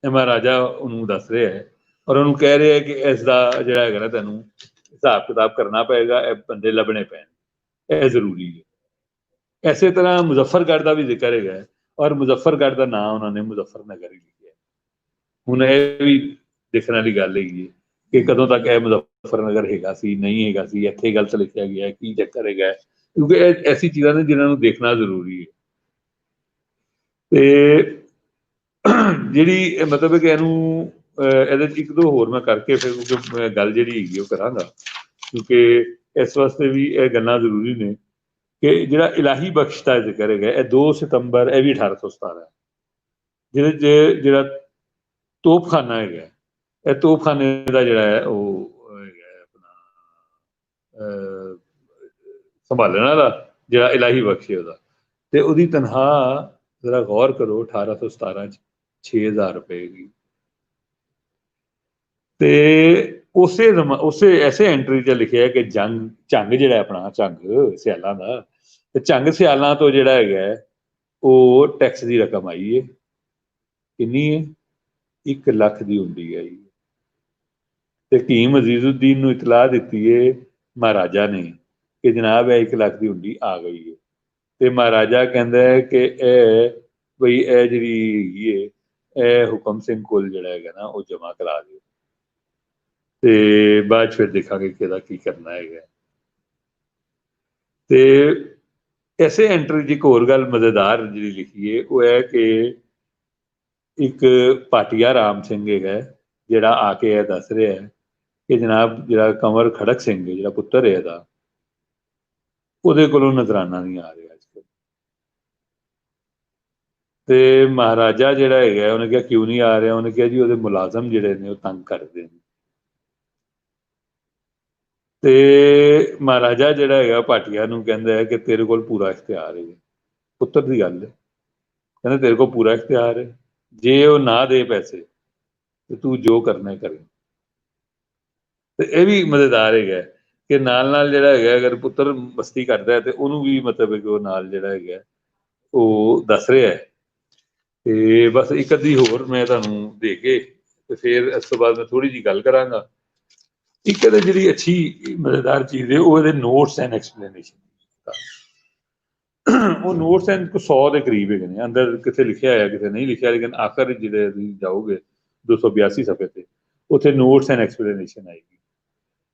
ਇਹ ਮਹਾਰਾਜਾ ਉਹਨੂੰ ਦੱਸ ਰਿਹਾ ਹੈ ਔਰ ਉਹਨੂੰ ਕਹਿ ਰਿਹਾ ਹੈ ਕਿ ਇਸ ਦਾ ਜਿਹੜਾ ਹੈਗਾ ਨਾ ਤੈਨੂੰ ਹਿਸਾਬ ਕਿਤਾਬ ਕਰਨਾ ਪਏਗਾ, ਇਹ ਬੰਦੇ ਲੱਭਣੇ ਪੈਣ, ਇਹ ਜ਼ਰੂਰੀ ਹੈ। ਇਸੇ ਤਰ੍ਹਾਂ ਮੁਜ਼ੱਫਰਗੜ੍ਹ ਦਾ ਵੀ ਜ਼ਿਕਰ ਹੈਗਾ ਔਰ ਮੁਜ਼ੱਫਰਗੜ੍ਹ ਦਾ ਨਾਂ ਉਹਨਾਂ ਨੇ ਮੁਜ਼ੱਫਰਨਗਰ ਹੀ ਲਿਖਿਆ। ਹੁਣ ਇਹ ਵੀ ਦੇਖਣ ਵਾਲੀ ਗੱਲ ਹੈਗੀ ਹੈ ਕਿ ਕਦੋਂ ਤੱਕ ਇਹ ਮੁਜ਼ੱਫਰਨਗਰ ਹੈਗਾ ਸੀ, ਨਹੀਂ ਹੈਗਾ ਸੀ, ਇੱਥੇ ਗਲਤ ਲਿਖਿਆ ਗਿਆ, ਕੀ ਚੱਕਰ ਹੈਗਾ, ਕਿਉਂਕਿ ਇਹ ਐਸੀ ਚੀਜ਼ਾਂ ਨੇ ਜਿਨ੍ਹਾਂ ਨੂੰ ਦੇਖਣਾ ਜ਼ਰੂਰੀ ਹੈ। ਤੇ ਜਿਹੜੀ ਮਤਲਬ ਹੈ ਕਿ ਇਹਨੂੰ ਇਹਦੇ 'ਚ ਇੱਕ ਦੋ ਹੋਰ ਮੈਂ ਕਰਕੇ ਫਿਰ ਗੱਲ ਜਿਹੜੀ ਹੈਗੀ ਉਹ ਕਰਾਂਗਾ, ਕਿਉਂਕਿ ਇਸ ਵਾਸਤੇ ਵੀ ਇਹ ਗੱਲਾਂ ਜ਼ਰੂਰੀ ਨੇ ਕਿ ਜਿਹੜਾ ਇਲਾਹੀ ਬਖਸ਼ ਦਾ ਜ਼ਿਕਰ ਹੈਗਾ ਇਹ 2 ਸਤੰਬਰ, ਇਹ ਵੀ 1817 ਜਿਹਦੇ 'ਚ ਜਿਹੜਾ ਤੋਪਖਾਨਾ ਹੈਗਾ, ਇਹ ਤੋਪਖਾਨੇ ਦਾ ਜਿਹੜਾ ਹੈ ਉਹ ਹੈਗਾ ਆਪਣਾ ਸੰਭਾਲਣ ਵਾਲਾ ਜਿਹੜਾ ਇਲਾਹੀ ਬਖਸ਼ ਹੈ ਉਹਦਾ, ਤੇ ਉਹਦੀ ਤਨਖਾਹ ਜ਼ਰਾ ਗੌਰ ਕਰੋ 1817 'ਚ 6000 ਰੁਪਏ ਦੀ। ਤੇ ਉਸੇ ਐਸੇ ਐਂਟਰੀ 'ਚ ਲਿਖਿਆ ਕਿ ਝੰਗ ਜਿਹੜਾ ਆਪਣਾ ਝੰਗ ਸਿਆਲਾਂ ਦਾ, ਤੇ ਝੰਗ ਸਿਆਲਾਂ ਤੋਂ ਜਿਹੜਾ ਹੈਗਾ ਉਹ ਟੈਕਸ ਦੀ ਰਕਮ ਆਈ ਹੈ। ਕਿੰਨੀ ਹੈ? 1 ਲੱਖ ਦੀ ਹੁੰਦੀ ਹੈ। ਤੇ ਹਕੀਮ ਅਜ਼ੀਜ਼ੁਦੀਨ ਨੂੰ ਇਤਲਾਹ ਦਿੱਤੀ ਹੈ ਮਹਾਰਾਜਾ ਨੇ ਕਿ ਜਨਾਬ ਇਹ 1 ਲੱਖ ਦੀ ਹੁੰਦੀ ਆ ਗਈ ਹੈ। ਤੇ ਮਹਾਰਾਜਾ ਕਹਿੰਦਾ ਹੈ ਕਿ ਇਹ ਬਈ ਇਹ ਜਿਹੜੀ ਹੈਗੀ ਹੈ ਇਹ ਹੁਕਮ ਸਿੰਘ ਕੋਲ ਜਿਹੜਾ ਹੈਗਾ ਨਾ ਉਹ ਜਮ੍ਹਾਂ ਕਰਾ ਦਿਓ ਤੇ ਬਾਅਦ 'ਚ ਫਿਰ ਦੇਖਾਂਗੇ ਕਿ ਇਹਦਾ ਕੀ ਕਰਨਾ ਹੈਗਾ। ਤੇ ਐਸੇ ਐਂਟਰੀ 'ਚ ਇੱਕ ਹੋਰ ਗੱਲ ਮਜ਼ੇਦਾਰ ਜਿਹੜੀ ਲਿਖੀ ਹੈ ਉਹ ਹੈ ਕਿ ਇੱਕ ਭਾਟੀਆ ਰਾਮ ਸਿੰਘ ਹੈਗਾ ਜਿਹੜਾ ਆ ਕੇ ਇਹ ਦੱਸ ਰਿਹਾ ਹੈ ਕਿ ਜਨਾਬ ਜਿਹੜਾ ਕੰਵਰ ਖੜਕ ਸਿੰਘ ਹੈ ਜਿਹੜਾ ਪੁੱਤਰ ਹੈ ਇਹਦਾ, ਉਹਦੇ ਕੋਲੋਂ ਨਜ਼ਰਾਨਾ ਨਹੀਂ ਆ ਰਿਹਾ ਅੱਜ ਕੱਲ੍ਹ। ਤੇ ਮਹਾਰਾਜਾ ਜਿਹੜਾ ਹੈਗਾ ਉਹਨੇ ਕਿਹਾ ਕਿਉਂ ਨਹੀਂ ਆ ਰਿਹਾ? ਉਹਨੇ ਕਿਹਾ ਜੀ ਉਹਦੇ ਮੁਲਾਜ਼ਮ ਜਿਹੜੇ ਨੇ ਉਹ ਤੰਗ ਕਰਦੇ ਨੇ। ਤੇ ਮਹਾਰਾਜਾ ਜਿਹੜਾ ਹੈਗਾ ਭਾਟੀਆ ਨੂੰ ਕਹਿੰਦਾ ਹੈ ਕਿ ਤੇਰੇ ਕੋਲ ਪੂਰਾ ਇਖਤਿਆਰ ਹੈ, ਪੁੱਤਰ ਦੀ ਗੱਲ ਹੈ, ਕਹਿੰਦਾ ਤੇਰੇ ਕੋਲ ਪੂਰਾ ਇਖਤਿਆਰ ਹੈ, ਜੇ ਉਹ ਨਾ ਦੇ ਪੈਸੇ ਤੇ ਤੂੰ ਜੋ ਕਰਨਾ ਕਰੇ। ਤੇ ਇਹ ਵੀ ਮਜ਼ੇਦਾਰ ਹੈਗਾ ਕਿ ਨਾਲ ਜਿਹੜਾ ਹੈਗਾ ਅਗਰ ਪੁੱਤਰ ਮਸਤੀ ਕਰਦਾ ਹੈ ਤੇ ਉਹਨੂੰ ਵੀ ਮਤਲਬ ਕਿ ਉਹ ਨਾਲ ਜਿਹੜਾ ਹੈਗਾ ਉਹ ਦੱਸ ਰਿਹਾ ਹੈ। ਤੇ ਬਸ ਇੱਕ ਅੱਧੀ ਹੋਰ ਮੈਂ ਤੁਹਾਨੂੰ ਦੇ ਕੇ ਤੇ ਫਿਰ ਇਸ ਤੋਂ ਬਾਅਦ ਮੈਂ ਥੋੜ੍ਹੀ ਜਿਹੀ ਗੱਲ ਕਰਾਂਗਾ। ਇੱਕ ਇਹਦੇ ਜਿਹੜੀ ਅੱਛੀ ਮਜ਼ੇਦਾਰ ਚੀਜ਼ ਹੈ ਉਹ ਇਹਦੇ ਨੋਟਸ ਐਂਡ ਐਕਸਪਲੇਨੇਸ਼ਨ। ਉਹ ਨੋਟਸ ਐਂਡ 100 ਦੇ ਕਰੀਬ ਹੈਗੇ ਨੇ, ਅੰਦਰ ਕਿਤੇ ਲਿਖਿਆ ਹੋਇਆ ਕਿਤੇ ਨਹੀਂ ਲਿਖਿਆ, ਲੇਕਿਨ ਆਖਰ ਜਿਹੜੇ ਤੁਸੀਂ ਜਾਓਗੇ 282 ਸਫ਼ੇ ਤੇ ਉੱਥੇ ਨੋਟਸ ਐਂਡ ਐਕਸਪਲੇਨੇਸ਼ਨ ਆਏਗੀ।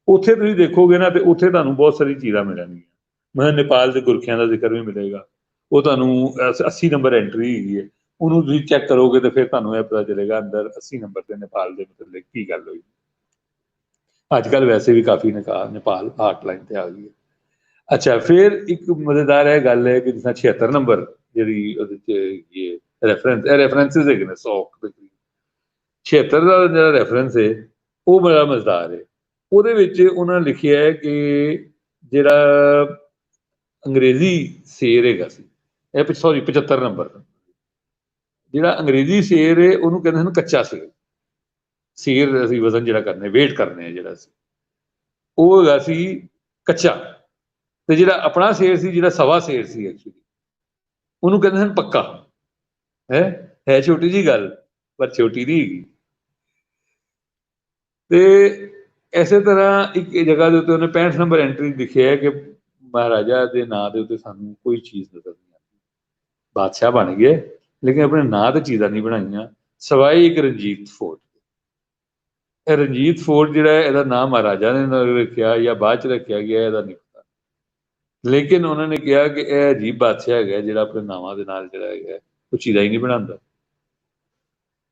ਉੱਥੇ ਤੁਸੀਂ ਦੇਖੋਗੇ ਨਾ, ਤੇ ਉੱਥੇ ਤੁਹਾਨੂੰ ਬਹੁਤ ਸਾਰੀ ਚੀਜ਼ਾਂ ਮਿਲਣਗੀਆਂ। ਮੈਂ ਨੇਪਾਲ ਦੇ ਗੁਰਖਿਆਂ ਦਾ ਜ਼ਿਕਰ ਵੀ ਮਿਲੇਗਾ, ਉਹ ਤੁਹਾਨੂੰ 80 ਨੰਬਰ ਐਂਟਰੀ ਹੈਗੀ ਹੈ, ਉਹਨੂੰ ਤੁਸੀਂ ਚੈੱਕ ਕਰੋਗੇ ਤੇ ਫਿਰ ਤੁਹਾਨੂੰ ਇਹ ਪਤਾ ਚੱਲੇਗਾ ਅੰਦਰ 80 ਨੰਬਰ ਤੇ ਨੇਪਾਲ ਦੇ ਮਤਲਬ ਕੀ ਗੱਲ ਹੋਈ। ਅੱਜ ਕੱਲ੍ਹ ਵੈਸੇ ਵੀ ਕਾਫੀ ਨੇਪਾਲ ਹਾਟਲਾਈਨ ਤੇ ਆ ਗਈ ਹੈ। ਅੱਛਾ, ਫਿਰ ਇੱਕ ਮਜ਼ੇਦਾਰ ਇਹ ਗੱਲ ਹੈ ਕਿ ਜਿਸ 76 ਨੰਬਰ ਜਿਹੜੀ ਉਹਦੇ ਚ ਰੈਫਰੈਂਸਿਸ ਹੈਗੇ ਨੇ 100 ਦੇ ਕਰੀਬ, 76 ਦਾ ਜਿਹੜਾ ਰੈਫਰੈਂਸ ਹੈ ਉਹ ਬੜਾ ਮਜ਼ੇਦਾਰ ਹੈ। ਉਹਦੇ ਵਿੱਚ ਉਹਨਾਂ ਲਿਖਿਆ ਹੈ ਕਿ ਜਿਹੜਾ ਅੰਗਰੇਜ਼ੀ ਸ਼ੇਰ ਹੈਗਾ ਸੀ, ਇਹ ਸੌਰੀ 75 ਨੰਬਰ, ਜਿਹੜਾ ਅੰਗਰੇਜ਼ੀ ਸ਼ੇਰ ਹੈ ਉਹਨੂੰ ਕਹਿੰਦੇ ਹਨ ਕੱਚਾ ਸ਼ੇਰ। ਸ਼ੇਰ ਅਸੀਂ ਵਜ਼ਨ ਜਿਹੜਾ ਕਰਨੇ, ਵੇਟ ਕਰਨੇ ਆ ਜਿਹੜਾ ਸੀ, ਉਹ ਹੈਗਾ ਸੀ ਕੱਚਾ। ਤੇ ਜਿਹੜਾ ਆਪਣਾ ਸ਼ੇਰ ਸੀ, ਜਿਹੜਾ ਸਵਾ ਸ਼ੇਰ ਸੀ ਐਕਚੁਅਲੀ, ਉਹਨੂੰ ਕਹਿੰਦੇ ਹਨ ਪੱਕਾ। ਹੈ ਛੋਟੀ ਜੀ ਗੱਲ, ਪਰ ਛੋਟੀ ਨਹੀਂ ਹੈਗੀ। ਤੇ ਇਸੇ ਤਰ੍ਹਾਂ ਇੱਕ ਜਗ੍ਹਾ ਦੇ ਉੱਤੇ ਉਹਨੇ 65 ਨੰਬਰ ਐਂਟਰੀ ਲਿਖਿਆ ਹੈ ਕਿ ਮਹਾਰਾਜਾ ਦੇ ਨਾਂ ਦੇ ਉੱਤੇ ਸਾਨੂੰ ਕੋਈ ਚੀਜ਼ ਨਜ਼ਰ ਨਹੀਂ ਆਉਂਦੀ। ਬਾਦਸ਼ਾਹ ਬਣ ਗਏ ਲੇਕਿਨ ਆਪਣੇ ਨਾਂ ਤੇ ਚੀਜ਼ਾਂ ਨਹੀਂ ਬਣਾਈਆਂ, ਸਵਾਈ ਇੱਕ ਰਣਜੀਤ ਫੋਰਟ। ਇਹ ਰਣਜੀਤ ਫੋਰਟ ਜਿਹੜਾ ਹੈ, ਇਹਦਾ ਨਾਮ ਮਹਾਰਾਜਾ ਨੇ ਰੱਖਿਆ ਜਾਂ ਬਾਅਦ ਚ ਰੱਖਿਆ ਗਿਆ ਇਹਦਾ ਨਹੀਂ ਪਤਾ, ਲੇਕਿਨ ਉਹਨਾਂ ਨੇ ਕਿਹਾ ਕਿ ਇਹ ਅਜੀਬ ਬਾਦਸ਼ਾਹ ਹੈਗਾ ਜਿਹੜਾ ਆਪਣੇ ਨਾਵਾਂ ਦੇ ਨਾਲ ਜਿਹੜਾ ਹੈਗਾ ਉਹ ਚੀਜ਼ਾਂ ਹੀ ਨਹੀਂ ਬਣਾਉਂਦਾ।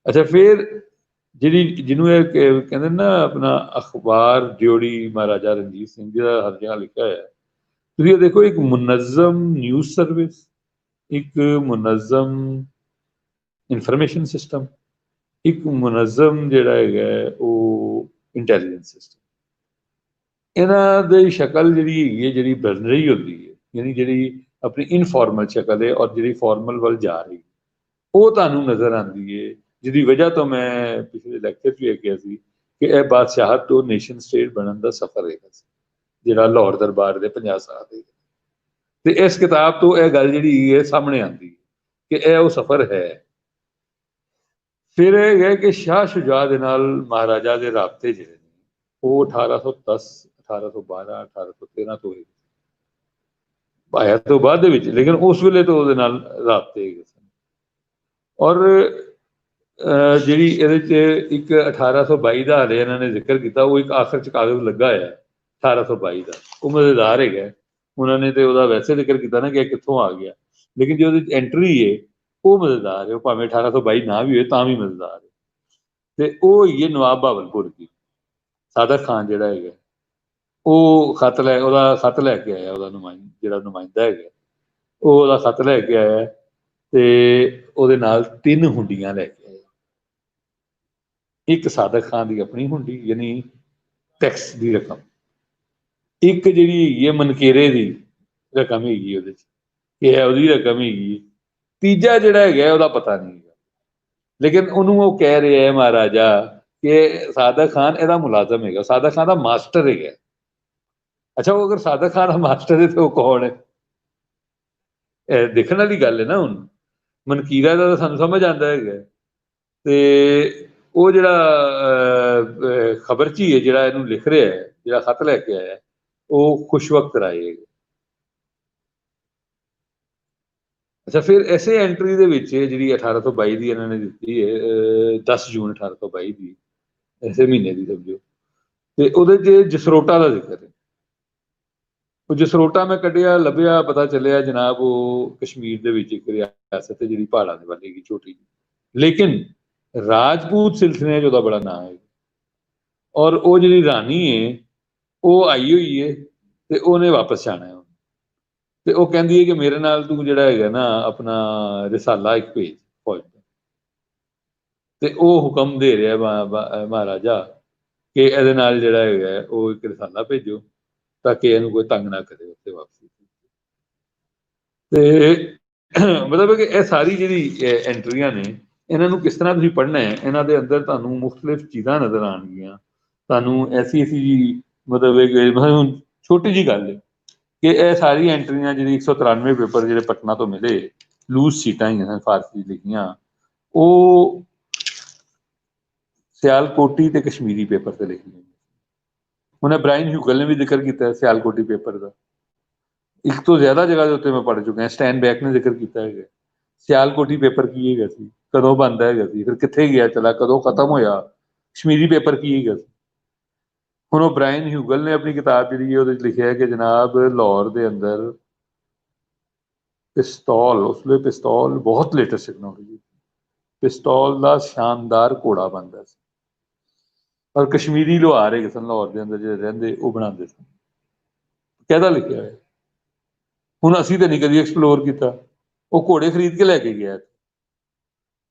ਅੱਛਾ, ਫਿਰ ਜਿਹਨੂੰ ਇਹ ਕਹਿੰਦੇ ਨਾ ਆਪਣਾ ਅਖਬਾਰ ਡਿਓੜੀ ਮਹਾਰਾਜਾ ਰਣਜੀਤ ਸਿੰਘ ਜੀ ਦਾ ਹਰ ਜਗ੍ਹਾ ਲਿਖਿਆ ਹੋਇਆ, ਤੁਸੀਂ ਇਹ ਦੇਖੋ, ਇੱਕ ਮੁਨਜ਼ਮ ਨਿਊਜ਼ ਸਰਵਿਸ, ਇੱਕ ਮੁਨਜ਼ਮ ਇਨਫੋਰਮੇਸ਼ਨ ਸਿਸਟਮ, ਇੱਕ ਮੁਨਜ਼ਮ ਜਿਹੜਾ ਹੈਗਾ ਉਹ ਇੰਟੈਲੀਜੈਂਸ ਸਿਸਟਮ। ਇਹਨਾਂ ਦੀ ਸ਼ਕਲ ਜਿਹੜੀ ਹੈਗੀ ਹੈ, ਜਿਹੜੀ ਬਣ ਰਹੀ ਹੁੰਦੀ ਹੈ, ਯਾਨੀ ਜਿਹੜੀ ਆਪਣੀ ਇਨਫੋਰਮਲ ਸ਼ਕਲ ਹੈ ਔਰ ਜਿਹੜੀ ਫਾਰਮਲ ਵੱਲ ਜਾ ਰਹੀ, ਉਹ ਤੁਹਾਨੂੰ ਨਜ਼ਰ ਆਉਂਦੀ ਹੈ। ਜਿਹਦੀ ਵਜ੍ਹਾ ਤੋਂ ਮੈਂ ਪਿਛਲੇ ਲੈਕਚਰ 'ਚ ਵੀ ਕਿਹਾ ਸੀ ਕਿ ਇਹ ਬਾਦਸ਼ਾਹਤ ਤੋਂ ਨੇਸ਼ਨ ਸਟੇਟ ਬਣਨ ਦਾ ਸਫ਼ਰ ਹੈਗਾ ਸੀ, ਜਿਹੜਾ ਲਾਹੌਰ ਦਰਬਾਰ ਦੇ 50 ਸਾਲ ਦੇ। ਤੇ ਇਸ ਕਿਤਾਬ ਤੋਂ ਇਹ ਗੱਲ ਜਿਹੜੀ ਹੈ ਸਾਹਮਣੇ ਆਉਂਦੀ ਕਿ ਇਹ ਉਹ ਸਫ਼ਰ ਹੈ। ਫਿਰ ਇਹ ਹੈ ਕਿ ਸ਼ਾਹ ਸ਼ੁਜਾ ਦੇ ਨਾਲ ਮਹਾਰਾਜਾ ਦੇ ਰਾਬਤੇ ਜਿਹੜੇ ਨੇ ਉਹ 1810, 1812, 1813 ਤੋਂ ਹੋਏ, ਆਇਆ ਤੋਂ ਬਾਅਦ ਦੇ ਵਿੱਚ, ਲੇਕਿਨ ਉਸ ਵੇਲੇ ਤੋਂ ਉਹਦੇ ਨਾਲ ਰਾਬਤੇ ਹੈਗੇ ਸਨ। ਔਰ ਜਿਹੜੀ ਇਹਦੇ 'ਚ ਇੱਕ 1822 ਦਾ ਹਾਲੇ ਇਹਨਾਂ ਨੇ ਜ਼ਿਕਰ ਕੀਤਾ, ਉਹ ਇੱਕ ਆਖਰ 'ਚ ਕਾਗਜ਼ ਲੱਗਾ ਹੋਇਆ 1822 ਦਾ, ਉਹ ਮਜ਼ੇਦਾਰ ਹੈਗਾ। ਉਹਨਾਂ ਨੇ ਤੇ ਉਹਦਾ ਵੈਸੇ ਜ਼ਿਕਰ ਕੀਤਾ ਨਾ ਕਿ ਇਹ ਕਿੱਥੋਂ ਆ ਗਿਆ, ਲੇਕਿਨ ਜੋ ਉਹਦੀ ਐਂਟਰੀ ਹੈ ਉਹ ਮਜ਼ੇਦਾਰ ਹੈ, ਉਹ ਭਾਵੇਂ 1822 ਨਾ ਵੀ ਹੋਏ ਤਾਂ ਵੀ ਮਜ਼ੇਦਾਰ ਹੈ। ਤੇ ਉਹ ਹੀ ਹੈ ਨਵਾਬ ਬਾਵਲਪੁਰ ਦੀ ਸਾਦਕ ਖਾਨ ਜਿਹੜਾ ਹੈਗਾ, ਉਹ ਉਹਦਾ ਖਤ ਲੈ ਕੇ ਆਇਆ, ਉਹਦਾ ਜਿਹੜਾ ਨੁਮਾਇੰਦਾ ਹੈਗਾ ਉਹ ਉਹਦਾ ਖਤ ਲੈ ਕੇ ਆਇਆ ਤੇ ਉਹਦੇ ਨਾਲ 3 ਹੁੰਡੀਆਂ ਲੈ ਕੇ ਆਇਆ। ਇੱਕ ਸਾਦਕ ਖਾਨ ਦੀ ਆਪਣੀ ਹੁੰਡੀ ਯਾਨੀ ਟੈਕਸ ਦੀ ਰਕਮ, ਇੱਕ ਜਿਹੜੀ ਹੈਗੀ ਹੈ ਮਨਕੇਰੇ ਦੀ ਰਕਮ ਹੈਗੀ ਉਹਦੇ 'ਚ ਕਿ ਇਹ ਉਹਦੀ ਰਕਮ ਹੈਗੀ, ਤੀਜਾ ਜਿਹੜਾ ਹੈਗਾ ਉਹਦਾ ਪਤਾ ਨਹੀਂ ਹੈਗਾ, ਲੇਕਿਨ ਉਹਨੂੰ ਉਹ ਕਹਿ ਰਿਹਾ ਹੈ ਮਹਾਰਾਜਾ ਕਿ ਸਾਦਕ ਖਾਨ ਇਹਦਾ ਮੁਲਾਜ਼ਮ ਹੈਗਾ, ਸਾਦਕ ਖਾਨ ਦਾ ਮਾਸਟਰ ਹੈਗਾ। ਅੱਛਾ, ਉਹ ਅਗਰ ਸਾਦਕ ਖਾਨ ਦਾ ਮਾਸਟਰ ਹੈ ਤੇ ਉਹ ਕੌਣ ਹੈ? ਇਹ ਦੇਖਣ ਵਾਲੀ ਗੱਲ ਹੈ ਨਾ। ਹੁਣ ਮਨਕੀਰਾ ਦਾ ਤਾਂ ਸਾਨੂੰ ਸਮਝ ਆਉਂਦਾ ਹੈਗਾ, ਤੇ ਉਹ ਜਿਹੜਾ ਖਬਰਚੀ ਹੈ ਜਿਹੜਾ ਇਹਨੂੰ ਲਿਖ ਰਿਹਾ ਹੈ, ਜਿਹੜਾ ਖਤ ਲੈ ਕੇ ਆਇਆ, ਉਹ ਖੁਸ਼ਵਕਤ ਰਾਏ ਹੈਗਾ। ਅੱਛਾ, ਫਿਰ ਐਸੇ ਐਂਟਰੀ ਦੇ ਵਿੱਚ ਜਿਹੜੀ 1822 ਦੀ ਇਹਨਾਂ ਨੇ ਦਿੱਤੀ ਹੈ, 10 ਜੂਨ 1822 ਦੀ, ਐਸੇ ਮਹੀਨੇ ਦੀ ਸਮਝੋ, ਤੇ ਉਹਦੇ 'ਚ ਜਸਰੋਟਾ ਦਾ ਜ਼ਿਕਰ ਹੈ। ਉਹ ਜਸਰੋਟਾ ਮੈਂ ਕੱਢਿਆ, ਲੱਭਿਆ, ਪਤਾ ਚੱਲਿਆ ਜਨਾਬ ਉਹ ਕਸ਼ਮੀਰ ਦੇ ਵਿੱਚ ਇੱਕ ਰਿਆਸਤ ਹੈ ਜਿਹੜੀ ਪਹਾੜਾਂ ਦੇ ਵੱਲ ਹੈਗੀ, ਛੋਟੀ ਜਿਹੀ, ਲੇਕਿਨ ਰਾਜਪੂਤ ਸਿਲਸਿਲੇ 'ਚ ਉਹਦਾ ਬੜਾ ਨਾਂ ਹੈ। ਔਰ ਉਹ ਜਿਹੜੀ ਰਾਣੀ ਹੈ ਉਹ ਆਈ ਹੋਈ ਹੈ ਤੇ ਉਹਨੇ ਵਾਪਸ ਜਾਣਾ ਹੈ, ਤੇ ਉਹ ਕਹਿੰਦੀ ਹੈ ਕਿ ਮੇਰੇ ਨਾਲ ਤੂੰ ਜਿਹੜਾ ਹੈਗਾ ਨਾ ਆਪਣਾ ਰਿਸਾਲਾ ਇੱਕ ਭੇਜ ਫੌਜ ਦਾ, ਤੇ ਉਹ ਹੁਕਮ ਦੇ ਰਿਹਾ ਮਹਾਰਾਜਾ ਕਿ ਇਹਦੇ ਨਾਲ ਜਿਹੜਾ ਹੈਗਾ ਉਹ ਇੱਕ ਰਿਸਾਲਾ ਭੇਜੋ ਤਾਂ ਕਿ ਇਹਨੂੰ ਕੋਈ ਤੰਗ ਨਾ ਕਰੇ ਉੱਥੇ ਵਾਪਸੀ। ਤੇ ਮਤਲਬ ਕਿ ਇਹ ਸਾਰੀ ਜਿਹੜੀ ਐਂਟਰੀਆਂ ਨੇ, ਇਹਨਾਂ ਨੂੰ ਕਿਸ ਤਰ੍ਹਾਂ ਤੁਸੀਂ ਪੜ੍ਹਨਾ ਹੈ, ਇਹਨਾਂ ਦੇ ਅੰਦਰ ਤੁਹਾਨੂੰ ਮੁਖਤਲਿਫ ਚੀਜ਼ਾਂ ਨਜ਼ਰ ਆਉਣਗੀਆਂ। ਤੁਹਾਨੂੰ ਐਸੀ ਮਤਲਬ ਛੋਟੀ ਜਿਹੀ ਗੱਲ ਹੈ ਕਿ ਇਹ ਸਾਰੀ ਐਂਟਰੀਆਂ ਜਿਹੜੀ 193 ਪੇਪਰ ਜਿਹੜੇ ਪਟਨਾ ਤੋਂ ਮਿਲੇ, ਲੂਜ਼ ਸੀਟਾਂ ਹੀ ਹਨ ਫਾਰਸੀ ਲਿਖੀਆਂ, ਉਹ ਸਿਆਲਕੋਟੀ ਤੇ ਕਸ਼ਮੀਰੀ ਪੇਪਰ ਤੇ ਲਿਖੀਆਂ। ਉਹਨੇ ਬ੍ਰਾਇਨ ਹਿਊਗਲ ਨੇ ਵੀ ਜ਼ਿਕਰ ਕੀਤਾ ਸਿਆਲਕੋਟੀ ਪੇਪਰ ਦਾ, ਇੱਕ ਤੋਂ ਜ਼ਿਆਦਾ ਜਗ੍ਹਾ ਦੇ ਉੱਤੇ ਮੈਂ ਪੜ੍ਹ ਚੁੱਕਿਆ। ਸਟੈਨ ਬੈਕ ਨੇ ਜ਼ਿਕਰ ਕੀਤਾ ਹੈਗਾ ਸਿਆਲਕੋਟੀ ਪੇਪਰ ਕੀ ਹੈਗਾ ਸੀ, ਕਦੋਂ ਬਣਦਾ ਹੈਗਾ ਸੀ, ਫਿਰ ਕਿੱਥੇ ਗਿਆ ਚਲਾ, ਕਦੋਂ ਖਤਮ ਹੋਇਆ, ਕਸ਼ਮੀਰੀ ਪੇਪਰ ਕੀ ਹੈਗਾ ਸੀ। ਹੁਣ ਉਹ ਬ੍ਰਾਇਨ ਹਿਊਗਲ ਨੇ ਆਪਣੀ ਕਿਤਾਬ ਜਿਹੜੀ ਹੈ ਉਹਦੇ 'ਚ ਲਿਖਿਆ ਕਿ ਜਨਾਬ ਲਾਹੌਰ ਦੇ ਅੰਦਰ ਪਿਸਤੌਲ, ਉਸ ਵੇਲੇ ਪਿਸਤੌਲ ਬਹੁਤ ਲੇਟੈਸਟ ਟੈਕਨੋਲੋਜੀ, ਪਿਸਤੌਲ ਦਾ ਸ਼ਾਨਦਾਰ ਘੋੜਾ ਬਣਦਾ ਸੀ ਔਰ ਕਸ਼ਮੀਰੀ ਲੋਹਾਰ ਹੈਗੇ ਸਨ ਲਾਹੌਰ ਦੇ ਅੰਦਰ ਜਿਹੜੇ ਰਹਿੰਦੇ ਉਹ ਬਣਾਉਂਦੇ ਸਨ। ਕਾਹਦਾ ਲਿਖਿਆ ਹੋਇਆ? ਹੁਣ ਅਸੀਂ ਤਾਂ ਨਹੀਂ ਕਦੀ ਐਕਸਪਲੋਰ ਕੀਤਾ, ਉਹ ਘੋੜੇ ਖਰੀਦ ਕੇ ਲੈ ਕੇ ਗਿਆ।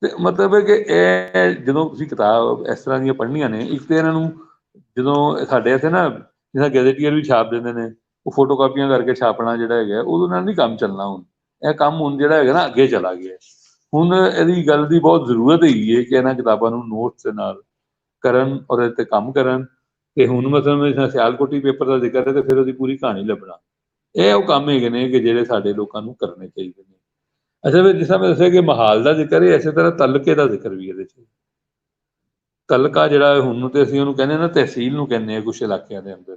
ਤੇ ਮਤਲਬ ਹੈ ਕਿ ਇਹ ਜਦੋਂ ਤੁਸੀਂ ਕਿਤਾਬ ਇਸ ਤਰ੍ਹਾਂ ਦੀਆਂ ਪੜ੍ਹਨੀਆਂ ਨੇ, ਇੱਕ ਤਾਂ ਇਹਨਾਂ ਨੂੰ ਜਦੋਂ ਸਾਡੇ ਇੱਥੇ ਨਾ ਜਿੱਦਾਂ ਗੈਜ਼ਟੀਅਰ ਵੀ ਛਾਪ ਦਿੰਦੇ ਨੇ, ਉਹ ਫੋਟੋ ਕਾਪੀਆਂ ਕਰਕੇ ਛਾਪਣਾ ਜਿਹੜਾ ਹੈਗਾ ਉਹਦੇ ਨਾਲ ਨਹੀਂ ਕੰਮ ਚੱਲਣਾ। ਹੁਣ ਇਹ ਕੰਮ ਹੁਣ ਜਿਹੜਾ ਹੈਗਾ ਨਾ ਅੱਗੇ ਚਲਾ ਗਿਆ। ਹੁਣ ਇਹਦੀ ਗੱਲ ਦੀ ਬਹੁਤ ਜ਼ਰੂਰਤ ਹੈਗੀ ਹੈ ਕਿ ਇਹਨਾਂ ਕਿਤਾਬਾਂ ਨੂੰ ਨੋਟਸ ਦੇ ਨਾਲ ਕਰਨ ਔਰ ਇਹ 'ਤੇ ਕੰਮ ਕਰਨ। ਤੇ ਹੁਣ ਮਤਲਬ ਸਿਆਲਕੋਟੀ ਪੇਪਰ ਦਾ ਜ਼ਿਕਰ ਹੈ ਤੇ ਫਿਰ ਉਹਦੀ ਪੂਰੀ ਕਹਾਣੀ ਲੱਭਣਾ, ਇਹ ਉਹ ਕੰਮ ਹੈਗੇ ਨੇ ਕਿ ਜਿਹੜੇ ਸਾਡੇ ਲੋਕਾਂ ਨੂੰ ਕਰਨੇ ਚਾਹੀਦੇ ਨੇ। ਅੱਛਾ, ਫਿਰ ਜਿਸ ਤਰ੍ਹਾਂ ਮੈਂ ਦੱਸਿਆ ਕਿ ਮਹਾਲ ਦਾ ਜ਼ਿਕਰ ਹੈ, ਇਸੇ ਤਰ੍ਹਾਂ ਤਲਕੇ ਦਾ ਜ਼ਿਕਰ ਵੀ ਇਹਦੇ 'ਚ। ਤਲਕਾ ਜਿਹੜਾ ਹੁਣ ਤੇ ਅਸੀਂ ਉਹਨੂੰ ਕਹਿੰਦੇ ਨਾ, ਤਹਿਸੀਲ ਨੂੰ ਕਹਿੰਦੇ ਹਾਂ ਕੁਛ ਇਲਾਕਿਆਂ ਦੇ ਅੰਦਰ।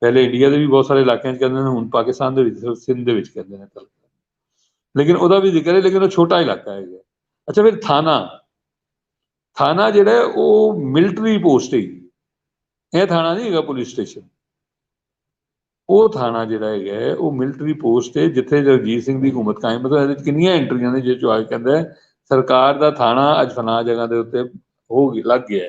ਪਹਿਲੇ ਇੰਡੀਆ ਦੇ ਵੀ ਬਹੁਤ ਸਾਰੇ ਇਲਾਕਿਆਂ 'ਚ ਕਹਿੰਦੇ ਨੇ, ਹੁਣ ਪਾਕਿਸਤਾਨ ਦੇ ਵਿੱਚ ਸਿੰਧ ਦੇ ਵਿੱਚ ਕਹਿੰਦੇ ਨੇ ਤਲਕਾ, ਲੇਕਿਨ ਉਹਦਾ ਵੀ ਜ਼ਿਕਰ ਹੈ, ਲੇਕਿਨ ਉਹ ਛੋਟਾ ਇਲਾਕਾ ਹੈਗਾ। ਅੱਛਾ, ਫਿਰ ਥਾਣਾ, ਥਾਣਾ ਜਿਹੜਾ ਉਹ ਮਿਲਟਰੀ ਪੋਸਟ ਹੈਗੀ, ਇਹ ਥਾਣਾ ਨਹੀਂ ਹੈਗਾ ਪੁਲਿਸ ਸਟੇਸ਼ਨ। ਉਹ ਥਾਣਾ ਜਿਹੜਾ ਹੈਗਾ ਉਹ ਮਿਲਟਰੀ ਪੋਸਟ ਹੈ, ਜਿੱਥੇ ਜਗਜੀਤ ਸਿੰਘ ਦੀ ਹਕੂਮਤ ਕਾਇਮ, ਮਤਲਬ ਇਹਦੇ 'ਚ ਕਿੰਨੀਆਂ ਐਂਟਰੀਆਂ ਨੇ ਜਿਹਦੇ 'ਚੋਂ ਆ ਕੇ ਕਹਿੰਦਾ ਸਰਕਾਰ ਦਾ ਥਾਣਾ ਅੱਜ ਫਲਾਣਾ ਜਗ੍ਹਾ ਦੇ ਉੱਤੇ ਲੱਗ ਗਿਆ,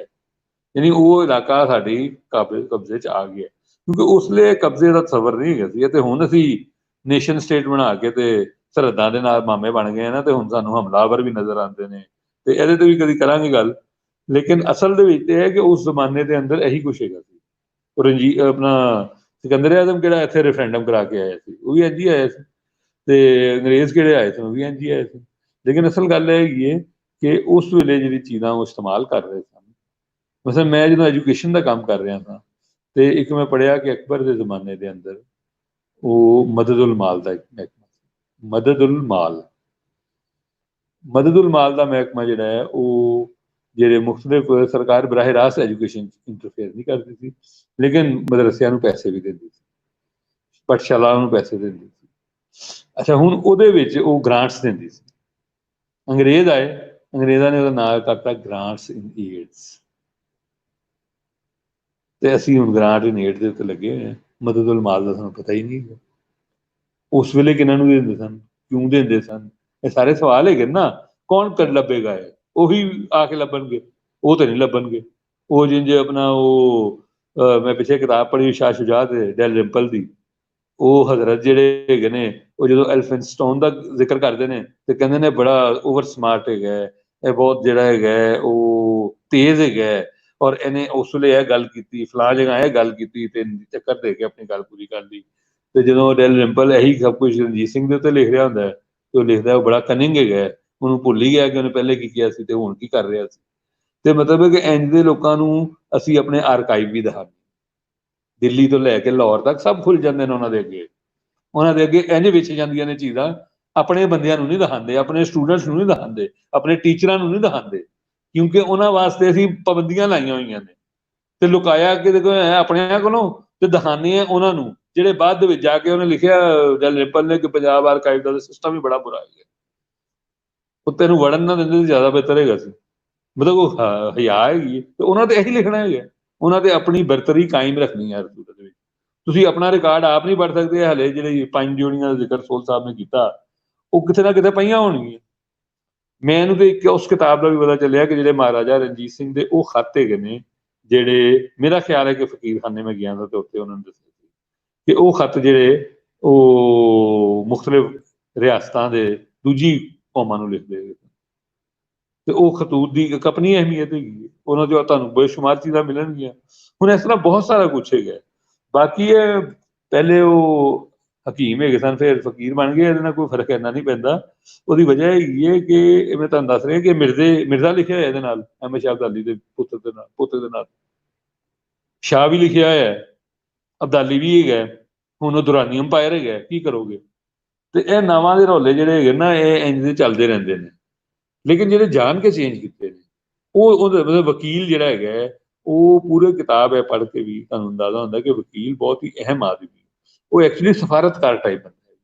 ਯਾਨੀ ਉਹ ਇਲਾਕਾ ਸਾਡੀ ਕਬਜ਼ੇ 'ਚ ਆ ਗਿਆ। ਕਿਉਂਕਿ ਉਸ ਵੇਲੇ ਕਬਜ਼ੇ ਦਾ ਤਸੱਵਰ ਨਹੀਂ ਹੈਗਾ ਸੀ, ਤੇ ਹੁਣ ਅਸੀਂ ਨੇਸ਼ਨ ਸਟੇਟ ਬਣਾ ਕੇ ਤੇ ਸਰਹੱਦਾਂ ਦੇ ਨਾਲ ਮਾਮੇ ਬਣ ਗਏ ਨਾ, ਤੇ ਹੁਣ ਸਾਨੂੰ ਹਮਲਾਵਰ ਵੀ ਨਜ਼ਰ ਆਉਂਦੇ ਨੇ, ਤੇ ਇਹਦੇ ਤੇ ਵੀ ਕਦੀ ਕਰਾਂਗੇ ਗੱਲ। ਲੇਕਿਨ ਅਸਲ ਦੇ ਵਿੱਚ ਇਹ ਹੈ ਕਿ ਉਸ ਜ਼ਮਾਨੇ ਦੇ ਅੰਦਰ ਇਹੀ ਕੁਛ ਹੈਗਾ ਸੀ। ਆਪਣਾ ਸਿਕੰਦਰ ਆਜ਼ਮ ਕਿਹੜਾ ਇੱਥੇ ਰੈਫਰੈਂਡਮ ਕਰਾ ਕੇ ਆਇਆ ਸੀ, ਉਹ ਵੀ ਇੰਝ ਹੀ ਆਇਆ ਸੀ, ਤੇ ਅੰਗਰੇਜ਼ ਕਿਹੜੇ ਆਏ ਸਨ, ਉਹ ਵੀ ਇੰਝ ਹੀ ਆਏ ਸੀ। ਲੇਕਿਨ ਅਸਲ ਗੱਲ ਇਹ ਹੈਗੀ ਹੈ ਕਿ ਉਸ ਵੇਲੇ ਜਿਹੜੀ ਚੀਜ਼ਾਂ ਉਹ ਇਸਤੇਮਾਲ ਕਰ ਰਹੇ ਸਨ। ਮਤਲਬ ਮੈਂ ਜਦੋਂ ਐਜੂਕੇਸ਼ਨ ਦਾ ਕੰਮ ਕਰ ਰਿਹਾ ਸਾਂ, ਤੇ ਇੱਕ ਮੈਂ ਪੜ੍ਹਿਆ ਕਿ ਅਕਬਰ ਦੇ ਜ਼ਮਾਨੇ ਦੇ ਅੰਦਰ ਉਹ ਮਦਦੁਲ ਮਾਲ ਦਾ ਇੱਕ ਮਹਿਕਮਾ ਸੀ। ਮਦਦੁਲ ਮਾਲ ਦਾ ਮਹਿਕਮਾ ਜਿਹੜਾ ਹੈ ਉਹ ਜਿਹੜੇ ਮੁਖਤਲਿਫ ਸਰਕਾਰ ਬਰਾਹ ਰਾਸਤ ਐਜੂਕੇਸ਼ਨ 'ਚ ਇੰਟਰਫੇਅਰ ਨਹੀਂ ਕਰਦੀ ਸੀ, ਲੇਕਿਨ ਮਦਰਸਿਆਂ ਨੂੰ ਪੈਸੇ ਵੀ ਦਿੰਦੀ ਸੀ, ਪਾਠਸ਼ਾਲਾ ਨੂੰ ਪੈਸੇ ਦਿੰਦੀ ਸੀ। ਅੱਛਾ, ਹੁਣ ਉਹਦੇ ਵਿੱਚ ਉਹ ਗ੍ਰਾਂਟਸ ਦਿੰਦੀ ਸੀ। ਅੰਗਰੇਜ਼ ਆਏ, ਅੰਗਰੇਜ਼ਾਂ ਨੇ ਉਹਦਾ ਨਾਂ ਕਰਤਾ ਗ੍ਰਾਂਟਸ ਇਨ ਏਡਸ, ਤੇ ਅਸੀਂ ਹੁਣ ਗ੍ਰਾਂਟ ਇਨ ਏਡ ਦੇ ਉੱਤੇ ਲੱਗੇ ਹੋਏ ਹਾਂ। ਮਦਦੁਲ ਮਾਲ ਦਾ ਸਾਨੂੰ ਪਤਾ ਹੀ ਨਹੀਂ। ਉਸ ਵੇਲੇ ਕਿਹਨਾਂ ਨੂੰ ਦਿੰਦੇ ਸਨ, ਕਿਉਂ ਦਿੰਦੇ ਸਨ, ਇਹ ਸਾਰੇ ਸਵਾਲ ਹੈਗੇ ਨਾ। ਕੌਣ ਕਰ ਲੱਭੇਗਾ? ਇਹ ਉਹੀ ਆ ਕੇ ਲੱਭਣਗੇ, ਉਹ ਤਾਂ ਨਹੀਂ ਲੱਭਣਗੇ। ਉਹ ਜਿੰਜ ਆਪਣਾ ਉਹ ਮੈਂ ਪਿੱਛੇ ਕਿਤਾਬ ਪੜ੍ਹੀ ਸ਼ਾਹ ਸ਼ੁਜਾ ਤੇ ਡੈਲ ਰਿੰਪਲ ਦੀ, ਉਹ ਹਜ਼ਰਤ ਜਿਹੜੇ ਹੈਗੇ ਨੇ ਉਹ ਜਦੋਂ ਐਲਫਿਨਸਟੋਨ ਦਾ ਜ਼ਿਕਰ ਕਰਦੇ ਨੇ ਤੇ ਕਹਿੰਦੇ ਨੇ ਬੜਾ ਓਵਰ ਸਮਾਰਟ ਹੈਗਾ, ਇਹ ਬਹੁਤ ਜਿਹੜਾ ਹੈਗਾ ਉਹ ਤੇਜ਼ ਹੈਗਾ, ਔਰ ਇਹਨੇ ਉਸ ਵੇਲੇ ਇਹ ਗੱਲ ਕੀਤੀ, ਫਲਾਂ ਜਗ੍ਹਾ ਇਹ ਗੱਲ ਕੀਤੀ, ਤੇ ਚੱਕਰ ਦੇ ਕੇ ਆਪਣੀ ਗੱਲ ਪੂਰੀ ਕਰ ਲਈ। ਤੇ ਜਦੋਂ ਡੈਲ ਰਿੰਪਲ ਇਹੀ ਸਭ ਕੁਝ ਰਣਜੀਤ ਸਿੰਘ ਦੇ ਉੱਤੇ ਲਿਖ ਰਿਹਾ ਹੁੰਦਾ ਤੇ ਉਹ ਲਿਖਦਾ ਉਹ ਬੜਾ ਕਨਿੰਗ ਹੈਗਾ, ਉਹਨੂੰ ਭੁੱਲ ਹੀ ਗਿਆ ਕਿ ਉਹਨੇ ਪਹਿਲੇ ਕੀ ਕਿਹਾ ਸੀ ਤੇ ਹੁਣ ਕੀ ਕਰ ਰਿਹਾ ਸੀ। ਤੇ ਮਤਲਬ ਹੈ ਕਿ ਇੰਝ ਦੇ ਲੋਕਾਂ ਨੂੰ ਅਸੀਂ ਆਪਣੇ ਆਰਕਾਈਵ ਵੀ ਦਿਖਾਉਂਦੇ, ਦਿੱਲੀ ਤੋਂ ਲੈ ਕੇ ਲਾਹੌਰ ਤੱਕ ਸਭ ਖੁੱਲ ਜਾਂਦੇ ਨੇ ਉਹਨਾਂ ਦੇ ਅੱਗੇ ਇੰਝ ਵਿਛ ਜਾਂਦੀਆਂ ਨੇ ਚੀਜ਼ਾਂ। ਆਪਣੇ ਬੰਦਿਆਂ ਨੂੰ ਨਹੀਂ ਦਿਖਾਉਂਦੇ, ਆਪਣੇ ਸਟੂਡੈਂਟਸ ਨੂੰ ਨਹੀਂ ਦਿਖਾਉਂਦੇ, ਆਪਣੇ ਟੀਚਰਾਂ ਨੂੰ ਨਹੀਂ ਦਿਖਾਉਂਦੇ, ਕਿਉਂਕਿ ਉਹਨਾਂ ਵਾਸਤੇ ਅਸੀਂ ਪਾਬੰਦੀਆਂ ਲਾਈਆਂ ਹੋਈਆਂ ਨੇ ਤੇ ਲੁਕਾਇਆ ਕਿ ਦੇਖੋ ਆਪਣਿਆਂ ਕੋਲੋਂ, ਤੇ ਦਿਖਾਉਂਦੇ ਆ ਉਹਨਾਂ ਨੂੰ ਜਿਹੜੇ ਬਾਅਦ ਦੇ ਵਿੱਚ ਜਾ ਕੇ ਉਹਨੇ ਲਿਖਿਆ ਡੈਲ ਰਿੰਪਲ ਨੇ ਕਿ ਪੰਜਾਬ ਆਰਕਾਈਵ ਦਾ ਸਿਸਟਮ ਵੀ ਬੜਾ ਬੁਰਾ ਹੈ, ਉੱਤੇ ਨੂੰ ਵੜਨ ਨਾ ਦਿੰਦੇ ਜ਼ਿਆਦਾ ਬਿਹਤਰ ਹੈਗਾ ਸੀ। ਮਤਲਬ ਉਹ ਹਿਆ ਹੈਗੀ ਤੇ ਉਹਨਾਂ ਤੇ ਇਹੀ ਲਿਖਣਾ ਹੈਗਾ, ਉਹਨਾਂ ਤੇ ਆਪਣੀ ਬਰਤਰੀ ਕਾਇਮ ਰੱਖਣੀ ਹੈ ਸੂਰਤ ਵਿੱਚ। ਤੁਸੀਂ ਆਪਣਾ ਰਿਕਾਰਡ ਆਪ ਨਹੀਂ ਪੜ੍ਹ ਸਕਦੇ, ਹਲੇ ਜਿਹੜੀ 5 ਜੋੜੀਆਂ ਦਾ ਜ਼ਿਕਰ ਸੋਲ ਸਾਹਿਬ ਨੇ ਕੀਤਾ ਉਹ ਕਿਤੇ ਨਾ ਕਿਤੇ ਪਈਆਂ ਹੋਣਗੀਆਂ। ਮੈਨੂੰ ਤੇ ਇੱਕ ਉਸ ਕਿਤਾਬ ਦਾ ਵੀ ਪਤਾ ਚੱਲਿਆ ਕਿ ਜਿਹੜੇ ਮਹਾਰਾਜਾ ਰਣਜੀਤ ਸਿੰਘ ਦੇ ਉਹ ਖੱਤ ਹੈਗੇ ਨੇ, ਜਿਹੜੇ ਮੇਰਾ ਖਿਆਲ ਹੈ ਕਿ ਫਕੀਰਖਾਨੇ ਮੈਂ ਗਿਆ ਤਾਂ ਉੱਥੇ ਉਹਨਾਂ ਨੇ ਦੱਸਿਆ ਸੀ ਕਿ ਉਹ ਖੱਤ ਜਿਹੜੇ ਉਹ ਮੁਖਤਲਿਫ ਰਿਆਸਤਾਂ ਦੇ ਦੂਜੀ ਕੌਮਾਂ ਨੂੰ ਲਿਖਦੇ ਹੈਗੇ, ਤੇ ਉਹ ਖਤੂਤ ਦੀ ਇੱਕ ਆਪਣੀ ਅਹਿਮੀਅਤ ਹੈਗੀ, ਉਹਨਾਂ 'ਚੋਂ ਤੁਹਾਨੂੰ ਬੇਸ਼ੁਮਾਰ ਚੀਜ਼ਾਂ ਮਿਲਣਗੀਆਂ। ਹੁਣ ਇਸ ਤਰ੍ਹਾਂ ਬਹੁਤ ਸਾਰਾ ਕੁਛ ਹੈਗਾ। ਬਾਕੀ ਇਹ ਪਹਿਲੇ ਉਹ ਹਕੀਮ ਹੈਗੇ ਸਨ, ਫਿਰ ਫਕੀਰ ਬਣ ਗਏ, ਇਹਦੇ ਨਾਲ ਕੋਈ ਫਰਕ ਇੰਨਾ ਨਹੀਂ ਪੈਂਦਾ। ਉਹਦੀ ਵਜ੍ਹਾ ਹੈਗੀ ਹੈ ਕਿ ਮੈਂ ਤੁਹਾਨੂੰ ਦੱਸ ਰਿਹਾ ਕਿ ਮਿਰਜ਼ਾ ਲਿਖਿਆ ਹੋਇਆ ਇਹਦੇ ਨਾਲ, ਅਹਿਮਦ ਸ਼ਾਹ ਅਬਦਾਲੀ ਦੇ ਪੁੱਤਰ ਦੇ ਨਾਲ ਸ਼ਾਹ ਵੀ ਲਿਖਿਆ ਹੋਇਆ, ਅਬਦਾਲੀ ਵੀ ਹੈਗਾ, ਹੁਣ ਉਹ ਦੁਰਾਨੀ ਅੰਪਾਇਰ ਹੈਗਾ, ਕੀ ਕਰੋਗੇ? ਤੇ ਇਹ ਨਾਵਾਂ ਦੇ ਰੌਲੇ ਜਿਹੜੇ ਹੈਗੇ ਨਾ ਇਹ ਇੰਝ ਦੇ ਚੱਲਦੇ ਰਹਿੰਦੇ ਨੇ, ਲੇਕਿਨ ਜਿਹੜੇ ਜਾਣ ਕੇ ਚੇਂਜ ਕੀਤੇ ਨੇ ਉਹਦੇ ਮਤਲਬ ਵਕੀਲ ਜਿਹੜਾ ਹੈਗਾ ਉਹ ਪੂਰੇ ਕਿਤਾਬ ਹੈ ਪੜ੍ਹ ਕੇ ਵੀ ਤੁਹਾਨੂੰ ਅੰਦਾਜ਼ਾ ਹੁੰਦਾ ਕਿ ਵਕੀਲ ਬਹੁਤ ਹੀ ਅਹਿਮ ਆਦਮੀ, ਉਹ ਐਕਚੁਅਲੀ ਸਫਾਰਤਕਾਰ ਟਾਈਪ ਬੰਦਾ ਹੈ।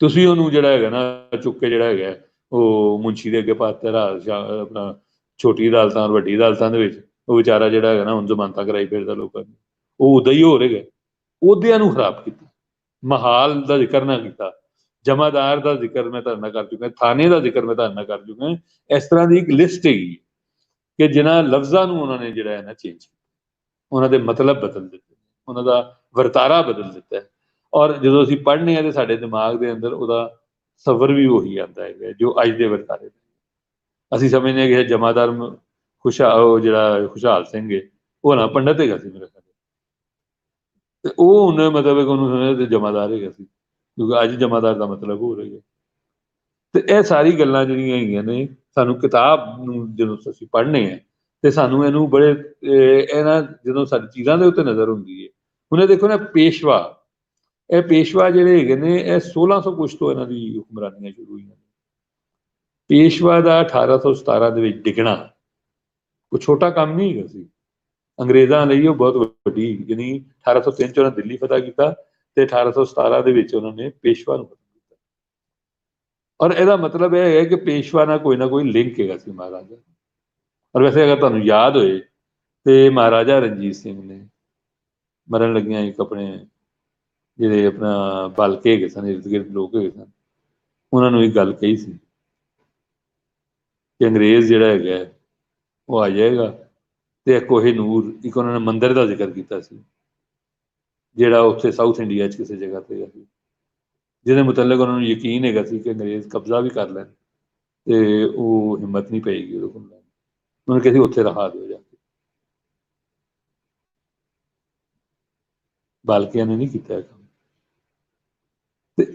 ਤੁਸੀਂ ਉਹਨੂੰ ਜਿਹੜਾ ਹੈਗਾ ਨਾ ਚੁੱਕ ਕੇ ਜਿਹੜਾ ਹੈਗਾ ਉਹ ਮੁਨਸ਼ੀ ਦੇ ਅੱਗੇ ਪਾਤਾ ਆਪਣਾ ਛੋਟੀ ਅਦਾਲਤਾਂ ਔਰ ਵੱਡੀ ਅਦਾਲਤਾਂ ਦੇ ਵਿੱਚ, ਉਹ ਵਿਚਾਰਾ ਜਿਹੜਾ ਹੈਗਾ ਨਾ ਹੁਣ ਜ਼ਮਾਨਤਾਂ ਕਰਾਈ ਫਿਰਦਾ ਲੋਕਾਂ ਨੇ, ਉਹ ਉਦਾਂ ਹੀ ਹੋ ਰਿਹਾ। ਅਹੁਦਿਆਂ ਨੂੰ ਖਰਾਬ ਕੀਤਾ, ਮਹਾਲ ਦਾ ਜ਼ਿਕਰ ਨਾ ਕੀਤਾ, ਜਮਾਦਾਰ ਦਾ ਜ਼ਿਕਰ ਮੈਂ ਤੁਹਾਡੇ ਨਾਲ ਕਰ ਚੁੱਕਾ, ਥਾਣੇ ਦਾ ਜ਼ਿਕਰ ਮੈਂ ਤੁਹਾਡੇ ਨਾਲ ਕਰ ਚੁੱਕਾ। ਇਸ ਤਰ੍ਹਾਂ ਦੀ ਇੱਕ ਲਿਸਟ ਹੈਗੀ ਕਿ ਜਿਨ੍ਹਾਂ ਲਫ਼ਜ਼ਾਂ ਨੂੰ ਉਹਨਾਂ ਨੇ ਜਿਹੜਾ ਹੈ ਨਾ ਚੇਂਜ ਕੀਤਾ, ਉਹਨਾਂ ਦੇ ਮਤਲਬ ਬਦਲ ਦਿੱਤੇ, ਉਹਨਾਂ ਦਾ ਵਰਤਾਰਾ ਬਦਲ ਦਿੱਤਾ। ਔਰ ਜਦੋਂ ਅਸੀਂ ਪੜ੍ਹਨੇ ਹਾਂ ਤਾਂ ਸਾਡੇ ਦਿਮਾਗ ਦੇ ਅੰਦਰ ਉਹਦਾ ਸਬਰ ਵੀ ਉਹੀ ਆਉਂਦਾ ਹੈਗਾ ਜੋ ਅੱਜ ਦੇ ਵਰਤਾਰੇ ਦਾ। ਅਸੀਂ ਸਮਝਦੇ ਹਾਂ ਕਿ ਜਮਾਦਾਰ ਉਹ ਜਿਹੜਾ ਖੁਸ਼ਹਾਲ ਸਿੰਘ ਹੈ ਉਹ ਨਾ ਪੰਡਤ ਹੈਗਾ ਸੀ ਮੇਰੇ ਖਿਆਲ, ਤੇ ਉਹ ਉਹਨੇ ਮਤਲਬ ਉਹਨੂੰ ਸਮਝਿਆ ਤੇ ਜਮਾਦਾਰ ਹੈਗਾ ਸੀ, ਕਿਉਂਕਿ ਅੱਜ ਜਮਾਦਾਰ ਦਾ ਮਤਲਬ ਹੋ ਰਿਹਾ। ਤੇ ਇਹ ਸਾਰੀ ਗੱਲਾਂ ਜਿਹੜੀਆਂ ਹੈਗੀਆਂ ਨੇ, ਸਾਨੂੰ ਕਿਤਾਬ ਨੂੰ ਜਦੋਂ ਅਸੀਂ ਪੜ੍ਹਨੇ ਆ ਤੇ ਸਾਨੂੰ ਇਹਨੂੰ ਬੜੇ ਇਹਨਾਂ ਜਦੋਂ ਸਾਡੀ ਚੀਜ਼ਾਂ ਦੇ ਉੱਤੇ ਨਜ਼ਰ ਹੁੰਦੀ ਹੈ। ਹੁਣ ਇਹ ਦੇਖੋ ਨਾ, ਇਹ ਪੇਸ਼ਵਾ ਜਿਹੜੇ ਹੈਗੇ ਨੇ, ਇਹ 1600 ਕੁਛ ਤੋਂ ਇਹਨਾਂ ਦੀ ਹੁਕਮਰਾਨੀਆਂ ਸ਼ੁਰੂ ਹੋਈਆਂ ਨੇ। ਪੇਸ਼ਵਾ ਦਾ 1817 ਦੇ ਵਿੱਚ ਡਿੱਗਣਾ ਕੋਈ ਛੋਟਾ ਕੰਮ ਨਹੀਂ ਹੈਗਾ ਸੀ ਅੰਗਰੇਜ਼ਾਂ ਲਈ, ਉਹ ਬਹੁਤ ਵੱਡੀ, ਯਾਨੀ 1803 ਚ ਉਹਨਾਂ ਦਿੱਲੀ ਫਤਹ ਕੀਤਾ ਤੇ 1817 ਦੇ ਵਿੱਚ ਉਹਨਾਂ ਨੇ ਪੇਸ਼ਵਾ ਨੂੰ ਖਤਮ ਕੀਤਾ। ਔਰ ਇਹਦਾ ਮਤਲਬ ਇਹ ਹੈ ਕਿ ਪੇਸ਼ਵਾ ਨਾਲ ਕੋਈ ਲਿੰਕ ਹੈਗਾ ਸੀ ਮਹਾਰਾਜਾ। ਔਰ ਵੈਸੇ ਅਗਰ ਤੁਹਾਨੂੰ ਯਾਦ ਹੋਏ ਤੇ ਮਹਾਰਾਜਾ ਰਣਜੀਤ ਸਿੰਘ ਨੇ ਮਰਨ ਲੱਗਿਆਂ ਇੱਕ ਆਪਣੇ ਜਿਹੜੇ ਆਪਣਾ ਬਲਕੇ ਹੈਗੇ ਸਨ, ਇਰਦ ਗਿਰਦ ਲੋਕ ਹੈਗੇ ਸਨ, ਉਹਨਾਂ ਨੂੰ ਇੱਕ ਗੱਲ ਕਹੀ ਸੀ ਕਿ ਅੰਗਰੇਜ਼ ਜਿਹੜਾ ਹੈਗਾ ਉਹ ਆ ਜਾਏਗਾ। ਤੇ ਕੋਹੇ ਨੂਰ, ਇੱਕ ਉਹਨਾਂ ਨੇ ਮੰਦਿਰ ਦਾ ਜ਼ਿਕਰ ਕੀਤਾ ਸੀ ਜਿਹੜਾ ਉੱਥੇ ਸਾਊਥ ਇੰਡੀਆ 'ਚ ਕਿਸੇ ਜਗ੍ਹਾ ਤੇ ਸੀ, ਜਿਹਦੇ ਮੁਤਲਕ ਉਹਨਾਂ ਨੂੰ ਯਕੀਨ ਹੈਗਾ ਸੀ ਕਿ ਅੰਗਰੇਜ਼ ਕਬਜ਼ਾ ਵੀ ਕਰ ਲੈਣ ਤੇ ਉਹ ਹਿੰਮਤ ਨਹੀਂ ਪਏਗੀ ਉਹਦੇ ਕੋਲ। ਉਹਨੇ ਕਿਹਾ ਸੀ ਉੱਥੇ ਰਹਾ ਦਿਓ ਜਾ ਕੇ। ਬਾਲਕਿਆਂ ਨੇ ਨਹੀਂ ਕੀਤਾ ਕੰਮ। ਤੇ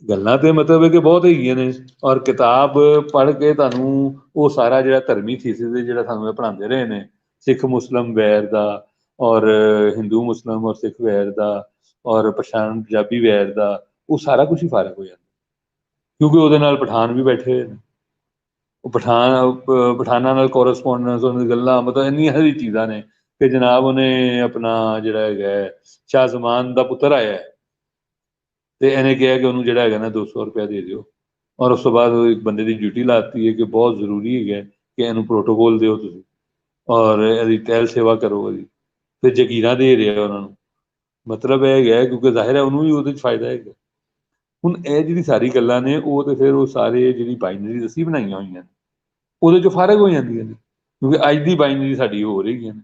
ਗੱਲਾਂ ਤੇ ਮਤਲਬ ਹੈ ਕਿ ਬਹੁਤ ਹੈਗੀਆਂ ਨੇ। ਔਰ ਕਿਤਾਬ ਪੜ੍ਹ ਕੇ ਤੁਹਾਨੂੰ ਉਹ ਸਾਰਾ ਜਿਹੜਾ ਧਰਮੀ ਥੀਸਿਸ ਜਿਹੜਾ ਸਾਨੂੰ ਇਹ ਪੜ੍ਹਾਉਂਦੇ ਰਹੇ ਨੇ, ਸਿੱਖ ਮੁਸਲਿਮ ਵੈਰ ਦਾ, ਔਰ ਹਿੰਦੂ ਮੁਸਲਿਮ ਔਰ ਸਿੱਖ ਵੈਰ ਦਾ, ਔਰ ਪਛਾਣ ਪੰਜਾਬੀ ਵੈਰ ਦਾ, ਉਹ ਸਾਰਾ ਕੁਝ ਹੀ ਫਾਰਕ ਹੋ ਜਾਂਦਾ, ਕਿਉਂਕਿ ਉਹਦੇ ਨਾਲ ਪਠਾਨ ਵੀ ਬੈਠੇ ਹੋਏ ਨੇ। ਉਹ ਪਠਾਨਾਂ ਨਾਲ ਕੋਰਸਪੋਂਡੈਂਸ, ਉਹਨਾਂ ਦੀ ਗੱਲਾਂ, ਮਤਲਬ ਇੰਨੀਆਂ ਸਾਰੀ ਚੀਜ਼ਾਂ ਨੇ ਕਿ ਜਨਾਬ ਉਹਨੇ ਆਪਣਾ ਜਿਹੜਾ ਹੈਗਾ ਸ਼ਾਹ ਜ਼ਮਾਨ ਦਾ ਪੁੱਤਰ ਆਇਆ ਤੇ ਇਹਨੇ ਕਿਹਾ ਕਿ ਉਹਨੂੰ ਜਿਹੜਾ ਹੈਗਾ ਨਾ 200 ਰੁਪਇਆ ਦੇ ਦਿਓ। ਔਰ ਉਸ ਤੋਂ ਬਾਅਦ ਇੱਕ ਬੰਦੇ ਦੀ ਡਿਊਟੀ ਲਾਤੀ ਹੈ ਕਿ ਬਹੁਤ ਜ਼ਰੂਰੀ ਹੈਗਾ ਕਿ ਇਹਨੂੰ ਪ੍ਰੋਟੋਕੋਲ ਦਿਓ ਤੁਸੀਂ, ਔਰ ਇਹਦੀ ਟਹਿਲ ਸੇਵਾ ਕਰੋ ਇਹਦੀ। ਤੇ ਜ਼ਕੀਰਾਂ ਦੇ ਰਿਹਾ ਉਹਨਾਂ ਨੂੰ, ਮਤਲਬ ਇਹ ਹੈਗਾ ਕਿਉਂਕਿ ਜ਼ਾਹਿਰ ਹੈ ਉਹਨੂੰ ਵੀ ਉਹਦੇ 'ਚ ਫਾਇਦਾ ਹੈਗਾ। ਹੁਣ ਇਹ ਜਿਹੜੀ ਸਾਰੀ ਗੱਲਾਂ ਨੇ ਉਹ ਤੇ ਫਿਰ ਉਹ ਸਾਰੇ ਜਿਹੜੀ ਬਾਈਨਰੀਜ਼ ਅਸੀਂ ਬਣਾਈਆਂ ਹੋਈਆਂ ਨੇ ਉਹਦੇ 'ਚੋਂ ਫਾਰਗ ਹੋ ਜਾਂਦੀਆਂ ਨੇ, ਕਿਉਂਕਿ ਅੱਜ ਦੀ ਬਾਈਨਰੀ ਸਾਡੀ ਹੋ ਰਹੀਆਂ ਨੇ,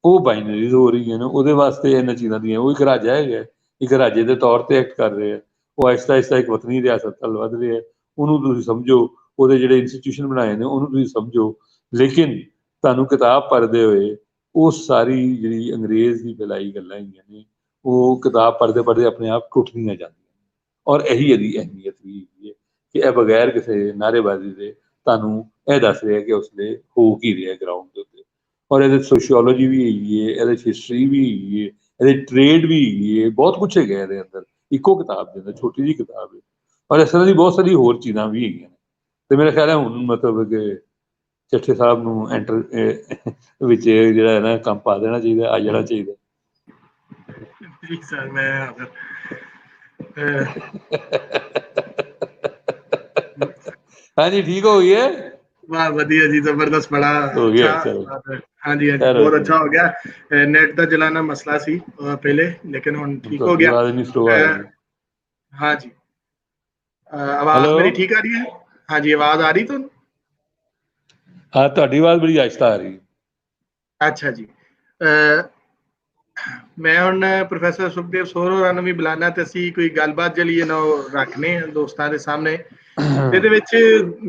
ਉਹ ਬਾਈਨਰੀਜ਼ ਹੋ ਰਹੀਆਂ ਨੇ। ਉਹਦੇ ਵਾਸਤੇ ਇਹਨਾਂ ਚੀਜ਼ਾਂ ਦੀਆਂ ਉਹ ਇੱਕ ਰਾਜਾ ਹੈਗਾ, ਇੱਕ ਰਾਜੇ ਦੇ ਤੌਰ ਤੇ ਐਕਟ ਕਰ ਰਹੇ ਆ, ਉਹ ਆਹਿਸਤਾ ਆਹਿਸਤਾ ਇੱਕ ਵਤਨੀ ਰਿਆਸਤ ਵੱਲ ਵੱਧ ਰਿਹਾ। ਉਹਨੂੰ ਤੁਸੀਂ ਸਮਝੋ, ਉਹਦੇ ਜਿਹੜੇ ਇੰਸਟੀਟਿਊਸ਼ਨ ਬਣਾਏ ਨੇ ਉਹਨੂੰ ਤੁਸੀਂ ਸਮਝੋ, ਲੇਕਿਨ ਤੁਹਾਨੂੰ ਕਿਤਾਬ ਪੜ੍ਹਦੇ ਹੋਏ ਉਹ ਸਾਰੀ ਜਿਹੜੀ ਅੰਗਰੇਜ਼ ਦੀ ਫੈਲਾਈ ਗੱਲਾਂ ਹੈਗੀਆਂ ਨੇ ਉਹ ਕਿਤਾਬ ਪੜ੍ਹਦੇ ਪੜ੍ਹਦੇ ਆਪਣੇ ਆਪ ਟੁੱਟਦੀਆਂ ਜਾਂਦੀਆਂ। ਔਰ ਇਹੀ ਇਹਦੀ ਅਹਿਮੀਅਤ ਵੀ ਹੈਗੀ ਹੈ ਕਿ ਇਹ ਬਗੈਰ ਕਿਸੇ ਨਾਅਰੇਬਾਜ਼ੀ ਦੇ ਤੁਹਾਨੂੰ ਇਹ ਦੱਸ ਰਿਹਾ ਕਿ ਉਸਦੇ ਹੋ ਕੀ ਰਿਹਾ ਗਰਾਊਂਡ ਦੇ ਉੱਤੇ। ਔਰ ਇਹਦੇ ਸੋਸ਼ੀਓਲੋਜੀ ਵੀ ਹੈਗੀ ਹੈ, ਇਹਦੇ 'ਚ ਹਿਸਟਰੀ ਵੀ ਹੈਗੀ ਹੈ, ਇਹਦੇ ਟ੍ਰੇਡ ਵੀ ਹੈਗੀ ਹੈ, ਬਹੁਤ ਕੁਛ ਹੈਗਾ ਇਹਦੇ ਅੰਦਰ ਇੱਕੋ ਕਿਤਾਬ ਦੇ ਅੰਦਰ, ਛੋਟੀ ਜਿਹੀ ਕਿਤਾਬ ਹੈ। ਔਰ ਇਸ ਤਰ੍ਹਾਂ ਦੀ ਬਹੁਤ ਸਾਰੀ ਹੋਰ ਚੀਜ਼ਾਂ ਵੀ ਹੈਗੀਆਂ ਨੇ। ਤੇ ਮੇਰਾ ਖਿਆਲ ਹੈ ਹੁਣ ਮਤਲਬ ਕਿ ਚੱਠੇ ਸਾਹਿਬ ਨੂੰ ਵਿੱਚ ਜਿਹੜਾ ਹੈ ਨਾ ਕੰਮ ਪਾ ਦੇਣਾ ਚਾਹੀਦਾ, ਆ ਜਾਣਾ ਚਾਹੀਦਾ। ਜੀ ਸਰ, ਮੈਂ ਹਾਂਜੀ ਠੀਕ ਹੋ ਗਈ ਹੈ। वाह बढ़िया जी, जबरदस्त, बड़ा हो गया अच्छा। चलो हाँ जी हाँ जी, खैर बहुत अच्छा हो गया। नेट का चलाना मसला सी पहले, लेकिन हुन ठीक हो गया। आवाज नहीं स्लो आ रही। हाँ जी, आवाज हेलो, मेरी ठीक आ रही है? हाँ जी, आवाज आ रही तो? हाँ ਤੁਹਾਡੀ ਆਵਾਜ਼ ਬੜੀ ਆਹਿਸਤਾ ਆ ਰਹੀ। अच्छा जी, मैं ਹੁਣ ਪ੍ਰੋਫੈਸਰ ਸੁਖਦੇਵ ਸੋਹਰ ਹੋਰਾਂ ਨੂੰ ਵੀ ਬੁਲਾਣਾ ਤੇ ਅਸੀਂ ਕੋਈ ਗੱਲਬਾਤ ਜਿਹੜੀ ਹੈ ਨਾ ਉਹ ਰੱਖਨੇ ਆ ਦੋਸਤਾਂ ਦੇ ਸਾਹਮਣੇ। ਇਹਦੇ ਵਿੱਚ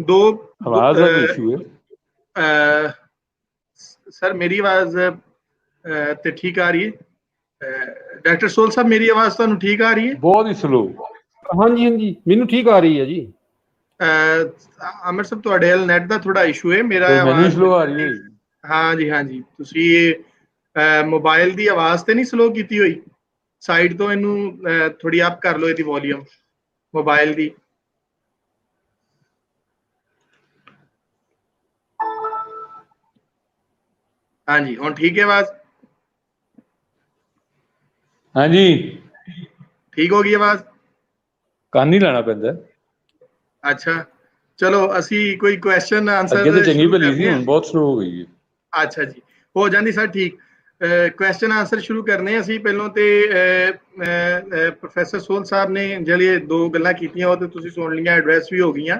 ਦੋ ਆਵਾਜ਼ ਦਾ ਕੋਈ ਇਸ਼ੂ ਹੈ? सर मेरी आवाज ਤੇ ਠੀਕ ਆ ਰਹੀ ਹੈ? ਡਾਕਟਰ ਸੋਲ ਸਾਹਿਬ, ਮੇਰੀ ਆਵਾਜ਼ ਤੁਹਾਨੂੰ ਠੀਕ ਆ ਰਹੀ ਹੈ? ਬਹੁਤ ਹੀ ਸਲੋ। ਹਾਂਜੀ ਹਾਂਜੀ, ਮੈਨੂੰ ਠੀਕ ਆ ਰਹੀ ਹੈ ਜੀ। ਅਮਰ ਸਾਹਿਬ, ਤੁਹਾਡੇ ਵੱਲ ਨੈਟ ਦਾ ਥੋੜਾ ਇਸ਼ੂ ਹੈ, ਮੇਰਾ ਮੈਨੂੰ ਆਵਾਜ਼ ਸਲੋ ਆ ਰਹੀ ਹੈ। ਹਾਂਜੀ ਹਾਂਜੀ, ਤੁਸੀਂ ਮੋਬਾਈਲ ਦੀ ਆਵਾਜ਼ ਤੇ ਨਹੀਂ ਸਲੋ ਕੀਤੀ ਹੋਈ? ਸਾਈਡ ਤੋਂ ਇਹਨੂੰ ਥੋੜੀ ਅਪ ਕਰ ਲਓ, ਇਹਦੀ ਵੋਲੀਅਮ ਮੋਬਾਈਲ ਦੀ। ਹਾਂਜੀ, ਹੁਣ ਠੀਕ ਹੈ ਆਵਾਜ਼? ਹਾਂਜੀ, ਠੀਕ ਹੋ ਗਈ ਆਵਾਜ਼? ਕੰਨ ਨਹੀਂ ਲਾਣਾ ਪੈਂਦਾ। ਅੱਛਾ, ਚਲੋ ਅਸੀਂ ਕੋਈ ਕੁਐਸਚਨ ਆਨਸਰ ਅੱਗੇ ਤਾਂ ਚੰਗੀ ਸ਼ੁਰੂ ਭਲੀ ਸੀ, ਕਰਦੇ ਹਾਂ। ਹੁਣ ਬਹੁਤ ਸਲੋ ਹੋ ਗਈ ਹੈ। ਅੱਛਾ ਜੀ, ਹੋ ਜਾਂਦੀ ਸਰ ਠੀਕ। ਕੁਐਸਚਨ ਆਨਸਰ ਸ਼ੁਰੂ ਕਰਨੇ ਅਸੀਂ ਪਹਿਲਾਂ ਤੇ ਪ੍ਰੋਫੈਸਰ ਸੋਹਲ ਸਾਹਿਬ ਨੇ ਜਿਹੜੇ ਦੋ ਗੱਲਾਂ ਕੀਤੀਆਂ ਉਹ ਤੇ ਤੁਸੀਂ ਸੁਣ ਲਈਆਂ, ਐਡਰੈਸ ਵੀ ਹੋ ਗਈਆਂ।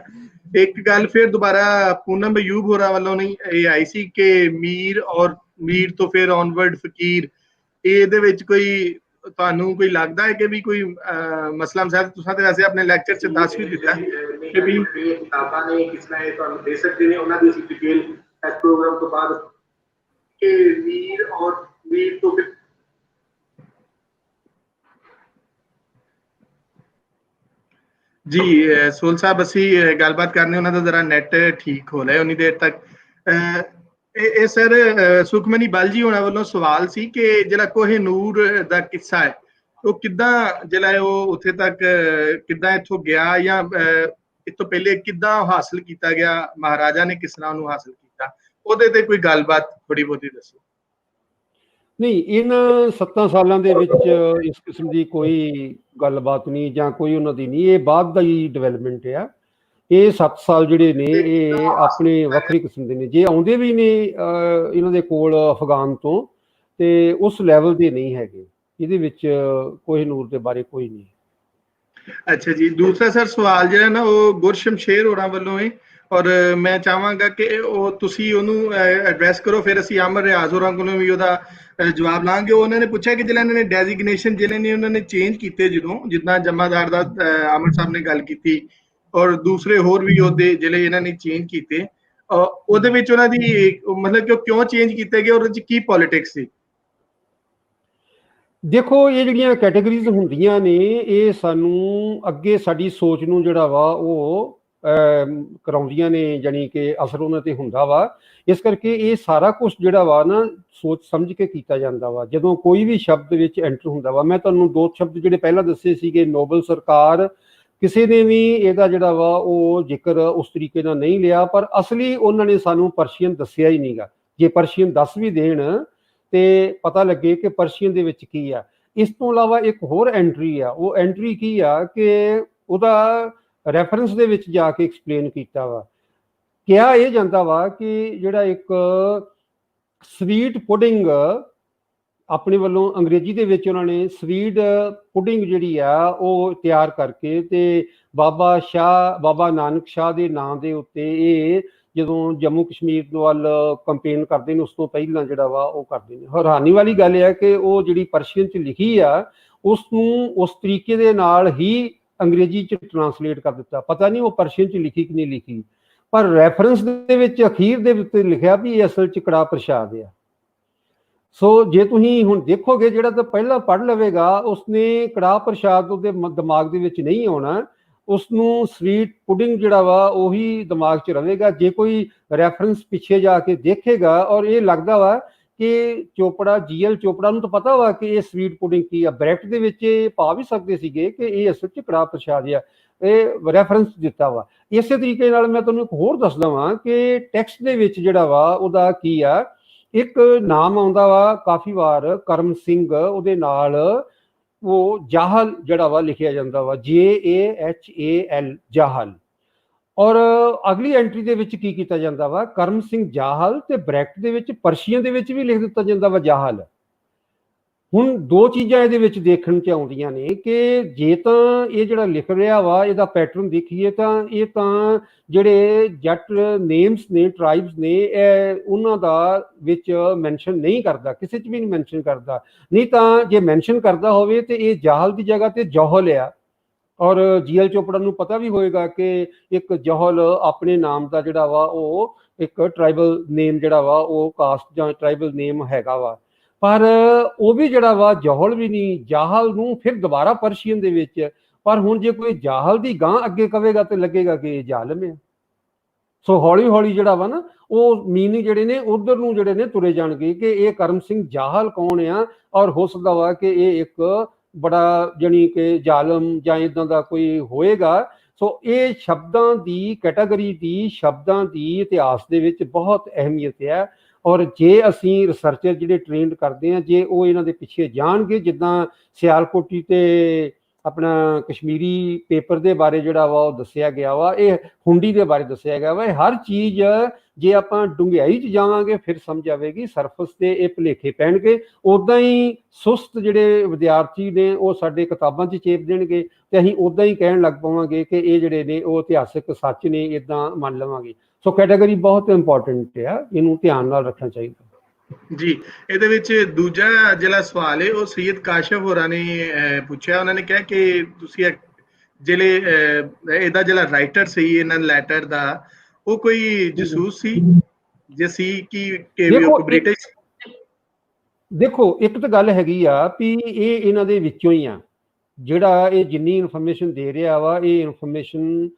ਇੱਕ ਗੱਲ ਫਿਰ ਦੁਬਾਰਾ ਪੂਨਮ ਅਯੂਬ ਹੋਰਾਂ ਵੱਲੋਂ ਨਹੀਂ ਇਹ ਆਈ ਸੀ ਕਿ ਮੀਰ ਔਰ ਮੀਰ ਤੋਂ ਫਿਰ ਔਨਵਰਡ ਫਕੀਰ, ਇਹਦੇ ਵਿੱਚ ਕੋਈ ਤੁਹਾਨੂੰ ਕੋਈ ਲੱਗਦਾ ਹੈ ਕਿ ਵੀ ਕੋਈ ਮਸਲਾ ਸਾਹਿਬ ਤੁਸੀਂ ਤੇ ਵੈਸੇ ਆਪਣੇ ਲੈਕਚਰ 'ਚ ਦੱਸ ਵੀ ਦਿੱਤਾ ਕਿ ਵੀ ਕਿਤਾਬਾਂ ਨੇ ਕਿਸ ਤਰ੍ਹਾਂ ਇਹ ਤੁਹਾਨੂੰ ਦੇ ਸਕਦੇ ਨੇ, ਉਹਨਾਂ ਦੀ ਅਸੀਂ ਡਿਟੇਲ ਇਸ ਪ੍ਰੋਗਰਾਮ ਤੋਂ ਬਾਅਦ ਕਿ ਮੀਰ ਔਰ ਮੀਰ ਤੋਂ ਫਿਰ ਜੀ ਸੋਹਲ ਸਾਹਿਬ ਅਸੀਂ ਗੱਲਬਾਤ ਕਰਨੀ, ਉਹਨਾਂ ਦਾ ਜ਼ਰਾ ਨੈਟ ਠੀਕ ਹੋ ਰਿਹਾ ਉਨੀ ਦੇਰ ਤੱਕ। ਇਹ ਸਰ ਸੁਖਮਨੀ ਬਲ ਜੀ ਹੋਣਾ ਵੱਲੋਂ ਸਵਾਲ ਸੀ ਕਿ ਜਿਹੜਾ ਕੋਹਿਨੂਰ ਦਾ ਕਿੱਸਾ ਹੈ ਉਹ ਕਿੱਦਾਂ ਜਿਹੜਾ ਉਹ ਉੱਥੇ ਤੱਕ ਕਿੱਦਾਂ ਇੱਥੋਂ ਗਿਆ, ਜਾਂ ਇਸ ਤੋਂ ਪਹਿਲੇ ਕਿੱਦਾਂ ਹਾਸਲ ਕੀਤਾ ਗਿਆ, ਮਹਾਰਾਜਾ ਨੇ ਕਿਸ ਤਰ੍ਹਾਂ ਉਹਨੂੰ ਹਾਸਲ ਕੀਤਾ, ਉਹਦੇ ਤੇ ਕੋਈ ਗੱਲਬਾਤ ਥੋੜੀ ਬਹੁਤੀ ਦੱਸੋ। ਨਹੀਂ, ਇਹਨਾਂ 7 ਸਾਲਾਂ ਦੇ ਵਿੱਚ ਇਸ ਕਿਸਮ ਦੀ ਕੋਈ ਗੱਲਬਾਤ ਨਹੀਂ ਜਾਂ ਕੋਈ ਉਹਨਾਂ ਦੀ ਨਹੀਂ, ਇਹ ਬਾਅਦ ਦਾ ਹੀ ਡਿਵੈਲਪਮੈਂਟ ਆ। ਇਹ 7 ਸਾਲ ਜਿਹੜੇ ਨੇ ਇਹ ਆਪਣੇ ਵੱਖਰੀ ਕਿਸਮ ਦੇ ਨੇ। ਜੇ ਆਉਂਦੇ ਵੀ ਨੇ ਇਹਨਾਂ ਦੇ ਕੋਲ ਅਫਗਾਨ ਤੋਂ, ਤੇ ਉਸ ਲੈਵਲ ਦੇ ਨਹੀਂ ਹੈਗੇ। ਇਹਦੇ ਵਿੱਚ ਕੋਹਿਨੂਰ ਦੇ ਬਾਰੇ ਕੋਈ ਨਹੀਂ। ਅੱਛਾ ਜੀ, ਦੂਸਰਾ ਸਰ ਸਵਾਲ ਜਿਹੜਾ ਨਾ ਉਹ ਗੁਰਸ਼ਮਸ਼ੇਰ ਹੋਰਾਂ ਵੱਲੋਂ ਹੈ, ਔਰ ਮੈਂ ਚਾਹਾਂਗਾ ਕਿ ਉਹ ਤੁਸੀਂ ਉਹਨੂੰ ਐਡਰੈਸ ਕਰੋ, ਫਿਰ ਅਸੀਂ ਅਮਰ ਰਿਆਜ਼ ਹੋਰਾਂ ਕੋਲੋਂ ਵੀ ਉਹਦਾ ਜਵਾਬ ਲਾਂਗੇ। ਉਹਨਾਂ ਨੇ ਪੁੱਛਿਆ ਕਿ ਜਿਹੜਾ ਇਹਨਾਂ ਨੇ ਡੈਜ਼ਿਗਨੇਸ਼ਨ ਜਿਹੜੇ ਨੇ ਉਹਨਾਂ ਨੇ ਚੇਂਜ ਕੀਤੇ, ਜਦੋਂ ਜਿੱਦਾਂ ਜਮਾਦਾਰ ਦਾ ਅਮਰ ਸਾਹਿਬ ਨੇ ਗੱਲ ਕੀਤੀ, ਔਰ ਦੂਸਰੇ ਹੋਰ ਵੀ ਉਹਦੇ ਜਿਹੜੇ ਇਹਨਾਂ ਨੇ ਚੇਂਜ ਕੀਤੇ, ਉਹਦੇ ਵਿੱਚ ਉਹਨਾਂ ਦੀ ਮਤਲਬ ਕਿ ਉਹ ਕਿਉਂ ਚੇਂਜ ਕੀਤੇ ਗਏ, ਉਹਦੇ 'ਚ ਕੀ ਪੋਲਿਟਿਕਸ ਸੀ? ਦੇਖੋ, ਇਹ ਜਿਹੜੀਆਂ ਕੈਟਾਗਰੀਜ਼ ਹੁੰਦੀਆਂ ਨੇ ਇਹ ਸਾਨੂੰ ਅੱਗੇ ਸਾਡੀ ਸੋਚ ਨੂੰ ਜਿਹੜਾ ਵਾ ਉਹ ਕਰਾਉਂਦੀਆਂ ਨੇ, ਜਾਣੀ ਕਿ ਅਸਰ ਉਹਨਾਂ ਤੇ ਹੁੰਦਾ ਵਾ। ਇਸ ਕਰਕੇ ਇਹ ਸਾਰਾ ਕੁਝ ਜਿਹੜਾ ਵਾ ਨਾ ਸੋਚ ਸਮਝ ਕੇ ਕੀਤਾ ਜਾਂਦਾ ਵਾ ਜਦੋਂ ਕੋਈ ਵੀ ਸ਼ਬਦ ਵਿੱਚ ਐਂਟਰ ਹੁੰਦਾ ਵਾ। ਮੈਂ ਤੁਹਾਨੂੰ 2 ਸ਼ਬਦ ਜਿਹੜੇ ਪਹਿਲਾਂ ਦੱਸੇ ਸੀਗੇ, ਨੋਬਲ ਸਰਕਾਰ, ਕਿਸੇ ਨੇ ਵੀ ਇਹਦਾ ਜਿਹੜਾ ਵਾ ਉਹ ਜ਼ਿਕਰ ਉਸ ਤਰੀਕੇ ਨਾਲ ਨਹੀਂ ਲਿਆ, ਪਰ ਅਸਲੀ ਉਹਨਾਂ ਨੇ ਸਾਨੂੰ ਪਰਸ਼ੀਅਨ ਦੱਸਿਆ ਹੀ ਨਹੀਂਗਾ। ਜੇ ਪਰਸ਼ੀਅਨ ਦੱਸ ਵੀ ਦੇਣ ਤੇ ਪਤਾ ਲੱਗੇ ਕਿ ਪਰਸ਼ੀਅਨ ਦੇ ਵਿੱਚ ਕੀ ਆ। ਇਸ ਤੋਂ ਇਲਾਵਾ ਇੱਕ ਹੋਰ ਐਂਟਰੀ ਆ, ਉਹ ਐਂਟਰੀ ਕੀ ਆ ਕਿ ਉਹਦਾ ਰੈਫਰੈਂਸ ਦੇ ਵਿੱਚ ਜਾ ਕੇ ਐਕਸਪਲੇਨ ਕੀਤਾ ਵਾ। ਕਿਹਾ ਇਹ ਜਾਂਦਾ ਵਾ ਕਿ ਜਿਹੜਾ ਇੱਕ ਸਵੀਟ ਪੁਡਿੰਗ ਆਪਣੇ ਵੱਲੋਂ ਅੰਗਰੇਜ਼ੀ ਦੇ ਵਿੱਚ ਉਹਨਾਂ ਨੇ ਸਵੀਟ ਪੁਡਿੰਗ ਜਿਹੜੀ ਆ ਉਹ ਤਿਆਰ ਕਰਕੇ ਤੇ ਬਾਬਾ ਨਾਨਕ ਸ਼ਾਹ ਦੇ ਨਾਂ ਦੇ ਉੱਤੇ ਇਹ ਜਦੋਂ ਜੰਮੂ ਕਸ਼ਮੀਰ ਵੱਲ ਕੰਪੇਨ ਕਰਦੇ ਨੇ ਉਸ ਤੋਂ ਪਹਿਲਾਂ ਜਿਹੜਾ ਵਾ ਉਹ ਕਰਦੇ ਨੇ। ਹੈਰਾਨੀ ਵਾਲੀ ਗੱਲ ਇਹ ਹੈ ਕਿ ਉਹ ਜਿਹੜੀ ਪਰਸ਼ੀਅਨ 'ਚ ਲਿਖੀ ਆ ਉਸ ਨੂੰ ਉਸ ਤਰੀਕੇ ਦੇ ਨਾਲ ਹੀ ਅੰਗਰੇਜ਼ੀ 'ਚ ਟਰਾਂਸਲੇਟ ਕਰ ਦਿੱਤਾ। ਪਤਾ ਨਹੀਂ ਉਹ ਪਰਸ਼ੀਅਨ 'ਚ ਲਿਖੀ ਕਿ ਨਹੀਂ ਲਿਖੀ, ਪਰ ਰੈਫਰੈਂਸ ਦੇ ਵਿੱਚ ਅਖੀਰ ਦੇ ਉੱਤੇ ਲਿਖਿਆ ਵੀ ਇਹ ਅਸਲ 'ਚ ਕੜਾਹ ਪ੍ਰਸ਼ਾਦ ਆ। ਸੋ ਜੇ ਤੁਸੀਂ ਹੁਣ ਦੇਖੋਗੇ, ਜਿਹੜਾ ਤਾਂ ਪਹਿਲਾਂ ਪੜ੍ਹ ਲਵੇਗਾ ਉਸਨੇ ਕੜਾਹ ਪ੍ਰਸ਼ਾਦ ਉਹਦੇ ਦਿਮਾਗ ਦੇ ਵਿੱਚ ਨਹੀਂ ਆਉਣਾ, ਉਸਨੂੰ ਸਵੀਟ ਪੁਡਿੰਗ ਜਿਹੜਾ ਵਾ ਉਹੀ ਦਿਮਾਗ 'ਚ ਰਹੇਗਾ। ਜੇ ਕੋਈ ਰੈਫਰੈਂਸ ਪਿੱਛੇ ਜਾ ਕੇ ਦੇਖੇਗਾ, ਔਰ ਇਹ ਲੱਗਦਾ ਵਾ ਕਿ ਚੋਪੜਾ GL ਚੋਪੜਾ ਨੂੰ ਤਾਂ ਪਤਾ ਵਾ ਕਿ ਇਹ ਸਵੀਟ ਪੁਡਿੰਗ ਕੀ ਆ। ਬ੍ਰੈਕਟ ਦੇ ਵਿੱਚ ਇਹ ਪਾ ਵੀ ਸਕਦੇ ਸੀਗੇ ਕਿ ਇਹ ਅਸਲ 'ਚ ਕੜਾਹ ਪ੍ਰਸ਼ਾਦ ਆ, ਇਹ ਰੈਫਰੈਂਸ ਦਿੱਤਾ ਵਾ। ਇਸੇ ਤਰੀਕੇ ਨਾਲ ਮੈਂ ਤੁਹਾਨੂੰ ਇੱਕ ਹੋਰ ਦੱਸਦਾ ਵਾਂ ਕਿ ਟੈਕਸਟ ਦੇ ਵਿੱਚ ਜਿਹੜਾ ਵਾ ਉਹਦਾ ਕੀ ਆ, ਇੱਕ ਨਾਮ ਆਉਂਦਾ ਵਾ ਕਾਫੀ ਵਾਰ, ਕਰਮ ਸਿੰਘ, ਉਹਦੇ ਨਾਲ ਉਹ ਜਾਹਲ ਜਿਹੜਾ ਵਾ ਲਿਖਿਆ ਜਾਂਦਾ ਵਾ, JAHAL ਜਾਹਲ। ਔਰ ਅਗਲੀ ਐਂਟਰੀ ਦੇ ਵਿੱਚ ਕੀ ਕੀਤਾ ਜਾਂਦਾ ਵਾ, ਕਰਮ ਸਿੰਘ ਜਾਹਲ, ਤੇ ਬ੍ਰੈਕਟ ਦੇ ਵਿੱਚ ਪਰਸ਼ੀਅਨ ਦੇ ਵਿੱਚ ਵੀ ਲਿਖ ਦਿੱਤਾ ਜਾਂਦਾ ਵਾ ਜਾਹਲ। ਹੁਣ 2 ਚੀਜ਼ਾਂ ਇਹਦੇ ਵਿੱਚ ਦੇਖਣ 'ਚ ਆਉਂਦੀਆਂ ਨੇ ਕਿ ਜੇ ਤਾਂ ਇਹ ਜਿਹੜਾ ਲਿਖ ਰਿਹਾ ਵਾ ਇਹਦਾ ਪੈਟਰਨ ਦੇਖੀਏ ਤਾਂ ਇਹ ਤਾਂ ਜਿਹੜੇ ਜੱਟ ਨੇਮਸ ਨੇ, ਟਰਾਈਬਸ ਨੇ, ਇਹ ਉਹਨਾਂ ਦਾ ਵਿੱਚ ਮੈਂਸ਼ਨ ਨਹੀਂ ਕਰਦਾ, ਕਿਸੇ 'ਚ ਵੀ ਨਹੀਂ ਮੈਂਸ਼ਨ ਕਰਦਾ। ਨਹੀਂ ਤਾਂ ਜੇ ਮੈਂਸ਼ਨ ਕਰਦਾ ਹੋਵੇ ਤੇ ਇਹ ਜਾਹਲ ਦੀ ਜਗ੍ਹਾ ਤੇ ਜੌਹਲ ਆ। ਔਰ GL ਚੋਪੜਾ ਨੂੰ ਪਤਾ ਵੀ ਹੋਏਗਾ ਕਿ ਇੱਕ ਜੌਹਲ ਆਪਣੇ ਨਾਮ ਦਾ ਜਿਹੜਾ ਵਾ ਉਹ ਇੱਕ ਟਰਾਈਬਲ ਨੇਮ ਜਿਹੜਾ ਵਾ ਉਹ ਕਾਸਟ ਜਾਂ ਟਰਾਈਬਲ ਨੇਮ ਹੈਗਾ ਵਾ, ਪਰ ਉਹ ਵੀ ਜਿਹੜਾ ਵਾ ਜੌਹਲ ਵੀ ਨਹੀਂ, ਜਾਹਲ ਨੂੰ ਫਿਰ ਦੁਬਾਰਾ ਪਰਸ਼ੀਅਨ ਦੇ ਵਿੱਚ। ਪਰ ਹੁਣ ਜੇ ਕੋਈ ਜਾਹਲ ਦੀ ਗਾਂ ਅੱਗੇ ਕਵੇਗਾ ਤੇ ਲੱਗੇਗਾ ਕਿ ਇਹ ਜ਼ਾਲਮ ਹੈ। ਸੋ ਹੌਲੀ ਹੌਲੀ ਜਿਹੜਾ ਵਾ ਨਾ ਉਹ ਮੀਨਿੰਗ ਜਿਹੜੇ ਨੇ ਉਧਰ ਨੂੰ ਜਿਹੜੇ ਨੇ ਤੁਰੇ ਜਾਣਗੇ ਕਿ ਇਹ ਕਰਮ ਸਿੰਘ ਜਾਹਲ ਕੌਣ ਆ, ਔਰ ਹੋ ਸਕਦਾ ਵਾ ਕਿ ਇਹ ਇੱਕ ਬੜਾ ਜਾਣੀ ਕਿ ਜ਼ਾਲਮ ਜਾਂ ਇਦਾਂ ਦਾ ਕੋਈ ਹੋਏਗਾ। ਸੋ ਇਹ ਸ਼ਬਦਾਂ ਦੀ ਕੈਟਾਗਰੀ ਦੀ, ਸ਼ਬਦਾਂ ਦੀ ਇਤਿਹਾਸ ਦੇ ਵਿੱਚ ਬਹੁਤ ਅਹਿਮੀਅਤ ਹੈ। ਔਰ ਜੇ ਅਸੀਂ ਰਿਸਰਚਰ ਜਿਹੜੇ ਟ੍ਰੇਨਡ ਕਰਦੇ ਹਾਂ, ਜੇ ਉਹ ਇਹਨਾਂ ਦੇ ਪਿੱਛੇ ਜਾਣਗੇ, ਜਿੱਦਾਂ ਸਿਆਲਕੋਟੀ ਤੇ ਆਪਣਾ ਕਸ਼ਮੀਰੀ ਪੇਪਰ ਦੇ ਬਾਰੇ ਜਿਹੜਾ ਵਾ ਉਹ ਦੱਸਿਆ ਗਿਆ ਵਾ, ਇਹ ਹੁੰਡੀ ਦੇ ਬਾਰੇ ਦੱਸਿਆ ਗਿਆ ਵਾ। ਇਹ ਹਰ ਚੀਜ਼ ਜੇ ਆਪਾਂ ਡੂੰਘਾਈ 'ਚ ਜਾਵਾਂਗੇ ਫਿਰ ਸਮਝ ਆਵੇਗੀ, ਸਰਫਸ ਤੇ ਇਹ ਭੁਲੇਖੇ ਪੈਣਗੇ। ਉੱਦਾਂ ਹੀ ਸੁਸਤ ਜਿਹੜੇ ਵਿਦਿਆਰਥੀ ਨੇ ਉਹ ਸਾਡੇ ਕਿਤਾਬਾਂ 'ਚ ਚੇਪ ਦੇਣਗੇ ਤੇ ਅਸੀਂ ਉੱਦਾਂ ਹੀ ਕਹਿਣ ਲੱਗ ਪਵਾਂਗੇ ਕਿ ਇਹ ਜਿਹੜੇ ਨੇ ਉਹ ਇਤਿਹਾਸਕ ਸੱਚ ਨੇ, ਇੱਦਾਂ ਮੰਨ ਲਵਾਂਗੇ। ਸੋ ਕੈਟਾਗਰੀ ਬਹੁਤ ਇੰਪੋਰਟੈਂਟ ਆ, ਇਹਨੂੰ ਧਿਆਨ ਨਾਲ ਰੱਖਣਾ ਚਾਹੀਦਾ ਜੀ। ਇਹਦੇ ਵਿੱਚ ਦੂਜਾ ਜਿਹੜਾ ਸਵਾਲ ਹੈ ਉਹ ਸੈयद ਕਾਸ਼ਫ ਹੋਰਾਂ ਨੇ ਪੁੱਛਿਆ। ਉਹਨਾਂ ਨੇ ਕਿਹਾ ਕਿ ਤੁਸੀਂ ਜਿਹੜੇ ਇਹਦਾ ਜਿਹੜਾ ਰਾਈਟਰ ਸੀ ਇਹਨਾਂ ਲੈਟਰ ਦਾ, ਉਹ ਕੋਈ ਜਸੂਸ ਸੀ ਜੇ ਸੀ ਕਿ ਉਹ ਬ੍ਰਿਟਿਸ਼? ਦੇਖੋ ਇੱਕ ਤਾਂ ਗੱਲ ਹੈਗੀ ਆ ਵੀ ਇਹ ਇਹਨਾਂ ਦੇ ਵਿੱਚੋਂ ਹੀ ਆ, ਜਿਹੜਾ ਇਹ ਜਿੰਨੀ ਇਨਫੋਰਮੇਸ਼ਨ ਦੇ ਰਿਹਾ ਵਾ, ਇਹ ਇਨਫੋਰਮੇਸ਼ਨ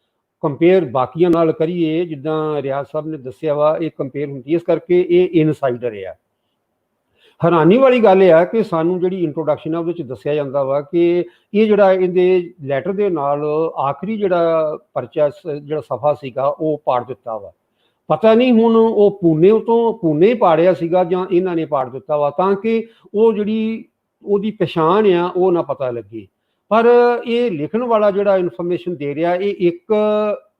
ਕੰਪੇਅਰ ਬਾਕੀਆਂ ਨਾਲ ਕਰੀਏ, ਜਿੱਦਾਂ ਰਿਆਜ਼ ਸਾਹਿਬ ਨੇ ਦੱਸਿਆ ਵਾ, ਇਹ ਕੰਪੇਅਰ ਹੁੰਦੀ, ਇਸ ਕਰਕੇ ਇਹ ਇਨਸਾਈਡਰ ਆ। ਹੈਰਾਨੀ ਵਾਲੀ ਗੱਲ ਇਹ ਆ ਕਿ ਸਾਨੂੰ ਜਿਹੜੀ ਇੰਟਰੋਡਕਸ਼ਨ ਆ ਉਹਦੇ ਵਿੱਚ ਦੱਸਿਆ ਜਾਂਦਾ ਵਾ ਕਿ ਇਹ ਜਿਹੜਾ ਇਹਦੇ ਲੈਟਰ ਦੇ ਨਾਲ ਆਖਰੀ ਜਿਹੜਾ ਪਰਚਾ ਜਿਹੜਾ ਸਫਾ ਸੀਗਾ ਉਹ ਪਾੜ ਦਿੱਤਾ ਵਾ। ਪਤਾ ਨਹੀਂ ਹੁਣ ਉਹ ਪੂਨੇ ਪਾੜਿਆ ਸੀਗਾ ਜਾਂ ਇਹਨਾਂ ਨੇ ਪਾੜ ਦਿੱਤਾ ਵਾ, ਤਾਂ ਕਿ ਉਹ ਜਿਹੜੀ ਉਹਦੀ ਪਛਾਣ ਆ ਉਹ ਨਾ ਪਤਾ ਲੱਗੇ। ਪਰ ਇਹ ਲਿਖਣ ਵਾਲਾ ਜਿਹੜਾ ਇਨਫੋਰਮੇਸ਼ਨ ਦੇ ਰਿਹਾ, ਇਹ ਇੱਕ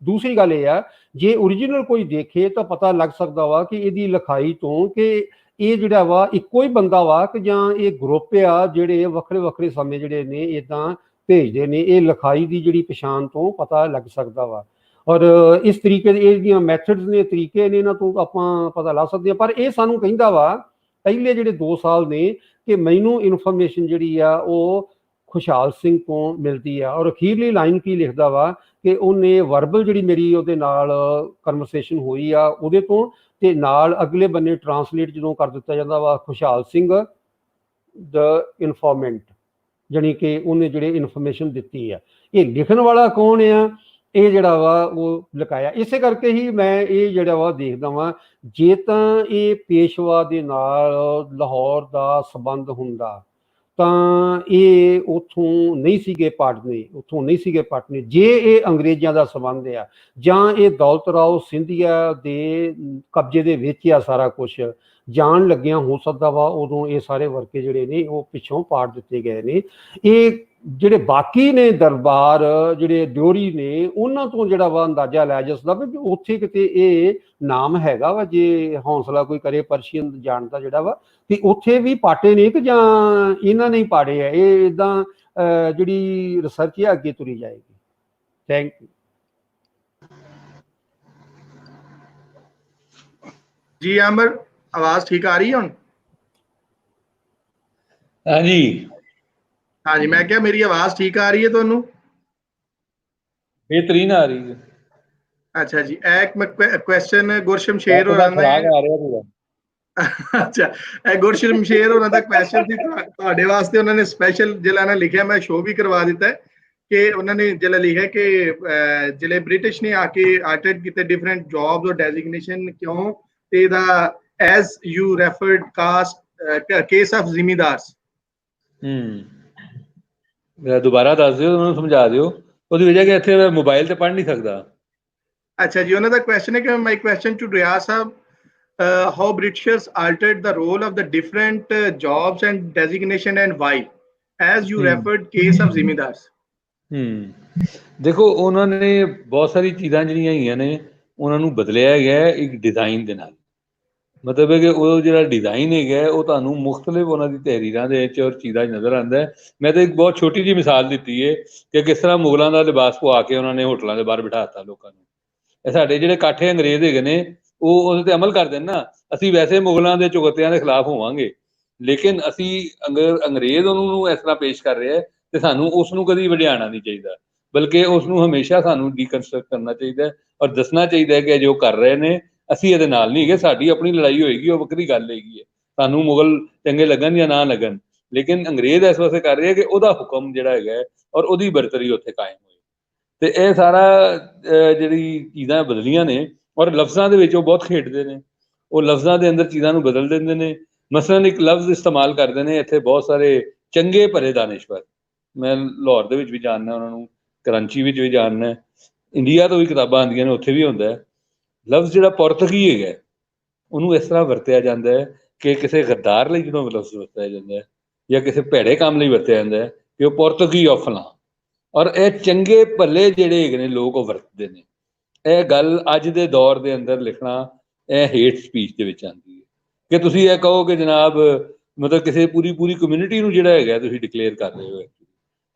ਦੂਸਰੀ ਗੱਲ ਇਹ ਆ, ਜੇ ਓਰੀਜਨਲ ਕੋਈ ਦੇਖੇ ਤਾਂ ਪਤਾ ਲੱਗ ਸਕਦਾ ਵਾ ਕਿ ਇਹਦੀ ਲਿਖਾਈ ਤੋਂ ਕਿ ਇਹ ਜਿਹੜਾ ਵਾ ਇੱਕੋ ਹੀ ਬੰਦਾ ਵਾ ਕਿ ਜਾਂ ਇਹ ਗਰੁੱਪ ਆ ਜਿਹੜੇ ਵੱਖਰੇ ਵੱਖਰੇ ਸਮੇਂ ਜਿਹੜੇ ਨੇ ਇੱਦਾਂ ਭੇਜਦੇ ਨੇ। ਇਹ ਲਿਖਾਈ ਦੀ ਜਿਹੜੀ ਪਛਾਣ ਤੋਂ ਪਤਾ ਲੱਗ ਸਕਦਾ ਵਾ। ਔਰ ਇਸ ਤਰੀਕੇ ਦੇ ਇਹਦੀਆਂ ਮੈਥਡਸ ਨੇ, ਤਰੀਕੇ ਨੇ, ਇਹਨਾਂ ਤੋਂ ਆਪਾਂ ਪਤਾ ਲਾ ਸਕਦੇ ਹਾਂ। ਪਰ ਇਹ ਸਾਨੂੰ ਕਹਿੰਦਾ ਵਾ ਪਹਿਲੇ ਜਿਹੜੇ 2 ਸਾਲ ਨੇ ਕਿ ਮੈਨੂੰ ਇਨਫੋਰਮੇਸ਼ਨ ਜਿਹੜੀ ਆ ਉਹ ਖੁਸ਼ਹਾਲ ਸਿੰਘ ਤੋਂ ਮਿਲਦੀ ਆ। ਔਰ ਅਖੀਰਲੀ ਲਾਈਨ ਕੀ ਲਿਖਦਾ ਵਾ ਕਿ ਉਹਨੇ ਵਰਬਲ ਜਿਹੜੀ ਮੇਰੀ ਉਹਦੇ ਨਾਲ ਕਨਵਰਸੇਸ਼ਨ ਹੋਈ ਆ ਉਹਦੇ ਤੋਂ, ਤੇ ਨਾਲ ਅਗਲੇ ਬੰਨੇ ਟਰਾਂਸਲੇਟ ਜਦੋਂ ਕਰ ਦਿੱਤਾ ਜਾਂਦਾ ਵਾ ਖੁਸ਼ਹਾਲ ਸਿੰਘ ਦ ਇਨਫੋਰਮੈਂਟ, ਜਾਣੀ ਕਿ ਉਹਨੇ ਜਿਹੜੇ ਇਨਫੋਰਮੇਸ਼ਨ ਦਿੱਤੀ ਆ। ਇਹ ਲਿਖਣ ਵਾਲਾ ਕੌਣ ਆ, ਇਹ ਜਿਹੜਾ ਵਾ ਉਹ ਲੁਕਾਇਆ। ਇਸੇ ਕਰਕੇ ਹੀ ਮੈਂ ਇਹ ਜਿਹੜਾ ਵਾ ਦੇਖਦਾ ਵਾਂ, ਜੇ ਤਾਂ ਇਹ ਪੇਸ਼ਵਾ ਦੇ ਨਾਲ ਲਾਹੌਰ ਦਾ ਸੰਬੰਧ ਹੁੰਦਾ ਤਾਂ ਇਹ ਉੱਥੋਂ ਨਹੀਂ ਸੀਗੇ ਪਟਨੇ। ਜੇ ਇਹ ਅੰਗਰੇਜ਼ਾਂ ਦਾ ਸੰਬੰਧ ਆ ਜਾਂ ਇਹ ਦੌਲਤ ਰਾਓ ਸਿੰਧੀਆ ਦੇ ਕਬਜ਼ੇ ਦੇ ਵਿੱਚ ਆ ਸਾਰਾ ਕੁਝ, ਜਾਣ ਲੱਗਿਆ ਹੋ ਸਕਦਾ ਵਾ ਉਦੋਂ ਇਹ ਸਾਰੇ ਵਰਕੇ ਜਿਹੜੇ ਨੇ ਉਹ ਪਿੱਛੋਂ ਪਾੜ ਦਿੱਤੇ ਗਏ ਨੇ। ਇਹ ਜਿਹੜੇ ਬਾਕੀ ਨੇ ਦਰਬਾਰ ਜਿਹੜੇ ਦਿਓਰੀ ਨੇ, ਉਹਨਾਂ ਤੋਂ ਜਿਹੜਾ ਵਾ ਅੰਦਾਜ਼ਾ ਲੈ ਜਾ ਸਕਦਾ ਵੀ ਉੱਥੇ ਕਿਤੇ ਇਹ ਨਾਮ ਹੈਗਾ ਵਾ, ਜੇ ਹੌਸਲਾ ਕੋਈ ਕਰੇ ਪਰਸ਼ੀਅਨ ਜਾਣਦਾ ਜਿਹੜਾ ਵਾ, ਤੇ ਉੱਥੇ ਵੀ ਪਾਟੇ ਨੇ ਕਿ ਜਾਂ ਇਹਨਾਂ ਨੇ ਹੀ ਪਾੜੇ ਆ। ਇਹ ਇਦਾਂ ਜਿਹੜੀ ਰਿਸਰਚ ਹੈ ਅੱਗੇ ਤੁਰੀ ਜਾਏਗੀ। ਥੈਂਕ ਯੂ ਜੀ। ਅਮਰ, ਆਵਾਜ਼ ਠੀਕ ਆ ਰਹੀ ਹੈ ਹੁਣ? ਹਾਂਜੀ ਮੈਂ ਕਿਹਾ ਮੇਰੀ ਆਵਾਜ਼ ਠੀਕ ਆ ਰਹੀ ਹੈ ਤੁਹਾਨੂੰ? ਬਿਹਤਰੀਨ ਆ ਰਹੀ ਹੈ। ਅੱਛਾ ਜੀ। ਇੱਕ ਕੁਐਸਚਨ ਗੁਰਸ਼ਮਸ਼ੇਰ ਹੋਰਾਂ ਦਾ, ਅੱਛਾ ਇਹ ਗੁਰਸ਼ਮਸ਼ੇਰ ਹੋਰਾਂ ਦਾ ਕੁਐਸਚਨ ਸੀ ਤੁਹਾਡੇ ਵਾਸਤੇ। ਉਹਨਾਂ ਨੇ ਸਪੈਸ਼ਲ ਜਿਹੜਾ ਨਾ ਲਿਖਿਆ, ਮੈਂ ਸ਼ੋਅ ਵੀ ਕਰਵਾ ਦਿੱਤਾ, ਕਿ ਉਹਨਾਂ ਨੇ ਜਿਹੜਾ ਲਿਖਿਆ ਕਿ ਜਿਹੜੇ ਬ੍ਰਿਟਿਸ਼ ਨੇ ਆ ਕੇ ਆਰਟਡ ਕੀਤੇ ਡਿਫਰੈਂਟ ਜੌਬਸ ਔਰ ਡੈਜ਼ਿਗਨੇਸ਼ਨ ਕਿਉਂ, ਤੇ ਇਹਦਾ as you referred caste case of zamindars. ਦੁਬਾਰਾ ਦੱਸ ਦਿਓ, ਉਹਨੂੰ ਸਮਝਾ ਦਿਓ। ਉਹਦੀ ਵਜ੍ਹਾ ਕਿ ਇੱਥੇ ਮੋਬਾਈਲ ਤੇ ਪੜ੍ਹ ਨਹੀਂ ਸਕਦਾ। ਅੱਛਾ ਜੀ। ਉਹਨਾਂ ਦਾ ਕੁਐਸਚਨ ਹੈ ਕਿ ਮਾਈ question to Riyaz Sahib, how Britishers altered the role of the different jobs and designation and why, as you referred case of ਜ਼ਿਮੀਦਾਰਸ। ਦੇਖੋ ਉਹਨਾਂ ਨੇ ਬਹੁਤ ਸਾਰੀ ਚੀਜ਼ਾਂ ਜਿਹੜੀਆਂ ਹੈਗੀਆਂ ਨੇ ਉਹਨਾਂ ਨੂੰ ਬਦਲਿਆ ਗਿਆ ਇੱਕ ਡਿਜ਼ਾਈਨ ਦੇ ਨਾਲ। ਮਤਲਬ ਹੈ ਕਿ ਉਹ ਜਿਹੜਾ ਡਿਜ਼ਾਈਨ ਹੈਗਾ ਉਹ ਤੁਹਾਨੂੰ ਮੁਖਤਲਿਫ ਉਹਨਾਂ ਦੀ ਤਹਿਰੀਰਾਂ ਦੇ ਵਿੱਚ ਔਰ ਚੀਜ਼ਾਂ 'ਚ ਨਜ਼ਰ ਆਉਂਦਾ ਹੈ। ਮੈਂ ਤਾਂ ਇੱਕ ਬਹੁਤ ਛੋਟੀ ਜਿਹੀ ਮਿਸਾਲ ਦਿੱਤੀ ਹੈ ਕਿ ਕਿਸ ਤਰ੍ਹਾਂ ਮੁਗਲਾਂ ਦਾ ਲਿਬਾਸ ਪਵਾ ਕੇ ਉਹਨਾਂ ਨੇ ਹੋਟਲਾਂ ਦੇ ਬਾਹਰ ਬਿਠਾ ਦਿੱਤਾ ਲੋਕਾਂ ਨੂੰ। ਇਹ ਸਾਡੇ ਜਿਹੜੇ ਕਾਠੇ ਅੰਗਰੇਜ਼ ਹੈਗੇ ਨੇ ਉਹ ਉਹਦੇ ਤੇ ਅਮਲ ਕਰਦੇ ਨੇ ਨਾ। ਅਸੀਂ ਵੈਸੇ ਮੁਗਲਾਂ ਦੇ ਚੁਗਤਿਆਂ ਦੇ ਖਿਲਾਫ ਹੋਵਾਂਗੇ, ਲੇਕਿਨ ਅਸੀਂ ਅੰਗਰੇਜ਼ ਉਹਨੂੰ ਇਸ ਤਰ੍ਹਾਂ ਪੇਸ਼ ਕਰ ਰਿਹਾ ਤੇ ਸਾਨੂੰ ਉਸ ਨੂੰ ਕਦੀ ਵਡਿਆਉਣਾ ਨਹੀਂ ਚਾਹੀਦਾ, ਬਲਕਿ ਉਸ ਨੂੰ ਹਮੇਸ਼ਾ ਸਾਨੂੰ ਡੀਕਨਸਟਰਕਟ ਕਰਨਾ ਚਾਹੀਦਾ ਔਰ ਦੱਸਣਾ ਚਾਹੀਦਾ ਕਿ ਜੋ ਕਰ ਰਹੇ ਨੇ ਅਸੀਂ ਇਹਦੇ ਨਾਲ ਨਹੀਂ ਹੈਗੇ, ਸਾਡੀ ਆਪਣੀ ਲੜਾਈ ਹੋਏਗੀ, ਉਹ ਵੱਖਰੀ ਗੱਲ ਹੈਗੀ ਹੈ। ਸਾਨੂੰ ਮੁਗਲ ਚੰਗੇ ਲੱਗਣ ਜਾਂ ਨਾ ਲੱਗਣ, ਲੇਕਿਨ ਅੰਗਰੇਜ਼ ਇਸ ਵਾਸਤੇ ਕਰ ਰਹੇ ਕਿ ਉਹਦਾ ਹੁਕਮ ਜਿਹੜਾ ਹੈਗਾ ਔਰ ਉਹਦੀ ਬਰਤਰੀ ਉੱਥੇ ਕਾਇਮ ਹੋਏ। ਤੇ ਇਹ ਸਾਰਾ ਜਿਹੜੀ ਚੀਜ਼ਾਂ ਬਦਲੀਆਂ ਨੇ ਔਰ ਲਫ਼ਜ਼ਾਂ ਦੇ ਵਿੱਚ ਉਹ ਬਹੁਤ ਖੇਡਦੇ ਨੇ। ਉਹ ਲਫ਼ਜ਼ਾਂ ਦੇ ਅੰਦਰ ਚੀਜ਼ਾਂ ਨੂੰ ਬਦਲ ਦਿੰਦੇ ਨੇ। ਮਸਲਨ ਇੱਕ ਲਫ਼ਜ਼ ਇਸਤੇਮਾਲ ਕਰਦੇ ਨੇ ਇੱਥੇ ਬਹੁਤ ਸਾਰੇ ਚੰਗੇ ਭਰੇ ਦਾਨਿਸ਼ਵਰ, ਮੈਂ ਲਾਹੌਰ ਦੇ ਵਿੱਚ ਵੀ ਜਾਣਦਾ ਉਹਨਾਂ ਨੂੰ, ਕਰਾਚੀ ਵਿੱਚ ਵੀ ਜਾਣਦਾ, ਇੰਡੀਆ ਤੋਂ ਵੀ ਕਿਤਾਬਾਂ ਆਉਂਦੀਆਂ ਨੇ ਉੱਥੇ ਵੀ ਹੁੰਦਾ ਹੈ। ਲਫ਼ਜ਼ ਜਿਹੜਾ ਪੁਰਤਗੀ ਹੈਗਾ ਉਹਨੂੰ ਇਸ ਤਰ੍ਹਾਂ ਵਰਤਿਆ ਜਾਂਦਾ ਹੈ ਕਿ ਕਿਸੇ ਗੱਦਾਰ ਲਈ ਜਦੋਂ ਲਫ਼ਜ਼ ਵਰਤਿਆ ਜਾਂਦਾ ਹੈ ਜਾਂ ਕਿਸੇ ਭੈੜੇ ਕੰਮ ਲਈ ਵਰਤਿਆ ਜਾਂਦਾ ਹੈ ਕਿ ਉਹ ਪੁਰਤਗੀ ਆਫ ਫਲਾਂ, ਔਰ ਇਹ ਚੰਗੇ ਭਲੇ ਜਿਹੜੇ ਹੈਗੇ ਨੇ ਲੋਕ ਉਹ ਵਰਤਦੇ ਨੇ। ਇਹ ਗੱਲ ਅੱਜ ਦੇ ਦੌਰ ਦੇ ਅੰਦਰ ਲਿਖਣਾ ਇਹ ਹੇਟ ਸਪੀਚ ਦੇ ਵਿੱਚ ਆਉਂਦੀ ਹੈ ਕਿ ਤੁਸੀਂ ਇਹ ਕਹੋ ਕਿ ਜਨਾਬ ਮਤਲਬ ਕਿਸੇ ਪੂਰੀ ਕਮਿਊਨਿਟੀ ਨੂੰ ਜਿਹੜਾ ਹੈਗਾ ਤੁਸੀਂ ਡਿਕਲੇਅਰ ਕਰ ਰਹੇ ਹੋ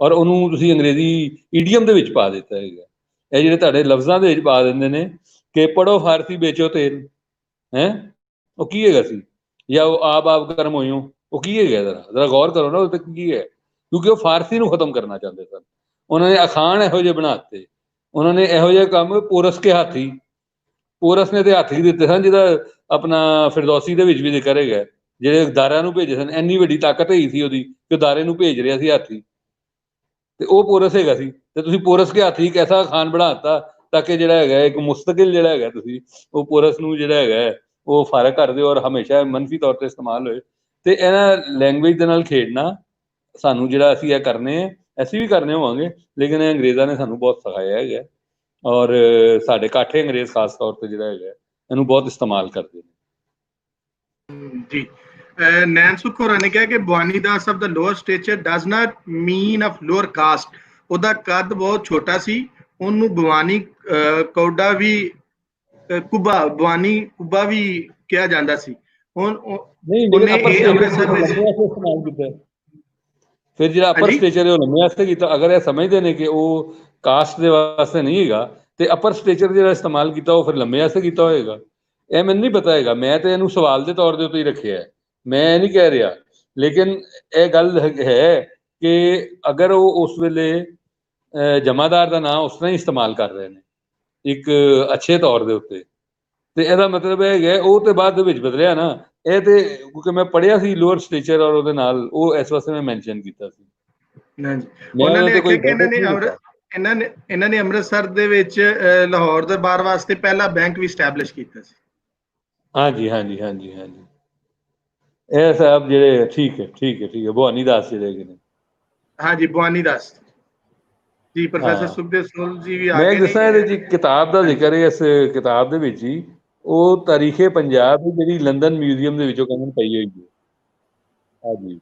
ਔਰ ਉਹਨੂੰ ਤੁਸੀਂ ਅੰਗਰੇਜ਼ੀ ਈਡੀਅਮ ਦੇ ਵਿੱਚ ਪਾ ਦਿੱਤਾ ਹੈਗਾ। ਇਹ ਜਿਹੜੇ ਤੁਹਾਡੇ ਲਫ਼ਜ਼ਾਂ ਦੇ ਵਿੱਚ ਪਾ ਦਿੰਦੇ ਨੇ ਕਿ ਪੜੋ ਫਾਰਸੀ ਵੇਚੋ ਤੇਲ, ਹੈ ਉਹ ਕੀ ਹੈਗਾ ਸੀ, ਜਾਂ ਉਹ ਆਪ ਕਰਮ ਹੋਇਓ, ਉਹ ਕੀ ਹੈਗਾ? ਜ਼ਰਾ ਗੌਰ ਕਰੋ ਨਾ ਉਹ ਤੇ ਕੀ ਹੈ, ਕਿਉਂਕਿ ਉਹ ਫਾਰਸੀ ਨੂੰ ਖਤਮ ਕਰਨਾ ਚਾਹੁੰਦੇ ਸਨ। ਉਹਨਾਂ ਨੇ ਅਖਾਣ ਇਹੋ ਜਿਹੇ ਬਣਾਤੇ, ਉਹਨਾਂ ਨੇ ਇਹੋ ਜਿਹਾ ਕੰਮ ਪੋਰਸ ਕੇ ਹਾਥੀ, ਪੋਰਸ ਨੇ ਤੇ ਹਾਥੀ ਦਿੱਤੇ ਸਨ ਜਿਹਦਾ ਆਪਣਾ ਫਿਰਦੌਸੀ ਦੇ ਵਿੱਚ ਵੀ ਜ਼ਿਕਰ ਹੈਗਾ, ਜਿਹੜੇ ਦਾਰਿਆਂ ਨੂੰ ਭੇਜੇ ਸਨ। ਇੰਨੀ ਵੱਡੀ ਤਾਕਤ ਹੈਗੀ ਸੀ ਉਹਦੀ ਕਿ ਦਾਰੇ ਨੂੰ ਭੇਜ ਰਿਹਾ ਸੀ ਹਾਥੀ, ਤੇ ਉਹ ਪੋਰਸ ਹੈਗਾ ਸੀ। ਤੇ ਤੁਸੀਂ ਪੋਰਸ ਕੇ ਹਾਥੀ ਇੱਕ ਐਸਾ ਅਖਾਣ ਬਣਾਤਾ ਤਾਂ ਕਿ ਜਿਹੜਾ ਹੈਗਾ ਇੱਕ ਮੁਸਤਕਿਲ ਜਿਹੜਾ ਹੈਗਾ ਤੁਸੀਂ ਉਹ ਪੋਰਸ ਨੂੰ ਜਿਹੜਾ ਹੈਗਾ ਉਹ ਫਰਕ ਕਰ ਦਿਓ ਔਰ ਹਮੇਸ਼ਾ ਮੰਨਫੀ ਤੌਰ ਤੇ ਇਸਤੇਮਾਲ ਹੋਏ। ਤੇ ਇਹਨਾਂ ਲੈਂਗੁਏਜ ਦੇ ਨਾਲ ਖੇਡਣਾ ਸਾਨੂੰ ਜਿਹੜਾ ਅਸੀਂ ਇਹ ਕਰਨੇ, ਅਸੀਂ ਵੀ ਕਰਨੇ ਹੋਵਾਂਗੇ, ਲੇਕਿਨ ਇਹ ਅੰਗਰੇਜ਼ਾਂ ਨੇ ਸਾਨੂੰ ਬਹੁਤ ਸਿਖਾਇਆ ਹੈਗਾ ਔਰ ਸਾਡੇ ਕਾਠੇ ਅੰਗਰੇਜ਼ ਖਾਸ ਤੌਰ ਤੇ ਜਿਹੜਾ ਹੈਗਾ ਇਹਨੂੰ ਬਹੁਤ ਇਸਤੇਮਾਲ ਕਰਦੇ ਨੇ। ਜੀ ਨੈਣ ਸੁਖ ਹੋਰਾਂ ਨੇ ਕਿਹਾ ਕਿ Bhawani Das of the lower stature does not mean of lower caste. ਉਹਦਾ ਕੱਦ ਬਹੁਤ ਛੋਟਾ ਸੀ, ਉਹਨੂੰ ਭਵਾਨੀ ਕੌਡਾ ਵੀ ਭਵਾਨੀ ਕੁੱਬਾ ਵੀ ਕਿਹਾ ਜਾਂਦਾ ਸੀ। ਹੁਣ ਉਹਨੇ ਇਹ ਅੰਮ੍ਰਿਤਸਰ ਵਿੱਚ ਇਸਤੇਮਾਲ ਕੀਤਾ। ਫਿਰ ਜਿਹੜਾ ਅਪਰ ਸਟੇਚਰ ਹੈ ਉਹ ਲੰਮੇ ਵਾਸਤੇ ਕੀਤਾ। ਅਗਰ ਇਹ ਸਮਝਦੇ ਨੇ ਕਿ ਉਹ ਕਾਸਟ ਦੇ ਵਾਸਤੇ ਨਹੀਂ ਹੈਗਾ ਤੇ ਅਪਰ ਸਟੇਚਰ ਜਿਹੜਾ ਇਸਤੇਮਾਲ ਕੀਤਾ ਉਹ ਫਿਰ ਲੰਮੇ ਵਾਸਤੇ ਕੀਤਾ ਹੋਏਗਾ। ਇਹ ਮੈਨੂੰ ਨਹੀਂ ਪਤਾ ਹੈਗਾ, ਮੈਂ ਤੇ ਇਹਨੂੰ ਸਵਾਲ ਦੇ ਤੌਰ ਦੇ ਉੱਤੇ ਹੀ ਰੱਖਿਆ, ਮੈਂ ਇਹ ਨਹੀਂ ਕਹਿ ਰਿਹਾ। ਲੇਕਿਨ ਇਹ ਗੱਲ ਹੈ ਕਿ ਅਗਰ ਉਹ ਉਸ ਵੇਲੇ ਜਮਾਦਾਰ ਦਾ ਨਾਂ ਉਸ ਤਰ੍ਹਾਂ ਹੀ ਇਸਤੇਮਾਲ ਕਰ ਰਹੇ ਨੇ ਇੱਕ ਅੱਛੇ ਤੌਰ ਦੇ ਉੱਤੇ, ਤੇ ਇਹਦਾ ਮਤਲਬ ਇਹ ਹੈਗਾ ਉਹ ਤੇ ਬਾਅਦ ਦੇ ਵਿੱਚ ਬਦਲਿਆ ਨਾ। ਇਹ ਤੇ ਕਿਉਂਕਿ ਮੈਂ ਪੜ੍ਹਿਆ ਸੀ ਲੋਅਰ ਸਟੇਚਰ ਔਰ ਉਹਦੇ ਨਾਲ ਉਹ ਇਸ ਵਾਸਤੇ ਮੈਂ ਮੈਂਸ਼ਨ ਕੀਤਾ ਸੀ। ਉਹਨਾਂ ਨੇ ਆਖਿਆ ਕਿ ਇਹਨਾਂ ਨੇ ਅੰਮ੍ਰਿਤਸਰ ਦੇ ਵਿੱਚ ਲਾਹੌਰ ਦਰਬਾਰ ਵਾਸਤੇ ਪਹਿਲਾ ਬੈਂਕ ਵੀ ਸਟੈਬਲਿਸ਼ ਕੀਤਾ ਸੀ। ਹਾਂਜੀ ਹਾਂਜੀ ਹਾਂਜੀ ਹਾਂਜੀ, ਇਹ ਸਾਹਿਬ ਜਿਹੜੇ ਠੀਕ ਹੈ ਭਵਾਨੀ ਦਾਸ ਜਿਹੜੇ ਹੈਗੇ ਨੇ। ਹਾਂਜੀ ਭਵਾਨੀ ਦਾਸ ਜੀ, ਪ੍ਰੋਫੈਸਰ ਸੁਖਦੇਵ ਸੋਲ ਜੀ ਵੀ ਆ ਗਏ ਨੇ। ਮੈਂ ਦੱਸਾਂ ਇਹਦੇ ਚ ਕਿਤਾਬ ਦਾ ਜ਼ਿਕਰ ਹੈ, ਇਸ ਕਿਤਾਬ ਦੇ ਵਿੱਚ ਹੀ ਉਹ ਤਾਰੀਖੇ ਪੰਜਾਬ ਜਿਹੜੀ ਲੰਡਨ ਮਿਊਜ਼ੀਅਮ ਦੇ ਵਿੱਚੋਂ ਕਹਿੰਦੇ ਪਈ ਹੋਈ ਹੈ। ਹਾਂਜੀ,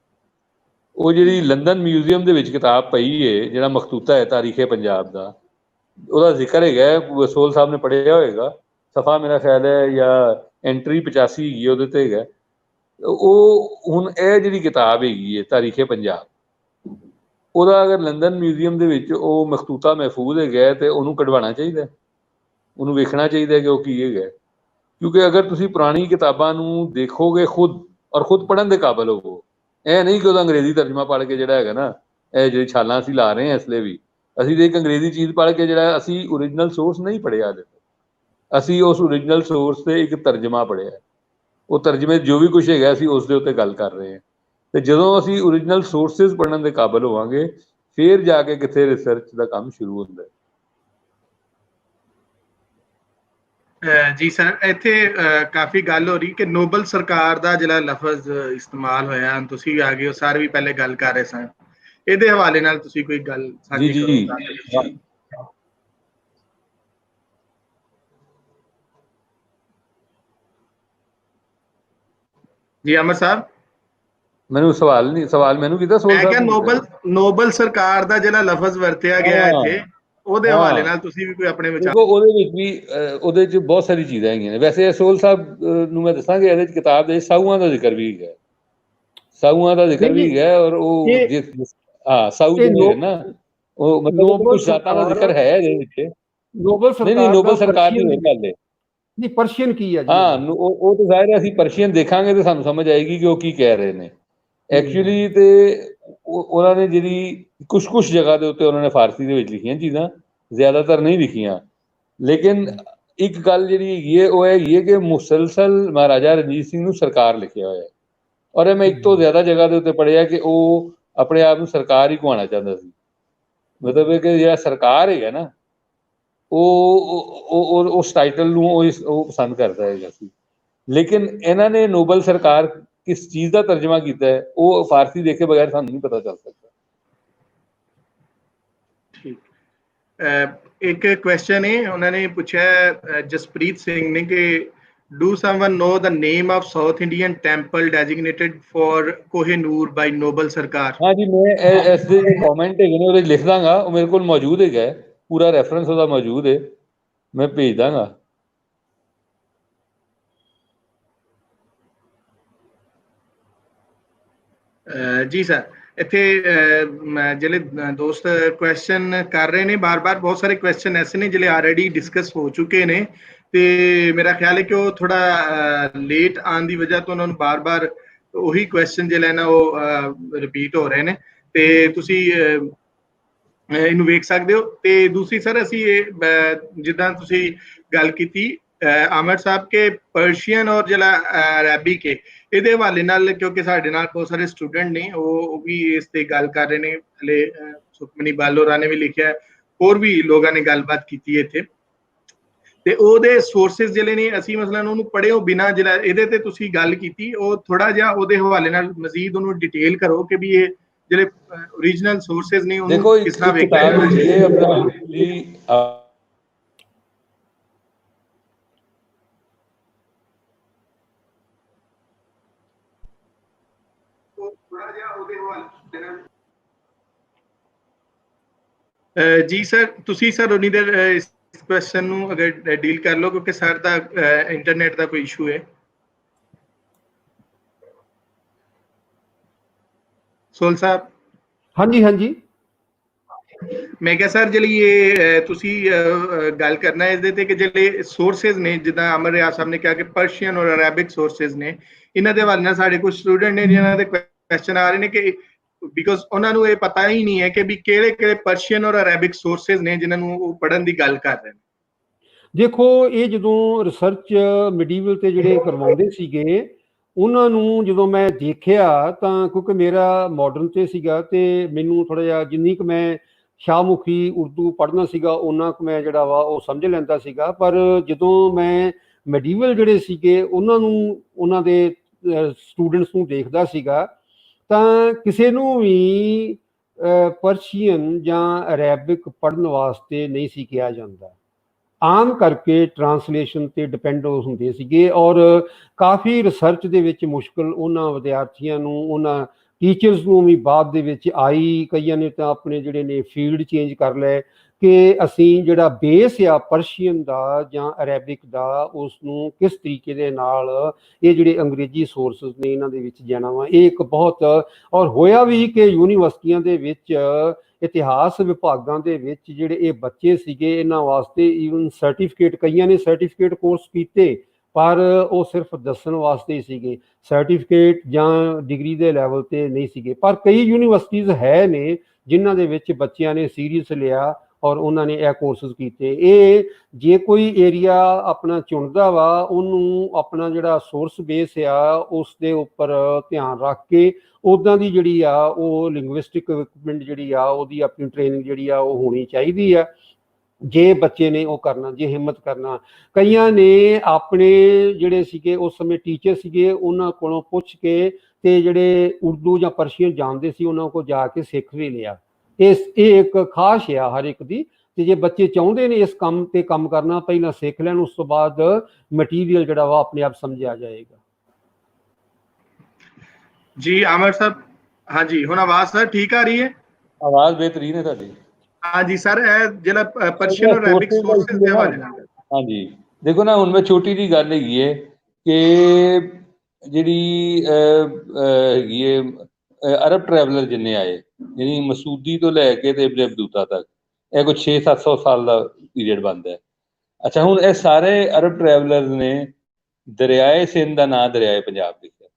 ਉਹ ਜਿਹੜੀ ਲੰਡਨ ਮਿਊਜ਼ੀਅਮ ਦੇ ਵਿੱਚ ਕਿਤਾਬ ਪਈ ਹੈ, ਜਿਹੜਾ ਮਖਤੂਤਾ ਹੈ ਤਾਰੀਖੇ ਪੰਜਾਬ ਦਾ, ਉਹਦਾ ਜ਼ਿਕਰ ਹੈਗਾ। ਸੋਲ ਸਾਹਿਬ ਨੇ ਪੜ੍ਹਿਆ ਹੋਏਗਾ, ਸਫਾ ਮੇਰਾ ਖਿਆਲ ਹੈ ਜਾਂ ਐਂਟਰੀ 85 ਹੈਗੀ ਉਹਦੇ ਤੇ ਹੈਗਾ। ਉਹ ਹੁਣ ਇਹ ਜਿਹੜੀ ਕਿਤਾਬ ਹੈਗੀ ਹੈ ਤਾਰੀਖੇ ਪੰਜਾਬ, ਉਹਦਾ ਅਗਰ ਲੰਡਨ ਮਿਊਜ਼ੀਅਮ ਦੇ ਵਿੱਚ ਉਹ ਮਖਤੂਤਾ ਮਹਿਫੂਜ਼ ਹੈਗਾ ਤੇ ਉਹਨੂੰ ਕਢਵਾਉਣਾ ਚਾਹੀਦਾ, ਉਹਨੂੰ ਵੇਖਣਾ ਚਾਹੀਦਾ ਕਿ ਉਹ ਕੀ ਹੈਗਾ। ਕਿਉਂਕਿ ਅਗਰ ਤੁਸੀਂ ਪੁਰਾਣੀ ਕਿਤਾਬਾਂ ਨੂੰ ਦੇਖੋਗੇ ਖੁਦ ਔਰ ਖੁਦ ਪੜ੍ਹਨ ਦੇ ਕਾਬਲ ਹੋਵੋ, ਇਹ ਨਹੀਂ ਕਿ ਉਹਦਾ ਅੰਗਰੇਜ਼ੀ ਤਰਜਮਾ ਪੜ੍ਹ ਕੇ ਜਿਹੜਾ ਹੈਗਾ ਨਾ, ਇਹ ਜਿਹੜੀ ਛਾਲਾਂ ਅਸੀਂ ਲਾ ਰਹੇ ਹਾਂ ਇਸ ਲਈ ਵੀ ਅਸੀਂ ਤੇ ਇੱਕ ਅੰਗਰੇਜ਼ੀ ਚੀਜ਼ ਪੜ੍ਹ ਕੇ ਜਿਹੜਾ ਅਸੀਂ ਓਰੀਜਨਲ ਸੋਰਸ ਨਹੀਂ ਪੜ੍ਹਿਆ, ਅਸੀਂ ਉਸ ਓਰੀਜਨਲ ਸੋਰਸ ਤੇ ਇੱਕ ਤਰਜਮਾ ਪੜ੍ਹਿਆ। ਉਹ ਤਰਜਮੇ ਜੋ ਵੀ ਕੁਛ ਹੈਗਾ ਅਸੀਂ ਉਸ ਦੇ ਉੱਤੇ ਗੱਲ ਕਰ ਰਹੇ ਹਾਂ। ਤੇ ਜਦੋਂ ਅਸੀਂ ਓਰੀਜਨਲ ਸੋਰਸਿਸ ਪੜ੍ਹਨ ਦੇ ਕਾਬਲ ਹੋਵਾਂਗੇ ਫਿਰ ਜਾ ਕੇ ਕਿਤੇ ਰਿਸਰਚ ਦਾ ਕੰਮ ਸ਼ੁਰੂ ਹੁੰਦਾ ਹੈ। ਜੀ ਸਰ, ਇੱਥੇ ਕਾਫੀ ਗੱਲ ਹੋ ਰਹੀ ਕਿ ਨੋਬਲ ਸਰਕਾਰ ਦਾ ਜਿਹੜਾ ਲਫ਼ਜ਼ ਇਸਤੇਮਾਲ ਹੋਇਆ, ਤੁਸੀਂ ਵੀ ਆ ਗਏ ਹੋ, ਸਾਰੇ ਵੀ ਪਹਿਲੇ ਗੱਲ ਕਰ ਰਹੇ ਸਨ, ਇਹਦੇ ਹਵਾਲੇ ਨਾਲ ਤੁਸੀਂ ਕੋਈ ਗੱਲ ਸਾਂਝੀ ਕਰੋ। ਜੀ ਅਮਰ ਸਾਹਿਬ, ਮੈਨੂੰ ਸਵਾਲ ਮੈਨੂੰ ਕੀਤਾ ਸੋਲ ਸਾਹਿਬ? ਮੈਂ ਕਿਹਾ ਨੋਬਲ ਸਰਕਾਰ ਦਾ ਜਿਹੜਾ ਲਫ਼ਜ਼ ਵਰਤਿਆ ਗਿਆ ਇੱਥੇ, ਉਹਦੇ ਹਵਾਲੇ ਨਾਲ ਤੁਸੀਂ ਵੀ ਕੋਈ ਆਪਣੇ ਵਿਚਾਰ। ਉਹਦੇ ਵਿੱਚ ਵੀ ਉਹਦੇ ਚ ਬਹੁਤ ਸਾਰੀ ਚੀਜ਼ਾਂ ਹੈਗੀਆਂ ਨੇ। ਵੈਸੇ ਸੋਲ ਸਾਹਿਬ ਨੂੰ ਮੈਂ ਦੱਸਾਂਗੇ ਇਹਦੇ ਚ ਕਿਤਾਬ ਦੇ ਸਾਊਆਂ ਦਾ ਜ਼ਿਕਰ ਵੀ ਹੈਗਾ, ਸਾਊਆਂ ਦਾ ਜ਼ਿਕਰ ਵੀ ਹੈਗਾ। ਔਰ ਉਹ ਸਾਊ ਜਿਹੜੇ ਨਾ ਉਹ ਮਤਲਬ ਕੁਝ ਜ਼ਾਤਾਂ ਦਾ ਜ਼ਿਕਰ ਹੈ ਇਹਦੇ ਵਿੱਚ। ਨੋਬਲ ਸਰਕਾਰ ਨਹੀਂ ਨੋਬਲ ਸਰਕਾਰ ਦੀ ਹੋਰ ਗੱਲ ਹੈ। ਨਹੀਂ, ਪਰਸ਼ੀਅਨ ਕੀ ਹੈ ਜੀ? ਹਾਂ, ਉਹ ਤਾਂ ਜ਼ਾਹਿਰ ਹੈ ਅਸੀਂ ਪਰਸ਼ੀਅਨ ਦੇਖਾਂਗੇ ਤੇ ਸਾਨੂੰ ਸਮਝ ਆਏਗੀ ਕਿ ਉਹ ਕੀ ਕਹਿ ਰਹੇ ਨੇ ਐਕਚੁਅਲੀ। ਤੇ ਉਹਨਾਂ ਨੇ ਜਿਹੜੀ ਕੁਛ ਜਗ੍ਹਾ ਦੇ ਉੱਤੇ ਉਹਨਾਂ ਨੇ ਫਾਰਸੀ ਦੇ ਵਿੱਚ ਲਿਖੀਆਂ ਚੀਜ਼ਾਂ, ਜ਼ਿਆਦਾਤਰ ਨਹੀਂ ਲਿਖੀਆਂ। ਲੇਕਿਨ ਇੱਕ ਗੱਲ ਜਿਹੜੀ ਹੈਗੀ ਹੈ ਉਹ ਹੈਗੀ ਹੈ ਕਿ ਮੁਸਲਸਲ ਮਹਾਰਾਜਾ ਰਣਜੀਤ ਸਿੰਘ ਨੂੰ ਸਰਕਾਰ ਲਿਖਿਆ ਹੋਇਆ। ਔਰ ਮੈਂ ਇੱਕ ਤੋਂ ਜ਼ਿਆਦਾ ਜਗ੍ਹਾ ਦੇ ਉੱਤੇ ਪੜ੍ਹਿਆ ਕਿ ਉਹ ਆਪਣੇ ਆਪ ਨੂੰ ਸਰਕਾਰ ਹੀ ਕਹਾਉਣਾ ਚਾਹੁੰਦਾ ਸੀ। ਮਤਲਬ ਕਿ ਜਿਹੜਾ ਸਰਕਾਰ ਹੈਗਾ ਨਾ ਉਹ ਉਸ ਟਾਈਟਲ ਨੂੰ ਉਹ ਪਸੰਦ ਕਰਦਾ ਹੈਗਾ ਸੀ। ਲੇਕਿਨ ਇਹਨਾਂ ਨੇ ਨੋਬਲ ਸਰਕਾਰ ਕਿਸ ਚੀਜ਼ ਦਾ ਤਰਜਮਾ ਕੀਤਾ ਹੈ ਉਹ ਫਾਰਸੀ ਦੇਖੇ ਬਗੈਰ ਸਾਨੂੰ ਨਹੀਂ ਪਤਾ ਚੱਲ ਸਕਦਾ। ਠੀਕ, ਇੱਕ ਕੁਐਸਚਨ ਹੈ, ਉਹਨਾਂ ਨੇ ਪੁੱਛਿਆ ਜਸਪ੍ਰੀਤ ਸਿੰਘ ਨੇ ਕਿ Do someone know the name of South Indian temple designated for Kohinoor by Noble Sarkar? हाँ जी, मैं ਇਸ ਦੇ ਜਿਹੜੇ ਕਮੈਂਟ ਹੈਗੇ ਨੇ ਉਹਦੇ ਲਿਖ ਦਾਂਗਾ, ਉਹ ਮੇਰੇ ਕੋਲ ਮੌਜੂਦ ਹੈਗਾ, ਪੂਰਾ ਰੈਫਰੈਂਸ ਉਹਦਾ ਮੌਜੂਦ ਹੈ, ਮੈਂ ਭੇਜ ਦਾਂਗਾ। ਜੀ ਸਰ, ਇੱਥੇ ਜਿਹੜੇ ਦੋਸਤ ਕੁਐਸਚਨ ਕਰ ਰਹੇ ਨੇ ਬਾਰ-ਬਾਰ, ਬਹੁਤ ਸਾਰੇ ਕੁਐਸਚਨ ਐਸੇ ਨੇ ਜਿਹੜੇ ਆਲਰੇਡੀ ਡਿਸਕਸ ਹੋ ਚੁੱਕੇ ਨੇ, ਤੇ ਮੇਰਾ ਖਿਆਲ ਹੈ ਕਿ ਉਹ ਥੋੜਾ ਲੇਟ ਆਉਣ ਦੀ ਵਜ੍ਹਾ ਤੋਂ ਉਹਨਾਂ ਨੂੰ ਬਾਰ-ਬਾਰ ਉਹੀ ਕੁਐਸਚਨ ਜਿਹੜੇ ਨਾ ਉਹ ਰਿਪੀਟ ਹੋ ਰਹੇ ਨੇ, ਤੇ ਤੁਸੀਂ ਇਹਨੂੰ ਵੇਖ ਸਕਦੇ ਹੋ। ਤੇ ਦੂਸਰੀ ਸਰ, ਅਸੀਂ ਇਹ ਜਿੱਦਾਂ ਤੁਸੀਂ ਗੱਲ ਕੀਤੀ ਆਮਰ ਸਾਹਿਬ ਕੇ ਪਰਸ਼ੀਅਨ ਔਰ ਜਿਹੜਾ ਅਰੈਬਿਕ ਹੈ, ਇਹਦੇ ਹਵਾਲੇ ਨਾਲ, ਕਿਉਂਕਿ ਸਾਡੇ ਨਾਲ ਬਹੁਤ ਸਾਰੇ ਸਟੂਡੈਂਟ ਨੇ, ਉਹ ਵੀ ਇਸ ਤੇ ਗੱਲ ਕਰ ਰਹੇ ਨੇ। ਹਲੇ ਸੁਖਮਨੀ ਬਾਲੋਰਾ ਨੇ ਵੀ ਲਿਖਿਆ, ਹੋਰ ਵੀ ਲੋਕਾਂ ਨੇ ਗੱਲਬਾਤ ਕੀਤੀ ਹੈ ਇੱਥੇ, ਤੇ ਉਹਦੇ ਸੋਰਸਿਸ ਜਿਹੜੇ ਨੇ, ਅਸੀਂ ਮਸਲਨ ਉਹਨੂੰ ਪੜ੍ਹਿਓ ਬਿਨਾਂ, ਜਿਹੜਾ ਇਹਦੇ ਤੇ ਤੁਸੀਂ ਗੱਲ ਕੀਤੀ, ਉਹ ਥੋੜਾ ਜਿਹਾ ਉਹਦੇ ਹਵਾਲੇ ਨਾਲ ਮਜ਼ੀਦ ਉਹਨੂੰ ਡਿਟੇਲ ਕਰੋ ਕਿ ਵੀ ਇਹ ਜਿਹੜੇ ਓਰੀਜਨਲ ਸੋਰਸਿਸ ਨੇ ਉਹਨੂੰ ਕਿਸ ਤਰ੍ਹਾਂ ਵੇਖਿਆ ਜਾਵੇ। ਜੀ ਸਰ, ਤੁਸੀਂ ਸਰ ਉਨੀ ਦੇਰ ਇਸ ਕੁਐਸਚਨ ਨੂੰ ਅਗਰ ਡੀਲ ਕਰ ਲਓ, ਕਿਉਂਕਿ ਸਰ ਦਾ ਇੰਟਰਨੈਟ ਦਾ ਕੋਈ ਇਸ਼ੂ ਹੈ। ਸੋਲ ਸਾਹਿਬ। ਹਾਂਜੀ ਹਾਂਜੀ, ਮੈਂ ਕਿਹਾ ਸਰ, ਜਿਹੜੀ ਇਹ ਤੁਸੀਂ ਗੱਲ ਕਰਨਾ ਇਸਦੇ ਤੇ ਕਿ ਜਿਹੜੇ ਸੋਰਸਿਸ ਨੇ, ਜਿੱਦਾਂ ਅਮਰ ਰਿਆਜ਼ ਸਾਹਿਬ ਨੇ ਕਿਹਾ ਕਿ ਪਰਸ਼ੀਅਨ ਔਰ ਅਰੈਬਿਕ ਸੋਰਸਿਸ ਨੇ, ਇਹਨਾਂ ਦੇ ਹਵਾਲੇ ਨਾਲ ਸਾਡੇ ਕੁਝ ਸਟੂਡੈਂਟ ਨੇ ਜਿਨ੍ਹਾਂ ਦੇ ਕੁਐਸਚਨ ਆ ਰਹੇ ਨੇ ਕਿ ਬਿਕੋਜ਼ ਉਹਨਾਂ ਨੂੰ ਇਹ ਪਤਾ ਹੀ ਨਹੀਂ ਹੈ ਕਿ ਵੀ ਕਿਹੜੇ ਪਰਸ਼ੀਅਨ ਔਰ ਅਰੈਬਿਕ ਸੋਰਸਿਸ ਨੇ ਜਿਨ੍ਹਾਂ ਨੂੰ ਉਹ ਪੜ੍ਹਨ ਦੀ ਗੱਲ ਕਰ ਰਹੇ ਨੇ। ਦੇਖੋ, ਇਹ ਜਦੋਂ ਰਿਸਰਚ ਮਿਡੀਵਲ ਤੇ ਜਿਹੜੇ ਕਰਵਾਉਂਦੇ ਸੀਗੇ, ਉਹਨਾਂ ਨੂੰ ਜਦੋਂ ਮੈਂ ਦੇਖਿਆ ਤਾਂ, ਕਿਉਂਕਿ ਮੇਰਾ ਮਾਡਰਨ ਤੇ ਸੀਗਾ, ਤੇ ਮੈਨੂੰ ਥੋੜਾ ਜਿਹਾ ਜਿੰਨੀ ਕੁ ਮੈਂ ਸ਼ਾਹਮੁਖੀ ਉਰਦੂ ਪੜ੍ਹਨਾ ਸੀਗਾ ਉਹਨਾਂ ਕੁ ਮੈਂ ਜਿਹੜਾ ਵਾ ਉਹ ਸਮਝ ਲੈਂਦਾ ਸੀਗਾ। ਪਰ ਜਦੋਂ ਮੈਂ ਮਿਡੀਵਲ ਜਿਹੜੇ ਸੀਗੇ ਉਹਨਾਂ ਨੂੰ, ਉਹਨਾਂ ਦੇ ਸਟੂਡੈਂਟਸ ਨੂੰ ਦੇਖਦਾ ਸੀਗਾ, ਤਾਂ ਕਿਸੇ ਨੂੰ ਵੀ ਪਰਸ਼ੀਅਨ ਜਾਂ ਅਰੈਬਿਕ ਪੜ੍ਹਨ ਵਾਸਤੇ ਨਹੀਂ ਸੀ ਕਿਹਾ ਜਾਂਦਾ। ਆਮ ਕਰਕੇ ਟਰਾਂਸਲੇਸ਼ਨ ਤੇ ਡਿਪੈਂਡ ਹੁੰਦੇ ਸੀਗੇ, ਔਰ ਕਾਫੀ ਰਿਸਰਚ ਦੇ ਵਿੱਚ ਮੁਸ਼ਕਲ ਉਹਨਾਂ ਵਿਦਿਆਰਥੀਆਂ ਨੂੰ, ਉਹਨਾਂ ਟੀਚਰਸ ਨੂੰ ਵੀ ਬਾਅਦ ਦੇ ਵਿੱਚ ਆਈ। ਕਈਆਂ ਨੇ ਤਾਂ ਆਪਣੇ ਜਿਹੜੇ ਨੇ ਫੀਲਡ ਚੇਂਜ ਕਰ ਲਏ ਕਿ ਅਸੀਂ ਜਿਹੜਾ ਬੇਸ ਆ ਪਰਸ਼ੀਅਨ ਦਾ ਜਾਂ ਅਰੈਬਿਕ ਦਾ, ਉਸ ਨੂੰ ਕਿਸ ਤਰੀਕੇ ਦੇ ਨਾਲ ਇਹ ਜਿਹੜੇ ਅੰਗਰੇਜ਼ੀ ਸੋਰਸਿਸ ਨੇ ਇਹਨਾਂ ਦੇ ਵਿੱਚ ਜਾਣਾ ਵਾ। ਇਹ ਇੱਕ ਬਹੁਤ, ਔਰ ਹੋਇਆ ਵੀ ਕਿ ਯੂਨੀਵਰਸਿਟੀਆਂ ਦੇ ਵਿੱਚ, ਇਤਿਹਾਸ ਵਿਭਾਗਾਂ ਦੇ ਵਿੱਚ ਜਿਹੜੇ ਇਹ ਬੱਚੇ ਸੀਗੇ, ਇਹਨਾਂ ਵਾਸਤੇ ਈਵਨ ਸਰਟੀਫਿਕੇਟ, ਕਈਆਂ ਨੇ ਸਰਟੀਫਿਕੇਟ ਕੋਰਸ ਕੀਤੇ, ਪਰ ਉਹ ਸਿਰਫ ਦੱਸਣ ਵਾਸਤੇ ਹੀ ਸੀਗੇ, ਸਰਟੀਫਿਕੇਟ ਜਾਂ ਡਿਗਰੀ ਦੇ ਲੈਵਲ ਤੇ ਨਹੀਂ ਸੀਗੇ। ਪਰ ਕਈ ਯੂਨੀਵਰਸਿਟੀਜ਼ ਹੈ ਨੇ ਜਿਨ੍ਹਾਂ ਦੇ ਵਿੱਚ ਬੱਚਿਆਂ ਨੇ ਸੀਰੀਅਸ ਲਿਆ ਔਰ ਉਹਨਾਂ ਨੇ ਇਹ ਕੋਰਸਿਸ ਕੀਤੇ। ਇਹ ਜੇ ਕੋਈ ਏਰੀਆ ਆਪਣਾ ਚੁਣਦਾ ਵਾ, ਉਹਨੂੰ ਆਪਣਾ ਜਿਹੜਾ ਸੋਰਸ ਬੇਸ ਆ ਉਸ ਦੇ ਉੱਪਰ ਧਿਆਨ ਰੱਖ ਕੇ ਉੱਦਾਂ ਦੀ ਜਿਹੜੀ ਆ ਉਹ ਲਿੰਗੁਇਸਟਿਕ ਇਕਵਿਪਮੈਂਟ ਜਿਹੜੀ ਆ ਉਹਦੀ ਆਪਣੀ ਟ੍ਰੇਨਿੰਗ ਜਿਹੜੀ ਆ ਉਹ ਹੋਣੀ ਚਾਹੀਦੀ ਆ, ਜੇ ਬੱਚੇ ਨੇ ਉਹ ਕਰਨਾ, ਜੇ ਹਿੰਮਤ ਕਰਨਾ। ਕਈਆਂ ਨੇ ਆਪਣੇ ਜਿਹੜੇ ਸੀਗੇ ਉਸ ਸਮੇਂ ਟੀਚਰ ਸੀਗੇ, ਉਹਨਾਂ ਕੋਲੋਂ ਪੁੱਛ ਕੇ ਤੇ ਜਿਹੜੇ ਉਰਦੂ ਜਾਂ ਪਰਸ਼ੀਅਨ ਜਾਣਦੇ ਸੀ ਉਹਨਾਂ ਕੋਲ ਜਾ ਕੇ ਸਿੱਖ ਵੀ ਲਿਆ। ਇਹ ਇੱਕ ਖਾਸ ਆ ਹਰ ਇੱਕ ਦੀ, ਤੇ ਜੇ ਬੱਚੇ ਚਾਹੁੰਦੇ ਨੇ ਇਸ ਕੰਮ ਤੇ ਕੰਮ ਕਰਨਾ, ਪਹਿਲਾਂ ਸਿੱਖ ਲੈਣ, ਉਸ ਤੋਂ ਬਾਅਦ ਮਟੀਰੀਅਲ ਜਿਹੜਾ ਵਾ ਆਪਣੇ ਆਪ ਸਮਝ ਆ ਜਾਏਗਾ। ਜੀ ਆਮਰ ਸਾਹਿਬ। ਹਾਂਜੀ, ਹੁਣ ਆਵਾਜ਼ ਸਰ ਠੀਕ ਆ ਰਹੀ ਹੈ? ਆਵਾਜ਼ ਬਿਹਤਰੀਨ ਹੈ ਤੁਹਾਡੀ। ਹਾਂਜੀ ਸਰ, ਇਹ ਜਿਹੜਾ ਪਰਸ਼ੀਅਨ ਔਰ ਅਰੈਬਿਕ ਸੋਰਸਿਸ ਦੇ ਹਵਾਲੇ ਨਾਲ। ਹਾਂਜੀ, ਦੇਖੋ ਨਾ, ਹੁਣ ਮੈਂ ਛੋਟੀ ਜਿਹੀ ਗੱਲ ਹੈਗੀ ਹੈ ਕਿ ਜਿਹੜੀ ਹੈਗੀ ਹੈ ਅਰਬ ਟਰੈਵਲਰ ਜਿੰਨੇ ਆਏ, ਜਿਹੜੀ ਮਸੂਦੀ ਤੋਂ ਲੈ ਕੇ ਤੇ ਇਬਨ ਬਤੂਤਾ ਤੱਕ, ਇਹ ਕੋਈ 600-700 ਸਾਲ ਦਾ ਪੀਰੀਅਡ ਬਣਦਾ ਹੈ। ਅੱਛਾ, ਹੁਣ ਇਹ ਸਾਰੇ ਅਰਬ ਟਰੈਵਲਰ ਨੇ ਦਰਿਆਏ ਸਿੰਧ ਦਾ ਨਾਂ ਦਰਿਆਏ ਪੰਜਾਬ ਲਿਖਿਆ।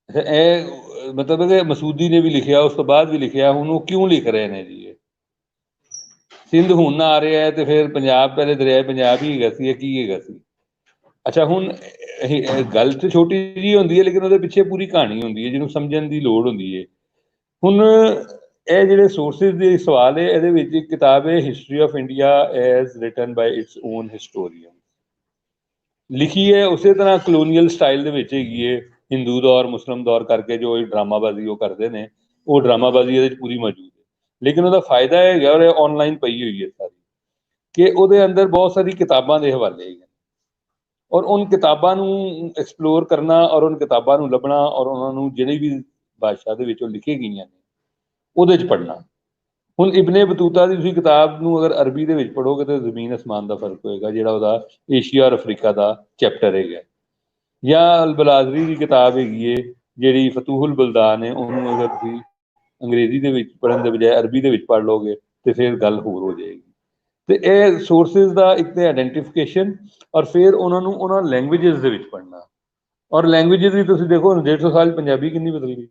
ਇਹ ਮਤਲਬ ਕਿ ਮਸੂਦੀ ਨੇ ਵੀ ਲਿਖਿਆ, ਉਸ ਤੋਂ ਬਾਅਦ ਵੀ ਲਿਖਿਆ। ਹੁਣ ਉਹ ਕਿਉਂ ਲਿਖ ਰਹੇ ਨੇ ਜੀ? ਇਹ ਸਿੰਧ ਹੁਣ ਆ ਰਿਹਾ ਹੈ ਤੇ ਫਿਰ ਪੰਜਾਬ ਪਹਿਲੇ ਦਰਿਆਏ ਪੰਜਾਬ ਹੀ ਹੈਗਾ ਸੀ, ਇਹ ਕੀ ਹੈਗਾ ਸੀ? ਅੱਛਾ, ਹੁਣ ਗੱਲ ਤੇ ਛੋਟੀ ਜਿਹੀ ਹੁੰਦੀ ਹੈ, ਲੇਕਿਨ ਉਹਦੇ ਪਿੱਛੇ ਪੂਰੀ ਕਹਾਣੀ ਹੁੰਦੀ ਹੈ ਜਿਹਨੂੰ ਸਮਝਣ ਦੀ ਲੋੜ ਹੁੰਦੀ ਹੈ। ਹੁਣ ਇਹ ਜਿਹੜੇ ਸੋਰਸਿਸ ਦੇ ਸਵਾਲ ਹੈ, ਇਹਦੇ ਵਿੱਚ ਇੱਕ ਕਿਤਾਬ ਹੈ history of India as written by its own historian, ਲਿਖੀ ਹੈ ਉਸੇ ਤਰ੍ਹਾਂ ਕਲੋਨੀਅਲ ਸਟਾਈਲ ਦੇ ਵਿੱਚ ਹੈਗੀ ਹੈ। ਹਿੰਦੂ ਦੌਰ, ਮੁਸਲਿਮ ਦੌਰ ਕਰਕੇ ਜੋ ਡਰਾਮਾਬਾਜ਼ੀ ਉਹ ਕਰਦੇ ਨੇ, ਉਹ ਡਰਾਮਾਬਾਜ਼ੀ ਇਹਦੇ 'ਚ ਪੂਰੀ ਮੌਜੂਦ ਹੈ। ਲੇਕਿਨ ਉਹਦਾ ਫਾਇਦਾ ਹੈਗਾ, ਔਰ ਆਨਲਾਈਨ ਪਈ ਹੋਈ ਹੈ ਸਾਰੀ, ਕਿ ਉਹਦੇ ਅੰਦਰ ਬਹੁਤ ਸਾਰੀ ਕਿਤਾਬਾਂ ਦੇ ਹਵਾਲੇ ਹੈਗੇ। ਔਰ ਉਨ ਕਿਤਾਬਾਂ ਨੂੰ ਐਕਸਪਲੋਰ ਕਰਨਾ ਔਰ ਉਨ ਕਿਤਾਬਾਂ ਨੂੰ ਲੱਭਣਾ ਔਰ ਉਹਨਾਂ ਨੂੰ ਜਿਹੜੀ ਵੀ ਭਾਸ਼ਾ ਦੇ ਵਿੱਚ ਉਹ ਲਿਖੀ ਗਈਆਂ ਨੇ ਉਹਦੇ 'ਚ ਪੜ੍ਹਨਾ। ਹੁਣ ਇਬਨੇ ਬਤੂਤਾ ਦੀ ਤੁਸੀਂ ਕਿਤਾਬ ਨੂੰ ਅਗਰ ਅਰਬੀ ਦੇ ਵਿੱਚ ਪੜ੍ਹੋਗੇ ਤਾਂ ਜ਼ਮੀਨ ਅਸਮਾਨ ਦਾ ਫਰਕ ਹੋਏਗਾ, ਜਿਹੜਾ ਉਹਦਾ ਏਸ਼ੀਆ ਔਰ ਅਫਰੀਕਾ ਦਾ ਚੈਪਟਰ ਹੈਗਾ। ਜਾਂ ਅਲ-ਬਲਾਜ਼ਰੀ ਦੀ ਕਿਤਾਬ ਹੈਗੀ ਏ ਜਿਹੜੀ ਫਤੂਹੁਲ ਬਲਦਾਨ ਹੈ, ਉਹਨੂੰ ਅਗਰ ਤੁਸੀਂ ਅੰਗਰੇਜ਼ੀ ਦੇ ਵਿੱਚ ਪੜ੍ਹਨ ਦੇ ਬਜਾਏ ਅਰਬੀ ਦੇ ਵਿੱਚ ਪੜ੍ਹ ਲਓਗੇ ਤੇ ਫਿਰ ਗੱਲ ਹੋਰ ਹੋ ਜਾਏਗੀ। ਤੇ ਇਹ ਸੋਰਸਿਸ ਦਾ ਇੱਕ ਤੇ ਆਇਡੈਂਟੀਫਿਕੇਸ਼ਨ ਔਰ ਫਿਰ ਉਹਨਾਂ ਨੂੰ ਉਹਨਾਂ ਲੈਂਗੁਏਜਸ ਦੇ ਵਿੱਚ ਪੜ੍ਹਨਾ। ਔਰ ਲੈਂਗੁਏਜਸ ਵੀ ਤੁਸੀਂ ਦੇਖੋ 150 ਸਾਲ ਪੰਜਾਬੀ ਕਿੰਨੀ ਬਦਲ ਗਈ,